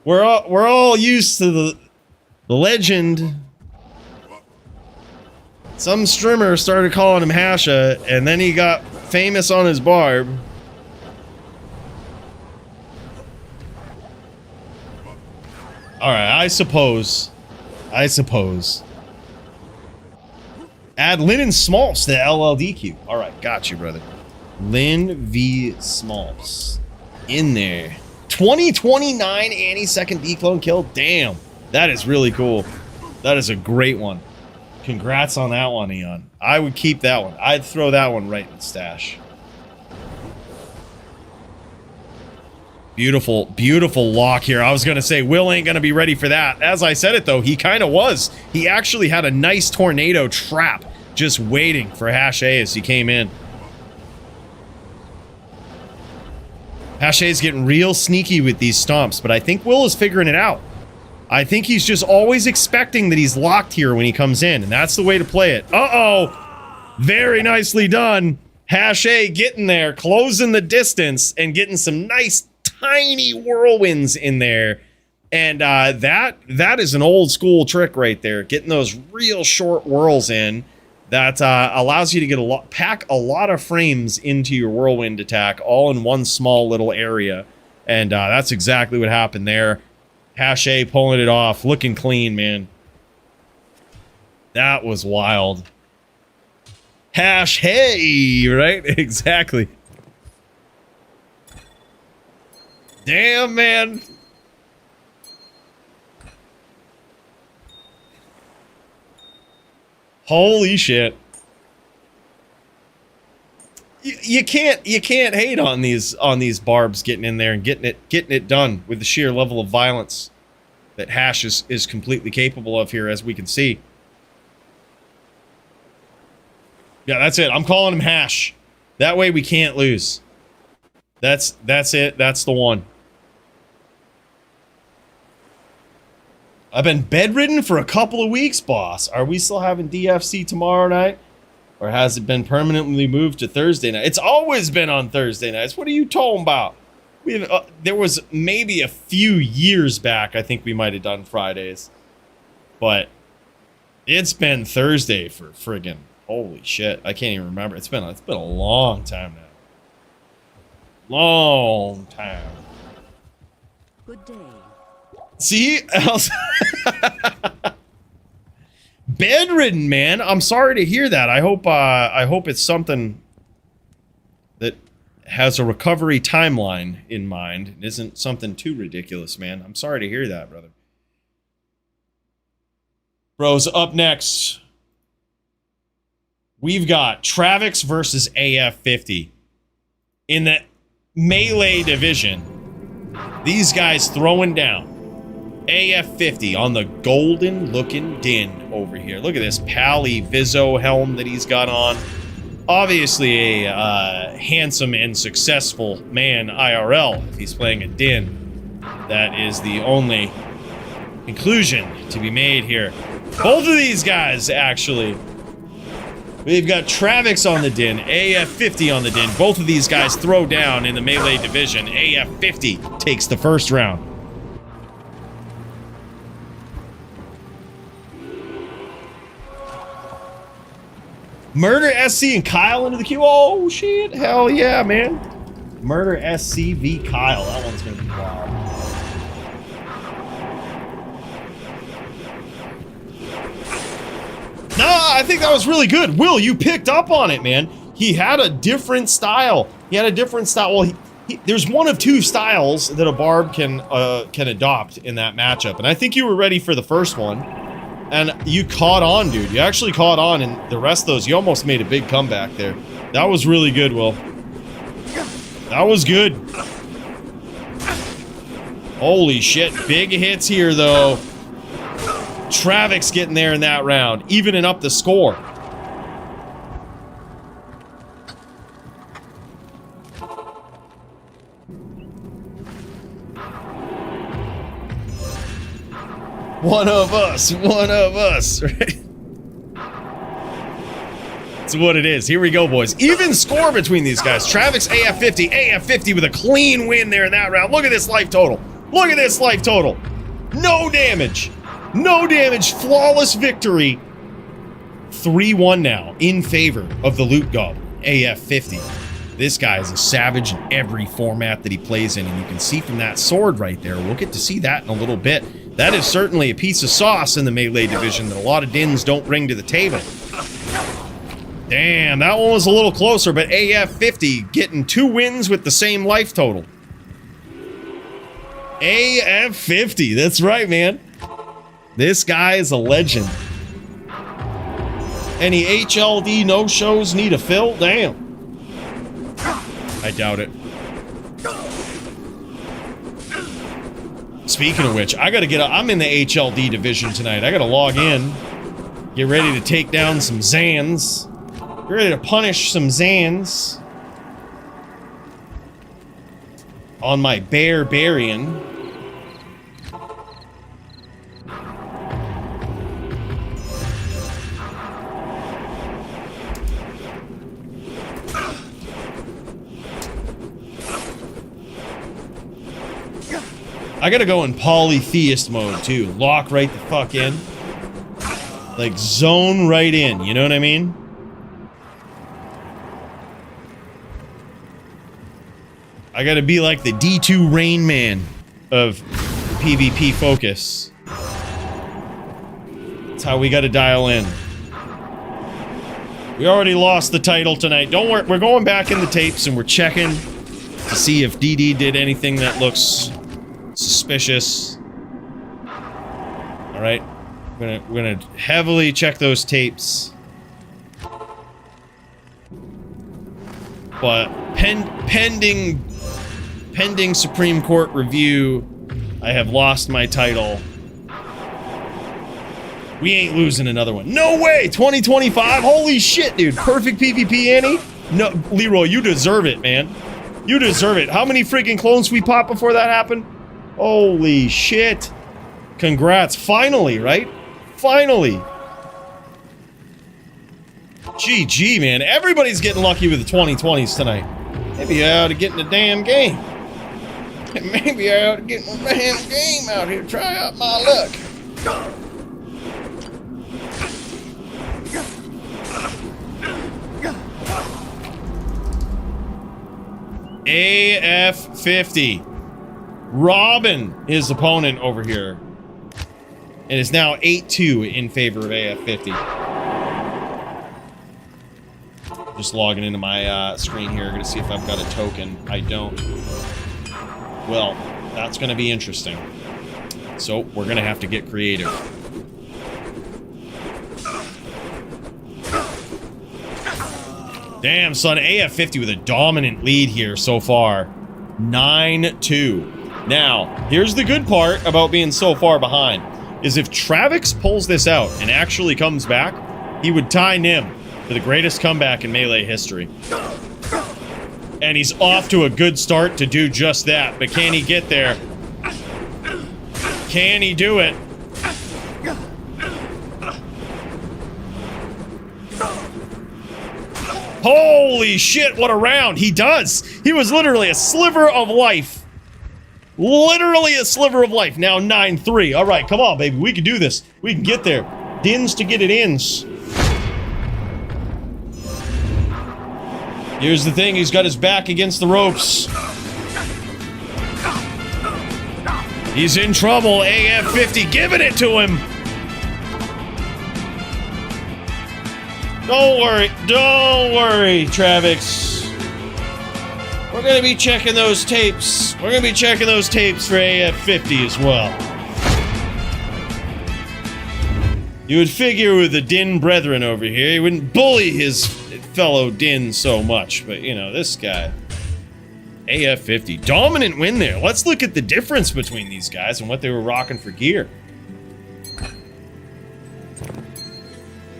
We're all used to the legend. Some streamer started calling him Hasha, and then he got famous on his barb. Alright, I suppose. Add Lynn and Smalps to the LLD queue. Alright, got you, brother. Lynn v. Smalps. In there. 2029 anti-second declone kill. Damn. That is really cool. That is a great one. Congrats on that one, Eon. I would keep that one. I'd throw that one right in the stash. Beautiful, beautiful lock here. I was going to say, Will ain't going to be ready for that. As I said it, though, he kind of was. He actually had a nice tornado trap just waiting for Hash A as he came in. Hash A's getting real sneaky with these stomps, but I think Will is figuring it out. I think he's just always expecting that he's locked here when he comes in, and that's the way to play it. Uh-oh! Very nicely done. Hash A getting there, closing the distance, and getting some nice, tiny whirlwinds in there. And that is an old school trick right there, getting those real short whirls in. That allows you to get pack a lot of frames into your whirlwind attack, all in one small little area. And that's exactly what happened there. Hash A pulling it off, looking clean, man. That was wild. Hash hey, right? Exactly. Damn, man. Holy shit. You can't hate on these barbs getting in there and getting it done with the sheer level of violence that Hash is completely capable of here, as we can see. Yeah, that's it. I'm calling him Hash. That way we can't lose. That's it. That's the one. I've been bedridden for a couple of weeks, boss. Are we still having DFC tomorrow night? Or has it been permanently moved to Thursday night? It's always been on Thursday nights. What are you talking about? There was maybe a few years back, I think we might have done Fridays. But it's been Thursday for friggin' holy shit. I can't even remember. It's been a long time now. Long time. Good day. See? Bedridden, man. I'm sorry to hear that. I hope it's something that has a recovery timeline in mind. It isn't something too ridiculous, man. I'm sorry to hear that, brother. Bros, up next, we've got Travix versus AF50 in the melee division. These guys throwing down. AF50 on the golden looking din over here. Look at this Pally Vizzo helm that he's got on. Obviously a handsome and successful man IRL if he's playing a din. That is the only conclusion to be made here. Both of these guys, actually. We've got Travix on the din, AF50 on the din. Both of these guys throw down in the melee division. AF50 takes the first round. Murder SC and Kyle into the queue. Oh shit, hell yeah, man. Murder SCV Kyle. That one's gonna be wild. No, I think that was really good. Will, you picked up on it, man. He had a different style. Well, there's one of two styles that a barb can adopt in that matchup, and I think you were ready for the first one, and you caught on, dude. You actually caught on, and the rest of those, you almost made a big comeback there. That was really good, Will. That was good. Holy shit, big hits here, though. Travik's getting there in that round, evening up the score. One of us, right? That's what it is. Here we go, boys. Even score between these guys. Travik's AF50 with a clean win there in that round. Look at this life total. Look at this life total. No damage. No damage. Flawless victory. 3-1 now in favor of the Loot Goblin. AF50. This guy is a savage in every format that he plays in, and you can see from that sword right there. We'll get to see that in a little bit. That is certainly a piece of sauce in the melee division that a lot of Dins don't bring to the table. Damn, that one was a little closer, but AF50 getting 2 wins with the same life total. AF50, that's right, man. This guy is a legend. Any HLD no-shows need a fill? Damn. I doubt it. Speaking of which, I gotta get I'm in the HLD division tonight. I gotta log in. Get ready to take down some Zans. Get ready to punish some Zans. On my Barbarian. I gotta go in polytheist mode too. Lock right the fuck in. Like zone right in, you know what I mean? I gotta be like the D2 Rain Man of PvP focus. That's how we gotta dial in. We already lost the title tonight. Don't worry, we're going back in the tapes and we're checking to see if DD did anything that looks suspicious. All right, we're gonna heavily check those tapes. But pending Supreme Court review, I have lost my title. We ain't losing another one. No way! 2025? Holy shit, dude. Perfect PvP, Annie? No, Leroy, you deserve it, man. You deserve it. How many freaking clones we popped before that happened? Holy shit. Congrats. Finally, right? Finally. GG, man. Everybody's getting lucky with the 2020s tonight. Maybe I ought to get in the damn game. Maybe I ought to get in the damn game out here. Try out my luck. AF50. Robin, his opponent over here. It is now 8-2 in favor of AF50. Just logging into my screen here. Gonna see if I've got a token. I don't. Well, that's gonna be interesting. So, we're gonna have to get creative. Damn, son. AF50 with a dominant lead here so far. 9-2. Now, here's the good part about being so far behind, is if Travix pulls this out and actually comes back, he would tie Nim to the greatest comeback in Melee history. And he's off to a good start to do just that, but can he get there? Can he do it? Holy shit, what a round! He does! He was literally a sliver of life. Literally a sliver of life. Now 9-3. All right, come on, baby. We can do this. We can get there. Dins to get it ins. Here's the thing, he's got his back against the ropes. He's in trouble. AF50 giving it to him. Don't worry, Travix. We're gonna be checking those tapes. We're gonna be checking those tapes for AF50 as well. You would figure with the Din brethren over here, he wouldn't bully his fellow Din so much, but you know, this guy. AF50, dominant win there. Let's look at the difference between these guys and what they were rocking for gear.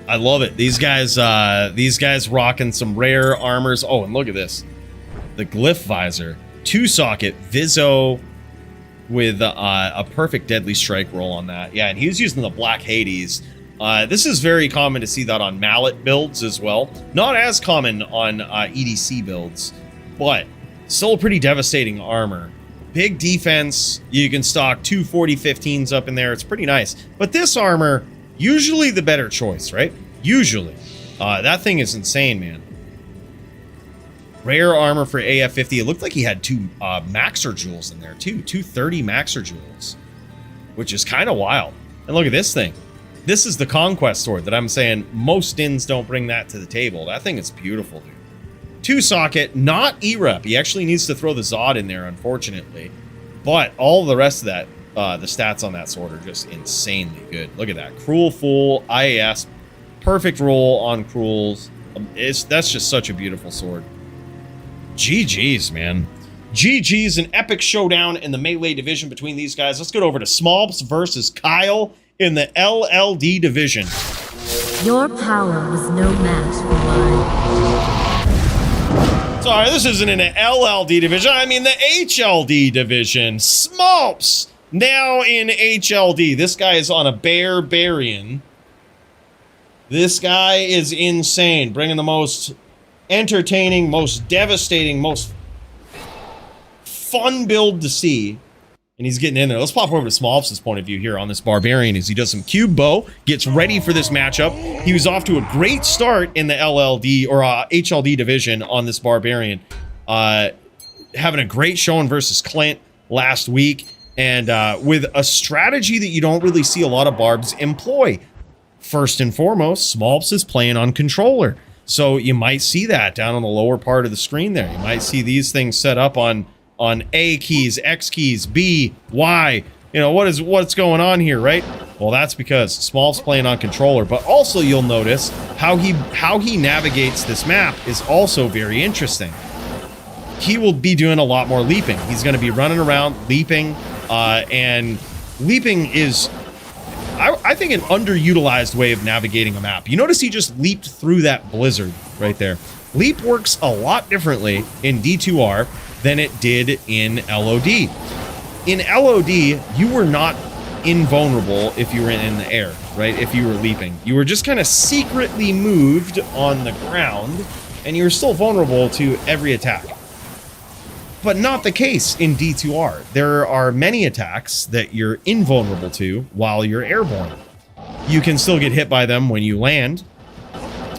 I love it. These guys rocking some rare armors. Oh, and look at this. The glyph visor. 2-socket Vizzo with a perfect deadly strike roll on that. Yeah, and he was using the Black Hades. This is very common to see that on mallet builds as well. Not as common on EDC builds, but still a pretty devastating armor. Big defense. You can stock 2 40-15s up in there. It's pretty nice. But this armor, usually the better choice, right? Usually. That thing is insane, man. Rare armor for AF50. It looked like he had 2 Maxer Jewels in there, too. 2 30 Maxer Jewels. Which is kind of wild. And look at this thing. This is the Conquest Sword that I'm saying most Dins don't bring that to the table. That thing is beautiful, dude. 2-socket, not E-Rep. He actually needs to throw the Zod in there, unfortunately. But all the rest of that, the stats on that sword are just insanely good. Look at that. Cruel Fool, IAS, perfect roll on Cruels. That's just such a beautiful sword. GG's, man. GG's, an epic showdown in the melee division between these guys. Let's get over to Smolps versus Kyle in the LLD division. Your power was no match for mine. Sorry, this isn't in the LLD division. I mean the HLD division. Smolps now in HLD. This guy is on a barbarian. This guy is insane. Bringing the most entertaining, most devastating, most fun build to see. And he's getting in there. Let's pop over to Smolps' point of view here on this barbarian as he does some cube bow, gets ready for this matchup. He was off to a great start in the LLD or HLD division on this barbarian. Having a great showing versus Clint last week. And with a strategy that you don't really see a lot of barbs employ. First and foremost, Smolps is playing on controller. So you might see that down on the lower part of the screen there. You might see these things set up on A keys, X keys, B, Y. You know, what's going on here, right? Well, that's because Smolps playing on controller, but also you'll notice how he navigates this map is also very interesting. He will be doing a lot more leaping. He's going to be running around leaping, and leaping is, I think, an underutilized way of navigating a map. You notice he just leaped through that blizzard right there. Leap works a lot differently in D2R than it did in LOD. In LOD, you were not invulnerable if you were in the air, right? If you were leaping. You were just kind of secretly moved on the ground, and you were still vulnerable to every attack. But not the case in D2R. There are many attacks that you're invulnerable to while you're airborne. You can still get hit by them when you land,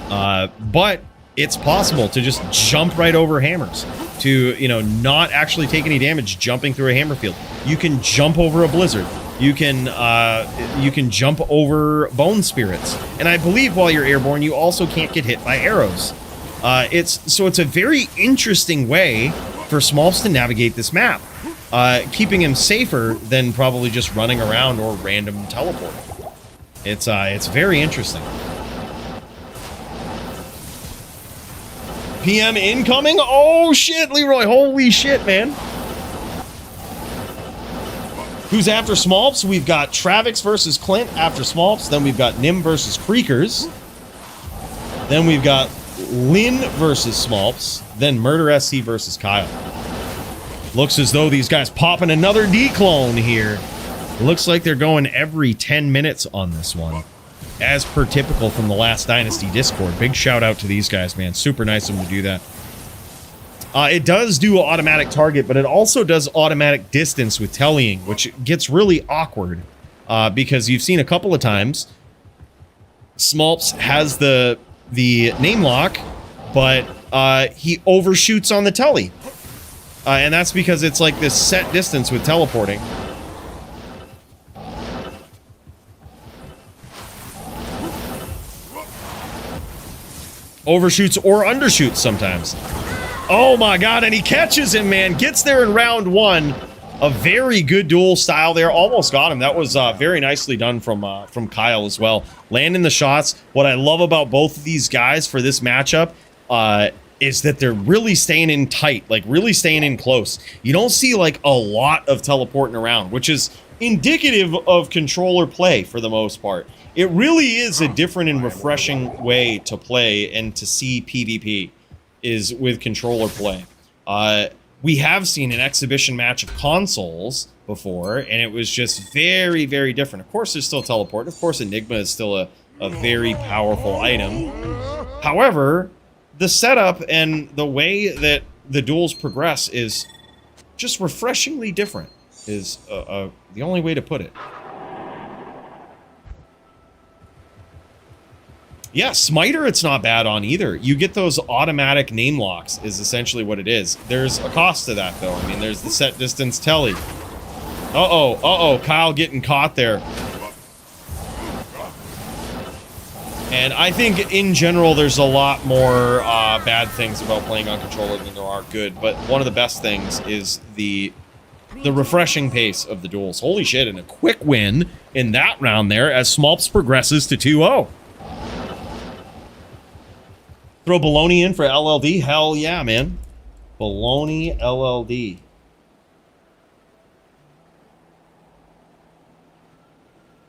but it's possible to just jump right over hammers, to, you know, not actually take any damage jumping through a hammer field. You can jump over a blizzard. You can jump over bone spirits. And I believe while you're airborne, you also can't get hit by arrows. It's a very interesting way for Smolps to navigate this map, keeping him safer than probably just running around or random teleporting. It's very interesting. PM incoming. Oh shit, Leroy! Holy shit, man! Who's after Smolps? We've got Travix versus Clint after Smolps. Then we've got Nim versus Creekers. Then we've got Lynn versus Smolps. Then Murder SC versus Kyle. Looks as though these guys popping another D-clone here. Looks like they're going every 10 minutes on this one, as per typical from the last Dynasty Discord. Big shout out to these guys, man. Super nice of them to do that. It does do automatic target, but it also does automatic distance with tellying, which gets really awkward because you've seen a couple of times Smolps has the name lock, but he overshoots on the telly. And that's because it's like this set distance with teleporting. Overshoots or undershoots sometimes. Oh my god, and he catches him, man. Gets there in round 1. A very good duel style there. Almost got him. That was very nicely done from Kyle as well. Landing the shots. What I love about both of these guys for this matchup is that they're really staying in tight, like really staying in close. You don't see like a lot of teleporting around, which is indicative of controller play for the most part. It really is a different and refreshing way to play and to see PvP is with controller play. We have seen an exhibition match of consoles before, and it was just very, very different. Of course, there's still teleport. Of course, Enigma is still a very powerful item. However, the setup and the way that the duels progress is just refreshingly different, is the only way to put it. Yeah, Smiter, it's not bad on either. You get those automatic name locks is essentially what it is. There's a cost to that, though. I mean, there's the set distance telly. Uh-oh, Kyle getting caught there. And I think, in general, there's a lot more bad things about playing on controller than there are good. But one of the best things is the refreshing pace of the duels. Holy shit, and a quick win in that round there as Smolps progresses to 2-0. Throw Baloney in for LLD? Hell yeah, man. Baloney LLD.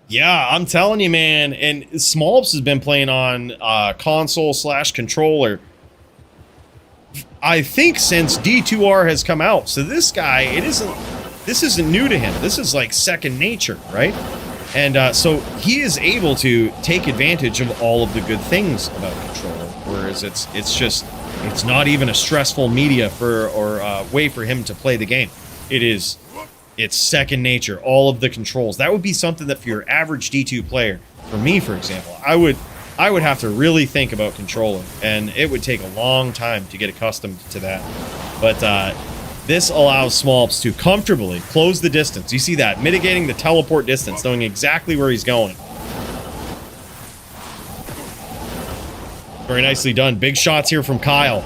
Yeah, I'm telling you, man. And Smolps has been playing on console/controller, I think, since D2R has come out. So this guy, this isn't new to him. This is like second nature, right? And so he is able to take advantage of all of the good things about controller, whereas it's not even a stressful media way for him to play the game. It's second nature. All of the controls. That would be something that for your average D2 player, for me, for example, I would have to really think about controller, and it would take a long time to get accustomed to that. But this allows Smolps to comfortably close the distance. You see that? Mitigating the teleport distance, knowing exactly where he's going. Very nicely done. Big shots here from Kyle.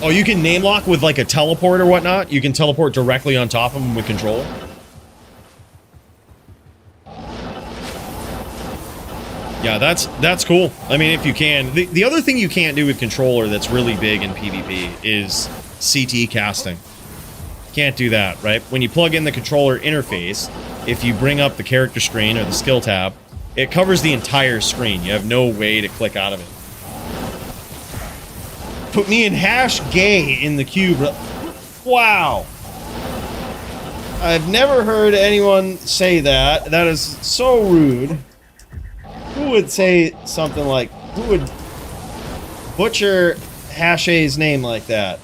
Oh, you can name lock with like a teleport or whatnot? You can teleport directly on top of him with controller? Yeah, that's cool. I mean, if you can. The other thing you can't do with controller that's really big in PvP is CT casting. Can't do that, right? When you plug in the controller interface, if you bring up the character screen or the skill tab, it covers the entire screen. You have no way to click out of it. Put me in #gay in the cube. Wow. I've never heard anyone say that. That is so rude. Who would say something like, who would butcher #A's name like that?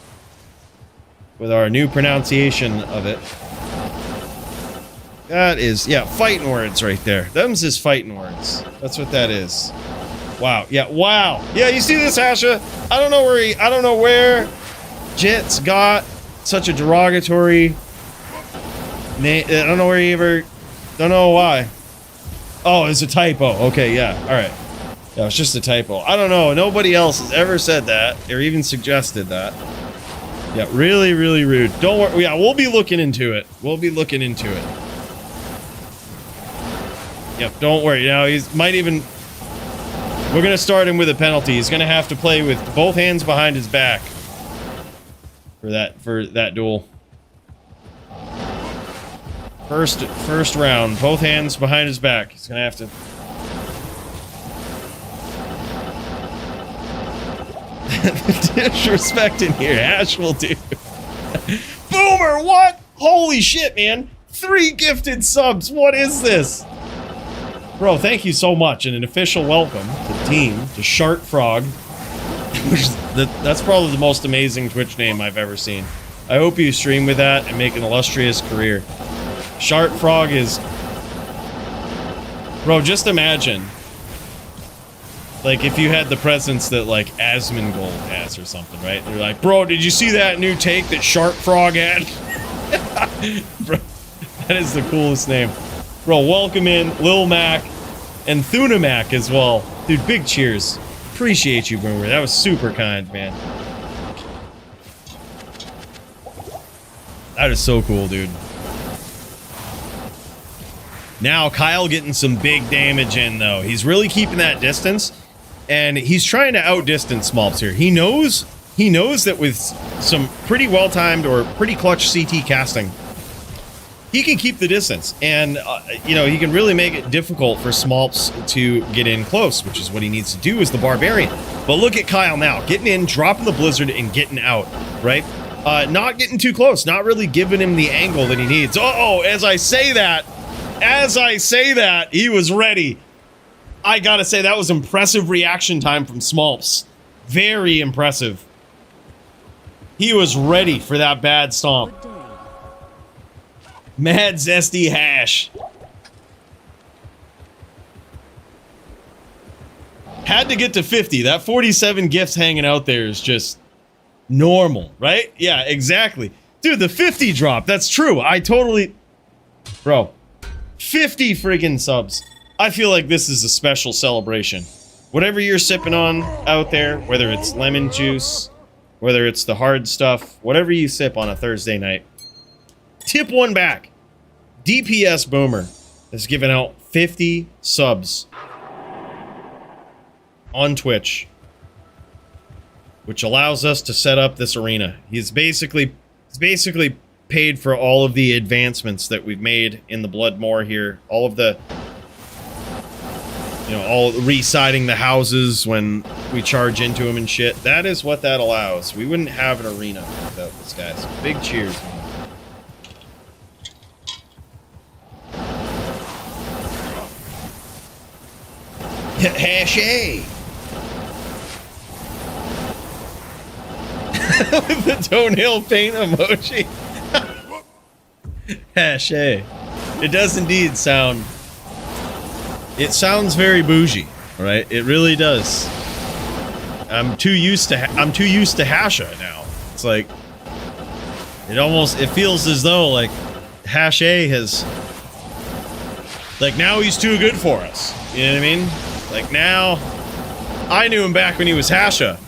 With our new pronunciation of it. That is, yeah, fighting words right there. Them's his fighting words. That's what that is. Wow. Yeah. Wow. Yeah. You see this, Asha? I don't know where Jit's got such a derogatory name. I don't know where he ever. Don't know why. Oh, it's a typo. Okay. Yeah. All right. Yeah, it's just a typo. I don't know. Nobody else has ever said that or even suggested that. Yeah. Really, really rude. Don't worry. Yeah. We'll be looking into it. We'll be looking into it. Yep. Don't worry. Now he might even. We're going to start him with a penalty. He's going to have to play with both hands behind his back for that duel. First round, both hands behind his back. He's going to have to. Disrespect in here. Ash will do. Boomer, what? Holy shit, man. 3 gifted subs. What is this? Bro, thank you so much, and an official welcome to the team, to Shart Frog. That's probably the most amazing Twitch name I've ever seen. I hope you stream with that and make an illustrious career. Shark Frog is... Bro, just imagine. Like, if you had the presence that, like, Asmongold has or something, right? They're like, bro, did you see that new take that Shark Frog had? Bro, that is the coolest name. Bro, welcome in Lil Mac and Thunamac as well. Dude, big cheers. Appreciate you, Boomer. That was super kind, man. That is so cool, dude. Now, Kyle getting some big damage in, though. He's really keeping that distance, and he's trying to outdistance Smolps here. He knows that with some pretty well-timed or pretty clutch CT casting, he can keep the distance, and, you know, he can really make it difficult for Smolps to get in close, which is what he needs to do as the Barbarian. But look at Kyle now, getting in, dropping the Blizzard, and getting out, right? Not getting too close, not really giving him the angle that he needs. Uh-oh, as I say that, he was ready. I gotta say, that was impressive reaction time from Smolps. Very impressive. He was ready for that bad stomp. Good day. Mad Zesty Hash. Had to get to 50. That 47 gifts hanging out there is just normal, right? Yeah, exactly. Dude, the 50 drop. That's true. I totally... Bro. 50 friggin' subs. I feel like this is a special celebration. Whatever you're sipping on out there, whether it's lemon juice, whether it's the hard stuff, whatever you sip on a Thursday night, tip one back. DPS Boomer has given out 50 subs on Twitch, which allows us to set up this arena. He's basically paid for all of the advancements that we've made in the Bloodmoor here. All of the, you know, all residing the houses when we charge into them and shit. That is what that allows. We wouldn't have an arena without this, guys. Big cheers, man. Hash A. With the toenail paint emoji. Hash A. It does indeed sound... It sounds very bougie, right? It really does. I'm too used to Hasha now. It's like... It feels as though, like, Hash A has... Like, now he's too good for us. You know what I mean? Like, now... I knew him back when he was Hasha.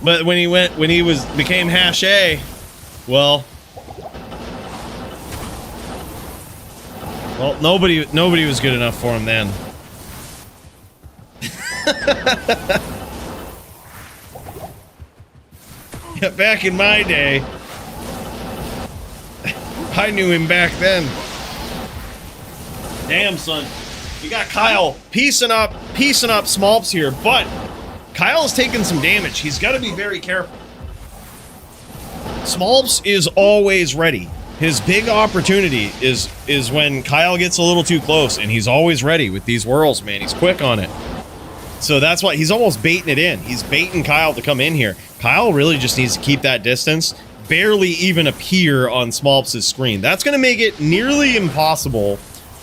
But when he became Hash A, well, nobody was good enough for him then. Yeah, back in my day, I knew him back then. Damn, son, you got Kyle piecing up Smolps here, but Kyle's taking some damage. He's got to be very careful. Smolps is always ready. His big opportunity is when Kyle gets a little too close, and he's always ready with these whirls, man. He's quick on it. So that's why he's almost baiting it in. He's baiting Kyle to come in here. Kyle really just needs to keep that distance, barely even appear on Smolps' screen. That's going to make it nearly impossible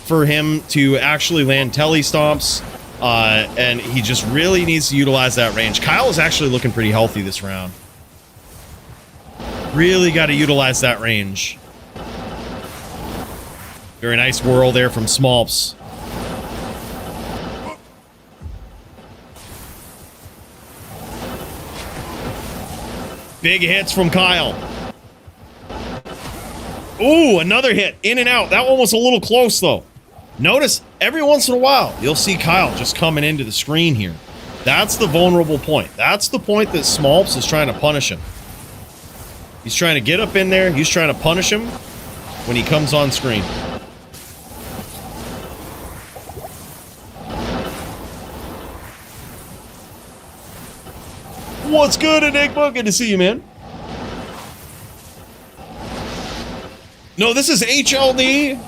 for him to actually land telly stomps. And he just really needs to utilize that range. Kyle is actually looking pretty healthy this round. Really got to utilize that range. Very nice whirl there from Smolps. Big hits from Kyle. Ooh, another hit. In and out. That one was a little close, though. Notice, every once in a while, you'll see Kyle just coming into the screen here. That's the vulnerable point. That's the point that Smolps is trying to punish him. He's trying to get up in there. He's trying to punish him when he comes on screen. What's good, Enigma? Good to see you, man. No, this is HLD.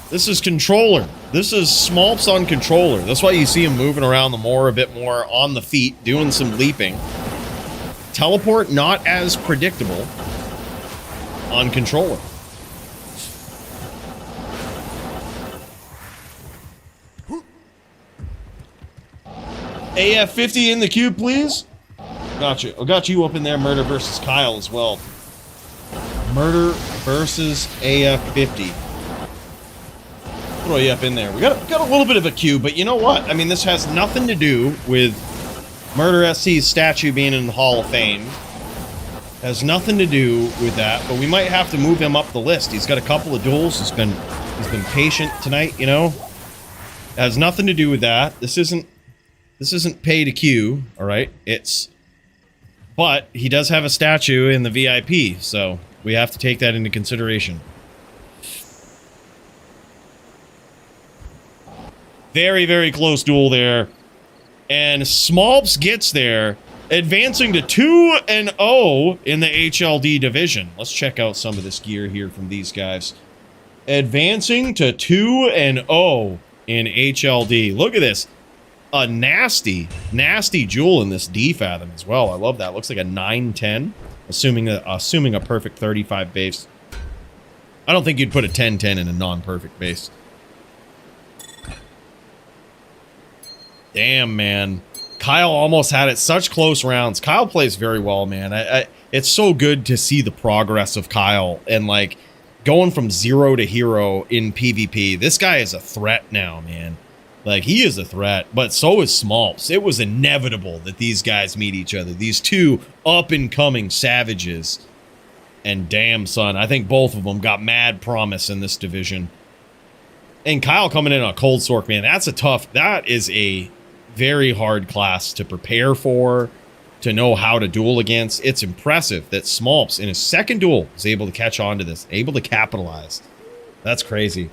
This is controller. This is Smolps on controller. That's why you see him moving around the moor a bit more on the feet, doing some leaping. teleport not as predictable on controller. AF50 in the cube, please. Gotcha. I got you up in there. Murder versus Kyle as well. Murder versus AF50. Throw you up in there. We got a little bit of a queue, but you know what? I mean, this has nothing to do with Murder SC's statue being in the Hall of Fame. Has nothing to do with that, but we might have to move him up the list. He's got a couple of duels. He's been patient tonight, you know. It has nothing to do with that. This isn't pay to queue, all right? But he does have a statue in the VIP, so we have to take that into consideration. Very, very close duel there. And Smolps gets there, advancing to 2-0 in the HLD division. Let's check out some of this gear here from these guys. Advancing to 2-0 in HLD. Look at this. A nasty jewel in this D Fathom as well. I love that. Looks like a 910, assuming a perfect 35 base. I don't think you'd put a 1010 in a non-perfect base. Damn, man. Kyle almost had it. Such close rounds. Kyle plays very well, man. It's so good to see the progress of Kyle and like going from 0 to hero in PvP. This guy is a threat now, man. Like, he is a threat, but so is Smolps. It was inevitable that these guys meet each other. These two up-and-coming savages. And damn, son, I think both of them got mad promise in this division. And Kyle coming in on Cold Sork, man, that is a very hard class to prepare for, to know how to duel against. It's impressive that Smolps, in his second duel, was able to catch on to this, able to capitalize. That's crazy.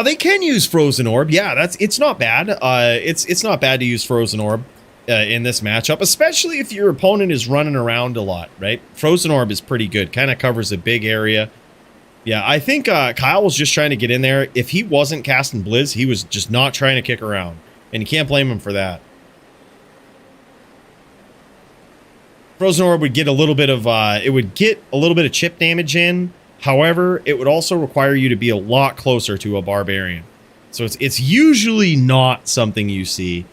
They can use Frozen Orb. Yeah, it's not bad. It's not bad to use Frozen Orb in this matchup, especially if your opponent is running around a lot, right? Frozen Orb is pretty good. Kind of covers a big area. Yeah, I think Kyle was just trying to get in there. If he wasn't casting Blizz, he was just not trying to kick around. And you can't blame him for that. Frozen Orb would get a little bit of chip damage in. However, it would also require you to be a lot closer to a barbarian. So it's usually not something you see.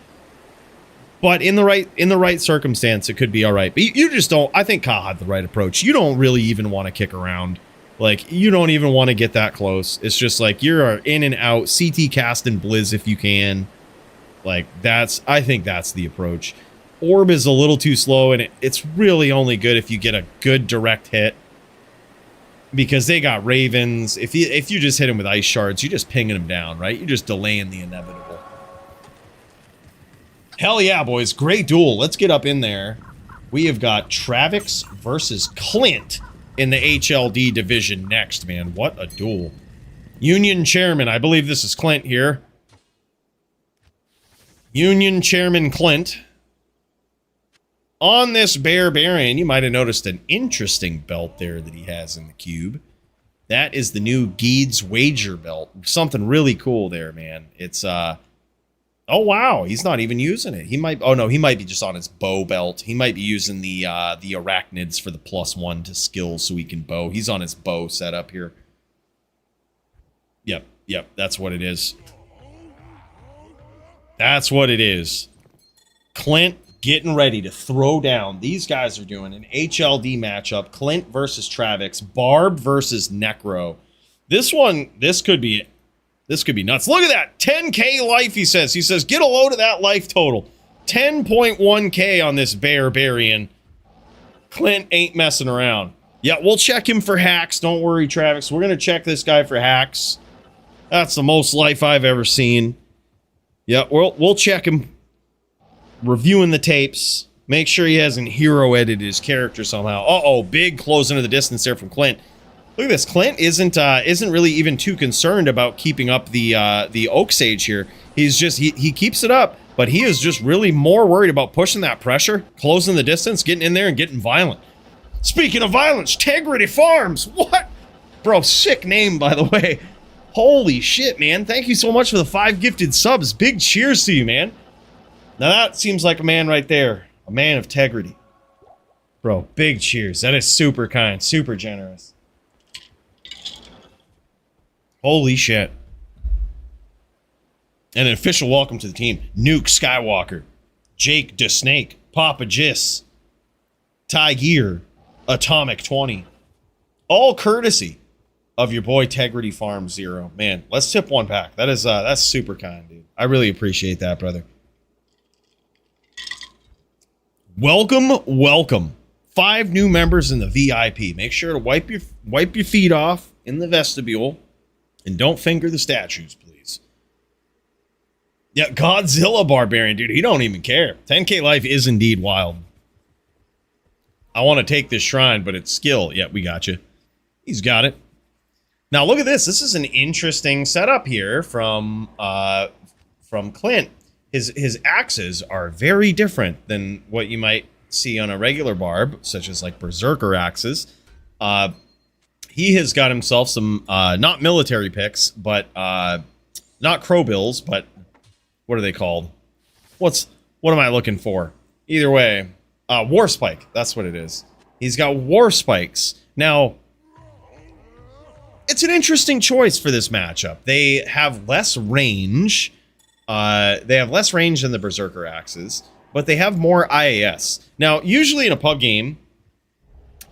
But in the right circumstance, it could be all right. But you just don't. I think Kyle had the right approach. You don't really even want to kick around. Like, you don't even want to get that close. It's just like you're in and out, CT cast and Blizz if you can. Like, I think that's the approach. Orb is a little too slow, and it's really only good if you get a good direct hit. Because they got Ravens. If you just hit him with Ice Shards, you're just pinging him down, right? You're just delaying the inevitable. Hell yeah, boys. Great duel. Let's get up in there. We have got Travix versus Clint in the HLD division next, man. What a duel. Union Chairman. I believe this is Clint here. Union Chairman Clint. On this Barbarian, you might have noticed an interesting belt there that he has in the cube. That is the new Geed's Wager belt. Something really cool there, man. It's, oh wow, he's not even using it. He might be just on his bow belt. He might be using the arachnids for the +1 to skills so he can bow. He's on his bow setup here. Yep, that's what it is. That's what it is. Clint getting ready to throw down. These guys are doing an HLD matchup. Clint versus Travix. Barb versus Necro. This could be nuts. Look at that. 10K life, he says. He says, get a load of that life total. 10.1K on this Barbarian. Clint ain't messing around. Yeah, we'll check him for hacks. Don't worry, Travix. We're going to check this guy for hacks. That's the most life I've ever seen. Yeah, we'll check him. Reviewing the tapes. Make sure he hasn't hero edited his character somehow. Uh-oh, big close into the distance there from Clint. Look at this. Clint isn't really even too concerned about keeping up the Oak Sage here. He's just he keeps it up, but he is just really more worried about pushing that pressure, closing the distance, getting in there and getting violent. Speaking of violence, Tegrity Farms. What? Bro, sick name, by the way. Holy shit, man. Thank you so much for the 5 gifted subs. Big cheers to you, man. Now that seems like a man right there. A man of integrity. Bro, big cheers. That is super kind, super generous. Holy shit. And an official welcome to the team. Nuke Skywalker, Jake DeSnake, Papa Jiss, Tiger, Atomic 20. All courtesy of your boy Tegrity Farm Zero. Man, let's tip one back. That's super kind, dude. I really appreciate that, brother. Welcome. 5 new members in the VIP. Make sure to wipe your feet off in the vestibule and don't finger the statues, please. Yeah, Godzilla Barbarian, dude. He don't even care. 10K life is indeed wild. I want to take this shrine, but it's skill. Yeah, we got you. He's got it. Now look at this. This is an interesting setup here from Clint. His axes are very different than what you might see on a regular barb, such as like berserker axes. He has got himself some not military picks, but not crow bills, but what are they called? What am I looking for? Either way, war spike. That's what it is. He's got war spikes. Now, it's an interesting choice for this matchup. They have less range. They have less range than the berserker axes, but they have more IAS. Now, usually in a pub game,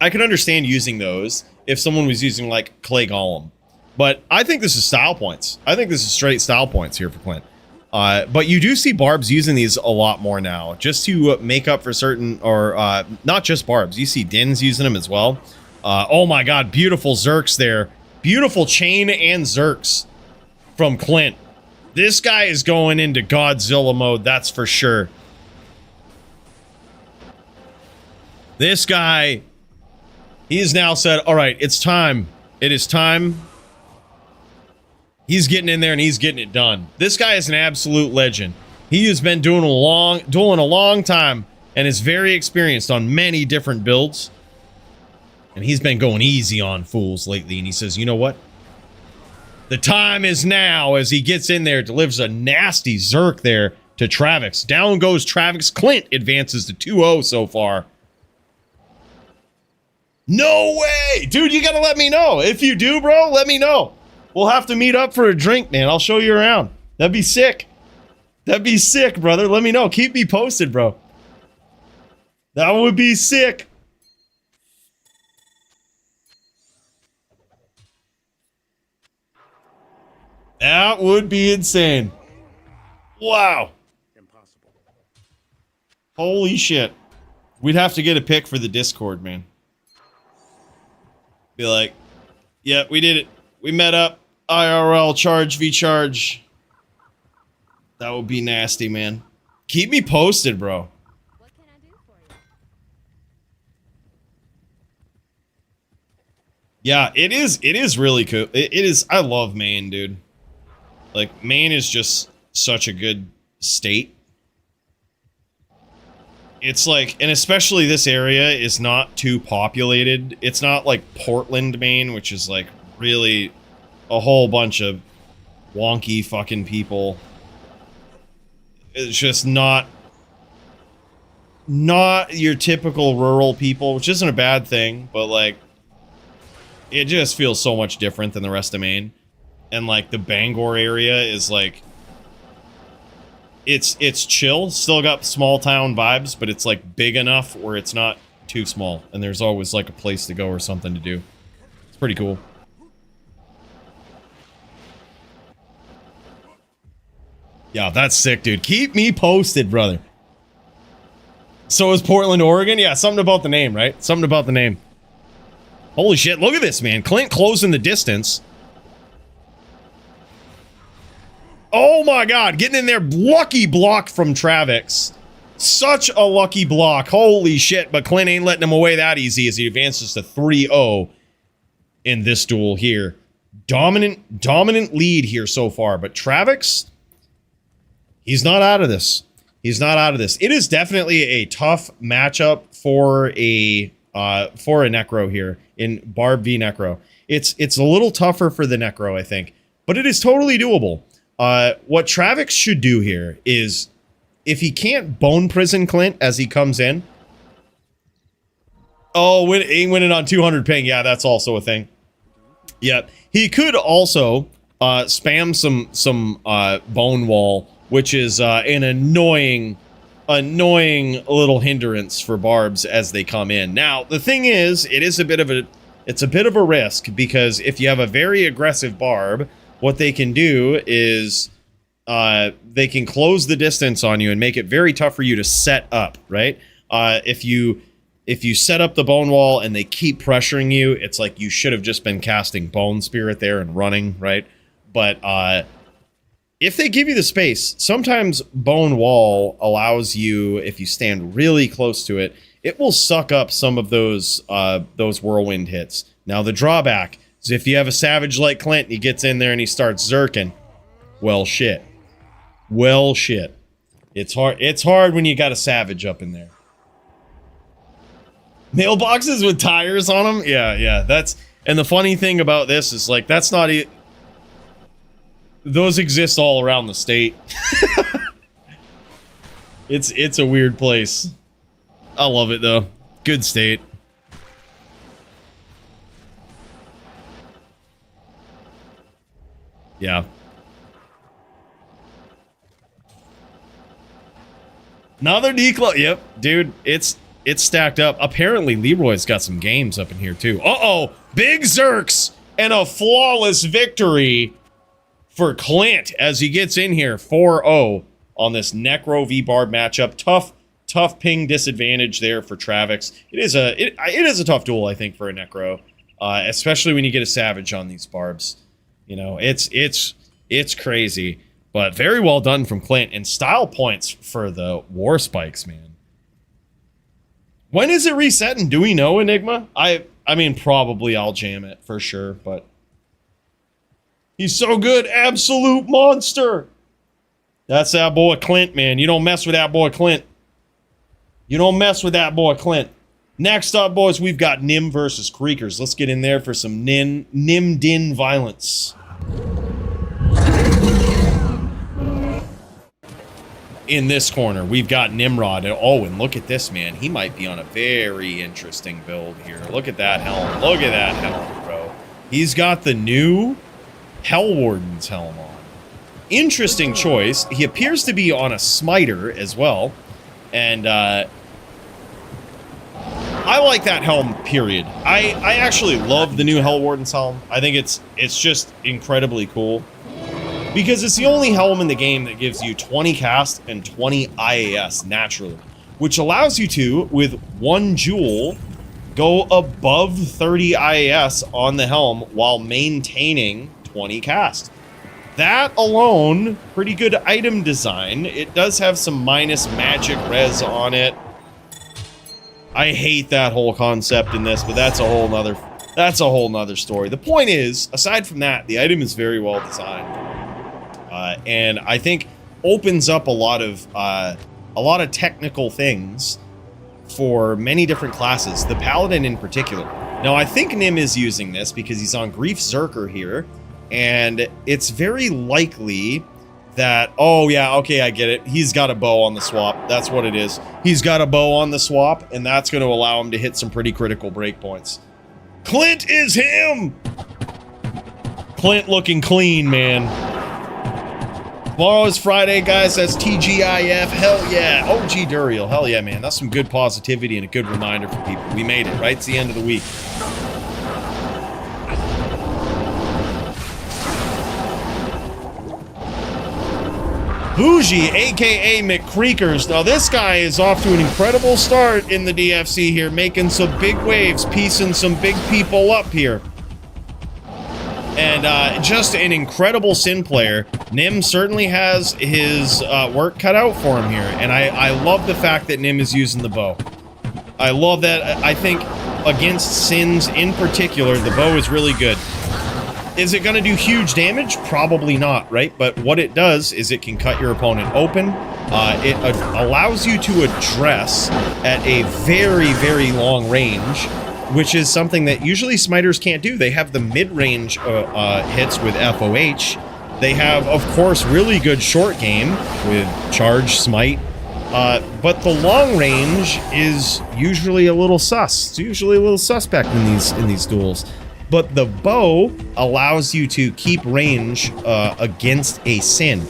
I could understand using those if someone was using like Clay Golem. But I think this is style points. I think this is straight style points here for Clint. But you do see barbs using these a lot more now, just to make up for certain, or not just barbs. You see Dins using them as well. Oh my god, beautiful Zerks there. Beautiful chain and Zerks from Clint. This guy is going into Godzilla mode, that's for sure. This guy, he has now said, all right, it's time. It is time. He's getting in there and he's getting it done. This guy is an absolute legend. He has been dueling a long time and is very experienced on many different builds. And he's been going easy on fools lately. And he says, you know what? The time is now, as he gets in there, delivers a nasty Zerk there to Travix. Down goes Travix. Clint advances to 2-0 so far. No way! Dude, you gotta let me know. If you do, bro, let me know. We'll have to meet up for a drink, man. I'll show you around. That'd be sick. That'd be sick, brother. Let me know. Keep me posted, bro. That would be sick. That would be insane. Wow. Impossible. Holy shit. We'd have to get a pick for the Discord, man. Be like, yeah, we did it. We met up. IRL, charge v charge. That would be nasty, man. Keep me posted, bro. What can I do for you? Yeah, it is really cool. It is. I love Maine, dude. Like, Maine is just such a good state. It's like, and especially this area is not too populated. It's not like Portland, Maine, which is like really a whole bunch of wonky fucking people. It's just not your typical rural people, which isn't a bad thing, but like, it just feels so much different than the rest of Maine. And like the Bangor area is like, it's chill, still got small town vibes, but it's like big enough where it's not too small, and there's always like a place to go or something to do. It's pretty cool. Yeah, that's sick, dude. Keep me posted, brother. So is Portland, Oregon? Yeah, something about the name, right? Something about the name. Holy shit, look at this, man. Clint closing the distance. Oh my god, getting in there. Lucky block from Travix. Such a lucky block. Holy shit, but Clint ain't letting him away that easy as he advances to 3-0 in this duel here. Dominant lead here so far, but Travix, he's not out of this. He's not out of this. It is definitely a tough matchup for a Necro here in Barb v Necro. It's a little tougher for the Necro, I think, but it is totally doable. What Travix should do here is if he can't bone prison Clint as he comes in. Oh, he went in on 200 ping. Yeah, that's also a thing. Yep. He could also spam some bone wall, which is an annoying little hindrance for barbs as they come in. Now, the thing is, it's a bit of a risk, because if you have a very aggressive barb, what they can do is they can close the distance on you and make it very tough for you to set up, right? If you set up the bone wall and they keep pressuring you, it's like you should have just been casting Bone Spirit there and running, right? But if they give you the space, sometimes Bone Wall allows you, if you stand really close to it, it will suck up some of those whirlwind hits. Now, the drawback is if you have a savage like Clint, he gets in there and he starts zerking. Well, shit. Well, shit. It's hard when you got a savage up in there. Mailboxes with tires on them? Yeah. And the funny thing about this is, like, that's not it. Those exist all around the state. It's a weird place. I love it, though. Good state. Yeah. Another declo. Yep, dude, it's stacked up. Apparently, Leroy's got some games up in here, too. Uh-oh! Big Zerks! And a flawless victory for Clint as he gets in here 4-0 on this Necro v Barb matchup. Tough ping disadvantage there for Travix. It is a tough duel, I think, for a Necro. Especially when you get a Savage on these Barbs. You know, it's crazy. But very well done from Clint. And style points for the War Spikes, man. When is it resetting? Do we know, Enigma? I mean, probably I'll jam it for sure, but he's so good. Absolute monster. That's that boy Clint, man. You don't mess with that boy Clint. You don't mess with that boy Clint. Next up, boys, we've got Nim versus Creekers. Let's get in there for some Nim-Din violence. In this corner, we've got Nimrod. Oh, and look at this, man. He might be on a very interesting build here. Look at that helm. Look at that helm, bro. He's got the new Hell Warden's helm on. Interesting choice. He appears to be on a smiter as well. And I like that helm, period. I actually love the new Hell Warden's helm. I think it's just incredibly cool. Because it's the only helm in the game that gives you 20 cast and 20 IAS naturally, which allows you to, with one jewel, go above 30 IAS on the helm while maintaining 20 cast. That alone, pretty good item design. It does have some minus magic res on it. I hate that whole concept in this, but that's a whole nother story. The point is, aside from that, the item is very well designed. And I think opens up a lot of technical things for many different classes, the Paladin in particular. Now, I think Nim is using this because he's on Grief Zerker here, and it's very likely that, oh yeah, okay, I get it. He's got a bow on the swap. That's what it is. He's got a bow on the swap, and that's going to allow him to hit some pretty critical breakpoints. Clint is him! Clint looking clean, man. Tomorrow is Friday, guys. That's TGIF. Hell yeah. OG Duriel. Hell yeah, man. That's some good positivity and a good reminder for people. We made it, right? It's the end of the week. Bougie, a.k.a. McCreekers. Now, this guy is off to an incredible start in the DFC here, making some big waves, piecing some big people up here. And just an incredible Sin player. Nim certainly has his work cut out for him here. And I love the fact that Nim is using the bow. I love that. I think against Sins in particular, the bow is really good. Is it going to do huge damage? Probably not, right? But what it does is it can cut your opponent open. It allows you to address at a very, very long range, which is something that usually smiters can't do. They have the mid-range hits with FOH. They have, of course, really good short game with Charge, Smite, But the long range is usually a little sus. It's usually a little suspect in these duels. But the bow allows you to keep range against a Sin,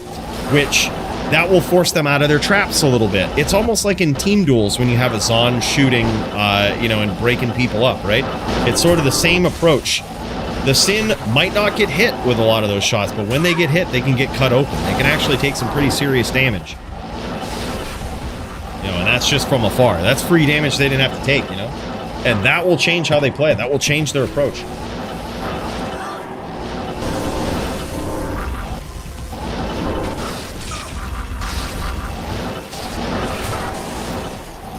which that will force them out of their traps a little bit. It's almost like in team duels when you have a Zon shooting, you know, and breaking people up, right? It's sort of the same approach. The Sin might not get hit with a lot of those shots, but when they get hit, they can get cut open. They can actually take some pretty serious damage. You know, and that's just from afar. That's free damage they didn't have to take, you know? And that will change how they play. That will change their approach.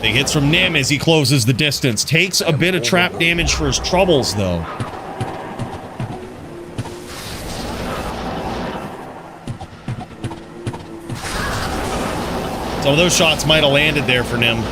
Big hits from Nim as he closes the distance. Takes a bit of trap damage for his troubles, though. Some of those shots might have landed there for Nim.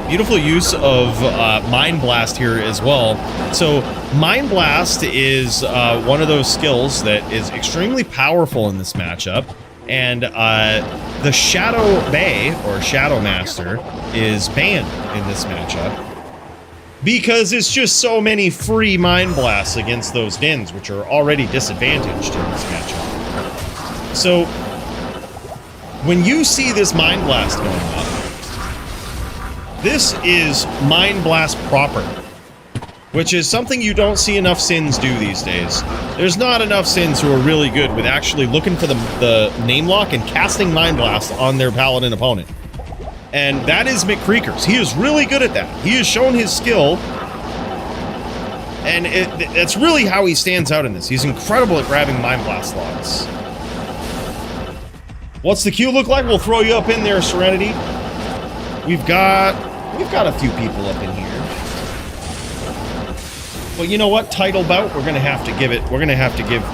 Beautiful use of Mind Blast here as well. So Mind Blast is one of those skills that is extremely powerful in this matchup. And the Shadow Bay, or Shadow Master, is banned in this matchup. Because it's just so many free Mind Blasts against those Dins, which are already disadvantaged in this matchup. So, when you see this Mind Blast going up, this is Mind Blast proper, which is something you don't see enough Sins do these days. There's not enough Sins who are really good with actually looking for the name lock and casting Mind Blast on their Paladin opponent. And that is McCreekers. He is really good at that. He has shown his skill, and that's really how he stands out in this. He's incredible at grabbing Mind Blast locks. What's the queue look like? We'll throw you up in there, Serenity. We've got a few people up in here. Well, you know what? Title bout, we're gonna have to give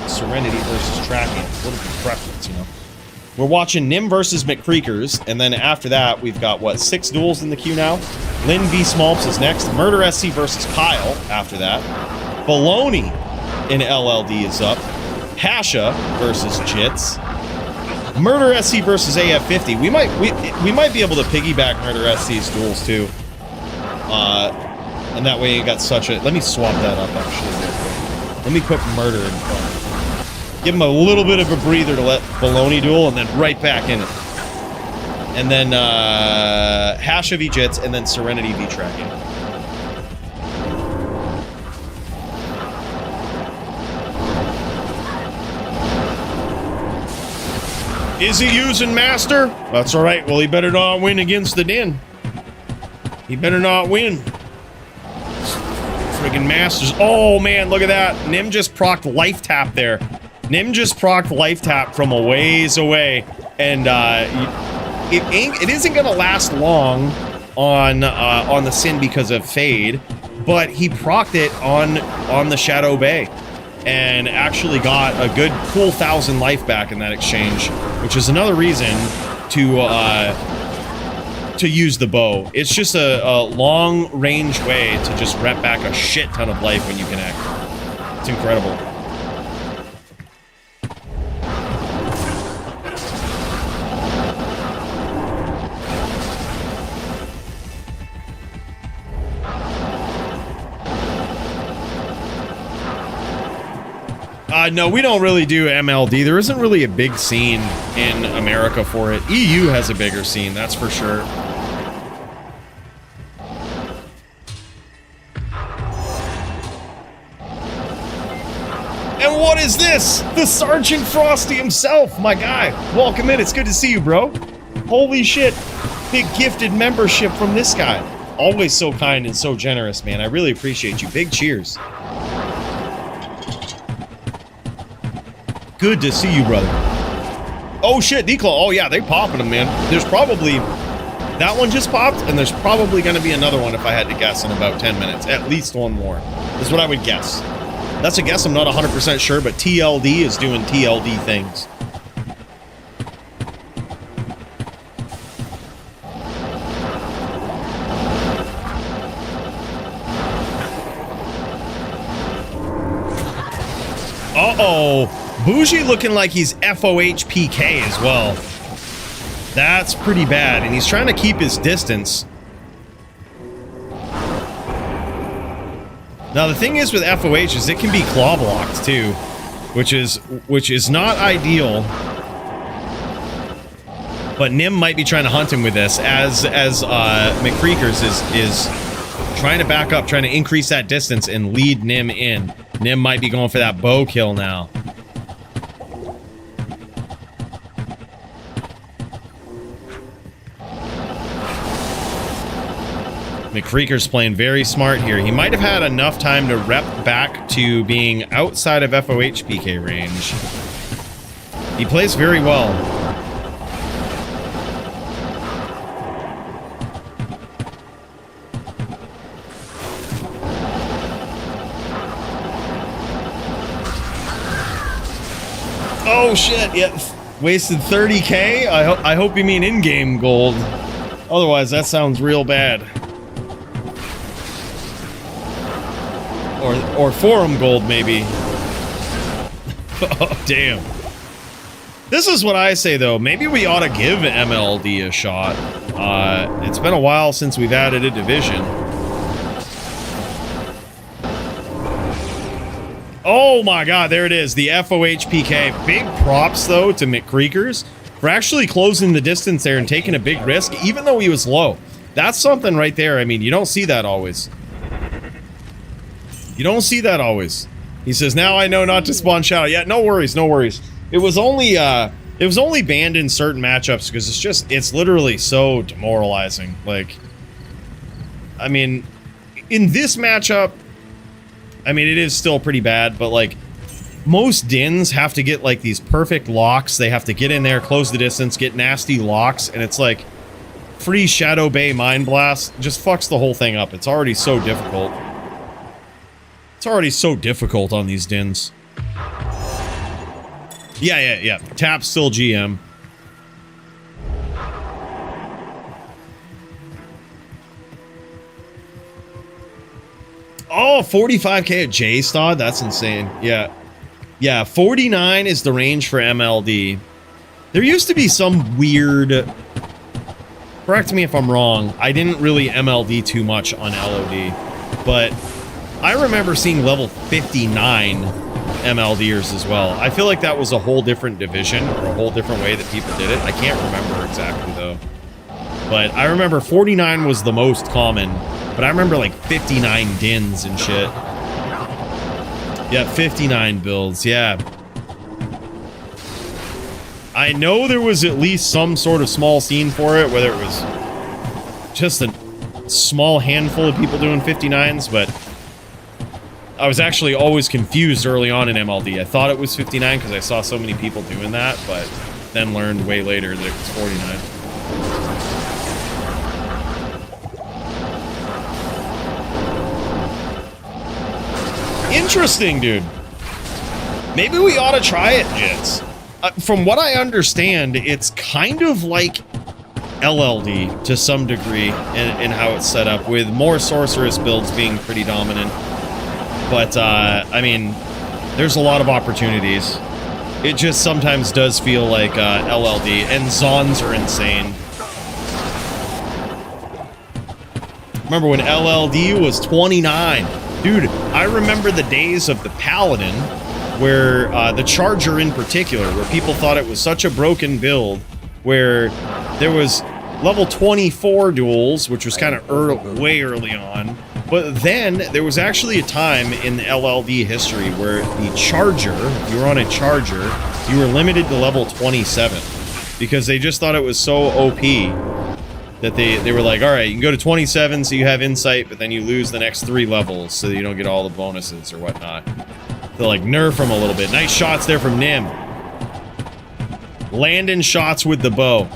Serenity versus Tracking a little bit of preference, you know. We're watching Nim versus McCreekers, and then after that, we've got, what, 6 duels in the queue now? Lynn v. Smolps is next. Murder SC versus Kyle after that. Baloney in LLD is up. Hasha versus Jits. Murder SC versus AF50. We might be able to piggyback Murder SC's duels too. And that way you got such a... Let me swap that up actually. Let me put Murder in front. Give him a little bit of a breather to let Baloney duel, and then right back in it. And then Hasha v Jits, and then Serenity v Tracking. Is he using Master? That's all right. Well, he better not win against the Din. He better not win. Friggin' Masters. Oh, man, look at that. Nim just procced Life Tap there. Nim just procced Life Tap from a ways away. And it isn't going to last long on the Sin because of Fade. But he procced it on the Shadow Bay. And actually got a good cool 1,000 life back in that exchange, which is another reason to use the bow. It's just a long-range way to just rep back a shit ton of life when you connect. It's incredible. No, we don't really do MLD. There isn't really a big scene in America for it. EU has a bigger scene, that's for sure. And what is this? The Sergeant Frosty himself, my guy. Welcome in. It's good to see you, bro. Holy shit. Big gifted membership from this guy. Always so kind and so generous, man. I really appreciate you. Big cheers. Good to see you, brother. Oh shit, Declaw. Oh yeah, they popping them, man. There's probably... That one just popped, and there's probably going to be another one if I had to guess in about 10 minutes. At least one more. Is what I would guess. That's a guess, I'm not 100% sure, but TLD is doing TLD things. Uh-oh. Bougie looking like he's FOH PK as well. That's pretty bad, and he's trying to keep his distance. Now the thing is with FOH is it can be claw blocked too, which is not ideal. But Nim might be trying to hunt him with this as McCreekers is trying to back up, trying to increase that distance and lead Nim in. Nim might be going for that bow kill now. McCreeker's playing very smart here. He might have had enough time to rep back to being outside of FOH PK range. He plays very well. Oh shit, yeah. Wasted 30k? I hope you mean in-game gold. Otherwise, that sounds real bad. Or forum gold, maybe. Oh, damn. This is what I say, though. Maybe we ought to give MLD a shot. It's been a while since we've added a division. Oh my god, there it is. The FOH PK. Big props, though, to McCreekers for actually closing the distance there and taking a big risk, even though he was low. That's something right there. I mean, you don't see that always. You don't see that always. He says, now I know not to spawn Shadow. Yeah, no worries, no worries. It was only banned in certain matchups because it's literally so demoralizing. Like, I mean, in this matchup, I mean, it is still pretty bad, but like, most Dins have to get like these perfect locks. They have to get in there, close the distance, get nasty locks, and it's like, free Shadow Bay Mind Blast just fucks the whole thing up. It's already so difficult. It's already so difficult on these Dins. Yeah. Tap still GM. Oh, 45k at J-Stod? That's insane. Yeah, 49 is the range for MLD. There used to be some weird... Correct me if I'm wrong. I didn't really MLD too much on LOD. But I remember seeing level 59 MLDers as well. I feel like that was a whole different division or a whole different way that people did it. I can't remember exactly, though. But I remember 49 was the most common. But I remember like 59 Dins and shit. Yeah, 59 builds, yeah. I know there was at least some sort of small scene for it, whether it was just a small handful of people doing 59s, but I was actually always confused early on in MLD. I thought it was 59 because I saw so many people doing that, but then learned way later that it was 49. Interesting, dude. Maybe we ought to try it, Jits. From what I understand, it's kind of like LLD to some degree in how it's set up, with more sorceress builds being pretty dominant. But, I mean, there's a lot of opportunities. It just sometimes does feel like LLD, and Zons are insane. Remember when LLD was 29? Dude, I remember the days of the Paladin, where the Charger in particular, where people thought it was such a broken build, where there was level 24 duels, which was kind of way early on, but then there was actually a time in the LLD history where the Charger, if you were on a Charger, you were limited to level 27, because they just thought it was so OP that they were like, all right, you can go to 27 so you have insight, but then you lose the next 3 levels so that you don't get all the bonuses or whatnot. They'll like nerf him a little bit. Nice shots there from Nim. Landing shots with the bow.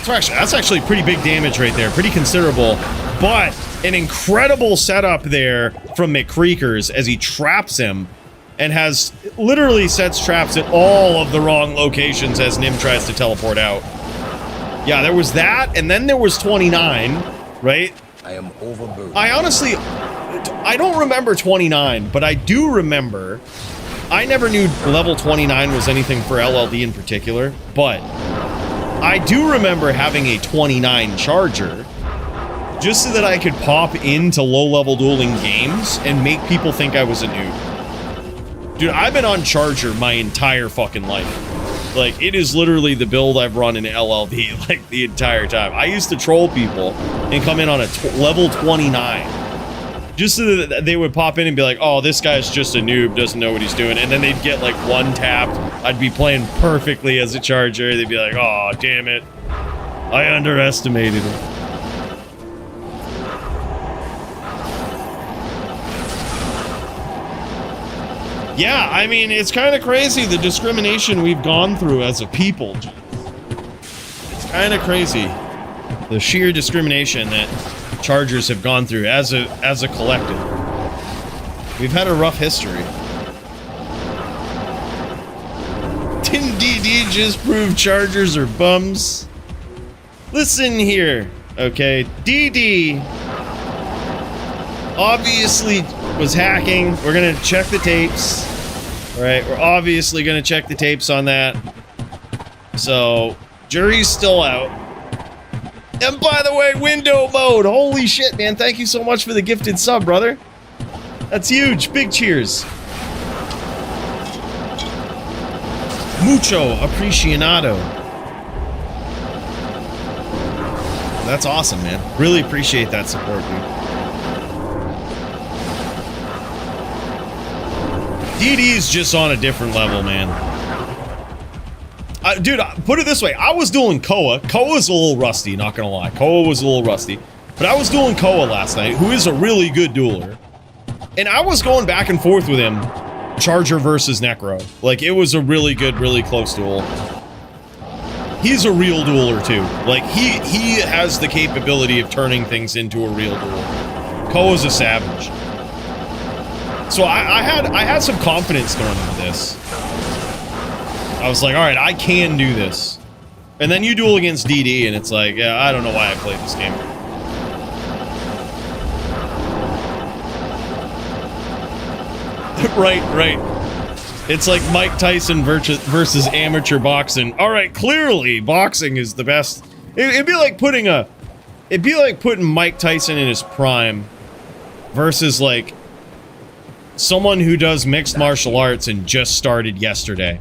That's actually pretty big damage right there. Pretty considerable. But an incredible setup there from McCreekers as he traps him and has literally sets traps at all of the wrong locations as Nim tries to teleport out. Yeah, there was that, and then there was 29, right? I am overburdened. I honestly... I don't remember 29, but I do remember. I never knew level 29 was anything for LLD in particular, but I do remember having a 29 charger just so that I could pop into low-level dueling games and make people think I was a noob. Dude, I've been on charger my entire fucking life. Like, it is literally the build I've run in LLD, like, the entire time. I used to troll people and come in on a level 29. Just so that they would pop in and be like, oh, this guy's just a noob, doesn't know what he's doing. And then they'd get, like, one tapped. I'd be playing perfectly as a charger. They'd be like, oh, damn it. I underestimated him. Yeah, I mean, it's kind of crazy, the discrimination we've gone through as a people. It's kind of crazy. The sheer discrimination that chargers have gone through as a collective. We've had a rough history. Didn't DD just prove chargers are bums? Listen here, okay? DD obviously was hacking. We're gonna check the tapes. All right, we're obviously gonna check the tapes on that. So, jury's still out. And by the way, window mode. Holy shit, man. Thank you so much for the gifted sub, brother. That's huge. Big cheers. Mucho apreciado. That's awesome, man. Really appreciate that support, dude. DD's just on a different level, man. Dude, put it this way. I was dueling Koa. Koa's a little rusty, not gonna lie. Koa was a little rusty. But I was dueling Koa last night, who is a really good dueler. And I was going back and forth with him, Charger versus Necro. Like, it was a really good, really close duel. He's a real dueler, too. Like, he has the capability of turning things into a real duel. Koa's a savage. So I had some confidence going into this. I was like, all right, I can do this. And then you duel against DD, and it's like, yeah, I don't know why I played this game. Right. It's like Mike Tyson versus amateur boxing. All right, clearly boxing is the best. It'd be like putting Mike Tyson in his prime versus like someone who does mixed martial arts and just started yesterday.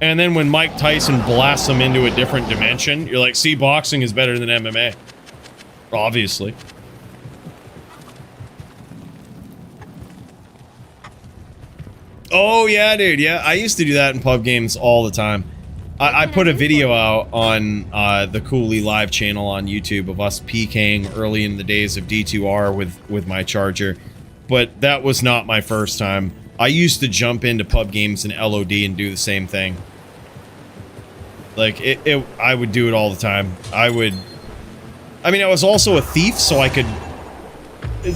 And then when Mike Tyson blasts him into a different dimension, you're like, see, boxing is better than MMA. Obviously. Oh, yeah, dude. Yeah, I used to do that in pub games all the time. I put a video out on the Coooley live channel on YouTube of us PKing early in the days of D2R with my charger. But that was not my first time. I used to jump into pub games in LOD and do the same thing. Like, I would do it all the time. I mean, I was also a thief, so I could...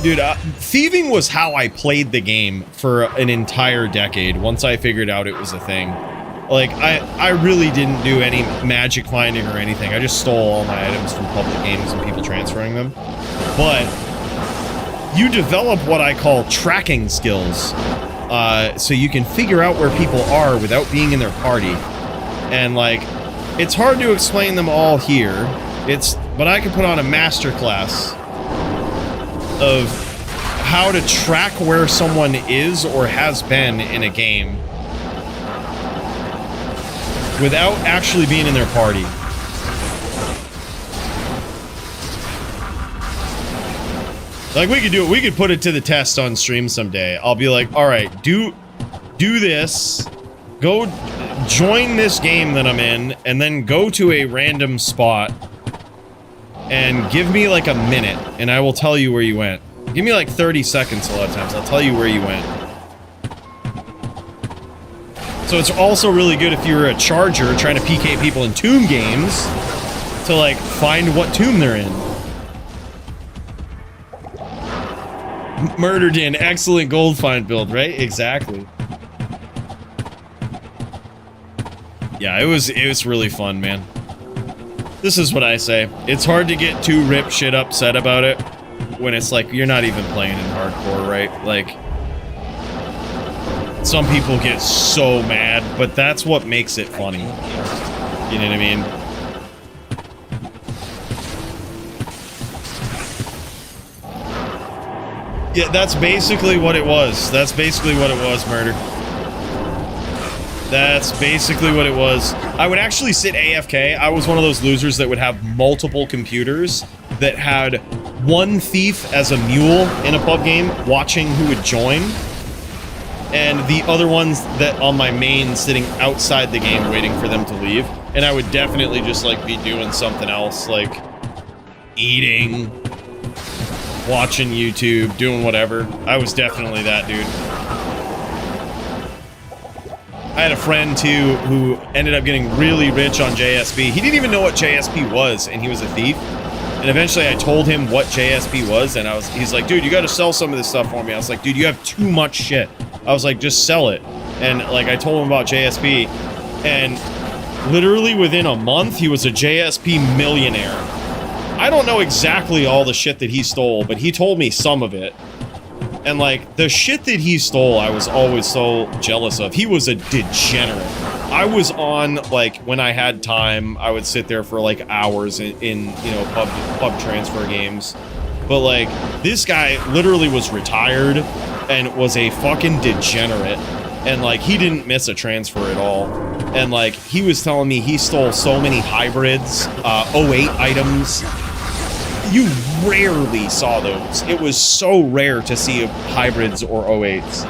Dude, thieving was how I played the game for an entire decade, once I figured out it was a thing. Like, I really didn't do any magic finding or anything. I just stole all my items from public games and people transferring them. But you develop what I call tracking skills. So you can figure out where people are without being in their party. And, like, it's hard to explain them all here. But I could put on a masterclass of how to track where someone is or has been in a game without actually being in their party. Like, we could do it. We could put it to the test on stream someday. I'll be like, all right, do this. Go join this game that I'm in, and then go to a random spot and give me like a minute, and I will tell you where you went. Give me like 30 seconds a lot of times. I'll tell you where you went. So it's also really good if you're a charger trying to PK people in tomb games to like find what tomb they're in. Murdered in excellent gold find build, right? Exactly. Yeah, it was really fun, man. This is what I say. It's hard to get too rip shit upset about it. when it's like you're not even playing in hardcore, right? Like some people get so mad, but that's what makes it funny. You know what I mean? Yeah, that's basically what it was. That's basically what it was, Murder. That's basically what it was. I would actually sit AFK. I was one of those losers that would have multiple computers that had one thief as a mule in a pub game watching who would join, and the other ones that on my main sitting outside the game waiting for them to leave. And I would definitely just like be doing something else, like eating, watching YouTube, doing whatever. I was definitely that dude. I had a friend too who ended up getting really rich on JSP. He didn't even know what JSP was, and he was a thief. And eventually I told him what JSP was, and he's like, dude, you gotta sell some of this stuff for me. I was like, dude, you have too much shit. I was like, just sell it. And like I told him about JSP, and literally within a month he was a JSP millionaire. I don't know exactly all the shit that he stole, but he told me some of it. And like the shit that he stole, I was always so jealous of. He was a degenerate. I was on, like, when I had time, I would sit there for like hours in you know, pub transfer games. But like this guy literally was retired and was a fucking degenerate, and like he didn't miss a transfer at all. And like he was telling me he stole so many hybrids, 08 items. You rarely saw those. It was so rare to see hybrids or 08s.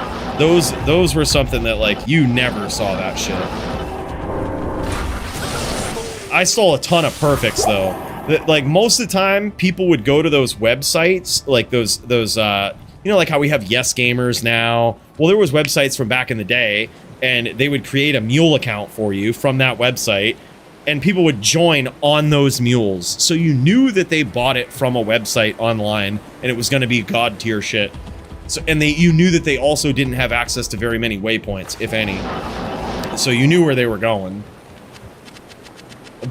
Those were something that like you never saw that shit. I stole a ton of perfects though. Like most of the time people would go to those websites, like those you know, like how we have Yes Gamers now. Well, there was websites from back in the day, and they would create a mule account for you from that website, and people would join on those mules. So you knew that they bought it from a website online, and it was going to be god tier shit. So, and you knew that they also didn't have access to very many waypoints, if any. So you knew where they were going.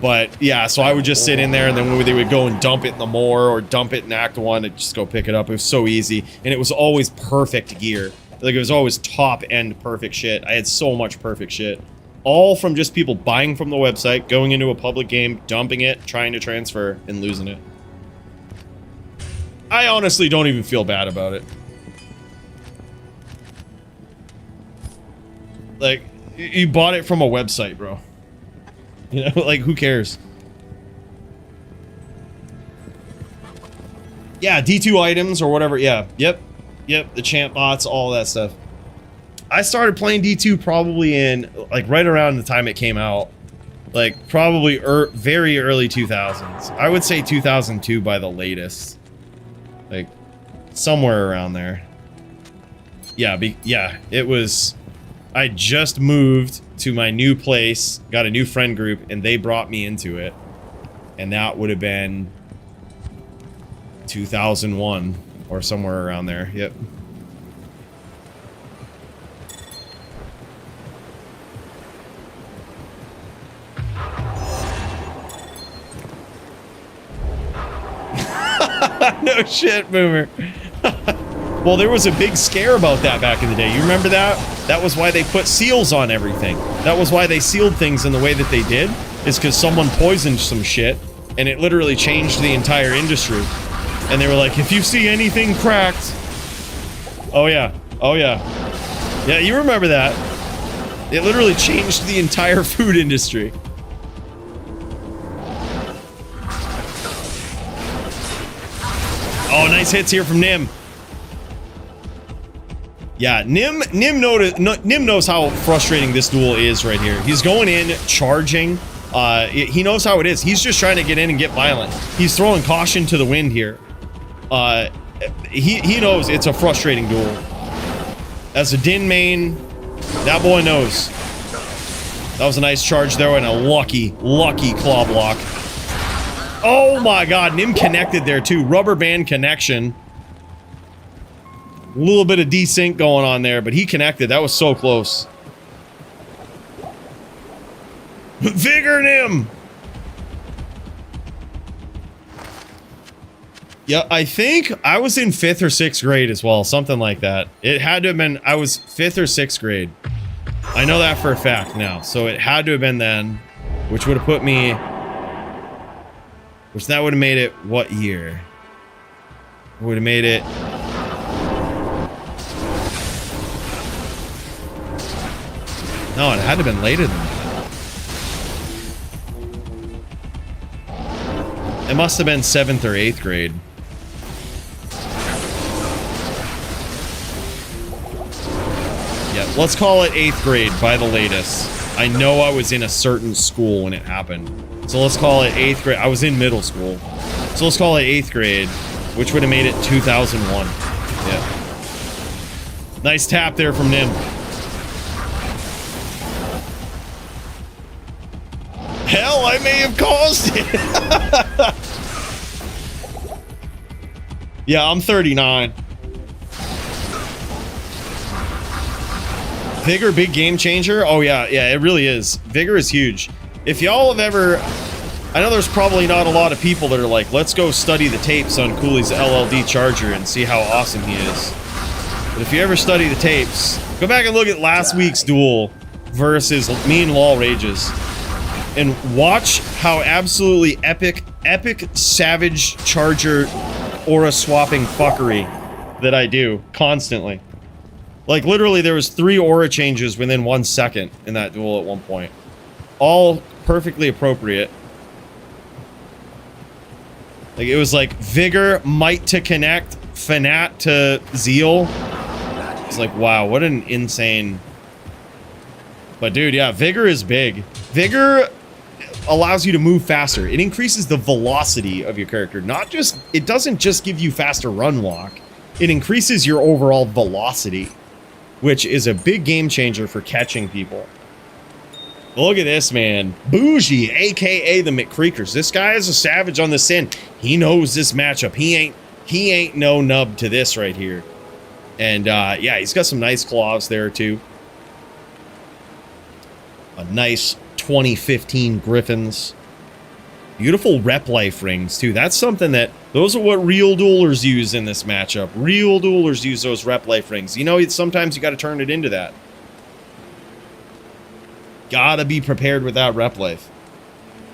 But yeah, so I would just sit in there, and then they would go and dump it in the moor or dump it in Act 1 and just go pick it up. It was so easy, and it was always perfect gear. Like, it was always top-end perfect shit. I had so much perfect shit. All from just people buying from the website, going into a public game, dumping it, trying to transfer, and losing it. I honestly don't even feel bad about it. Like, you bought it from a website, bro. You know, like, who cares? Yeah, D2 items or whatever. Yeah, yep, the champ bots, all that stuff. I started playing D2 probably in, like, right around the time it came out. Like, probably very early 2000s. I would say 2002 by the latest. Like, somewhere around there. Yeah, yeah, it was... I just moved to my new place, got a new friend group, and they brought me into it. And that would have been 2001 or somewhere around there. Yep. No shit, Boomer. Well, there was a big scare about that back in the day. You remember that? That was why they put seals on everything. That was why they sealed things in the way that they did. Is because someone poisoned some shit, and it literally changed the entire industry. And they were like, if you see anything cracked... Oh yeah. Oh yeah. Yeah, you remember that. It literally changed the entire food industry. Oh, nice hits here from Nim. Yeah, Nim knows how frustrating this duel is right here. He's going in, charging. He knows how it is. He's just trying to get in and get violent. He's throwing caution to the wind here. He knows it's a frustrating duel. As a Din main, that boy knows. That was a nice charge there and a lucky claw block. Oh my god, Nim connected there too. Rubber band connection. A little bit of desync going on there, but he connected. That was so close. Vigor Nim! Yeah, I think I was in 5th or 6th grade as well, something like that. It had to have been, I was 5th or 6th grade. I know that for a fact now, so it had to have been then, which would have put me, which that would have made it what year? Would have made it, no, it had to have been later than that. It must have been 7th or 8th grade. Yeah, let's call it 8th grade by the latest. I know I was in a certain school when it happened. So let's call it 8th grade. I was in middle school. So let's call it 8th grade, which would have made it 2001. Yeah. Nice tap there from Nim. Hell, I may have caused it. Yeah, I'm 39. Vigor, big game changer? Oh yeah, it really is. Vigor is huge. If y'all have ever... I know there's probably not a lot of people that are like, let's go study the tapes on Coooley's LLD charger and see how awesome he is. But if you ever study the tapes, go back and look at last week's duel versus me and Lol Rages. And watch how absolutely epic savage charger aura swapping fuckery that I do constantly. Like, literally, there was 3 aura changes within 1 second in that duel at one point. All perfectly appropriate. Like, it was like Vigor, Might to Connect, Fanat to Zeal. It's like, wow, what an insane... But dude, yeah, Vigor is big. Vigor allows you to move faster. It increases the velocity of your character. Not just... It doesn't just give you faster run walk. It increases your overall velocity, which is a big game changer for catching people. Look at this, man. Bougie, aka the McCreakers. This guy is a savage on the sin. He knows this matchup. He ain't no nub to this right here. And yeah, he's got some nice claws there too. A nice 2015 Griffins. Beautiful rep life rings too. That's something that, those are what real duelers use in this matchup. Real duelers use those rep life rings. You know, sometimes you got to turn it into that. Gotta be prepared with that rep life.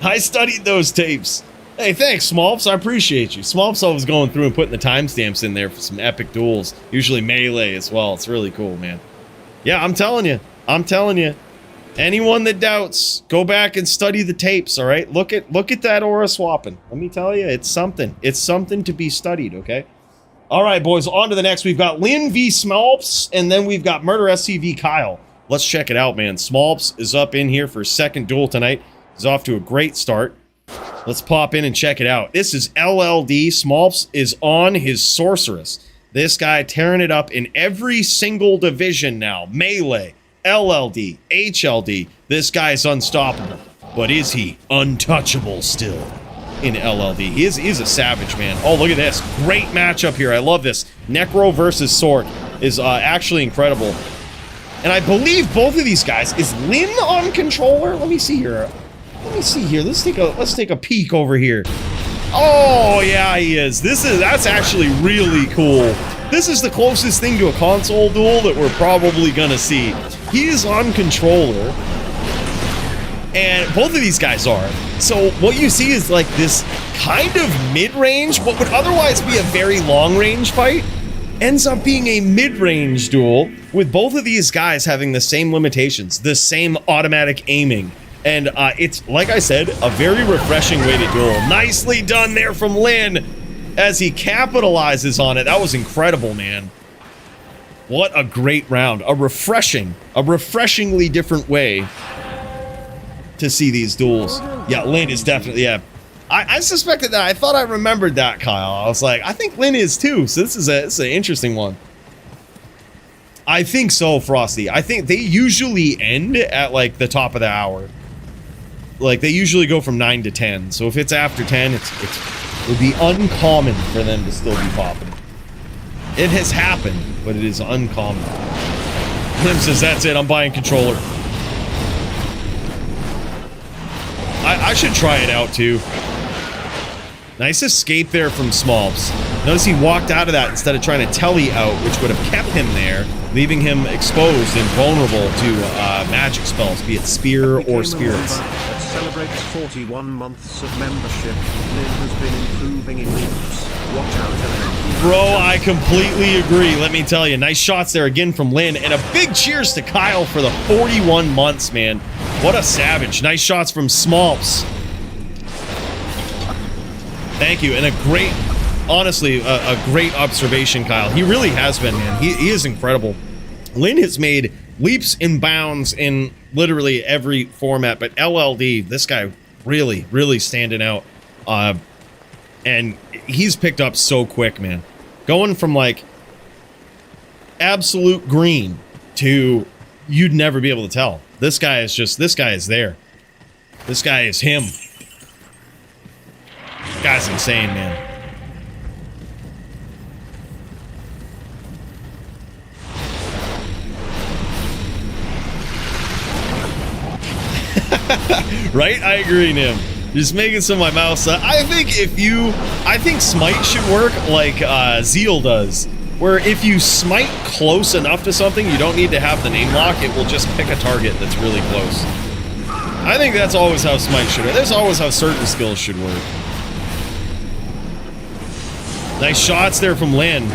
I studied those tapes. Hey, thanks, Smolps. I appreciate you. Smolps always going through and putting the timestamps in there for some epic duels. Usually melee as well. It's really cool, man. Yeah, I'm telling you. I'm telling you. Anyone that doubts, go back and study the tapes, all right? Look at that aura swapping. Let me tell you, it's something. It's something to be studied, okay? All right, boys, on to the next. We've got Lynn v. Smolps, and then we've got Murder SC v. Kyle. Let's check it out, man. Smolps is up in here for his second duel tonight. He's off to a great start. Let's pop in and check it out. This is LLD. Smolps is on his Sorceress. This guy tearing it up in every single division now. Melee, LLD, HLD. This guy's unstoppable. But is he untouchable still in LLD? He is a savage, man. Oh, look at this. Great matchup here. I love this. Necro versus Sork is actually incredible. And I believe both of these guys, is Lynn on controller? Let me see here. Let's take a peek over here. Oh yeah, he is. That's actually really cool. This is the closest thing to a console duel that we're probably gonna see. He is on controller, and both of these guys are. So what you see is like this kind of mid-range, what would otherwise be a very long-range fight, ends up being a mid-range duel with both of these guys having the same limitations, the same automatic aiming. And it's, like I said, a very refreshing way to duel. Nicely done there from Lynn as he capitalizes on it. That was incredible, man. What a great round. A refreshingly different way to see these duels. Yeah, Lynn is definitely, yeah. I suspected that. I thought I remembered that, Kyle. I was like, I think Lynn is too. So this is an interesting one. I think so, Frosty. I think they usually end at like the top of the hour. Like they usually go from 9 to 10. So if it's after 10, it would be uncommon for them to still be popping. It has happened, but it is uncommon. Lim says, that's it. I'm buying controller. I should try it out too. Nice escape there from Smolps. Notice he walked out of that instead of trying to telly out, which would have kept him there, leaving him exposed and vulnerable to magic spells, be it spear or spirits. That celebrates 41 months of membership. Lynn has been improving in leaps. Watch out, LMD. Bro, I completely agree. Let me tell you. Nice shots there again from Lynn. And a big cheers to Kyle for the 41 months, man. What a savage. Nice shots from Smolps. Thank you. And a great, honestly, a great observation, Kyle. He really has been, man. He is incredible. Lynn has made leaps and bounds in literally every format. But LLD, this guy really, really standing out. And he's picked up so quick, man. Going from like absolute green to you'd never be able to tell. This guy is just, this guy is there. This guy is him. This guy's insane, man. Right? I agree, Nim. Just making some of my mouse. I think I think Smite should work like Zeal does, where if you smite close enough to something, you don't need to have the name lock. It will just pick a target that's really close. I think that's always how Smite should work. That's always how certain skills should work. Nice shots there from Lynn.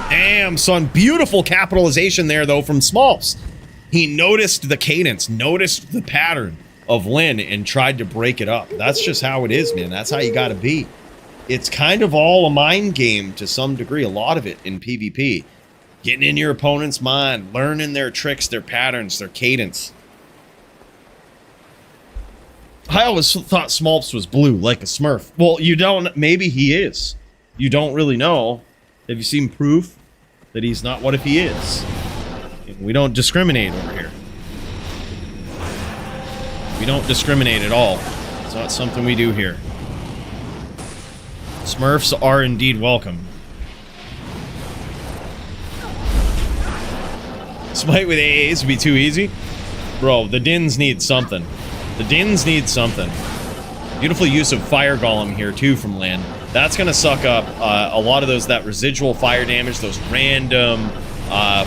Damn, son. Beautiful capitalization there, though, from Smolps. He noticed the cadence, noticed the pattern of Lynn, and tried to break it up. That's just how it is, man. That's how you gotta be. It's kind of all a mind game to some degree, a lot of it in PvP. Getting in your opponent's mind, learning their tricks, their patterns, their cadence. I always thought Smolps was blue, like a Smurf. Well, you don't, maybe he is. You don't really know. Have you seen proof that he's not? What if he is? We don't discriminate over here. We don't discriminate at all. It's not something we do here. Smurfs are indeed welcome. Smite with AAs would be too easy. Bro, the Dins need something. The Dins need something. Beautiful use of Fire Golem here, too, from Lynn. That's going to suck up a lot of that residual fire damage, those random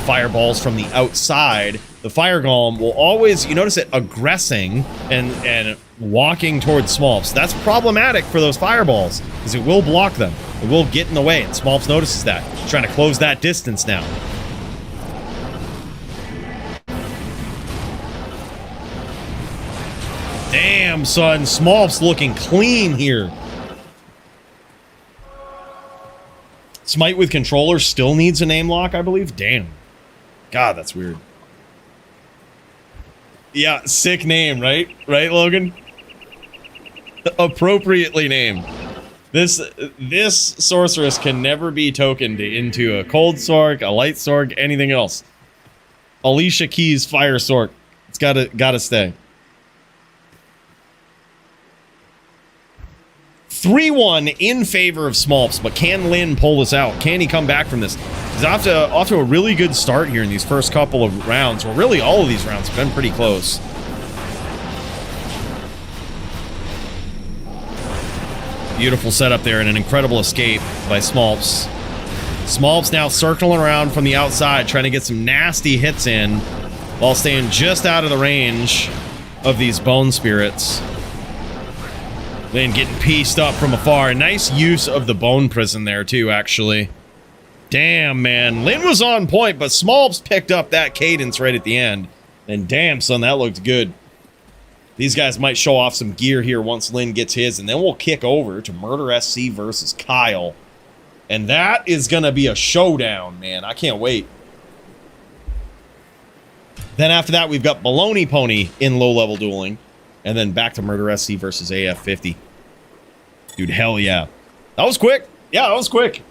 fireballs from the outside. The Fire Golem will always, you notice it aggressing and walking towards Smolps. That's problematic for those fireballs, because it will block them. It will get in the way, and Smolps notices that. He's trying to close that distance now. Damn, son. Smolps looking clean here. Smite with controller still needs a name lock, I believe. Damn. God, that's weird. Yeah, sick name, right? Right, Logan? Appropriately named. This sorceress can never be tokened into a cold Sork, a light Sork, anything else. Alicia Keys Fire Sork. It's gotta stay. 3-1 in favor of Smolps, but can Lynn pull this out? Can he come back from this? He's off to a really good start here in these first couple of rounds. Well, really, all of these rounds have been pretty close. Beautiful setup there and an incredible escape by Smolps. Smolps now circling around from the outside, trying to get some nasty hits in while staying just out of the range of these bone spirits. Lynn getting pieced up from afar. Nice use of the bone prison there, too, actually. Damn, man. Lynn was on point, but Smolps picked up that cadence right at the end. And damn, son, that looked good. These guys might show off some gear here once Lynn gets his, and then we'll kick over to Murder SC versus Kyle. And that is going to be a showdown, man. I can't wait. Then after that, we've got Baloney Pony in low-level dueling. And then back to Murder SC versus AF50. Dude, hell yeah. That was quick. Yeah, that was quick.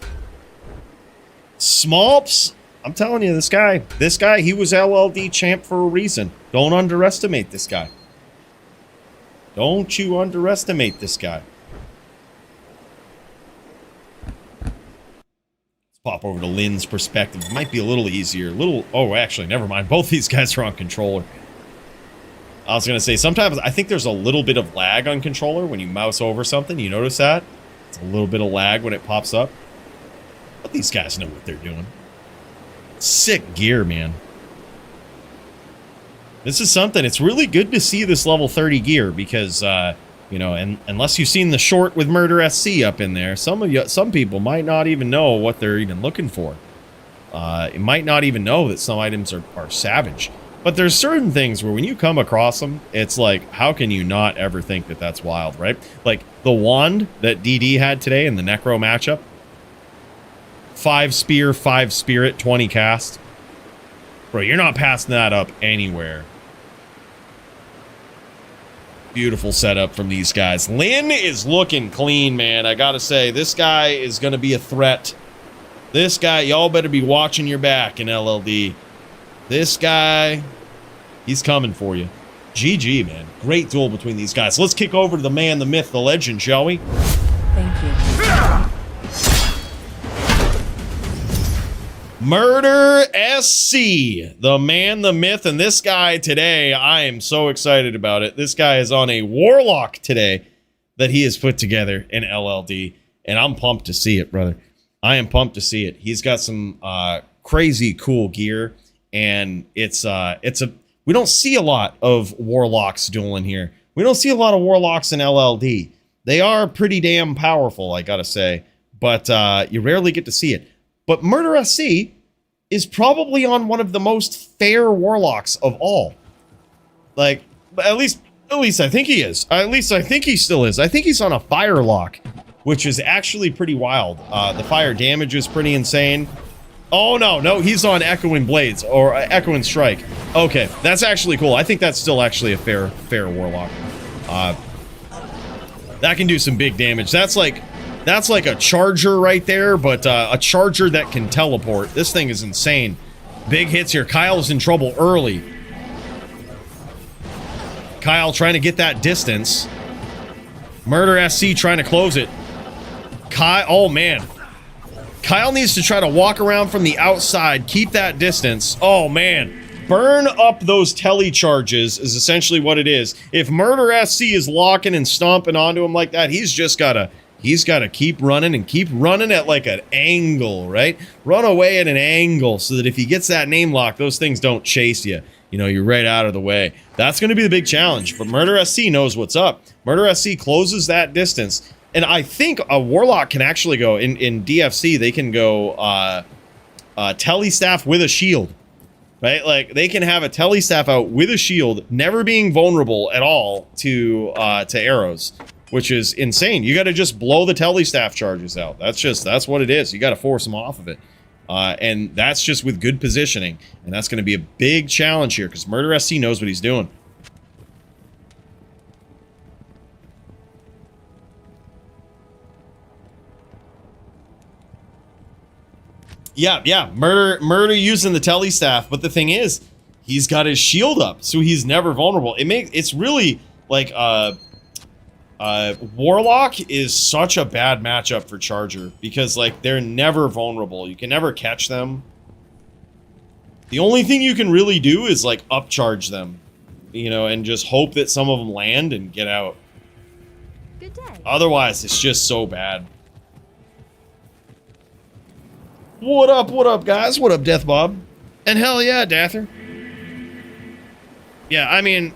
Smolps, I'm telling you, this guy, he was LLD champ for a reason. Don't underestimate this guy. Don't you underestimate this guy. Let's pop over to Lynn's perspective. It might be a little easier. Oh, actually, never mind. Both these guys are on controller. I was going to say, sometimes I think there's a little bit of lag on controller when you mouse over something. You notice that? It's a little bit of lag when it pops up. But these guys know what they're doing. Sick gear, man. This is something. It's really good to see this level 30 gear because, you know, and unless you've seen the short with Murder SC up in there, some people might not even know what they're even looking for. It might not even know that some items are savage. But there's certain things where when you come across them, it's like, how can you not ever think that that's wild, right? Like the wand that DD had today in the Necro matchup. 5 spear, 5 spirit, 20 cast. Bro, you're not passing that up anywhere. Beautiful setup from these guys. Lin is looking clean, man. I gotta say, this guy is gonna be a threat. This guy, y'all better be watching your back in LLD. This guy, he's coming for you. GG, man. Great duel between these guys. Let's kick over to the man, the myth, the legend, shall we? Thank you. Murder SC, the man, the myth, and this guy today, I am so excited about it. This guy is on a Warlock today that he has put together in LLD, and I'm pumped to see it, brother. I am pumped to see it. He's got some crazy cool gear, and it's we don't see a lot of Warlocks dueling here. We don't see a lot of Warlocks in LLD. They are pretty damn powerful, I gotta say, but you rarely get to see it. But Murder SC is probably on one of the most fair Warlocks of all. Like, at least I think he is. At least I think he still is. I think he's on a Fire Lock, which is actually pretty wild. The fire damage is pretty insane. Oh, no, he's on Echoing Blades, or Echoing Strike. Okay, that's actually cool. I think that's still actually a fair Warlock. That can do some big damage. That's like a charger right there, but a charger that can teleport. This thing is insane. Big hits here. Kyle's in trouble early. Kyle trying to get that distance. Murder SC trying to close it. Oh man. Kyle needs to try to walk around from the outside, keep that distance. Oh man. Burn up those tele charges is essentially what it is. If Murder SC is locking and stomping onto him like that, he's got to keep running and keep running at like an angle, right? Run away at an angle so that if he gets that name lock, those things don't chase you. You know, you're right out of the way. That's going to be the big challenge, but Murder SC knows what's up. Murder SC closes that distance. And I think a Warlock can actually go, in DFC, they can go Telestaff with a shield, right? Like, they can have a Telestaff out with a shield, never being vulnerable at all to arrows, which is insane. You got to just blow the Telestaff charges out. That's what it is. You got to force them off of it. And that's just with good positioning. And that's going to be a big challenge here, because Murder SC knows what he's doing. Yeah, murder using the Telestaff, but the thing is, he's got his shield up, so he's never vulnerable. It's really like Warlock is such a bad matchup for Charger because like they're never vulnerable. You can never catch them. The only thing you can really do is like upcharge them, you know, and just hope that some of them land and get out. Good day. Otherwise, it's just so bad. What up, guys? What up, Death Bob? And hell yeah, Dather. Yeah, I mean,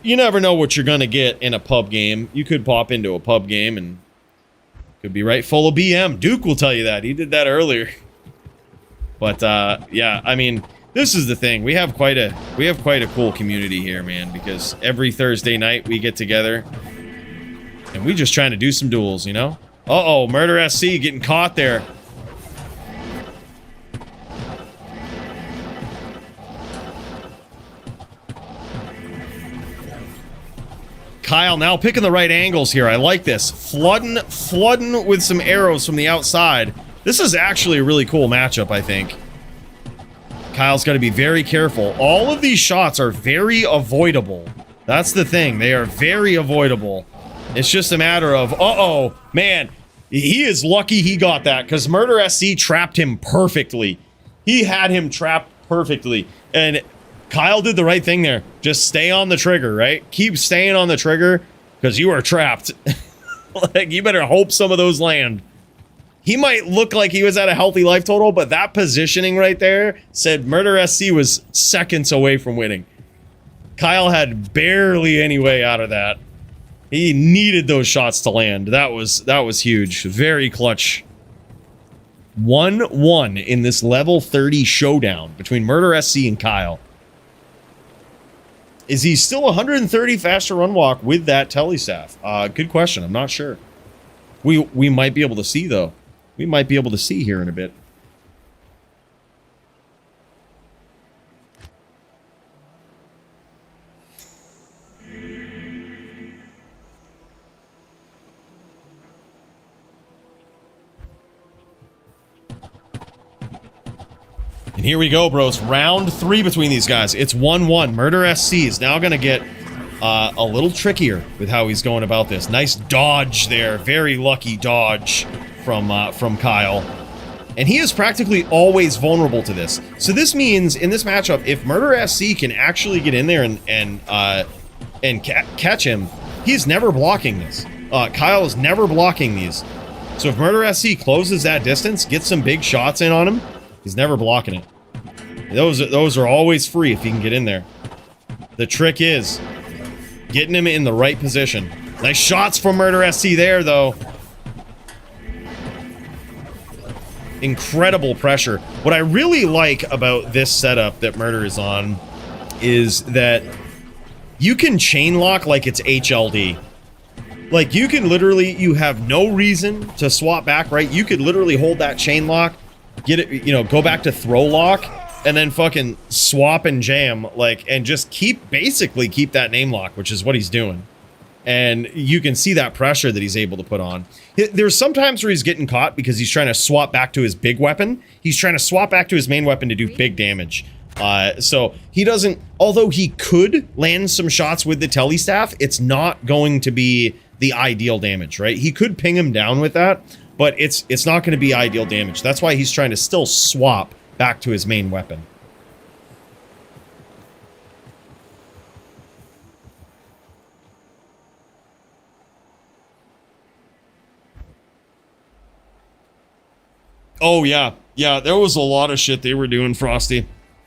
you never know what you're gonna get in a pub game. You could pop into a pub game and could be right full of BM. Duke will tell you that. He did that earlier. But yeah, I mean, this is the thing. We have quite a cool community here, man, because every Thursday night we get together and we just trying to do some duels, you know? Uh-oh, Murder SC getting caught there. Kyle now picking the right angles here. I like this. Flooding with some arrows from the outside. This is actually a really cool matchup, I think. Kyle's got to be very careful. All of these shots are very avoidable. That's the thing. They are very avoidable. It's just a matter of, uh-oh, man, he is lucky he got that because Murder SC trapped him perfectly. He had him trapped perfectly. And Kyle did the right thing there. Just stay on the trigger, right? Keep staying on the trigger because you are trapped. Like, you better hope some of those land. He might look like he was at a healthy life total, but that positioning right there said Murder SC was seconds away from winning. Kyle had barely any way out of that. He needed those shots to land. That was huge. Very clutch. 1-1 in this level 30 showdown between Murder SC and Kyle. Is he still 130 faster run walk with that telestaff? Good question. I'm not sure. We might be able to see, though. We might be able to see here in a bit. And here we go, bros. Round 3 between these guys. It's 1-1. Murder SC is now going to get a little trickier with how he's going about this. Nice dodge there. Very lucky dodge from Kyle. And he is practically always vulnerable to this. So this means, in this matchup, if Murder SC can actually get in there and catch him, he's never blocking this. Kyle is never blocking these. So if Murder SC closes that distance, gets some big shots in on him, he's never blocking it. Those are always free if he can get in there. The trick is getting him in the right position. Nice shots from Murder SC there, though. Incredible pressure. What I really like about this setup that Murder is on is that you can chain lock like it's HLD. Like, you can literally, you have no reason to swap back, right? You could literally hold that chain lock, get it, you know, go back to throw lock, and then fucking swap and jam, like, and just basically keep that name lock, which is what he's doing. And you can see that pressure that he's able to put on. There's sometimes where he's getting caught because he's trying to swap back to his big weapon. He's trying to swap back to his main weapon to do big damage. So he doesn't, although he could land some shots with the telestaff, it's not going to be the ideal damage, right? He could ping him down with that, but it's not going to be ideal damage. That's why he's trying to still swap back to his main weapon. Oh, yeah. Yeah, there was a lot of shit they were doing, Frosty.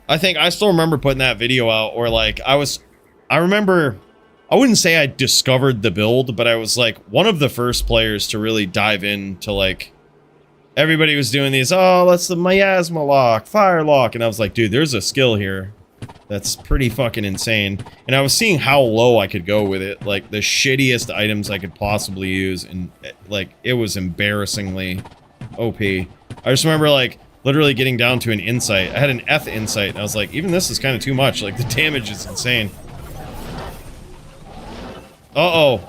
I still remember putting that video out where, like, I remember, I wouldn't say I discovered the build, but I was, like, one of the first players to really dive into, like, everybody was doing these, oh, let's the miasma lock, fire lock, and I was like, dude, there's a skill here that's pretty fucking insane. And I was seeing how low I could go with it, like, the shittiest items I could possibly use, and, like, it was embarrassingly OP. I just remember, like, literally getting down to an insight. I had an F insight, and I was like, even this is kind of too much. Like, the damage is insane. Uh-oh.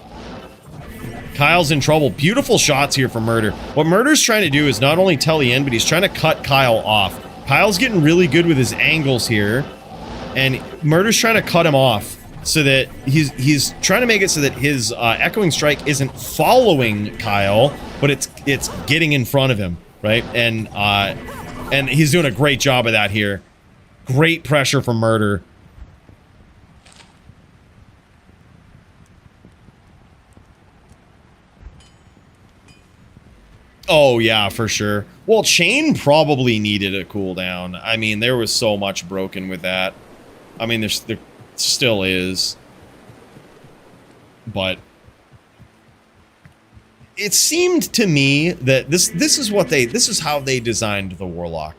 Kyle's in trouble. Beautiful shots here from Murder. What Murder's trying to do is not only telly in, but he's trying to cut Kyle off. Kyle's getting really good with his angles here, and Murder's trying to cut him off so that he's trying to make it so that his echoing strike isn't following Kyle, but it's getting in front of him, right? And he's doing a great job of that here. Great pressure from Murder. Oh, yeah, for sure. Well, Chain probably needed a cooldown. I mean, there was so much broken with that. I mean, there still is. But it seemed to me that this is how they designed the Warlock.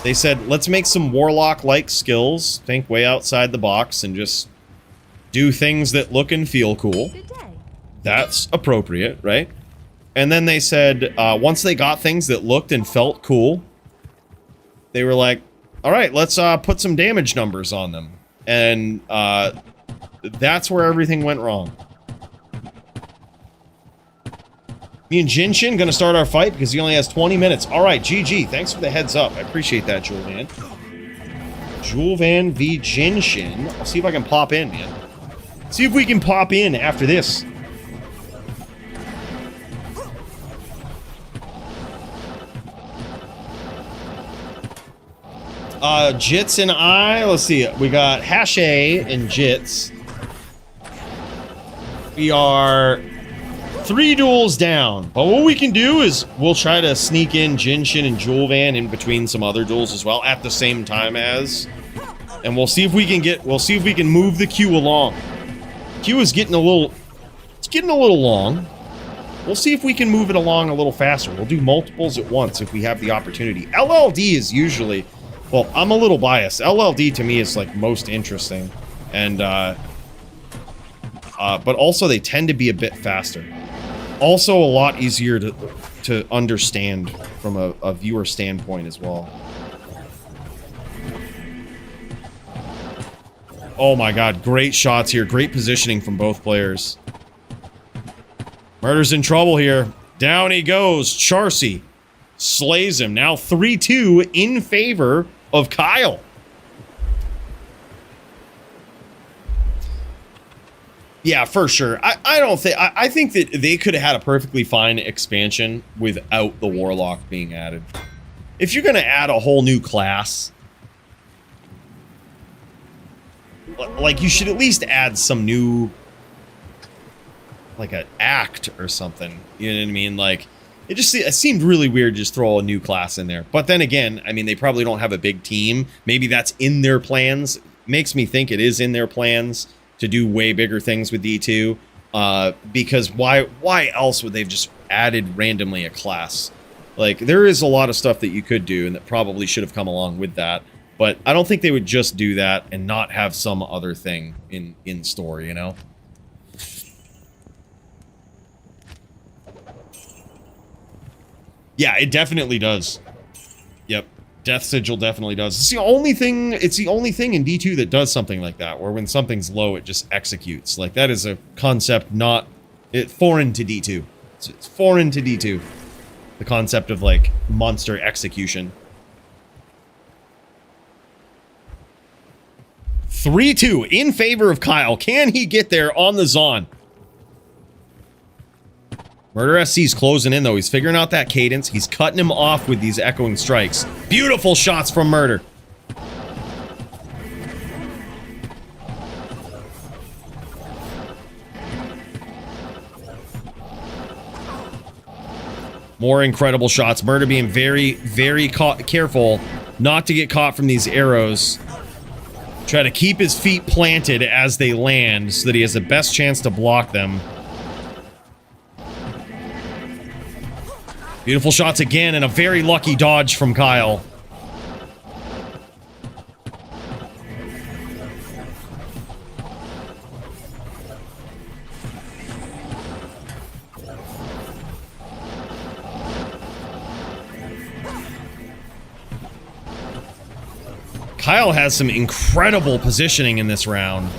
They said, let's make some Warlock-like skills, think way outside the box, and just do things that look and feel cool. That's appropriate, right? And then they said, once they got things that looked and felt cool, they were like, all right, let's put some damage numbers on them. And that's where everything went wrong. Me and Jinshin gonna start our fight because he only has 20 minutes. All right, GG. Thanks for the heads up. I appreciate that, Julvan. Julvan v. Jinshin. I'll see if I can pop in, man. See if we can pop in after this. Jits and I, let's see, we got Hash A and Jits. We are 3 duels down, but what we can do is we'll try to sneak in Jinshin and Julvan in between some other duels as well at the same time as, and we'll see if we can move the queue along. Queue is getting a little long. We'll see if we can move it along a little faster. We'll do multiples at once if we have the opportunity. LLD is usually, well, I'm a little biased. LLD to me is like most interesting, and but also they tend to be a bit faster. Also a lot easier to understand from a viewer standpoint as well. Oh my god, great shots here. Great positioning from both players. Murder's in trouble here. Down he goes. Charcy slays him. Now 3-2 in favor of Kyle. Yeah, for sure. I think that they could have had a perfectly fine expansion without the Warlock being added. If you're going to add a whole new class, like, you should at least add some new, like, an act or something. You know what I mean? Like, it seemed really weird to just throw a new class in there. But then again, I mean, they probably don't have a big team. Maybe that's in their plans. Makes me think it is in their plans to do way bigger things with D2. Because why else would they've just added randomly a class? Like, there is a lot of stuff that you could do and that probably should have come along with that. But I don't think they would just do that and not have some other thing in store, you know? Yeah, it definitely does. Yep. Death Sigil definitely does. It's the only thing in D2 that does something like that, where when something's low, it just executes. Like, that is a concept foreign to D2. It's foreign to D2. The concept of, like, monster execution. 3-2 in favor of Kyle. Can he get there on the Zon? Murder SC's closing in, though. He's figuring out that cadence. He's cutting him off with these echoing strikes. Beautiful shots from Murder. More incredible shots. Murder being very, very careful not to get caught from these arrows. Try to keep his feet planted as they land so that he has the best chance to block them. Beautiful shots again, and a very lucky dodge from Kyle. Kyle has some incredible positioning in this round.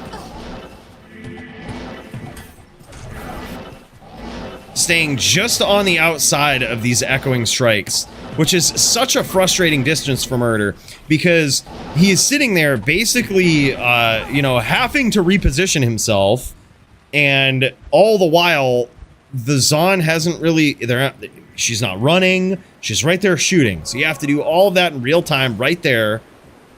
Staying just on the outside of these echoing strikes, which is such a frustrating distance for Murder, because he is sitting there basically, you know, having to reposition himself, and all the while, the Zon hasn't really, she's not running, she's right there shooting, so you have to do all of that in real time right there,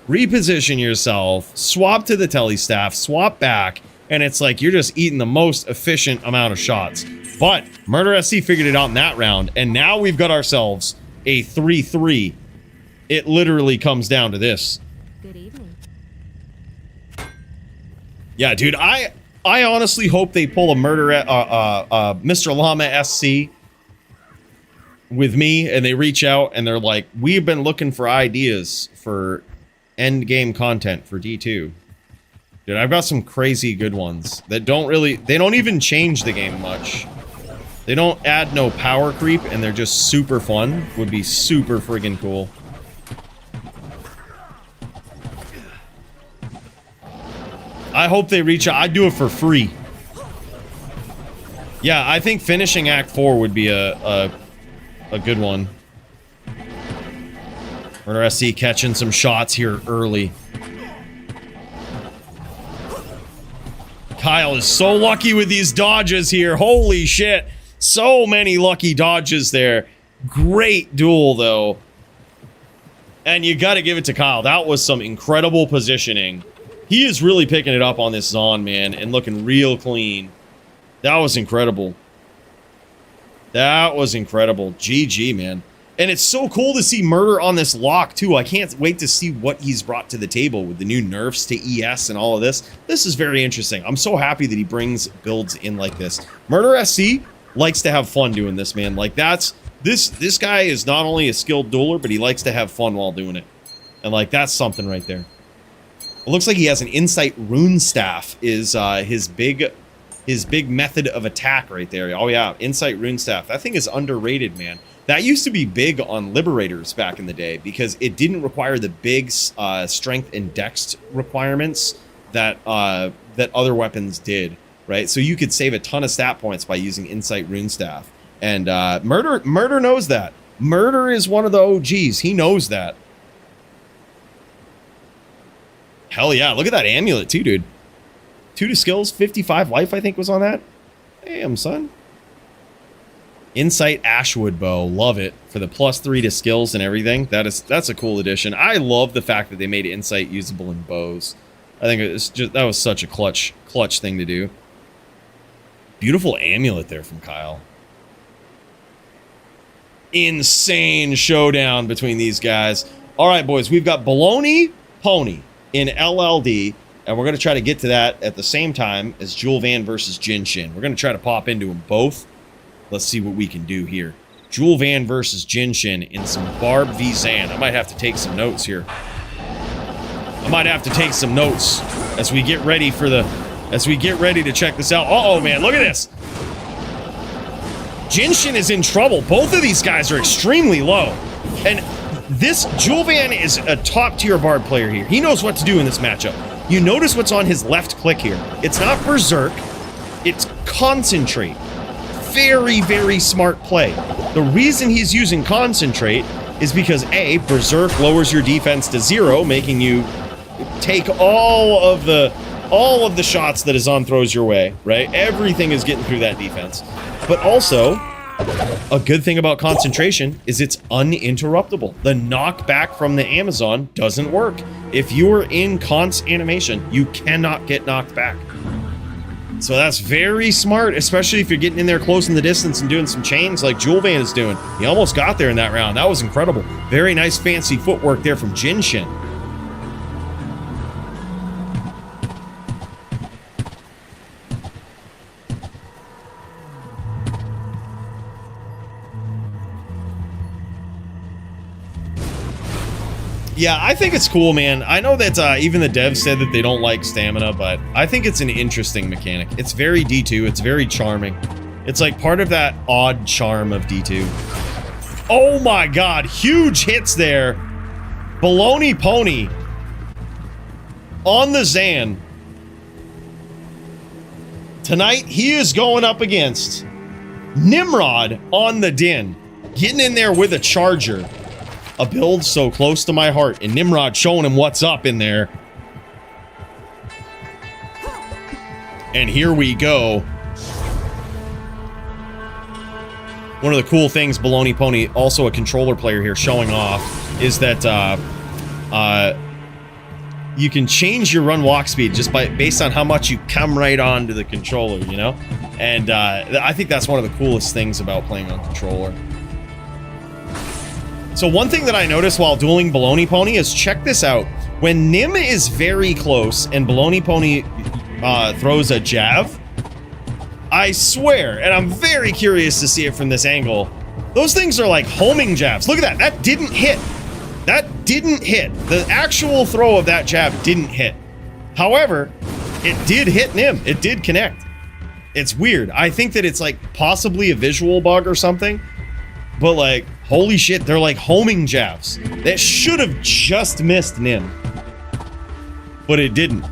reposition yourself, swap to the telestaff, swap back, and it's like you're just eating the most efficient amount of shots. But Murder SC figured it out in that round, and now we've got ourselves a 3-3. It literally comes down to this. Good evening. Yeah, dude, I honestly hope they pull a Mr. Llama SC with me, and they reach out and they're like, we've been looking for ideas for end game content for D2. Dude, I've got some crazy good ones that they don't even change the game much. They don't add no power creep, and they're just super fun. Would be super friggin' cool. I hope they reach out. I'd do it for free. Yeah, I think finishing Act 4 would be a good one. Murder SC catching some shots here early. Kyle is so lucky with these dodges here. Holy shit. So many lucky dodges there. Great duel, though. And you got to give it to Kyle. That was some incredible positioning. He is really picking it up on this Zon, man, and looking real clean. That was incredible. That was incredible. GG, man. And it's so cool to see Murder on this lock, too. I can't wait to see what he's brought to the table with the new nerfs to ES and all of this. This is very interesting. I'm so happy that he brings builds in like this. Murder SC likes to have fun doing this, man. Like, that's... This guy is not only a skilled dueler, but he likes to have fun while doing it. And, like, that's something right there. It looks like he has an Insight Rune Staff is his big method of attack right there. Oh, yeah. Insight Rune Staff. That thing is underrated, man. That used to be big on Liberators back in the day because it didn't require the big strength and dex requirements that that other weapons did, right? So you could save a ton of stat points by using Insight Rune Staff. And Murder knows that. Murder is one of the OGs. He knows that. Hell yeah. Look at that amulet too, dude. 2 to skills, 55 life, I think was on that. Damn, son. Insight Ashwood Bow. Love it. For the +3 to skills and everything. That's a cool addition. I love the fact that they made Insight usable in bows. I think that was such a clutch thing to do. Beautiful amulet there from Kyle. Insane showdown between these guys. All right, boys, we've got Baloney Pony in LLD, and we're going to try to get to that at the same time as Jewel Van versus Jin Shin. We're going to try to pop into them both. Let's see what we can do here. Jewel Van versus Jin Shin in some Barb v Zan. I might have to take some notes here. I might have to take some notes as we get ready to check this out. Uh-oh, man, look at this. Jin Shin is in trouble. Both of these guys are extremely low. And this Jewel Van is a top-tier Bard player here. He knows what to do in this matchup. You notice what's on his left click here. It's not Berserk. It's Concentrate. Very, very smart play. The reason he's using Concentrate is because A, Berserk lowers your defense to 0, making you take all of the shots that Azan throws your way, right? Everything is getting through that defense. But also, a good thing about concentration is it's uninterruptible. The knockback from the Amazon doesn't work. If you're in Con's animation, you cannot get knocked back. So that's very smart, especially if you're getting in there close in the distance and doing some chains like Jewel Van is doing. He almost got there in that round. That was incredible. Very nice fancy footwork there from Jin Shin. Yeah, I think it's cool, man. I know that even the devs said that they don't like stamina, but I think it's an interesting mechanic. It's very D2. It's very charming. It's like part of that odd charm of D2. Oh my god, huge hits there. Baloney Pony on the Zan. Tonight, he is going up against Nimrod on the Din. Getting in there with a charger. A build so close to my heart, and Nimrod showing him what's up in there. And here we go. One of the cool things, Baloney Pony, also a controller player here, showing off, is that you can change your run walk speed just based on how much you come right onto the controller, you know? And I think that's one of the coolest things about playing on controller. So one thing that I noticed while dueling Baloney Pony is, check this out. When Nim is very close and Baloney Pony throws a jab, I swear, and I'm very curious to see it from this angle, those things are like homing jabs. Look at that. That didn't hit. That didn't hit. The actual throw of that jab didn't hit. However, it did hit Nim. It did connect. It's weird. I think that it's like possibly a visual bug or something, but like, holy shit, they're like homing jabs. That should have just missed Nim. But it didn't.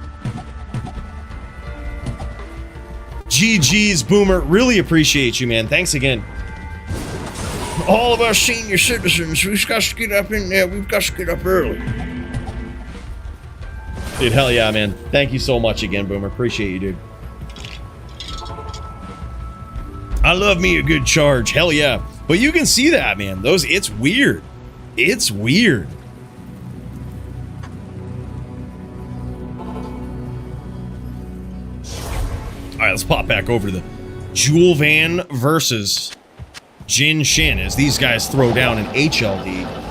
GG's, Boomer. Really appreciate you, man. Thanks again. All of our senior citizens, we've got to get up in there. We've got to get up early. Dude, hell yeah, man. Thank you so much again, Boomer. Appreciate you, dude. I love me a good charge. Hell yeah. But you can see that, man. It's weird. It's weird. right, let's pop back over to the Jewel Van versus Jin Shin as these guys throw down an HLD.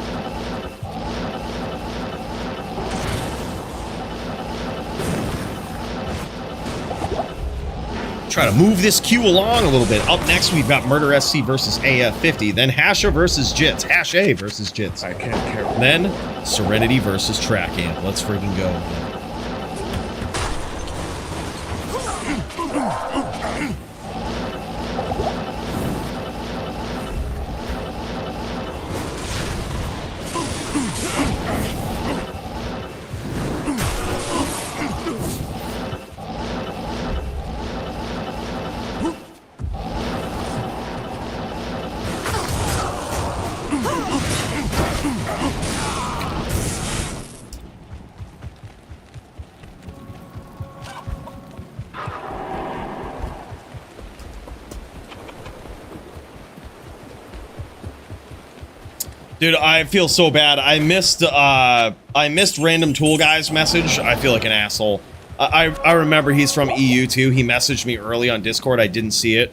Try to move this queue along a little bit. Up next, we've got Murder SC versus AF50. Then Hasha versus Jits. Hash A versus Jits. I can't carry. Then Serenity versus Track Amp. Let's freaking go. Dude, I feel so bad. I missed Random Tool Guy's message. I feel like an asshole. I remember he's from EU too. He messaged me early on Discord. I didn't see it.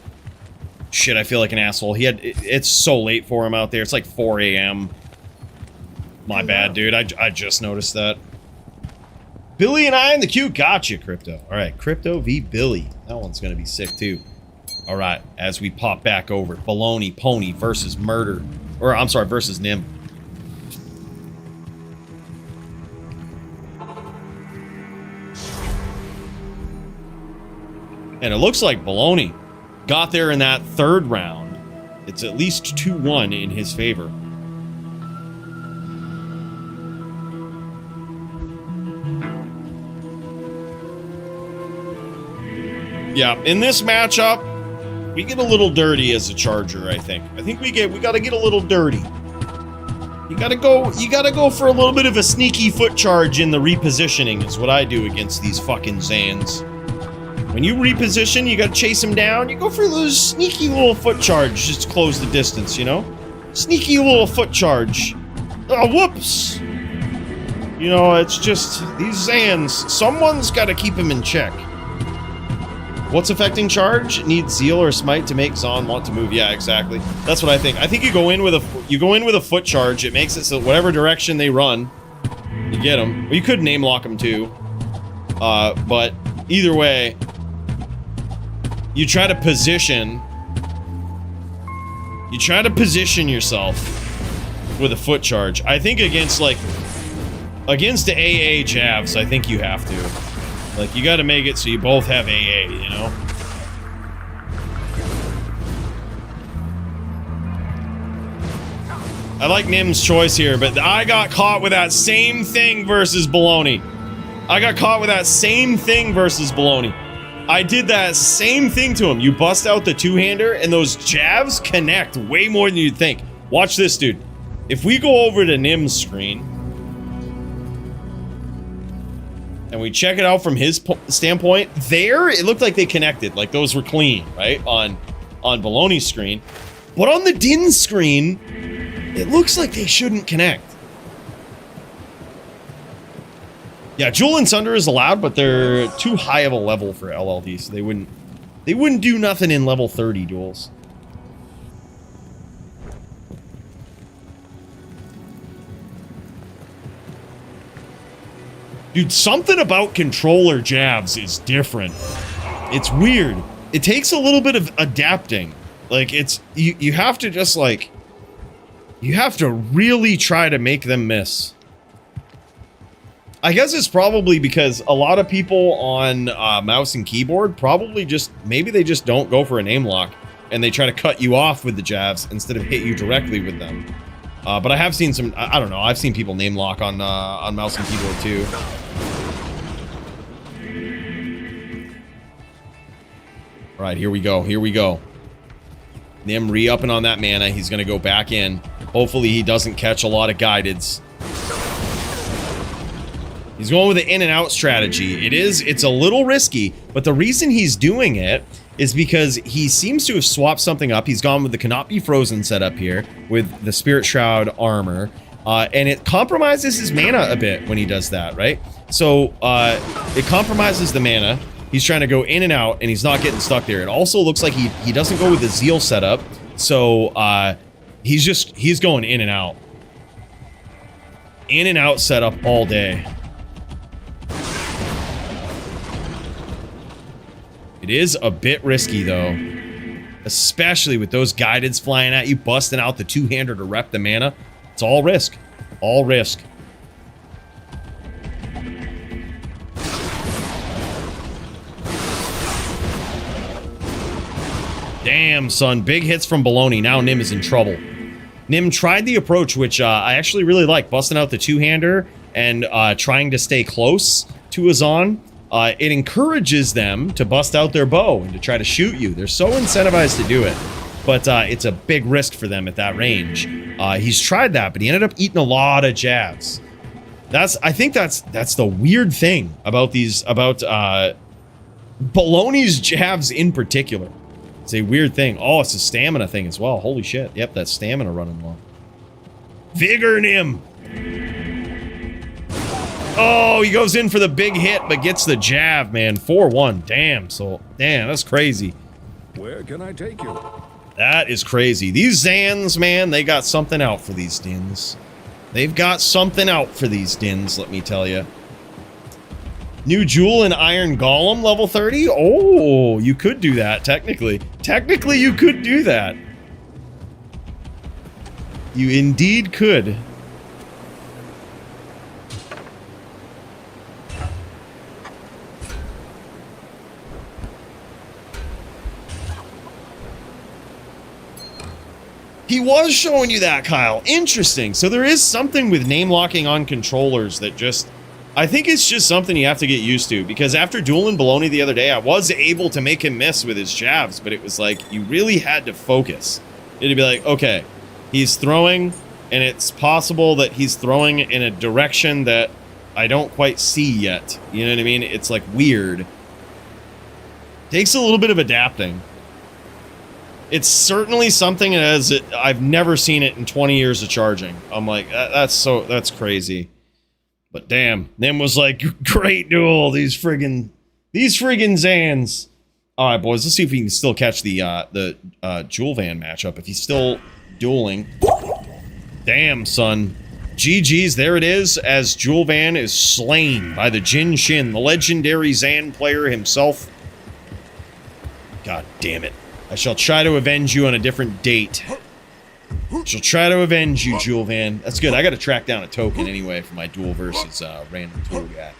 Shit, I feel like an asshole. It's so late for him out there. It's like 4 a.m. My bad, dude. I just noticed that. Billy and I in the queue. Gotcha, Crypto. All right, Crypto v. Billy. That one's gonna be sick too. All right, as we pop back over, Baloney Pony versus Murder. Or, I'm sorry, versus Nim. And it looks like Baloney got there in that third round. It's at least 2-1 in his favor. Yeah, in this matchup, we get a little dirty as a Charger, I think. I think we gotta get a little dirty. You gotta go for a little bit of a sneaky foot charge in the repositioning is what I do against these fucking Zans. When you reposition, you gotta chase them down. You go for those sneaky little foot charge just to close the distance, you know? Sneaky little foot charge. Oh, whoops! You know, it's just, these Zans, someone's gotta keep them in check. What's affecting charge? It needs Zeal or Smite to make Zon want to move. Yeah, exactly. That's what I think. I think you go in with a foot charge. It makes it so whatever direction they run, you get them. Well, you could name lock them too. But either way, you try to position. You try to position yourself with a foot charge. I think against the AA Javs, I think you have to. Like, you gotta make it so you both have AA, you know? I like Nim's choice here, but I got caught with that same thing versus Baloney. I did that same thing to him. You bust out the two-hander, and those jabs connect way more than you'd think. Watch this, dude. If we go over to Nim's screen, and we check it out from his standpoint, there, it looked like they connected. Like, those were clean, right? On Baloney's screen. But on the Din screen, it looks like they shouldn't connect. Yeah, Jewel and Sunder is allowed, but they're too high of a level for LLD, so they wouldn't do nothing in level 30 duels. Dude, something about controller jabs is different. It's weird. It takes a little bit of adapting. Like, it's... You have to just, like... You have to really try to make them miss. I guess it's probably because a lot of people on mouse and keyboard probably just... Maybe they just don't go for a name lock. And they try to cut you off with the jabs instead of hit you directly with them. But I have seen some... I don't know. I've seen people name lock on mouse and keyboard, too. All right, here we go. Here we go. Nim re-upping on that mana. He's going to go back in. Hopefully he doesn't catch a lot of guideds. He's going with an in and out strategy. It's a little risky, but the reason he's doing it is because he seems to have swapped something up. He's gone with the Cannot Be Frozen setup here with the Spirit Shroud armor. And it compromises his mana a bit when he does that, right? So, it compromises the mana. He's trying to go in and out, and he's not getting stuck there. It also looks like he doesn't go with the Zeal setup, so he's going in and out. In and out setup all day. It is a bit risky, though. Especially with those guideds flying at you, busting out the two-hander to rep the mana. It's all risk. All risk. Damn, son. Big hits from Baloney. Now Nim is in trouble. Nim tried the approach, which I actually really like. Busting out the two-hander and trying to stay close to Azan. It encourages them to bust out their bow and to try to shoot you. They're so incentivized to do it. But it's a big risk for them at that range. He's tried that, but he ended up eating a lot of jabs. I think that's the weird thing about Baloney's jabs in particular. It's a weird thing. Oh, it's a stamina thing as well. Holy shit. Yep, that's stamina running low. Vigor Nim. Oh, he goes in for the big hit, but gets the jab, man. 4-1. Damn, so damn, that's crazy. Where can I take you? That is crazy. These Zans, man, they got something out for these Dins. They've got something out for these Dins, let me tell you. New Jewel and Iron Golem, level 30? Oh, you could do that, technically. Technically, you could do that. You indeed could. He was showing you that, Kyle. Interesting. So there is something with name locking on controllers that just... I think it's just something you have to get used to, because after dueling Baloney the other day, I was able to make him miss with his jabs, but it was like, you really had to focus. It'd be like, okay, he's throwing, and it's possible that he's throwing in a direction that I don't quite see yet. You know what I mean? It's like weird. Takes a little bit of adapting. It's certainly something as I've never seen it in 20 years of charging. I'm like, that's crazy. But damn, Nim was like, great duel. These friggin' Zans. All right, boys, let's see if we can still catch the Jewel Van matchup. If he's still dueling. Damn, son. GG's, there it is, as Jewel Van is slain by the Jin Shin, the legendary Zan player himself. God damn it. I shall try to avenge you on a different date. Shall try to avenge you, Jewel Van. That's good. I got to track down a token anyway for my duel versus random tool guy.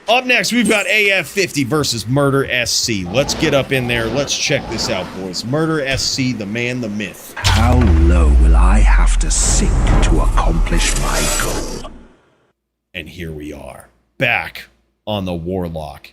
Up next, we've got AF50 versus Murder SC. Let's get up in there. Let's check this out, boys. Murder SC, the man, the myth. How low will I have to sink to accomplish my goal? And here we are, back on the Warlock.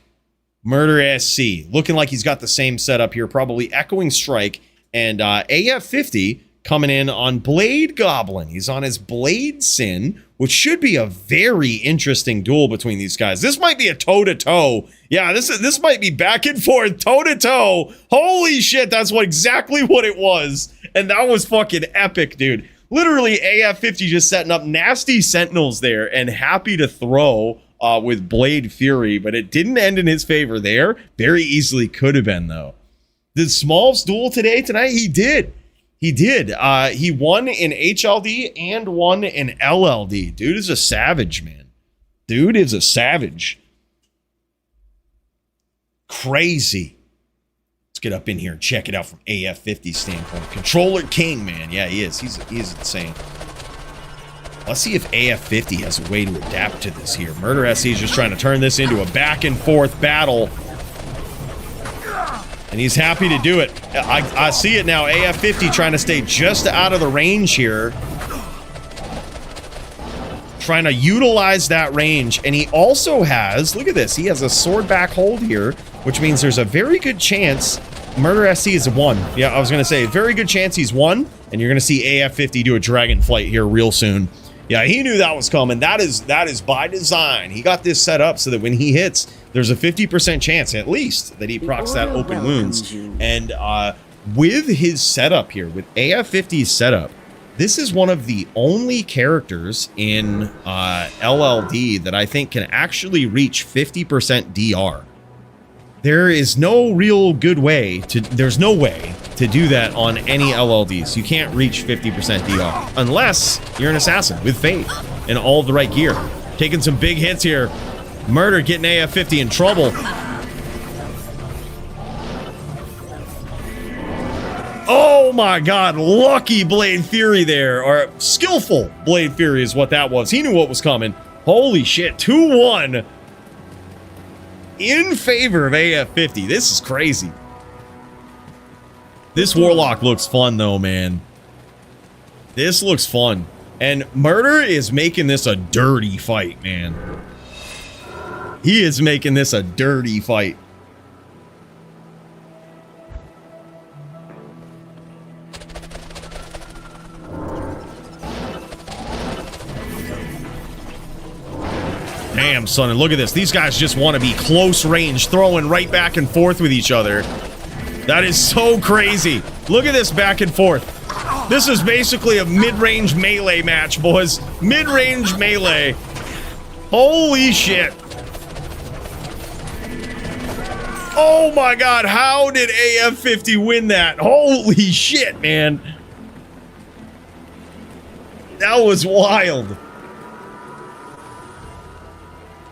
Murder SC, looking like he's got the same setup here, probably Echoing Strike, and AF50 coming in on Blade Goblin. He's on his Blade Sin, which should be a very interesting duel between these guys. This might be a toe-to-toe. Yeah, this might be back and forth, toe-to-toe. Holy shit, that's exactly what it was. And that was fucking epic, dude. Literally, AF50 just setting up nasty Sentinels there and happy to throw with Blade Fury, but it didn't end in his favor there. Very easily could have been, though. Did Smalls duel tonight? He did. He did. He won in HLD and won in LLD. Dude is a savage, man. Dude is a savage. Crazy. Let's get up in here and check it out from AF50 standpoint. Controller king, man. Yeah, he is. He's insane. Let's see if AF50 has a way to adapt to this here. Murder SC is just trying to turn this into a back and forth battle. And he's happy to do it. I see it now. AF50 trying to stay just out of the range here. Trying to utilize that range. And he also has, look at this, he has a sword back hold here, which means there's a very good chance Murder SC is won. Yeah, I was going to say, very good chance he's won. And you're going to see AF50 do a dragon flight here real soon. Yeah, he knew that was coming. That is by design. He got this set up so that when he hits, there's a 50% chance, at least, that he procs that open wounds. And with his setup here, with AF50's setup, This is one of the only characters in LLD that I think can actually reach 50% DR. There is no real good way to, there's no way to do that on any LLDs. You can't reach 50% DR unless you're an assassin with Fade and all the right gear. Taking some big hits here. Murder getting AF50 in trouble. Oh my god, lucky Blade Fury there, or skillful Blade Fury is what that was. He knew what was coming. Holy shit, 2-1 in favor of AF50. This is crazy. This Warlock looks fun though, man. This looks fun. And Murder is making this a dirty fight, man. He is making this a dirty fight. Damn, son, and look at this. These guys just want to be close range, throwing right back and forth with each other. That is so crazy. Look at this back and forth. This is basically a mid-range melee match, boys. Mid-range melee. Holy shit. Oh my god, how did AF50 win that? Holy shit, man. That was wild.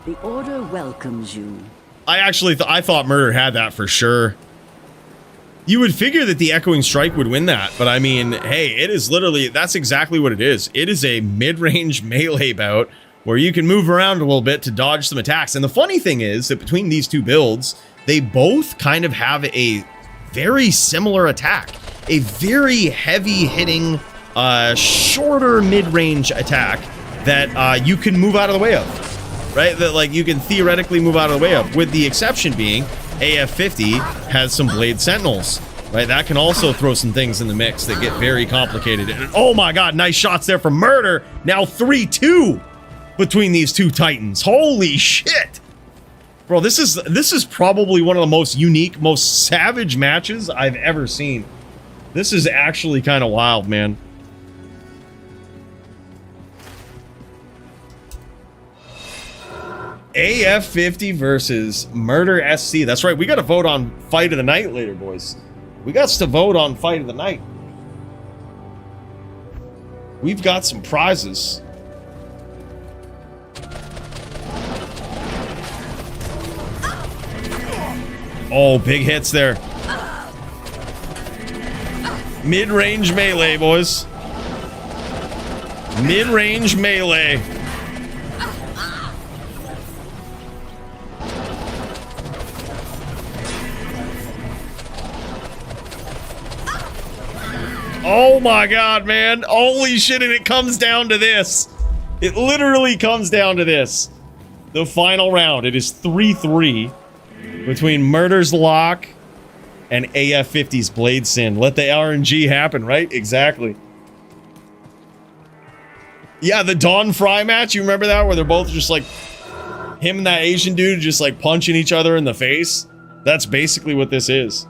The Order welcomes you. I thought Murder had that for sure. You would figure that the Echoing Strike would win that, but I mean, hey, it is literally, that's exactly what it is. It is a mid-range melee bout where you can move around a little bit to dodge some attacks. And the funny thing is that between these two builds, they both kind of have a very similar attack. A very heavy-hitting, shorter mid-range attack that you can move out of the way of. Right? That, like, you can theoretically move out of the way of, with the exception being AF50 has some Blade Sentinels, right? That can also throw some things in the mix that get very complicated. And, oh my god, nice shots there from Murder. Now 3-2 between these two titans. Holy shit. Bro, this is probably one of the most unique, most savage matches I've ever seen. This is actually kind of wild, man. AF50 versus Murder SC. That's right. We got to vote on Fight of the Night later, boys. We got to vote on Fight of the Night. We've got some prizes. Oh, big hits there. Mid-range melee, boys. Mid-range melee. Oh my god, man. Holy shit, and it comes down to this. It literally comes down to this. The final round. It is 3-3 between Murder's Lock and AF50's Blade Sin. Let the RNG happen, right? Exactly. Yeah, the Dawn Fry match, you remember that? Where they're both just like, him and that Asian dude just like punching each other in the face? That's basically what this is.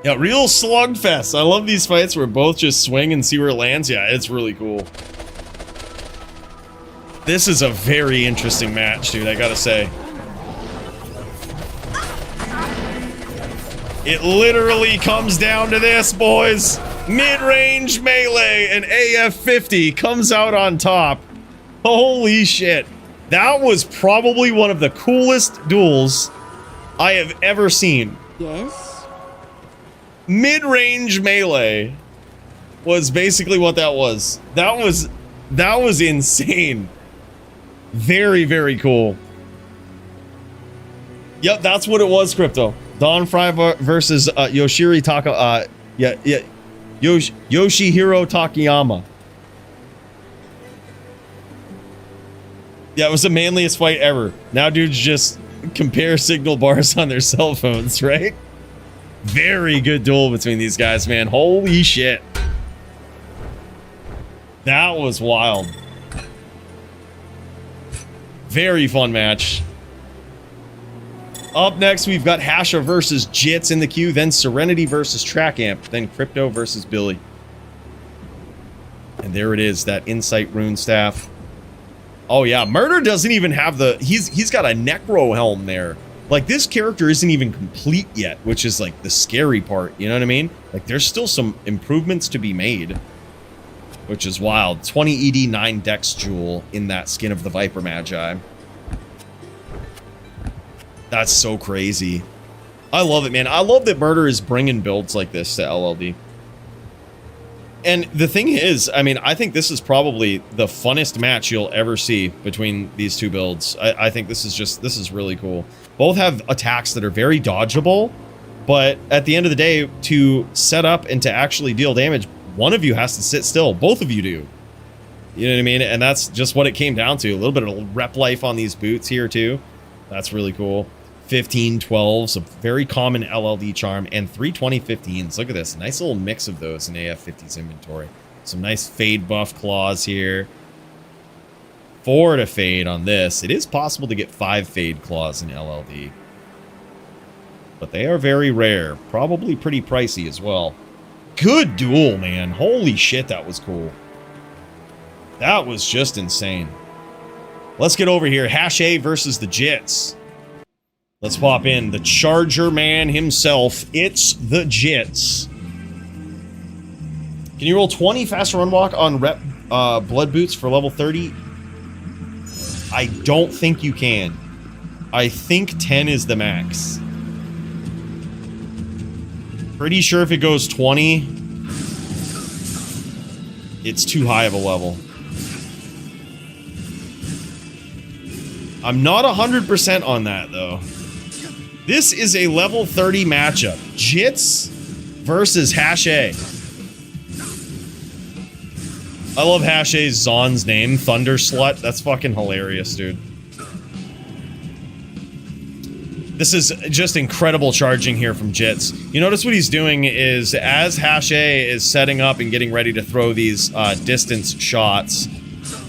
Yeah, real slugfest. I love these fights where both just swing and see where it lands. Yeah, it's really cool. This is a very interesting match, dude, I gotta say. It literally comes down to this, boys. Mid-range melee and AF50 comes out on top. Holy shit. That was probably one of the coolest duels I have ever seen. Yes? Mid-range melee was basically what that was. That was insane. Very, very cool. Yep, that's what it was, Crypto. Dawn Fry versus Yoshihiro Takayama. Yeah, it was the manliest fight ever. Now dudes just compare signal bars on their cell phones, right? Very good duel between these guys, man. Holy shit. That was wild. Very fun match. Up next, we've got Hasha versus Jits in the queue, then Serenity versus Track Amp, then Crypto versus Billy. And there it is, that Insight Rune Staff. Oh yeah, Murder doesn't even have the... He's got a Necro Helm there. Like, this character isn't even complete yet, which is, like, the scary part, you know what I mean? Like, there's still some improvements to be made, which is wild. 20 ED, 9 Dex Jewel in that Skin of the Viper Magi. That's so crazy. I love it, man. I love that Murder is bringing builds like this to LLD. And the thing is, I mean, I think this is probably the funnest match you'll ever see between these two builds. I think this is really cool. Both have attacks that are very dodgeable, but at the end of the day, to set up and to actually deal damage, one of you has to sit still. Both of you do. You know what I mean? And that's just what it came down to. A little bit of rep life on these boots here, too. That's really cool. 15 12s, a very common LLD charm, and 320 15s. Look at this. Nice little mix of those in AF50's inventory. Some nice fade buff claws here. 4 to fade on this. It is possible to get 5 fade claws in LLD. But they are very rare. Probably pretty pricey as well. Good duel, man. Holy shit, that was cool. That was just insane. Let's get over here. Hash A versus the Jits. Let's pop in the Charger Man himself. It's the Jits. Can you roll 20 faster run walk on rep blood boots for level 30? I don't think you can. I think 10 is the max. Pretty sure if it goes 20, it's too high of a level. I'm not 100% on that, though. This is a level 30 matchup. Jits versus Hash A. I love Hash A's Zon's name, Thunder Slut. That's fucking hilarious, dude. This is just incredible charging here from Jits. You notice what he's doing is, as Hash A is setting up and getting ready to throw these distance shots.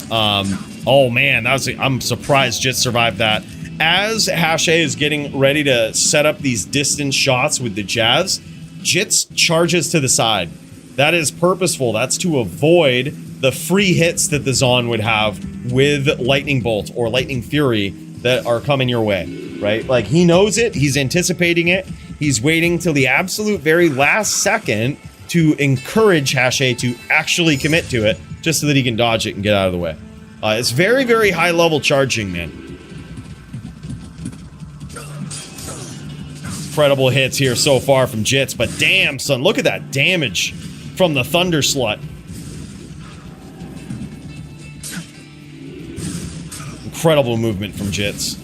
Oh man, I'm surprised Jits survived that. As Hash A is getting ready to set up these distance shots with the jabs, Jits charges to the side. That is purposeful. That's to avoid the free hits that the Zon would have with Lightning Bolt or Lightning Fury that are coming your way, right? Like, he knows it. He's anticipating it. He's waiting till the absolute very last second to encourage Hash A to actually commit to it, just so that he can dodge it and get out of the way. It's very, very high level charging, man. Incredible hits here so far from Jits, but damn, son, look at that damage from the Thunder Slut. Incredible movement from Jits.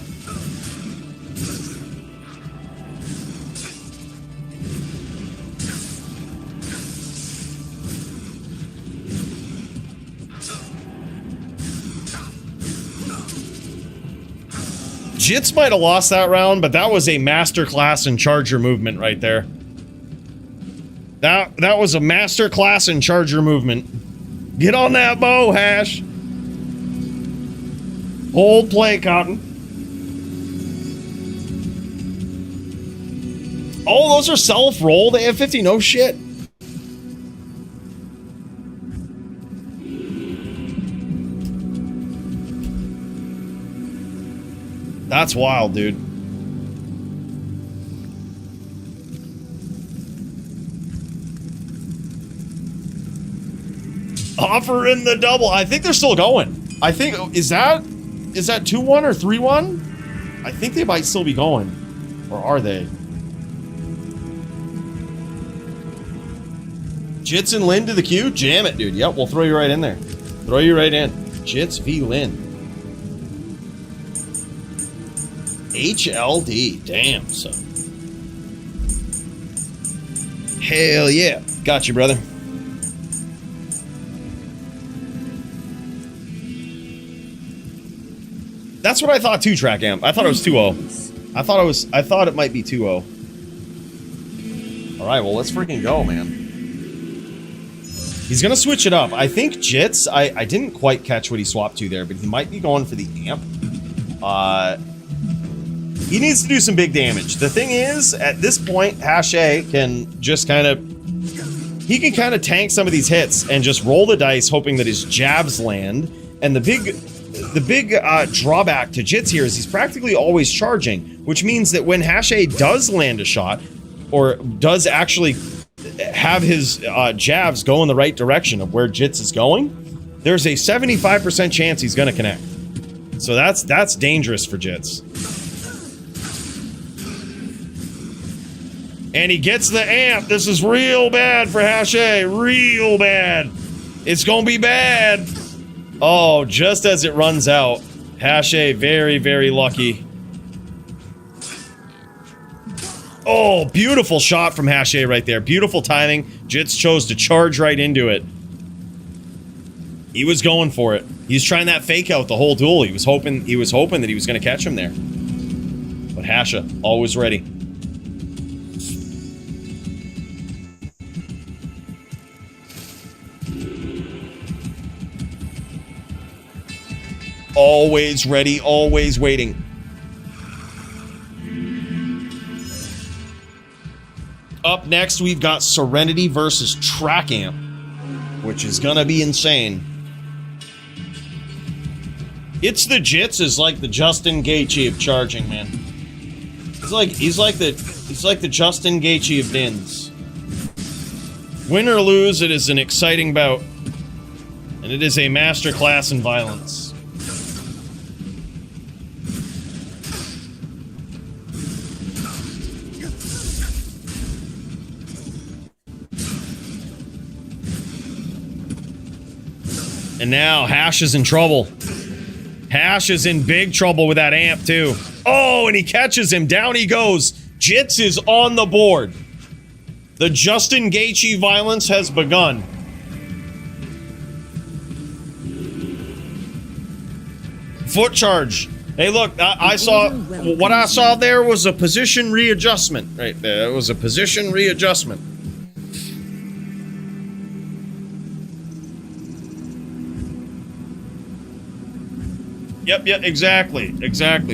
Jits might have lost that round, but that was a masterclass in charger movement right there. That was a masterclass in charger movement. Get on that bow, Hash. Hold play, Cotton. Oh, those are self-rolled AF50? No shit. That's wild, dude. Offer in the double. I think they're still going. I think, is that 2-1 or 3-1? I think they might still be going. Or are they? Jits and Lin to the queue? Jam it, dude. Yep, we'll throw you right in there. Throw you right in. Jits v Lin. HLD. Damn, son. Hell yeah. Got you, brother. That's what I thought too, Track Amp. I thought it was 2-0. I thought it might be 2-0. Alright, well, let's freaking go, man. He's gonna switch it up. I think Jits, I didn't quite catch what he swapped to there, but he might be going for the amp. He needs to do some big damage. The thing is, at this point, Hache can just kind of... He can kind of tank some of these hits and just roll the dice, hoping that his jabs land. And the big drawback to Jits here is he's practically always charging, which means that when Hache does land a shot, or does actually have his jabs go in the right direction of where Jits is going, there's a 75% chance he's going to connect. So that's dangerous for Jits. And he gets the amp. This is real bad for Hache. Real bad. It's gonna be bad. Oh, just as it runs out. Hache, very, very lucky. Oh, beautiful shot from Hache right there. Beautiful timing. Jits chose to charge right into it. He was going for it. He's trying that fake out the whole duel. He was hoping that he was gonna catch him there. But Hache, always ready. Always ready, always waiting. Up next, we've got Serenity versus Track Amp, which is gonna be insane. It's the Jits is like the Justin Gaethje of charging, man. He's like the Justin Gaethje of Dins. Win or lose, it is an exciting bout, and it is a masterclass in violence. And now Hash is in trouble. Hash is in big trouble with that amp too. Oh, and he catches him. Down he goes. Jits is on the board. The Justin Gaethje violence has begun. Foot charge. Hey, look, I saw... What I saw there was a position readjustment. Right there. It was a position readjustment. Yep, exactly.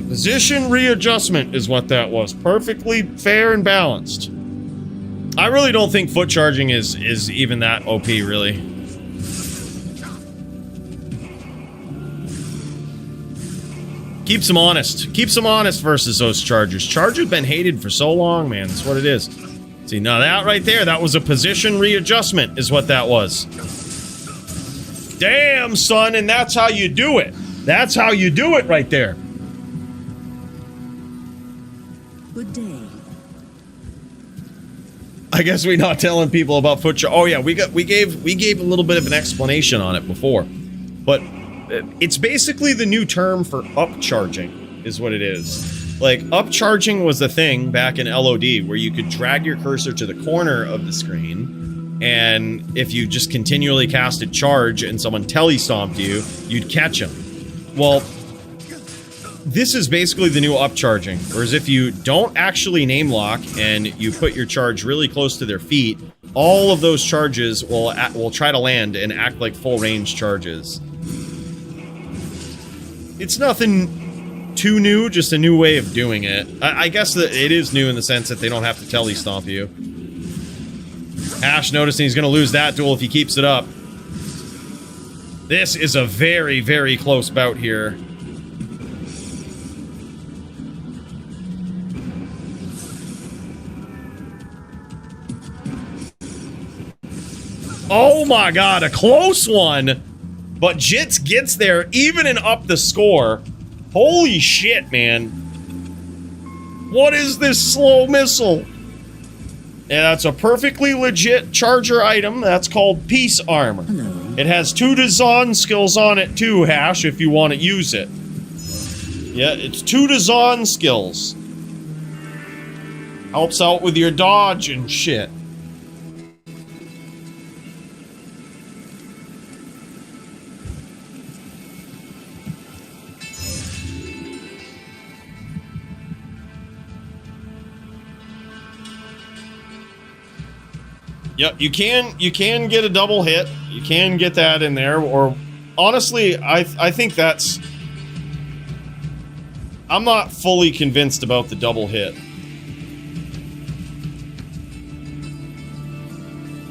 Position readjustment is what that was. Perfectly fair and balanced. I really don't think foot charging is even that OP, really. Keeps them honest. Keeps them honest versus those chargers. Charger's been hated for so long, man. That's what it is. See, now that right there, that was a position readjustment is what that was. Damn, son, and that's how you do it. That's how you do it right there. Good day. I guess we're not telling people about foot charge. Oh yeah, we gave a little bit of an explanation on it before, but it's basically the new term for upcharging, is what it is. Like upcharging was the thing back in LOD where you could drag your cursor to the corner of the screen, and if you just continually casted charge and someone telestomped you, you'd catch them. Well, this is basically the new upcharging, whereas if you don't actually name lock and you put your charge really close to their feet, all of those charges will try to land and act like full range charges. It's nothing too new, just a new way of doing it. I guess that it is new in the sense that they don't have to telestomp you. Ash noticing he's going to lose that duel if he keeps it up. This is a very, very close bout here. Oh my god, a close one! But Jits gets there, even and up the score. Holy shit, man. What is this slow missile? Yeah, that's a perfectly legit charger item. That's called Peace Armor. It has 2 Dazan skills on it too, Hash, if you want to use it. Yeah, it's 2 Dazan skills. Helps out with your dodge and shit. Yep, you can get a double hit. You can get that in there, or honestly, I think that's I'm not fully convinced about the double hit.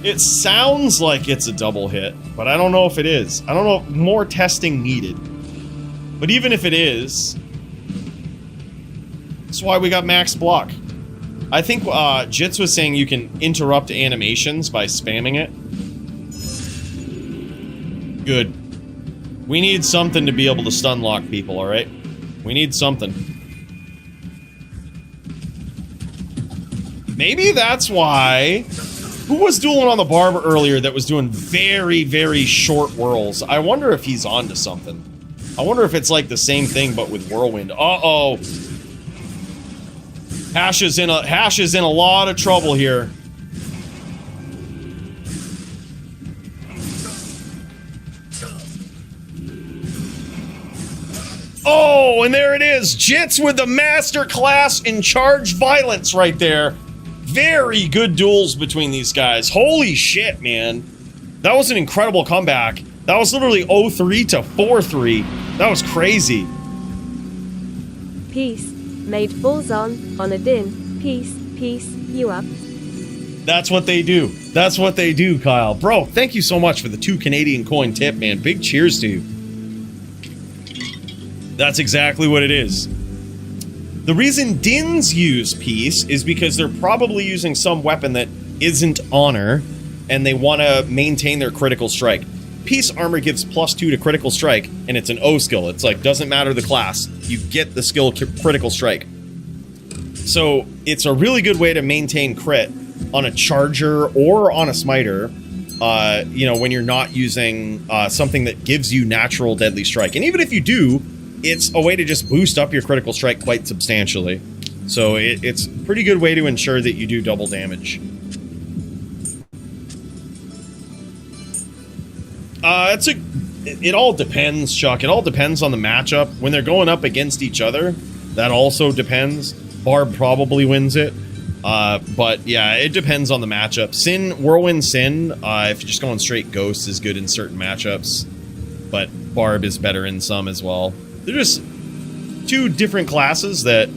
It sounds like it's a double hit, but I don't know if it is. I don't know, more testing needed. But even if it is, that's why we got max block. I think Jits was saying you can interrupt animations by spamming it. Good. We need something to be able to stun lock people, alright? We need something. Maybe that's why... Who was dueling on the Barb earlier that was doing very, very short whirls? I wonder if he's onto something. I wonder if it's like the same thing but with Whirlwind. Uh-oh. Hash is in a lot of trouble here. Oh, and there it is. Jits with the master class in charge violence right there. Very good duels between these guys. Holy shit, man. That was an incredible comeback. That was literally 0-3 to 4-3. That was crazy. Peace. Made balls on a din. Peace, you up. That's what they do. That's what they do, Kyle. Bro, thank you so much for the 2 Canadian coin tip, man. Big cheers to you. That's exactly what it is. The reason Dins use Peace is because they're probably using some weapon that isn't Honor, and they want to maintain their critical strike. Peace armor gives +2 to critical strike, and it's an O skill. It's like, doesn't matter the class. You get the skill critical strike. So, it's a really good way to maintain crit on a charger or on a smiter, you know, when you're not using something that gives you natural deadly strike. And even if you do, it's a way to just boost up your critical strike quite substantially. So it's a pretty good way to ensure that you do double damage. It all depends, Chuck. It all depends on the matchup. When they're going up against each other, that also depends. Barb probably wins it. But yeah, it depends on the matchup. Whirlwind Sin, if you're just going straight Ghost, is good in certain matchups. But Barb is better in some as well. They're just 2 different classes that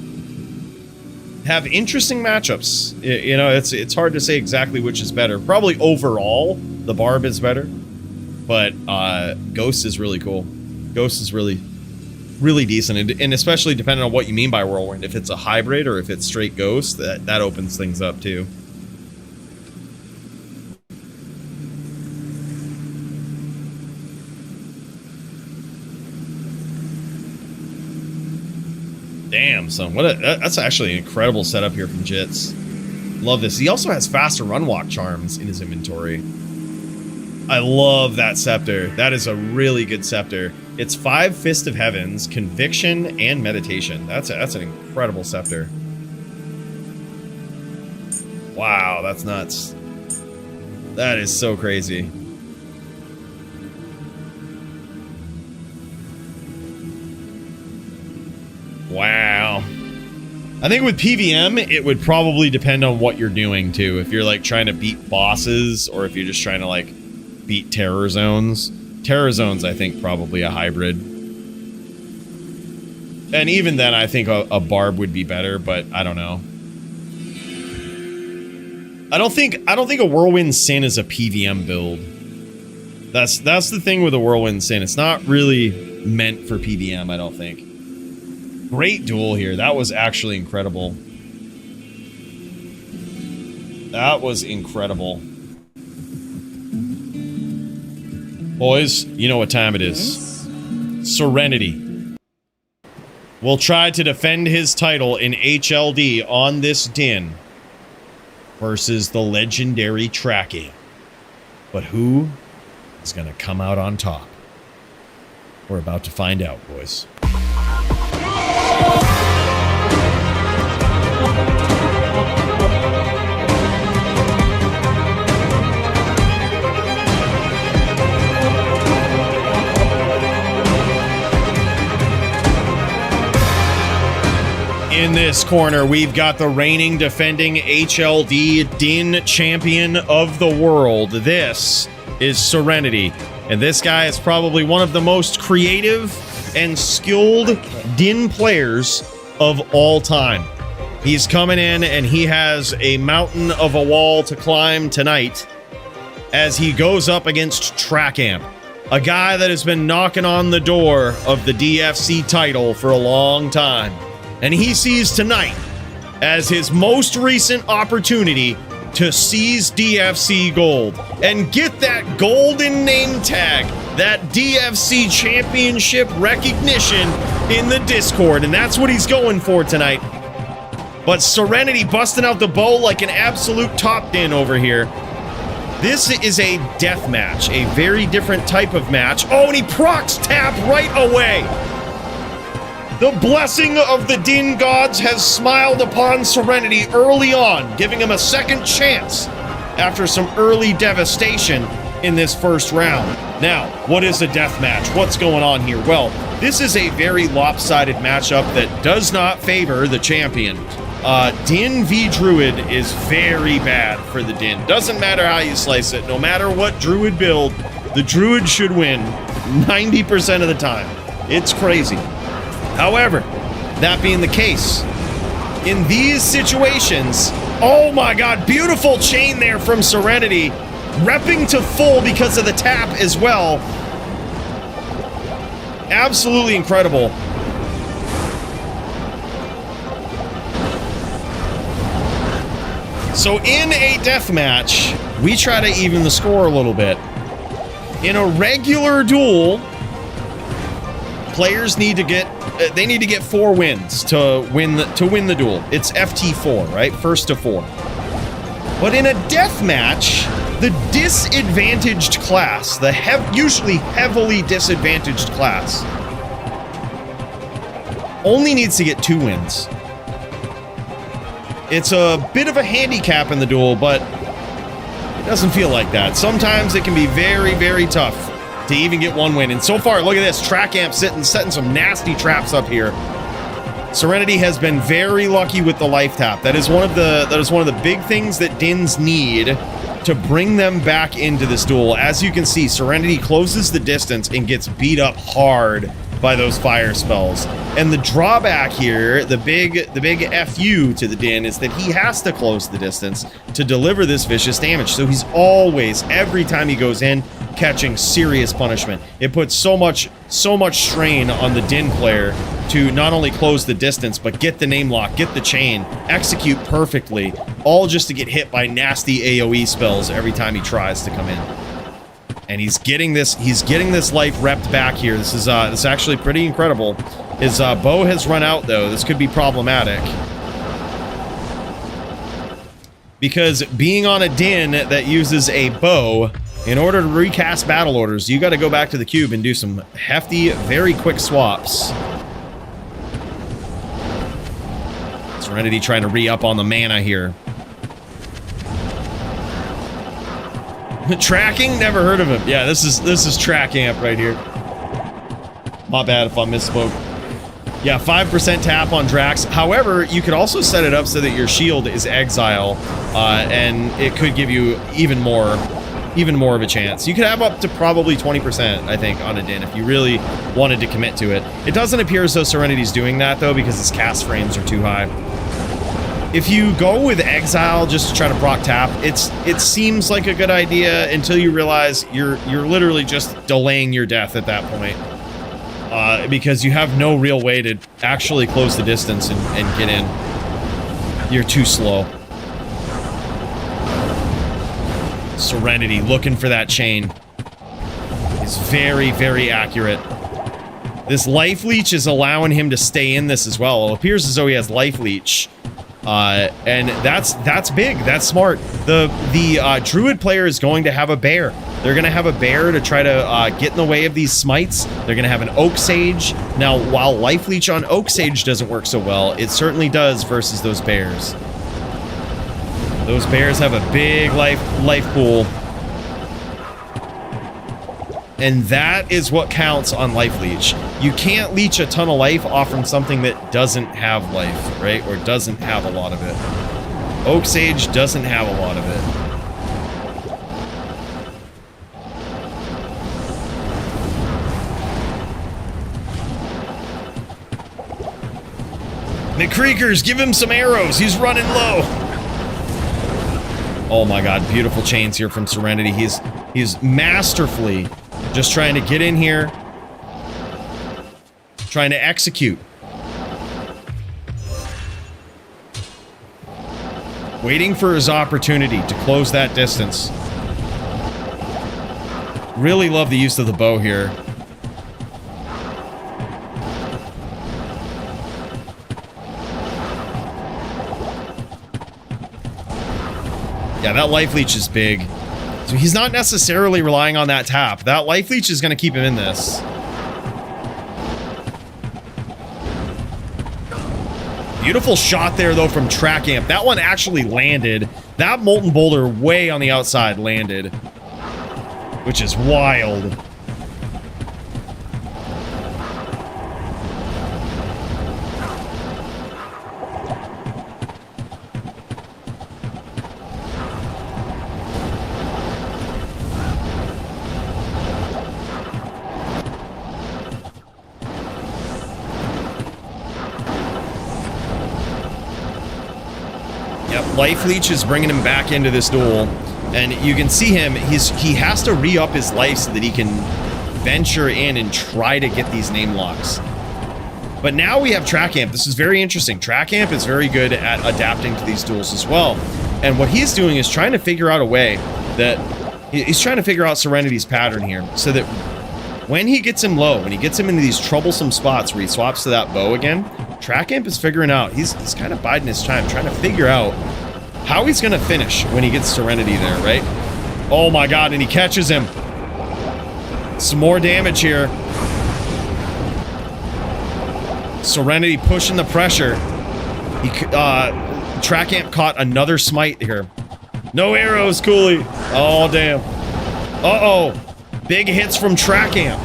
have interesting matchups. You know, it's hard to say exactly which is better. Probably overall, the Barb is better. But Ghost is really cool. Ghost is really, really decent. And especially depending on what you mean by Whirlwind. If it's a hybrid or if it's straight Ghost, that opens things up too. Damn, son. That's actually an incredible setup here from Jits. Love this. He also has faster run walk charms in his inventory. I love that scepter. That is a really good scepter. It's 5 Fist of Heavens, Conviction, and Meditation. That's an incredible scepter. Wow, that's nuts. That is so crazy. Wow. I think with PVM, it would probably depend on what you're doing, too. If you're, like, trying to beat bosses, or if you're just trying to, like, beat terror zones. Terror zones, I think, probably a hybrid. And even then, I think a Barb would be better, but I don't know. I don't think a Whirlwind Sin is a PVM build. That's the thing with a Whirlwind Sin. It's not really meant for PVM, I don't think. Great duel here. That was actually incredible. That was incredible. Boys, you know what time it is. Serenity will try to defend his title in HLD on this Din versus the legendary Tracky. But who is going to come out on top? We're about to find out, boys. In this corner, we've got the reigning defending HLD Din champion of the world. This is Serenity. And this guy is probably one of the most creative and skilled Din players of all time. He's coming in and he has a mountain of a wall to climb tonight as he goes up against Trackamp, a guy that has been knocking on the door of the DFC title for a long time. And he sees tonight as his most recent opportunity to seize DFC gold and get that golden name tag, that DFC championship recognition in the Discord. And that's what he's going for tonight. But Serenity busting out the bow like an absolute top din over here. This is a death match, a very different type of match. Oh, and he procs tap right away. The blessing of the Din gods has smiled upon Serenity early on, giving him a second chance after some early devastation in this first round. Now, what is a death match? What's going on here? Well, this is a very lopsided matchup that does not favor the champion. Din v Druid is very bad for the Din. Doesn't matter how you slice it. No matter what Druid build, the Druid should win 90% of the time. It's crazy. However, that being the case, in these situations, oh my god, beautiful chain there from Serenity, repping to full because of the tap as well. Absolutely incredible. So in a death match, we try to even the score a little bit. In a regular duel, players need to get 4 wins to win the duel. It's FT4, right? First to 4. But in a death match, the disadvantaged class, the usually heavily disadvantaged class, only needs to get 2 wins. It's a bit of a handicap in the duel, but it doesn't feel like that. Sometimes it can be very, very tough to even get 1 win. And so far, look at this. Trackamp setting some nasty traps up here. Serenity has been very lucky with the life tap. That is one of the big things that Dins need to bring them back into this duel. As you can see, Serenity closes the distance and gets beat up hard by those fire spells. And the drawback here, the big FU to the Din, is that he has to close the distance to deliver this vicious damage. So he's always, every time he goes in, catching serious punishment. It puts so much strain on the Din player to not only close the distance, but get the name lock, get the chain, execute perfectly, all just to get hit by nasty AoE spells every time he tries to come in. And he's getting this life repped back here. This is actually pretty incredible. His bow has run out though. This could be problematic. Because being on a Din that uses a bow, in order to recast battle orders, you got to go back to the cube and do some hefty, very quick swaps. Serenity trying to re-up on the mana here. Tracking? Never heard of him. Yeah, this is Trackamp right here. My bad if I misspoke. Yeah, 5% tap on Drax. However, you could also set it up so that your shield is Exile, and it could give you even more of a chance. You could have up to probably 20%, I think, on a Din if you really wanted to commit to it. It doesn't appear as though Serenity's doing that, though, because his cast frames are too high. If you go with Exile just to try to proc tap, it seems like a good idea until you realize you're literally just delaying your death at that point. Because you have no real way to actually close the distance and get in. You're too slow. Serenity looking for that chain. Is very, very accurate. This life leech is allowing him to stay in this as well. It appears as though he has life leech. And that's big. That's smart. The Druid player is going to have a bear. They're going to have a bear to try to get in the way of these smites. They're going to have an Oak Sage. Now, while Life Leech on Oak Sage doesn't work so well, it certainly does versus those bears. Those bears have a big life pool. And that is what counts on Life Leech. You can't leech a ton of life off from something that doesn't have life, right? Or doesn't have a lot of it. Oak Sage doesn't have a lot of it. McCreakers, give him some arrows. He's running low. Oh my god, beautiful chains here from Serenity. He's masterfully just trying to get in here. Trying to execute. Waiting for his opportunity to close that distance. Really love the use of the bow here. Yeah, that life leech is big. So he's not necessarily relying on that tap. That life leech is going to keep him in this. Beautiful shot there, though, from Track Amp. That one actually landed. That Molten Boulder way on the outside landed. Which is wild. Life Leech is bringing him back into this duel, and you can see him, he has to re-up his life so that he can venture in and try to get these name locks. But now we have Track Amp. This is very interesting. Track Amp is very good at adapting to these duels as well, and what he's doing is trying to figure out a way that he's trying to figure out Serenity's pattern here, so that when he gets him low, when he gets him into these troublesome spots where he swaps to that bow again, Track Amp is figuring out, he's kind of biding his time, trying to figure out how he's gonna finish when he gets Serenity there, right? Oh my god, and he catches him. Some more damage here. Serenity pushing the pressure. Track Amp caught another smite here. No arrows, Coooley. Oh, damn. Uh-oh. Big hits from Track Amp.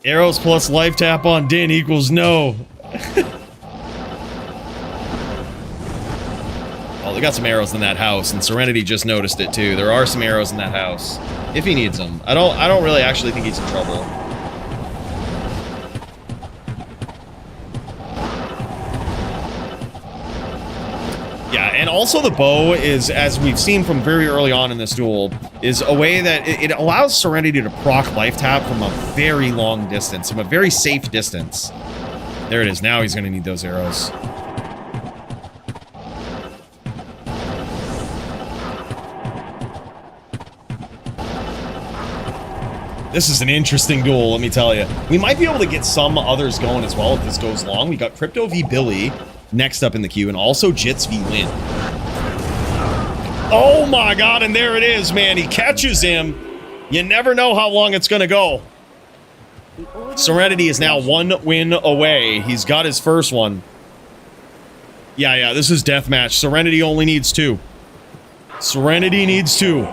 Arrows plus life tap on Din equals no. Oh, they got some arrows in that house, and Serenity just noticed it too. There are some arrows in that house. If he needs them. I don't really actually think he's in trouble. Yeah, and also the bow is, as we've seen from very early on in this duel, is a way that it allows Serenity to proc life tap from a very long distance, from a very safe distance. There it is. Now he's going to need those arrows. This is an interesting duel, let me tell you. We might be able to get some others going as well if this goes long. We got Crypto v Billy next up in the queue, and also Jits v Lin. Oh my god, and there it is, man. He catches him. You never know how long it's going to go. Serenity is now 1 win away. He's got his first one. Yeah, this is deathmatch. Serenity only needs 2. Serenity needs 2.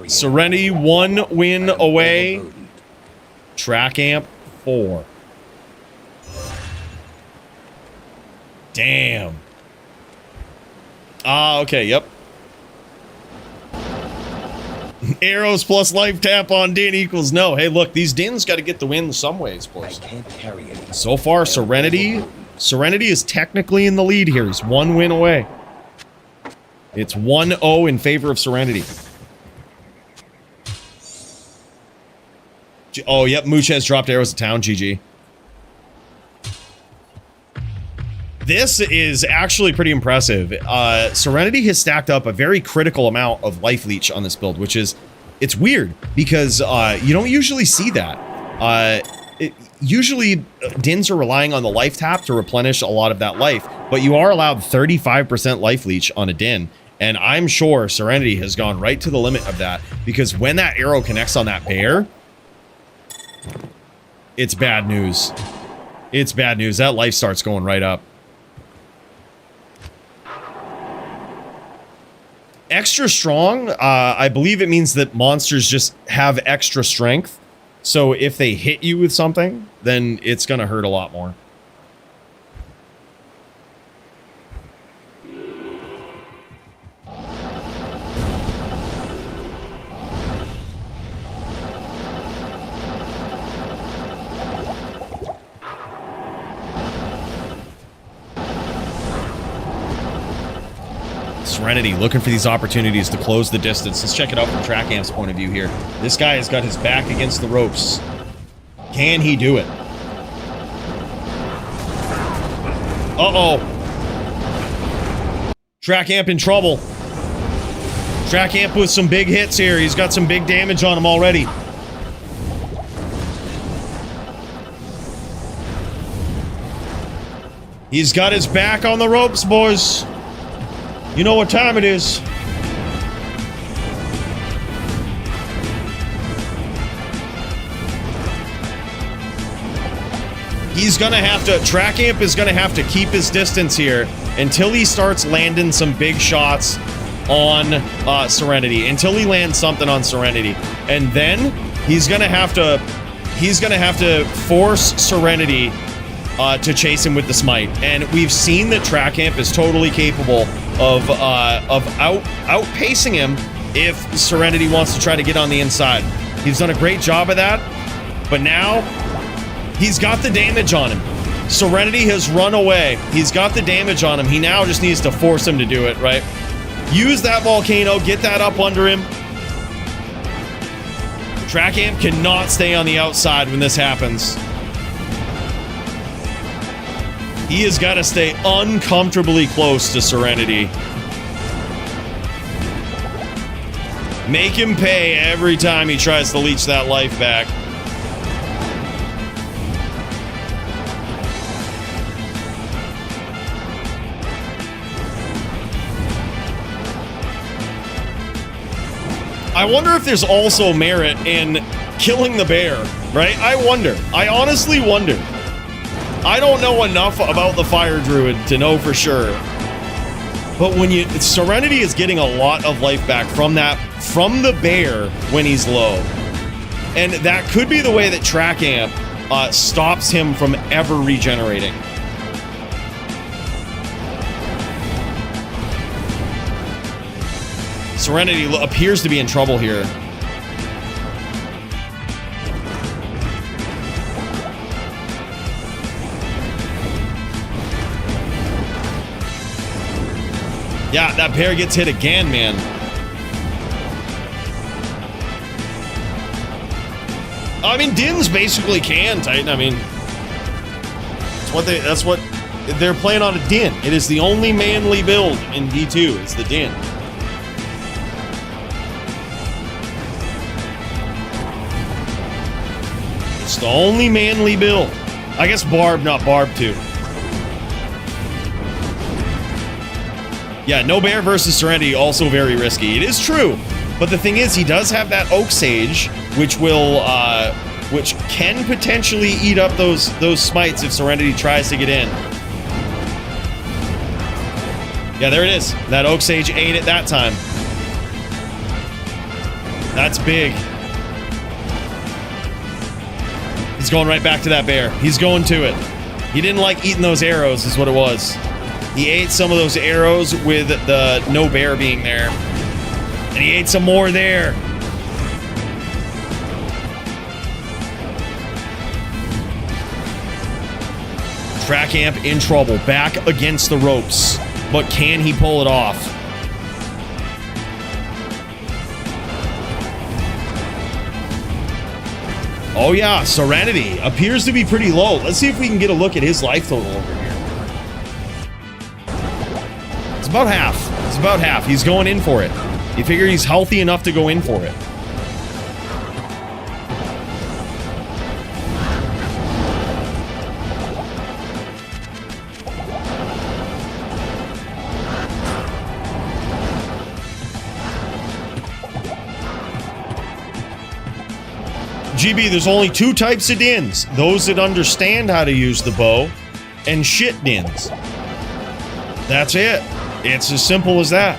Serenity 1 win away. Track Amp 4. Damn. Ah, okay, yep. Arrows plus life tap on Din equals no. Hey, look, these Dins got to get the win some ways, boys. So far, Serenity is technically in the lead here. He's 1 win away. It's 1-0 in favor of Serenity. Oh, yep, Mooch has dropped arrows to town, GG. This is actually pretty impressive. Serenity has stacked up a very critical amount of life leech on this build, which is, it's weird because you don't usually see that. Usually Dins are relying on the life tap to replenish a lot of that life, but you are allowed 35% life leech on a Din, and I'm sure Serenity has gone right to the limit of that, because when that arrow connects on that bear, it's bad news. It's bad news. That life starts going right up. Extra strong, I believe it means that monsters just have extra strength. So if they hit you with something, then it's going to hurt a lot more. Serenity looking for these opportunities to close the distance. Let's check it out from Trackamp's point of view here. This guy has got his back against the ropes. Can he do it? Uh-oh. Trackamp in trouble. Trackamp with some big hits here. He's got some big damage on him already. He's got his back on the ropes, boys. You know what time it is. He's gonna have to, Trackamp is gonna have to keep his distance here until he starts landing some big shots on Serenity. Until he lands something on Serenity. And then he's gonna have to force Serenity to chase him with the smite. And we've seen that Trackamp is totally capable of outpacing him if Serenity wants to try to get on the inside. He's done a great job of that, but now he's got the damage on him. Serenity has run away. He's got the damage on him. He now just needs to force him to do it, right? Use that volcano, get that up under him. Trackamp cannot stay on the outside when this happens. He has got to stay uncomfortably close to Serenity. Make him pay every time he tries to leech that life back. I wonder if there's also merit in killing the bear, right? I wonder. I honestly wonder. I don't know enough about the Fire Druid to know for sure. But when Serenity is getting a lot of life back from the bear when he's low. And that could be the way that Trackamp stops him from ever regenerating. Serenity appears to be in trouble here. Yeah, that bear gets hit again, man. I mean, Dins basically can Titan. I mean, that's what they're playing on a Din. It is the only manly build in D2. It's the Din. It's the only manly build. I guess Barb, not Barb too. Yeah, no bear versus Serenity, also very risky. It is true, but the thing is, he does have that Oak Sage, which will, which can potentially eat up those smites if Serenity tries to get in. Yeah, there it is. That Oak Sage ate it that time. That's big. He's going right back to that bear. He's going to it. He didn't like eating those arrows, is what it was. He ate some of those arrows with the no bear being there. And he ate some more there. Trackamp in trouble, back against the ropes. But can he pull it off? Oh yeah, Serenity appears to be pretty low. Let's see if we can get a look at his life total over here. It's about half. It's about half. He's going in for it. You figure he's healthy enough to go in for it. GB, there's only two types of Dins. Those that understand how to use the bow, and shit Dins. That's it. It's as simple as that.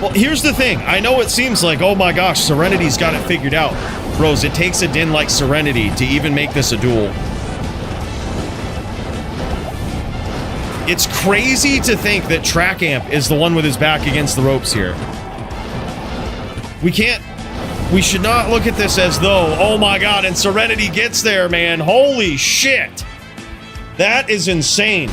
Well, here's the thing. I know it seems like, oh my gosh, Serenity's got it figured out. Bros, it takes a Din like Serenity to even make this a duel. It's crazy to think that Trackamp is the one with his back against the ropes here. We should not look at this as though, oh my god, and Serenity gets there, man. Holy shit. That is insane.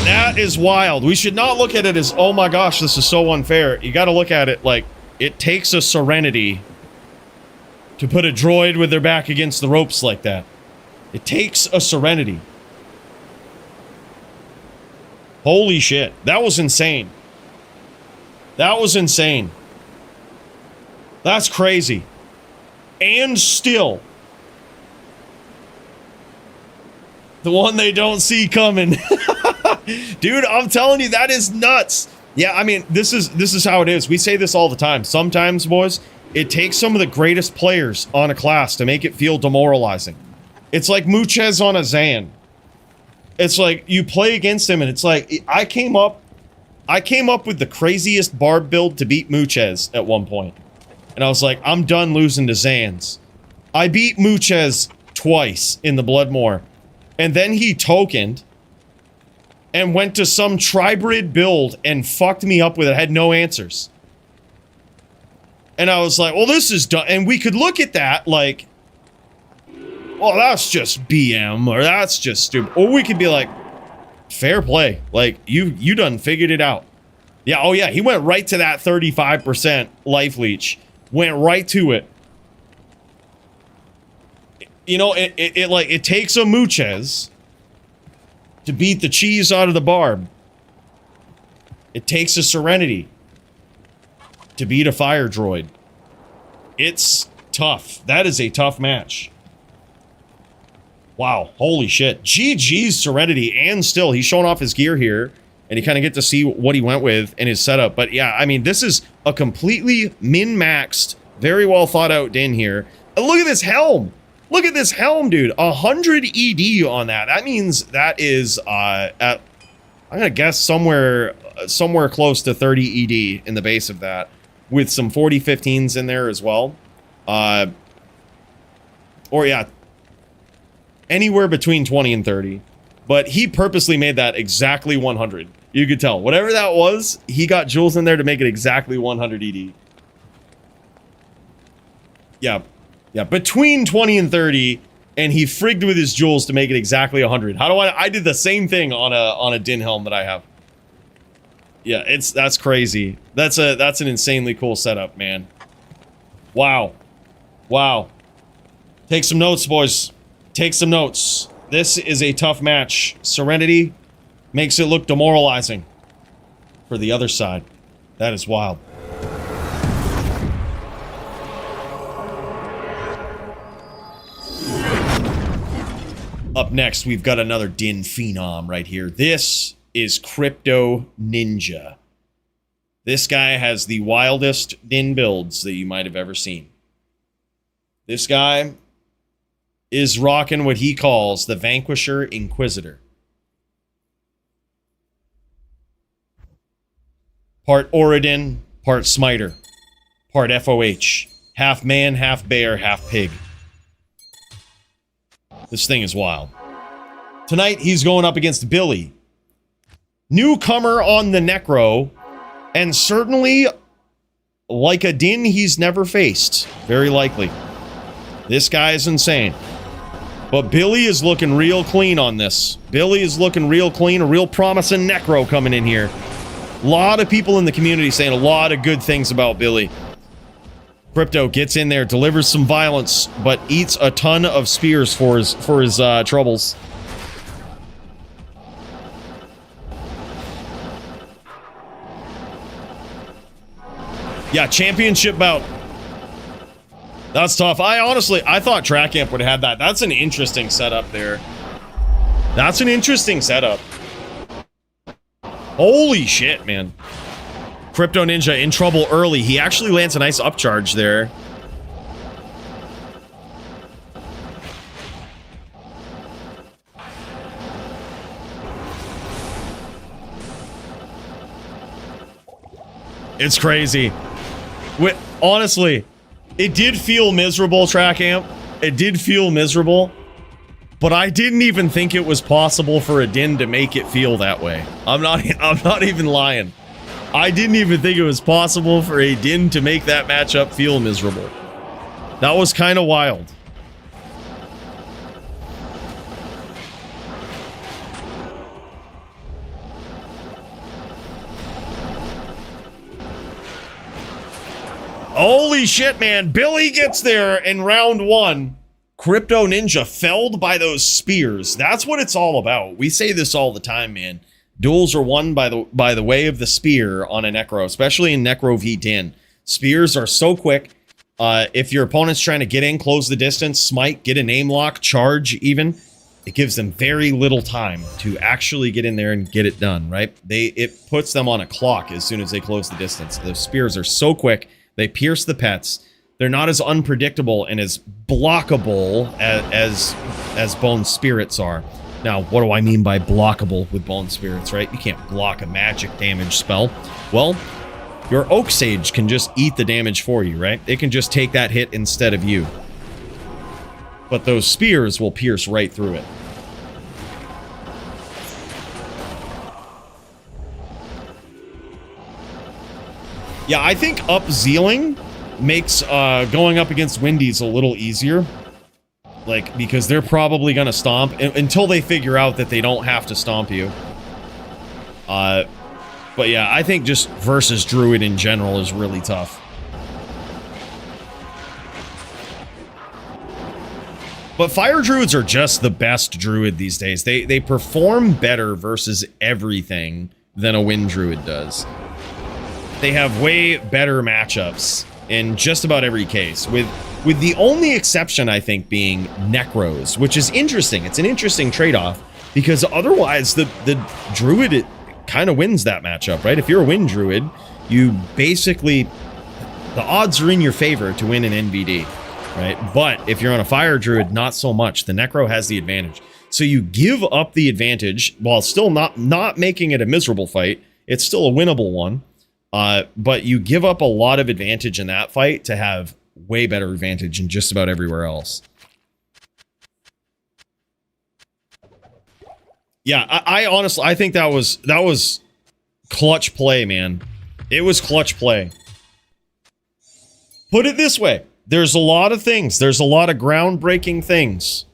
That is wild. We should not look at it as, oh my gosh, this is so unfair. You gotta look at it like, it takes a Serenity to put a droid with their back against the ropes like that. It takes a Serenity. Holy shit. That was insane. That was insane. That's crazy. And still, the one they don't see coming. Dude, I'm telling you, that is nuts. Yeah, I mean, this is how it is. We say this all the time. Sometimes, boys, it takes some of the greatest players on a class to make it feel demoralizing. It's like Muchez on a Zan. It's like you play against him and it's like I came up with the craziest barb build to beat Muchez at one point. And I was like, I'm done losing to Zans. I beat Muchez twice in the Bloodmore. And then he tokened and went to some tribrid build and fucked me up with it. I had no answers. And I was like, well, this is done. And we could look at that like, well, that's just BM, or that's just stupid. Or we could be like, fair play. Like, you done figured it out. Yeah, oh yeah, he went right to that 35% life leech. Went right to it. You know, it takes a Muchez to beat the cheese out of the barb. It takes a Serenity to beat a fire droid. It's tough. That is a tough match. Wow, holy shit. GG's Serenity, and still, he's showing off his gear here, and you kind of get to see what he went with in his setup. But yeah, I mean, this is a completely min-maxed, very well thought out Din here. And look at this helm! Look at this helm, dude. 100 ED on that. That means that is, I'm gonna guess somewhere close to 30 ED in the base of that, with some 4015s in there as well. Or yeah, anywhere between 20 and 30. But he purposely made that exactly 100. You could tell. Whatever that was, he got Jules in there to make it exactly 100 ED. Yeah. Yeah, between 20 and 30, and he frigged with his Jules to make it exactly 100. How do I did the same thing on a Din helm that I have. Yeah, that's crazy. That's an insanely cool setup, man. Wow. Wow. Take some notes, boys. Take some notes. This is a tough match. Serenity makes it look demoralizing for the other side. That is wild. Up next, we've got another Din Phenom right here. This is Crypto Ninja. This guy has the wildest Din builds that you might have ever seen. This guy is rocking what he calls the Vanquisher Inquisitor. Part Oridin, part Smiter, part FOH. Half man, half bear, half pig. This thing is wild. Tonight, he's going up against Billy. Newcomer on the Necro, and certainly, like a Din he's never faced. Very likely. This guy is insane. But Billy is looking real clean on this. Billy is looking real clean, a real promising Necro coming in here. A lot of people in the community saying a lot of good things about Billy. Crypto gets in there, delivers some violence, but eats a ton of spears for his troubles. Yeah, championship bout. That's tough. I thought Track Amp would have had that. That's an interesting setup there. That's an interesting setup. Holy shit, man. Crypto Ninja in trouble early. He actually lands a nice upcharge there. It's crazy. Honestly, it did feel miserable, Track Amp. It did feel miserable. but I didn't even think it was possible for a Din to make it feel that way. I'm not even lying. I didn't even think it was possible for a Din to make that matchup feel miserable. That was kind of wild. Holy shit, man. Billy gets there in round 1. Crypto Ninja felled by those spears. That's what it's all about. We say this all the time, man. Duels are won by the way of the spear on a Necro, especially in Necro v Din. Spears are so quick. If your opponent's trying to get in, close the distance, smite, get a name lock, charge even, it gives them very little time to actually get in there and get it done, right? It puts them on a clock as soon as they close the distance. Those spears are so quick. They pierce the pets. They're not as unpredictable and as blockable as Bone Spirits are. Now, what do I mean by blockable with Bone Spirits, right? You can't block a magic damage spell. Well, your Oak Sage can just eat the damage for you, right? It can just take that hit instead of you. But those spears will pierce right through it. Yeah, I think up-zealing makes going up against Windies a little easier. Like, because they're probably going to stomp until they figure out that they don't have to stomp you. But yeah, I think just versus Druid in general is really tough. But Fire Druids are just the best Druid these days. They perform better versus everything than a Wind Druid does. They have way better matchups in just about every case, with the only exception, I think, being Necros, which is interesting. It's an interesting trade-off, because otherwise the Druid kind of wins that matchup, right? If you're a Wind Druid, you basically, the odds are in your favor to win an NVD, right? But if you're on a Fire Druid, not so much. The Necro has the advantage. So you give up the advantage while still not making it a miserable fight. It's still a winnable one. But you give up a lot of advantage in that fight to have way better advantage in just about everywhere else. Yeah, I honestly, I think that was clutch play, man. It was clutch play. Put it this way. There's a lot of things. There's a lot of groundbreaking things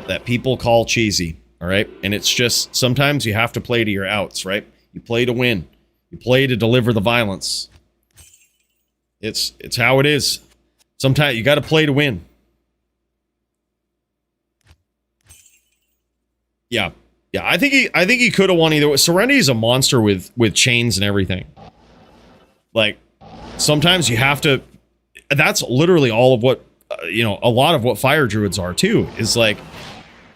that people call cheesy, all right? And it's just, sometimes you have to play to your outs, right? You play to win. You play to deliver the violence. It's how it is. Sometimes you got to play to win. Yeah. Yeah, I think he could have won either way. Serenity's a monster with chains and everything. Like, sometimes you have to, that's literally all of what a lot of what Fire Druids are too, is like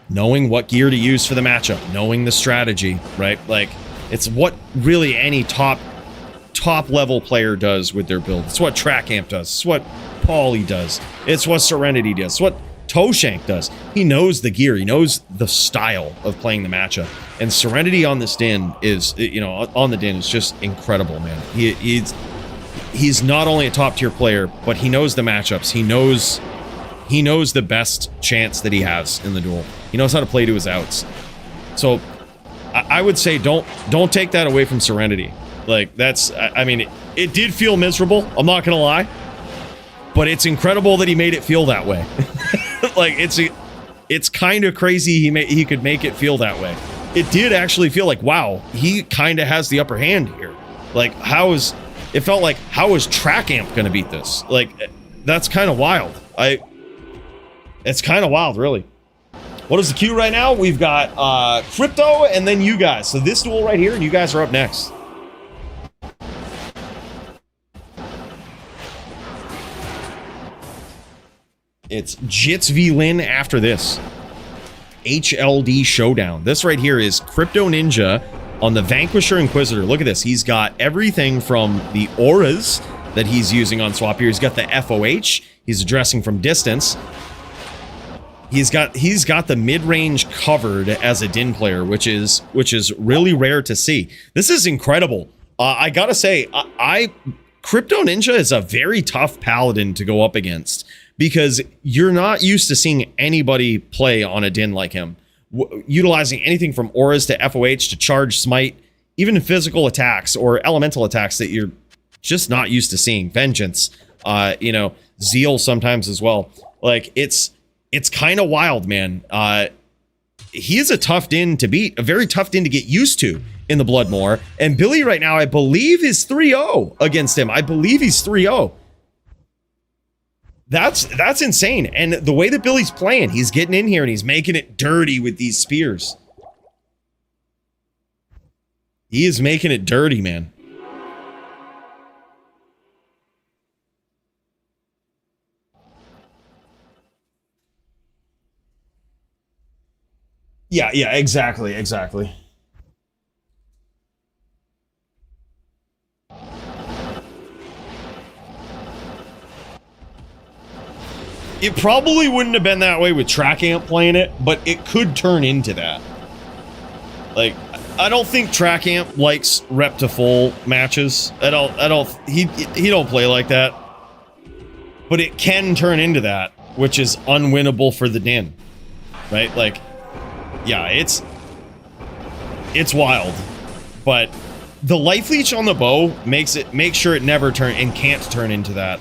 knowing what gear to use for the matchup, knowing the strategy, right? Like, it's what really any top level player does with their build. It's what Track Amp does. It's what Paulie does. It's what Serenity does. It's what Toshank does. He knows the gear. He knows the style of playing the matchup. And Serenity on this Din is, on the Din is just incredible, man. He's not only a top tier player, but he knows the matchups. He knows the best chance that he has in the duel. He knows how to play to his outs. So I would say don't take that away from Serenity. Like, that's, I mean, it did feel miserable, I'm not gonna lie, but it's incredible that he made it feel that way. Like, it's kind of crazy he could make it feel that way. It did actually feel like, wow, he kind of has the upper hand here. Like, it felt like, how is Track Amp gonna beat this? Like, that's kind of wild. It's kind of wild, really. What is the queue right now? We've got Crypto and then you guys. So this duel right here, and you guys are up next. It's Jits v Lin after this. HLD Showdown. This right here is Crypto Ninja on the Vanquisher Inquisitor. Look at this. He's got everything from the auras that he's using on swap here. He's got the FOH. He's addressing from distance. He's got the mid-range covered as a Din player, which is really rare to see. This is incredible. I gotta say, Crypto Ninja is a very tough paladin to go up against because you're not used to seeing anybody play on a din like him, utilizing anything from auras to FOH to charge smite, even physical attacks or elemental attacks that you're just not used to seeing. Vengeance, you know, Zeal sometimes as well. Like, it's kind of wild, man. He is a tough din to beat, a very tough din to get used to in the Bloodmoor. And Billy right now, I believe, is 3-0 against him. I believe he's 3-0. That's insane. And the way that Billy's playing, he's getting in here and he's making it dirty with these spears. He is making it dirty, man. Yeah, exactly. It probably wouldn't have been that way with Track Amp playing it, but it could turn into that. Like, I don't think Track Amp likes rep to full matches. He don't play like that. But it can turn into that, which is unwinnable for the din. Right? Like, yeah, it's wild. But the life leech on the bow makes sure it never can't turn into that.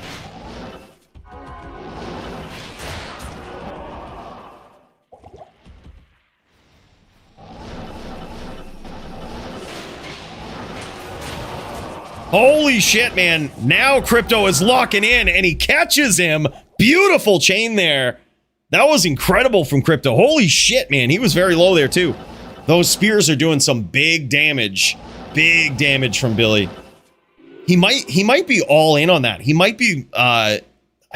Holy shit, man. Now Crypto is locking in and he catches him. Beautiful chain there. That was incredible from Crypto. Holy shit, man. He was very low there too. Those spears are doing some big damage. Big damage from Billy. He might be all in on that. He might be, I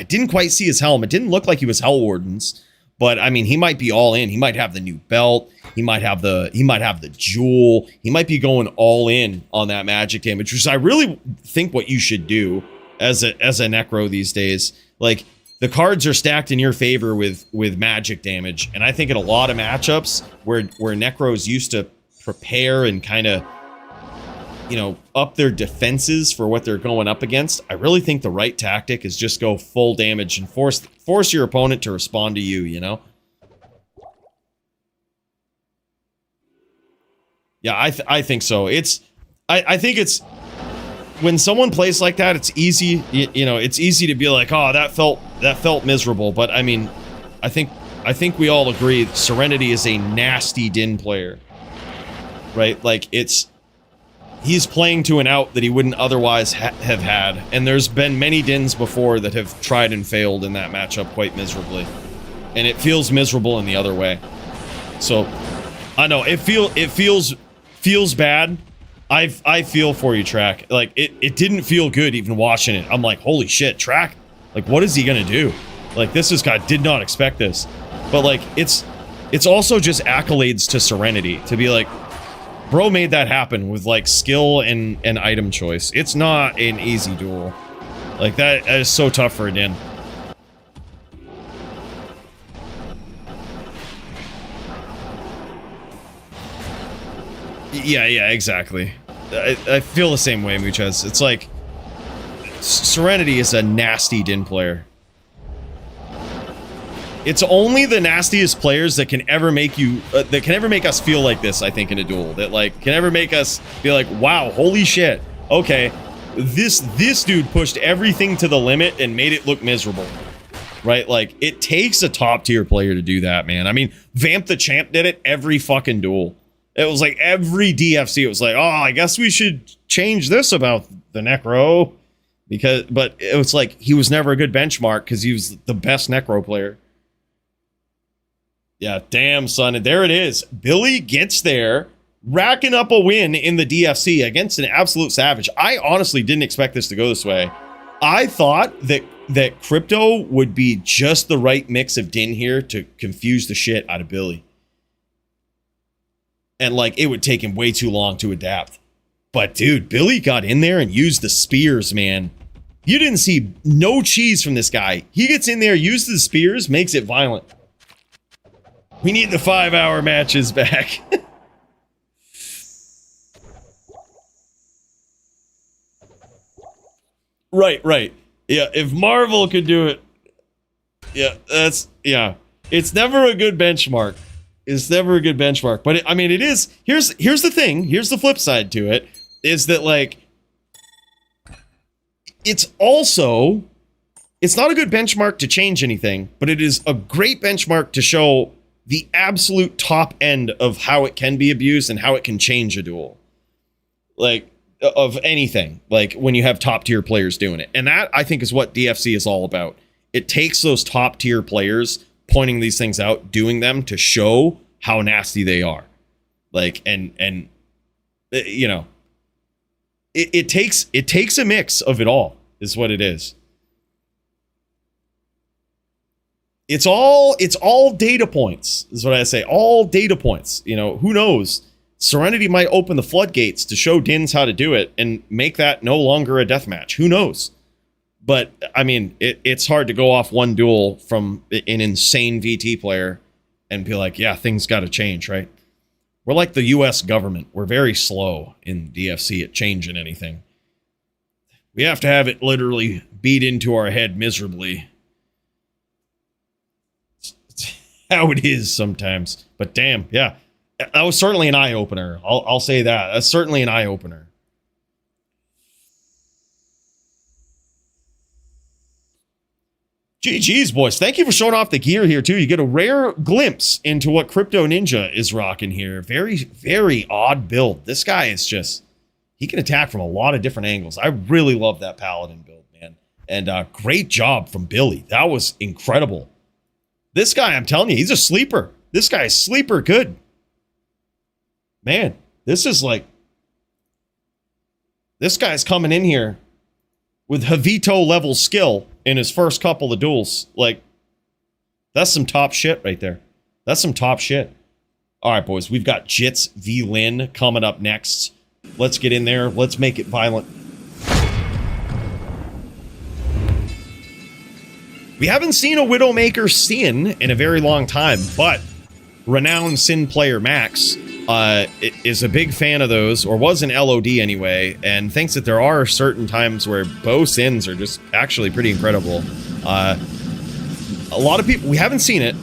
didn't quite see his helm. It didn't look like he was Hell Warden's, but I mean, he might be all in. He might have the new belt. He might have the jewel. He might be going all in on that magic damage, which I really think what you should do as a Necro these days. Like, the cards are stacked in your favor with magic damage, and I think in a lot of matchups where Necros used to prepare and kind of, you know, up their defenses for what they're going up against, I really think the right tactic is just go full damage and force your opponent to respond to you, you know? Yeah, I think so. I think it's when someone plays like that, it's easy, you know, it's easy to be like, oh, that felt miserable. But I mean, I think we all agree Serenity is a nasty din player, right? Like, he's playing to an out that he wouldn't otherwise have had. And there's been many dins before that have tried and failed in that matchup quite miserably. And it feels miserable in the other way. So, I know, it feels bad. I feel for you, Track. Like, it didn't feel good even watching it. I'm like, holy shit, Track. Like, what is he gonna do? Like, this guy did not expect this. But, like, it's also just accolades to Serenity. To be like, bro made that happen with, like, skill and item choice. It's not an easy duel. Like, that is so tough for a din. Yeah, exactly. I feel the same way, Muchez. It's like, Serenity is a nasty din player. It's only the nastiest players that can ever make us feel like this, I think, in a duel. That, like, can ever make us be like, wow, holy shit. Okay, this dude pushed everything to the limit and made it look miserable. Right? Like, it takes a top tier player to do that, man. I mean, Vamp the Champ did it every fucking duel. It was like every DFC, it was like, oh, I guess we should change this about the Necro. But it was like, he was never a good benchmark because he was the best Necro player. Yeah, damn, son. And there it is. Billy gets there, racking up a win in the DFC against an absolute savage. I honestly didn't expect this to go this way. I thought that Crypto would be just the right mix of din here to confuse the shit out of Billy. And, like, it would take him way too long to adapt. But, dude, Billy got in there and used the spears, man. You didn't see no cheese from this guy. He gets in there, uses the spears, makes it violent. We need the 5-hour matches back. Right. Yeah, if Marvel could do it, yeah. It's never a good benchmark. It's never a good benchmark. But I mean, it is. Here's the thing. Here's the flip side to it. Is that like, it's also, it's not a good benchmark to change anything, but it is a great benchmark to show the absolute top end of how it can be abused and how it can change a duel. Like, of anything, like when you have top tier players doing it. And that, I think, is what DFC is all about. It takes those top tier players pointing these things out, doing them to show how nasty they are. Like, and you know, it takes a mix of it all, is what it is. It's all data points, is what I say. All data points. You know, who knows? Serenity might open the floodgates to show Dins how to do it and make that no longer a deathmatch. Who knows? But, I mean, it's hard to go off one duel from an insane VT player and be like, yeah, things got to change, right? We're like the U.S. government. We're very slow in DFC at changing anything. We have to have it literally beat into our head miserably. It's how it is sometimes. But damn, yeah. That was certainly an eye-opener. I'll say that. That's certainly an eye-opener. GG's, boys. Thank you for showing off the gear here, too. You get a rare glimpse into what Crypto Ninja is rocking here. Very, very odd build. This guy is just... he can attack from a lot of different angles. I really love that Paladin build, man. And great job from Billy. That was incredible. This guy, I'm telling you, he's a sleeper. This guy is sleeper good. Man, this is like... this guy's coming in here with Javito level skill in his first couple of duels. Like, that's some top shit right there. That's some top shit. All right, boys, we've got Jits v. Lin coming up next. Let's get in there. Let's make it violent. We haven't seen a Widowmaker Sin in a very long time, but renowned Sin player Max is a big fan of those, or was an LOD anyway, and thinks that there are certain times where bow Sins are just actually pretty incredible. A lot of people, we haven't seen it,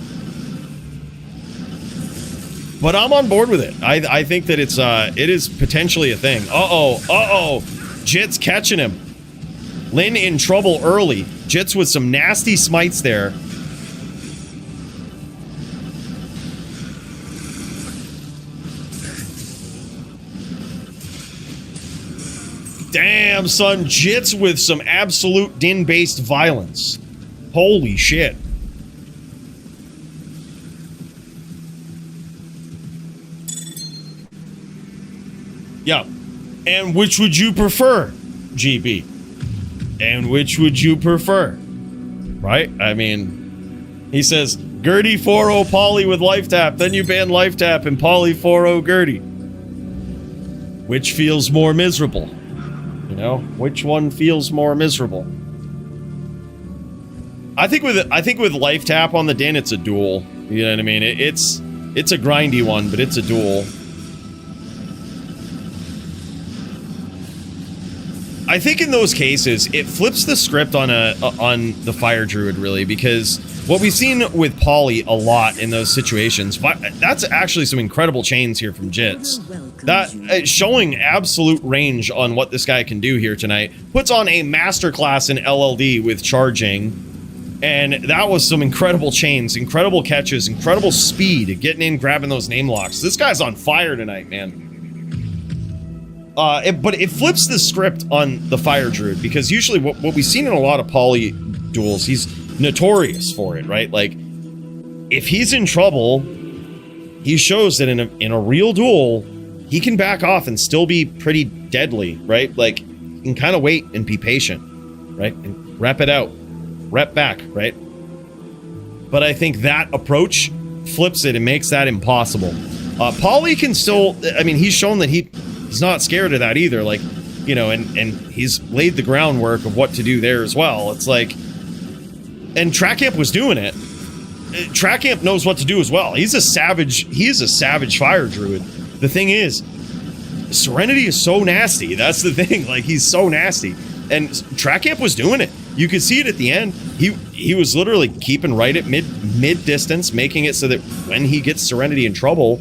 but I'm on board with it. I think that it is potentially a thing. Jits catching him. Lin in trouble early. Jits with some nasty smites there. Damn, son. Jits with some absolute Din-based violence. Holy shit. Yeah. And which would you prefer, GB? And which would you prefer? Right? I mean, he says, Gertie 4-0 Polly with life tap. Then you ban life tap and Polly 4-0 Gertie. Which feels more miserable? You know, which one feels more miserable? I think with life tap on the Din, it's a duel. You know what I mean? It's a grindy one, but it's a duel. I think in those cases, it flips the script on the Fire Druid, really, because what we've seen with Polly a lot in those situations, that's actually some incredible chains here from Jits. That showing absolute range on what this guy can do here tonight. Puts on a masterclass in LLD with charging, and that was some incredible chains, incredible catches, incredible speed, getting in, grabbing those name locks. This guy's on fire tonight, man. But it flips the script on the Fire Druid, because usually what we've seen in a lot of Poly duels, he's notorious for it, right? Like, if he's in trouble, he shows that in a real duel, he can back off and still be pretty deadly, right? Like, you can kind of wait and be patient, right? And rep it out. Rep back, right? But I think that approach flips it and makes that impossible. Poly can still, I mean, he's shown that he's not scared of that either, like, you know, and he's laid the groundwork of what to do there as well. It's like, and Trackamp was doing it. Trackamp knows what to do as well. He is a savage Fire Druid. The thing is, Serenity is so nasty. That's the thing. Like, he's so nasty. And Track Camp was doing it. You could see it at the end. He was literally keeping right at mid distance, making it so that when he gets Serenity in trouble,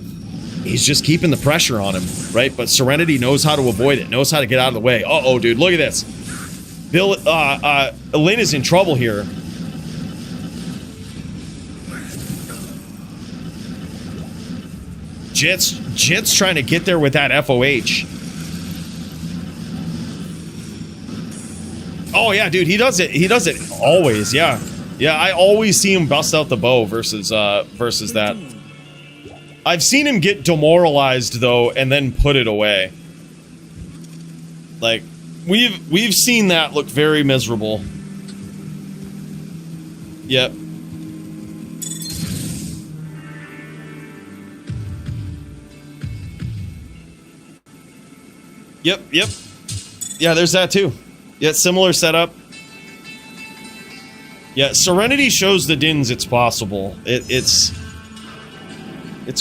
he's just keeping the pressure on him, right? But Serenity knows how to avoid it, knows how to get out of the way. Uh-oh, dude, look at this. Lynn is in trouble here. Jit's trying to get there with that FOH. Oh yeah, dude, he does it. He does it always. Yeah, yeah. I always see him bust out the bow versus that. I've seen him get demoralized though, and then put it away. Like we've seen that look very miserable. Yep. Yep. Yeah, there's that too. Yeah, similar setup. Yeah, Serenity shows the Dins it's possible. It's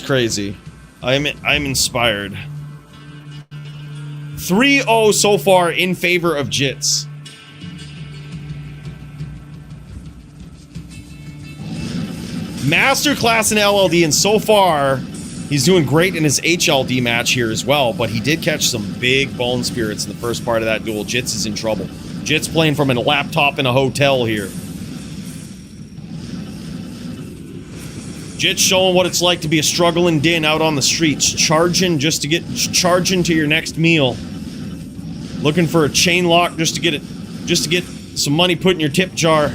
crazy. I'm inspired. 3-0 so far in favor of Jits. Masterclass in LLD, and so far he's doing great in his HLD match here as well, but he did catch some big bone spirits in the first part of that duel. Jits is in trouble. Jits playing from a laptop in a hotel here. Jits showing what it's like to be a struggling Din out on the streets, charging to your next meal. Looking for a chain lock just to get some money put in your tip jar.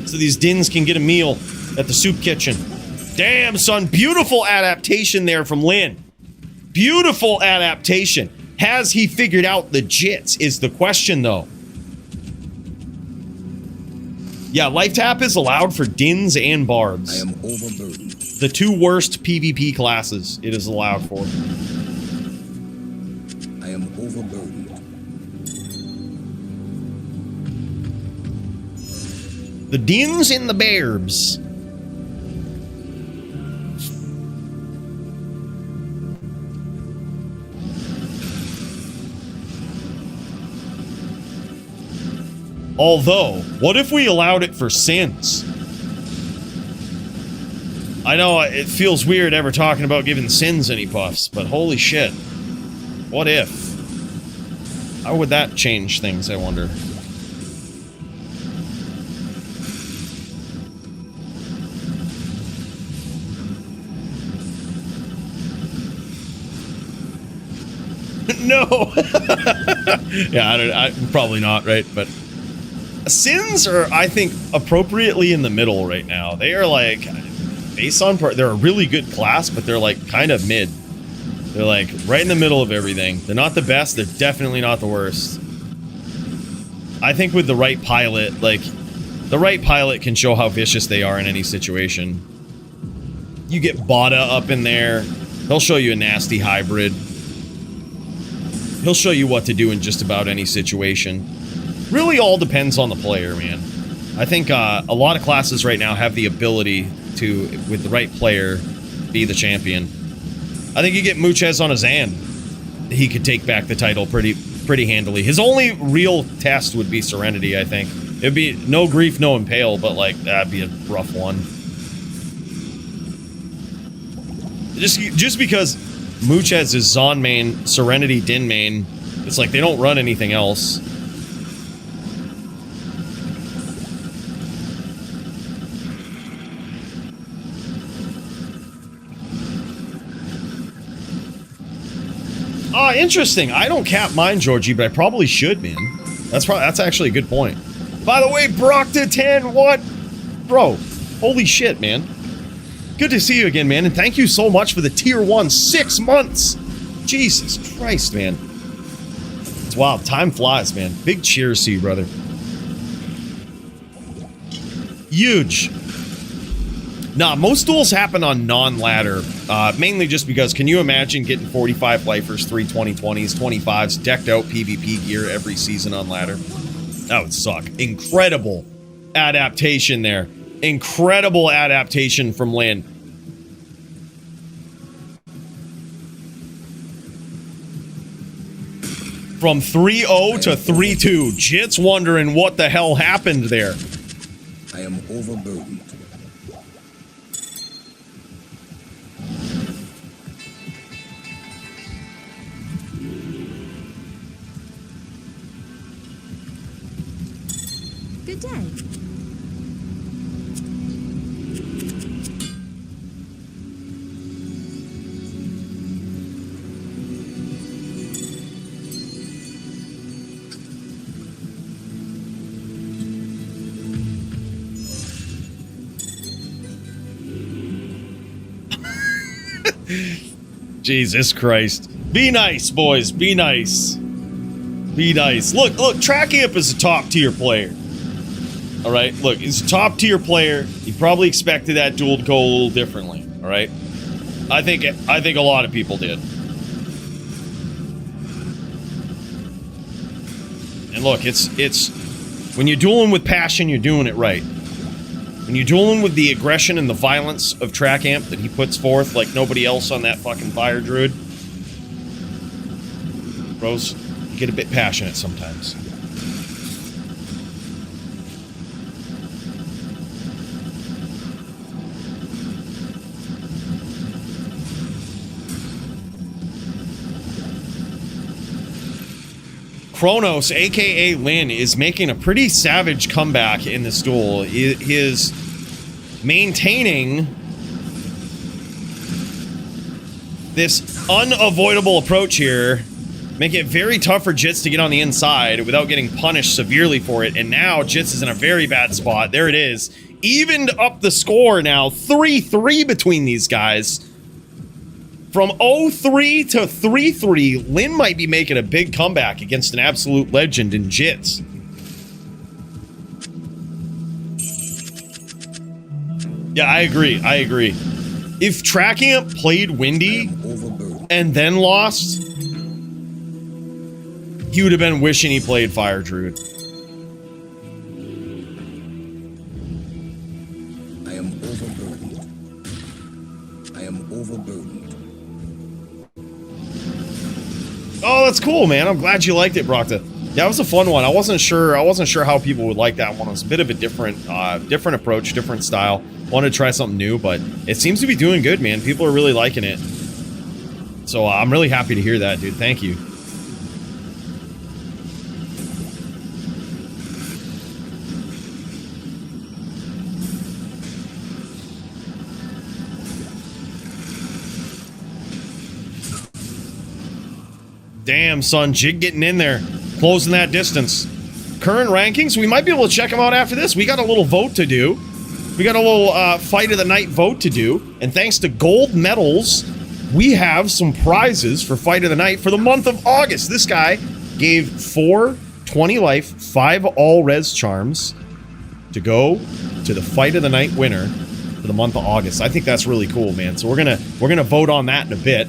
So these Dins can get a meal at the soup kitchen. Damn, son, beautiful adaptation there from Lin. Beautiful adaptation. Has he figured out the Jits is the question, though. Yeah, Life Tap is allowed for Dins and Barbs. I am overburdened. The two worst PvP classes it is allowed for. I am overburdened. The Dins and the Barbs. Although, what if we allowed it for sins? I know it feels weird ever talking about giving sins any buffs, but holy shit. What if? How would that change things, I wonder? No! Yeah, probably not, right? But Sins are, I think, appropriately in the middle right now. They are like, based on they're a really good class, but they're like kind of mid. They're like right in the middle of everything. They're not the best. They're definitely not the worst. I think with the right pilot, like the right pilot can show how vicious they are in any situation. You get Bada up in there. He'll show you a nasty hybrid. He'll show you what to do in just about any situation. Really all depends on the player, man. I think a lot of classes right now have the ability to, with the right player, be the champion. I think you get Muchez on a Zan, he could take back the title pretty handily. His only real test would be Serenity, I think. It'd be no grief, no impale, but like that'd be a rough one. Just because Muchez is Zon main, Serenity Din main, it's like they don't run anything else. Oh, interesting. I don't cap mine, Georgie, but I probably should, man. That's actually a good point. By the way, Brock to 10, what? Bro, holy shit, man. Good to see you again, man, and thank you so much for the tier 1 6 months. Jesus Christ, man. It's wild. Time flies, man. Big cheers to you, brother. Huge. Nah, most duels happen on non-ladder, mainly just because, can you imagine getting 45 lifers, 3 2020s, 25s, decked out PvP gear every season on ladder? That would suck. Incredible adaptation there. Incredible adaptation from Lin. From 3-0 to 3-2. Jit's wondering what the hell happened there. I am overburdened. Good day. Jesus Christ. Be nice, boys. Be nice. Be nice. Look, Track Amp is a top tier player. Alright, look, he's a top tier player. He probably expected that duel to go a little differently. Alright? I think a lot of people did. And look, it's when you're dueling with passion, you're doing it right. When you're dueling with the aggression and the violence of Track Amp that he puts forth like nobody else on that fucking fire druid, bros, you get a bit passionate sometimes. Kronos, aka Lyn, is making a pretty savage comeback in this duel. He is maintaining this unavoidable approach here, making it very tough for Jits to get on the inside without getting punished severely for it. And now Jits is in a very bad spot. There it is. Evened up the score now. 3-3 between these guys. From 0-3 to 3-3, Lyn might be making a big comeback against an absolute legend in Jits. Yeah, I agree. If Track Amp played Windy and then lost, he would have been wishing he played Fire Druid. I am overburdened. I am overburdened. Oh, that's cool, man. I'm glad you liked it, Brockta. Yeah, it was a fun one. I wasn't sure how people would like that one. It was a bit of a different approach, different style. Wanted to try something new, but it seems to be doing good, man. People are really liking it. So I'm really happy to hear that, dude. Thank you. Damn, son. Jig getting in there. Closing that distance. Current rankings, we might be able to check them out after this. We got a little vote to do. We got a little fight of the night vote to do. And thanks to gold medals, we have some prizes for fight of the night for the month of August. This guy gave 4 20 life, 5 all res charms to go to the fight of the night winner for the month of August. I think that's really cool, man. So we're gonna vote on that in a bit.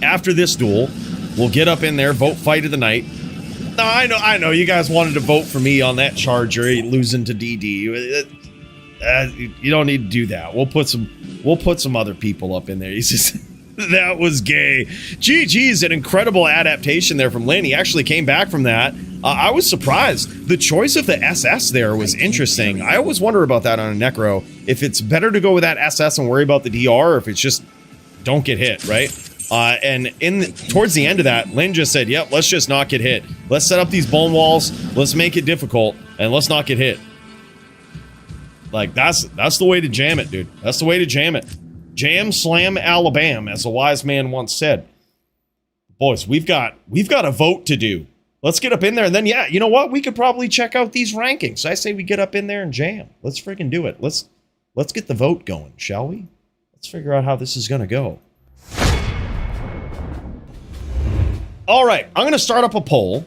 After this duel, we'll get up in there, vote fight of the night. No, I know. You guys wanted to vote for me on that Charger losing to DD. You don't need to do that. We'll put some other people up in there. He's just that was gay. GG's an incredible adaptation there from Lyn. He actually came back from that. I was surprised. The choice of the SS there was interesting. I always wonder about that on a Necro. If it's better to go with that SS and worry about the DR, or if it's just don't get hit, right? And towards the end of that, Lyn just said, yep, let's just not get hit. Let's set up these bone walls, let's make it difficult, and let's not get hit. Like, that's the way to jam it, dude. That's the way to jam it. Jam, slam, Alabama, as a wise man once said. Boys, we've got a vote to do. Let's get up in there, and then, yeah, you know what? We could probably check out these rankings. I say we get up in there and jam. Let's freaking do it. Let's get the vote going, shall we? Let's figure out how this is gonna go. All right, I'm going to start up a poll.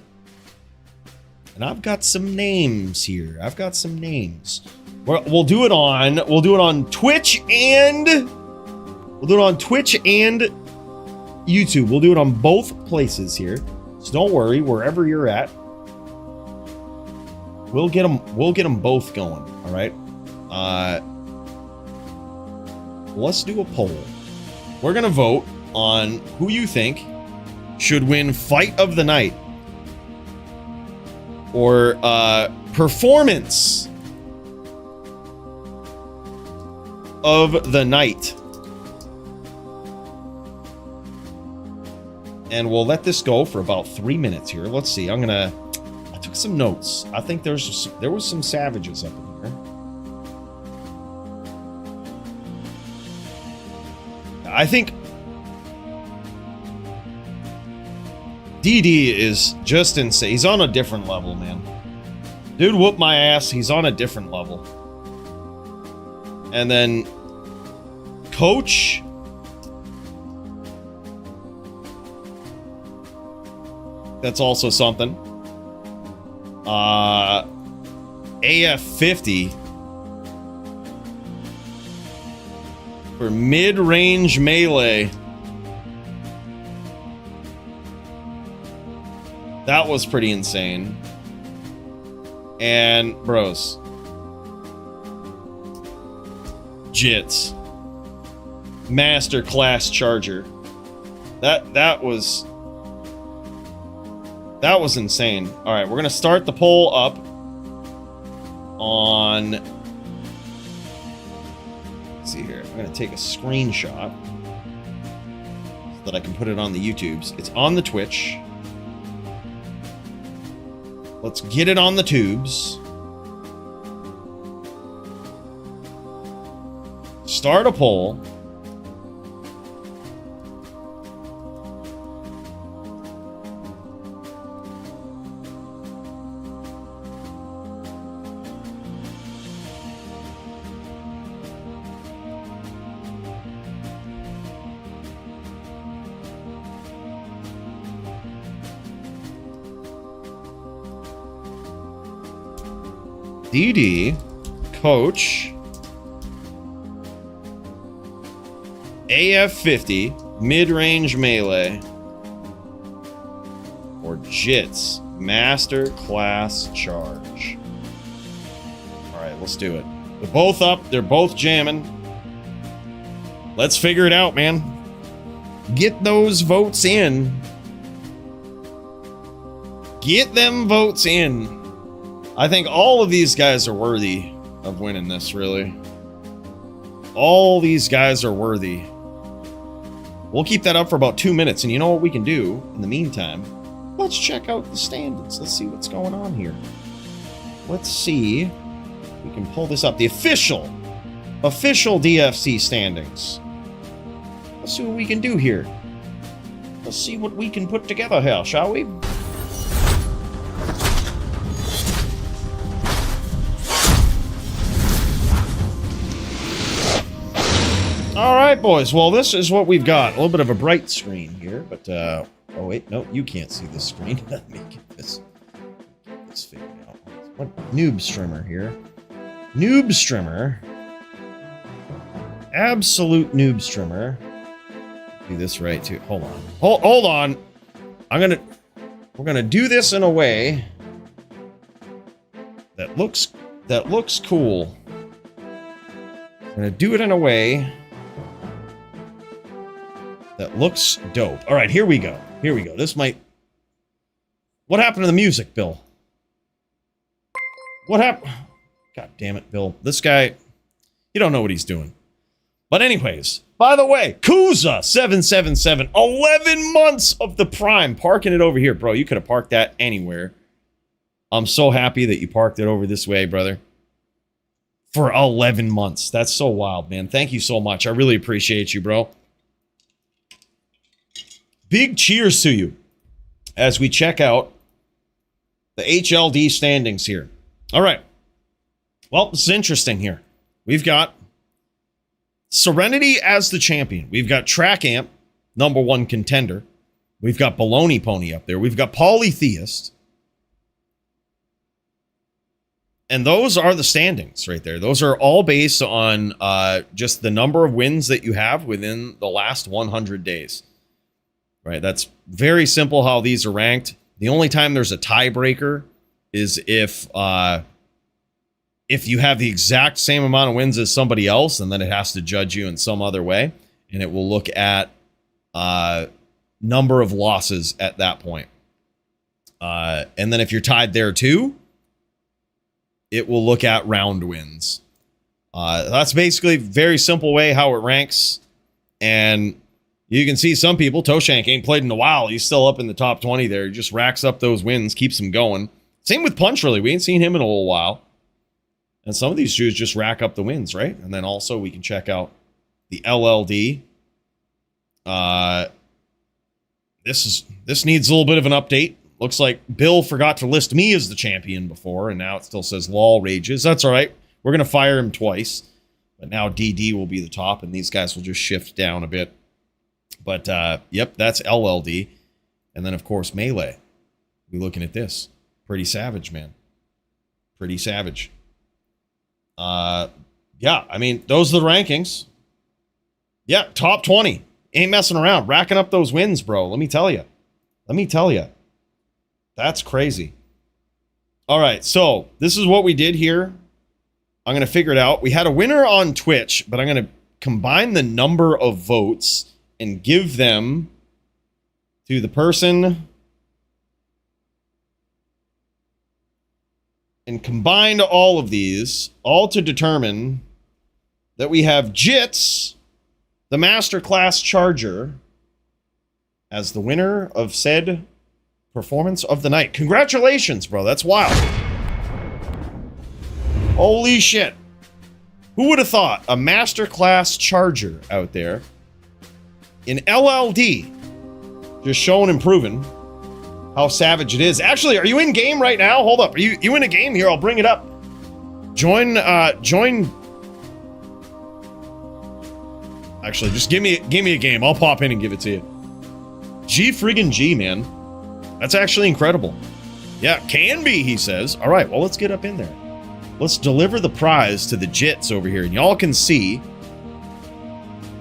And I've got some names here. I've got some names. We'll do it on Twitch and YouTube. We'll do it on both places here. So don't worry, wherever you're at. We'll get them both going, all right? Let's do a poll. We're going to vote on who you think should win fight of the night or performance of the night. And we'll let this go for about 3 minutes here. Let's see. I took some notes. I think there was some savages up in here. I think DD is just insane. He's on a different level, man. Dude whooped my ass. He's on a different level. And then Coach. That's also something. AF50 for mid-range melee. That was pretty insane. And bros, Jits, Master Class Charger. That was insane. All right, we're gonna start the poll up on. Let's see here. I'm gonna take a screenshot so that I can put it on the YouTubes. It's on the Twitch. Let's get it on the tubes. Start a poll. DD, Coach, AF50, mid-range melee, or Jits, Master Class Charge. Alright, let's do it. They're both up, they're both jamming. Let's figure it out, man. Get those votes in. Get them votes in. I think all of these guys are worthy of winning this, really. All these guys are worthy. We'll keep that up for about 2 minutes, and you know what we can do in the meantime? Let's check out the standings. Let's see what's going on here. Let's see if we can pull this up. The official DFC standings. Let's see what we can do here. Let's see what we can put together here, shall we? All right, boys. Well, this is what we've got. A little bit of a bright screen here, but oh wait, no, you can't see this screen. Let me get this figured out. What noob streamer here? Noob streamer. Absolute noob streamer. Do this right too. Hold on. Hold on. We're gonna do this in a way that looks cool. We're gonna do it in a way that looks dope. All right, here we go. Here we go. This might... What happened to the music, Bill? What happened? God damn it, Bill. This guy, you don't know what he's doing. But anyways, by the way, Kuza777, 11 months of the Prime. Parking it over here. Bro, you could have parked that anywhere. I'm so happy that you parked it over this way, brother. For 11 months. That's so wild, man. Thank you so much. I really appreciate you, bro. Big cheers to you as we check out the HLD standings here. All right. Well, this is interesting here. We've got Serenity as the champion. We've got Track Amp, #1 contender. We've got Baloney Pony up there. We've got Polytheist. And those are the standings right there. Those are all based on just the number of wins that you have within the last 100 days. Right, that's very simple how these are ranked. The only time there's a tiebreaker is if you have the exact same amount of wins as somebody else, and then it has to judge you in some other way, and it will look at number of losses at that point. And then if you're tied there too, it will look at round wins. That's basically a very simple way how it ranks. And you can see some people, Toshank ain't played in a while. He's still up in the top 20 there. He just racks up those wins, keeps them going. Same with Punch, really. We ain't seen him in a little while. And some of these dudes just rack up the wins, right? And then also we can check out the LLD. This needs a little bit of an update. Looks like Bill forgot to list me as the champion before, and now it still says Lol Rages. That's all right. We're going to fire him twice. But now DD will be the top, and these guys will just shift down a bit. But, yep, that's LLD. And then, of course, Melee. We're looking at this. Pretty savage, man. Pretty savage. Yeah, I mean, those are the rankings. Yeah, top 20. Ain't messing around. Racking up those wins, bro. Let me tell you. Let me tell you. That's crazy. All right, so this is what we did here. I'm going to figure it out. We had a winner on Twitch, but I'm going to combine the number of votes and give them to the person. And combine all of these, all to determine that we have Jits, the Masterclass Charger, as the winner of said performance of the night. Congratulations, bro. That's wild. Holy shit. Who would have thought a Masterclass Charger out there in LLD just showing and proving how savage it is. Actually, are you in game right now? Hold up. Are you in a game here? I'll bring it up. Join. Actually, just give me a game. I'll pop in and give it to you. G, man. That's actually incredible. Yeah, can be, he says. All right, well, let's get up in there. Let's deliver the prize to the Jits over here. And y'all can see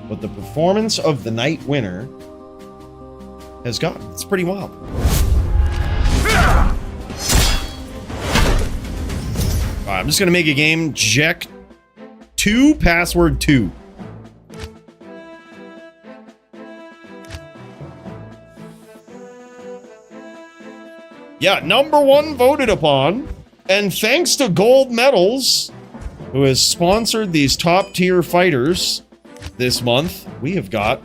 what the performance of the night winner has got. It's pretty wild. All right, I'm just going to make a game. Jack 2, password 2. Yeah, number 1 voted upon. And thanks to Gold Medals, who has sponsored these top tier fighters this month, we have got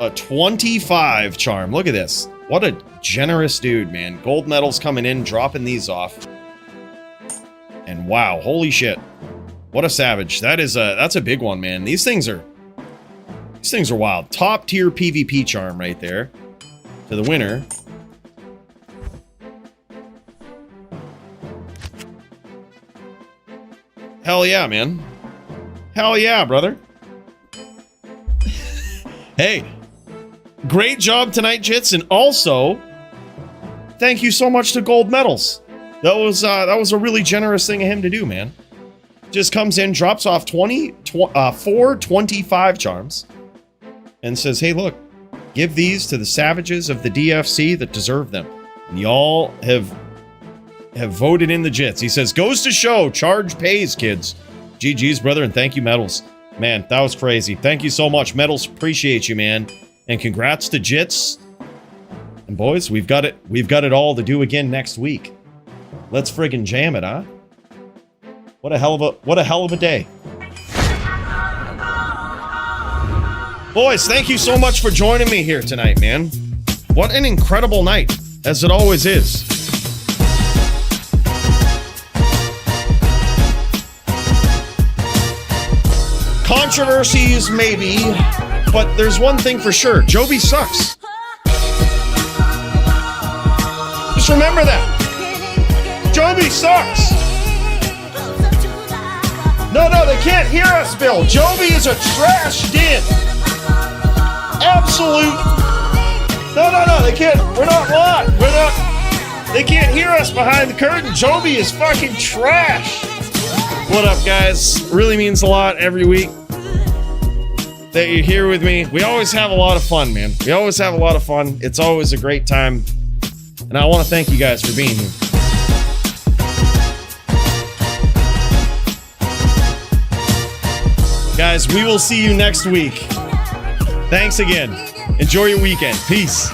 a 25 charm. Look at this. What a generous dude, man. Gold Medals coming in, dropping these off. And wow, holy shit. What a savage. That's a big one, man. These things are wild. Top tier PvP charm right there to the winner. Hell yeah, man. Hell yeah, brother. Hey, great job tonight, Jits, and also thank you so much to Gold Medals. That was a really generous thing of him to do, man. Just comes in, drops off 4 25 charms, and says, "Hey, look, give these to the savages of the DFC that deserve them." And y'all have voted in the Jits. He says, "Goes to show, charge pays, kids." GG's, brother, and thank you, Medals. Man, that was crazy. Thank you so much, Medals. Appreciate you, man. And congrats to Jits. And boys, we've got it all to do again next week. Let's friggin' jam it, huh? What a hell of a day. Boys, thank you so much for joining me here tonight, man. What an incredible night, as it always is. Controversies, maybe, but there's one thing for sure. Joby sucks. Just remember that. Joby sucks. No, they can't hear us, Bill. Joby is a trash din. Absolute. No, they can't. We're not live. They can't hear us behind the curtain. Joby is fucking trash. What up, guys? Really means a lot every week that you're here with me. We always have a lot of fun, man. We always have a lot of fun. It's always a great time. And I want to thank you guys for being here. Guys, we will see you next week. Thanks again. Enjoy your weekend. Peace.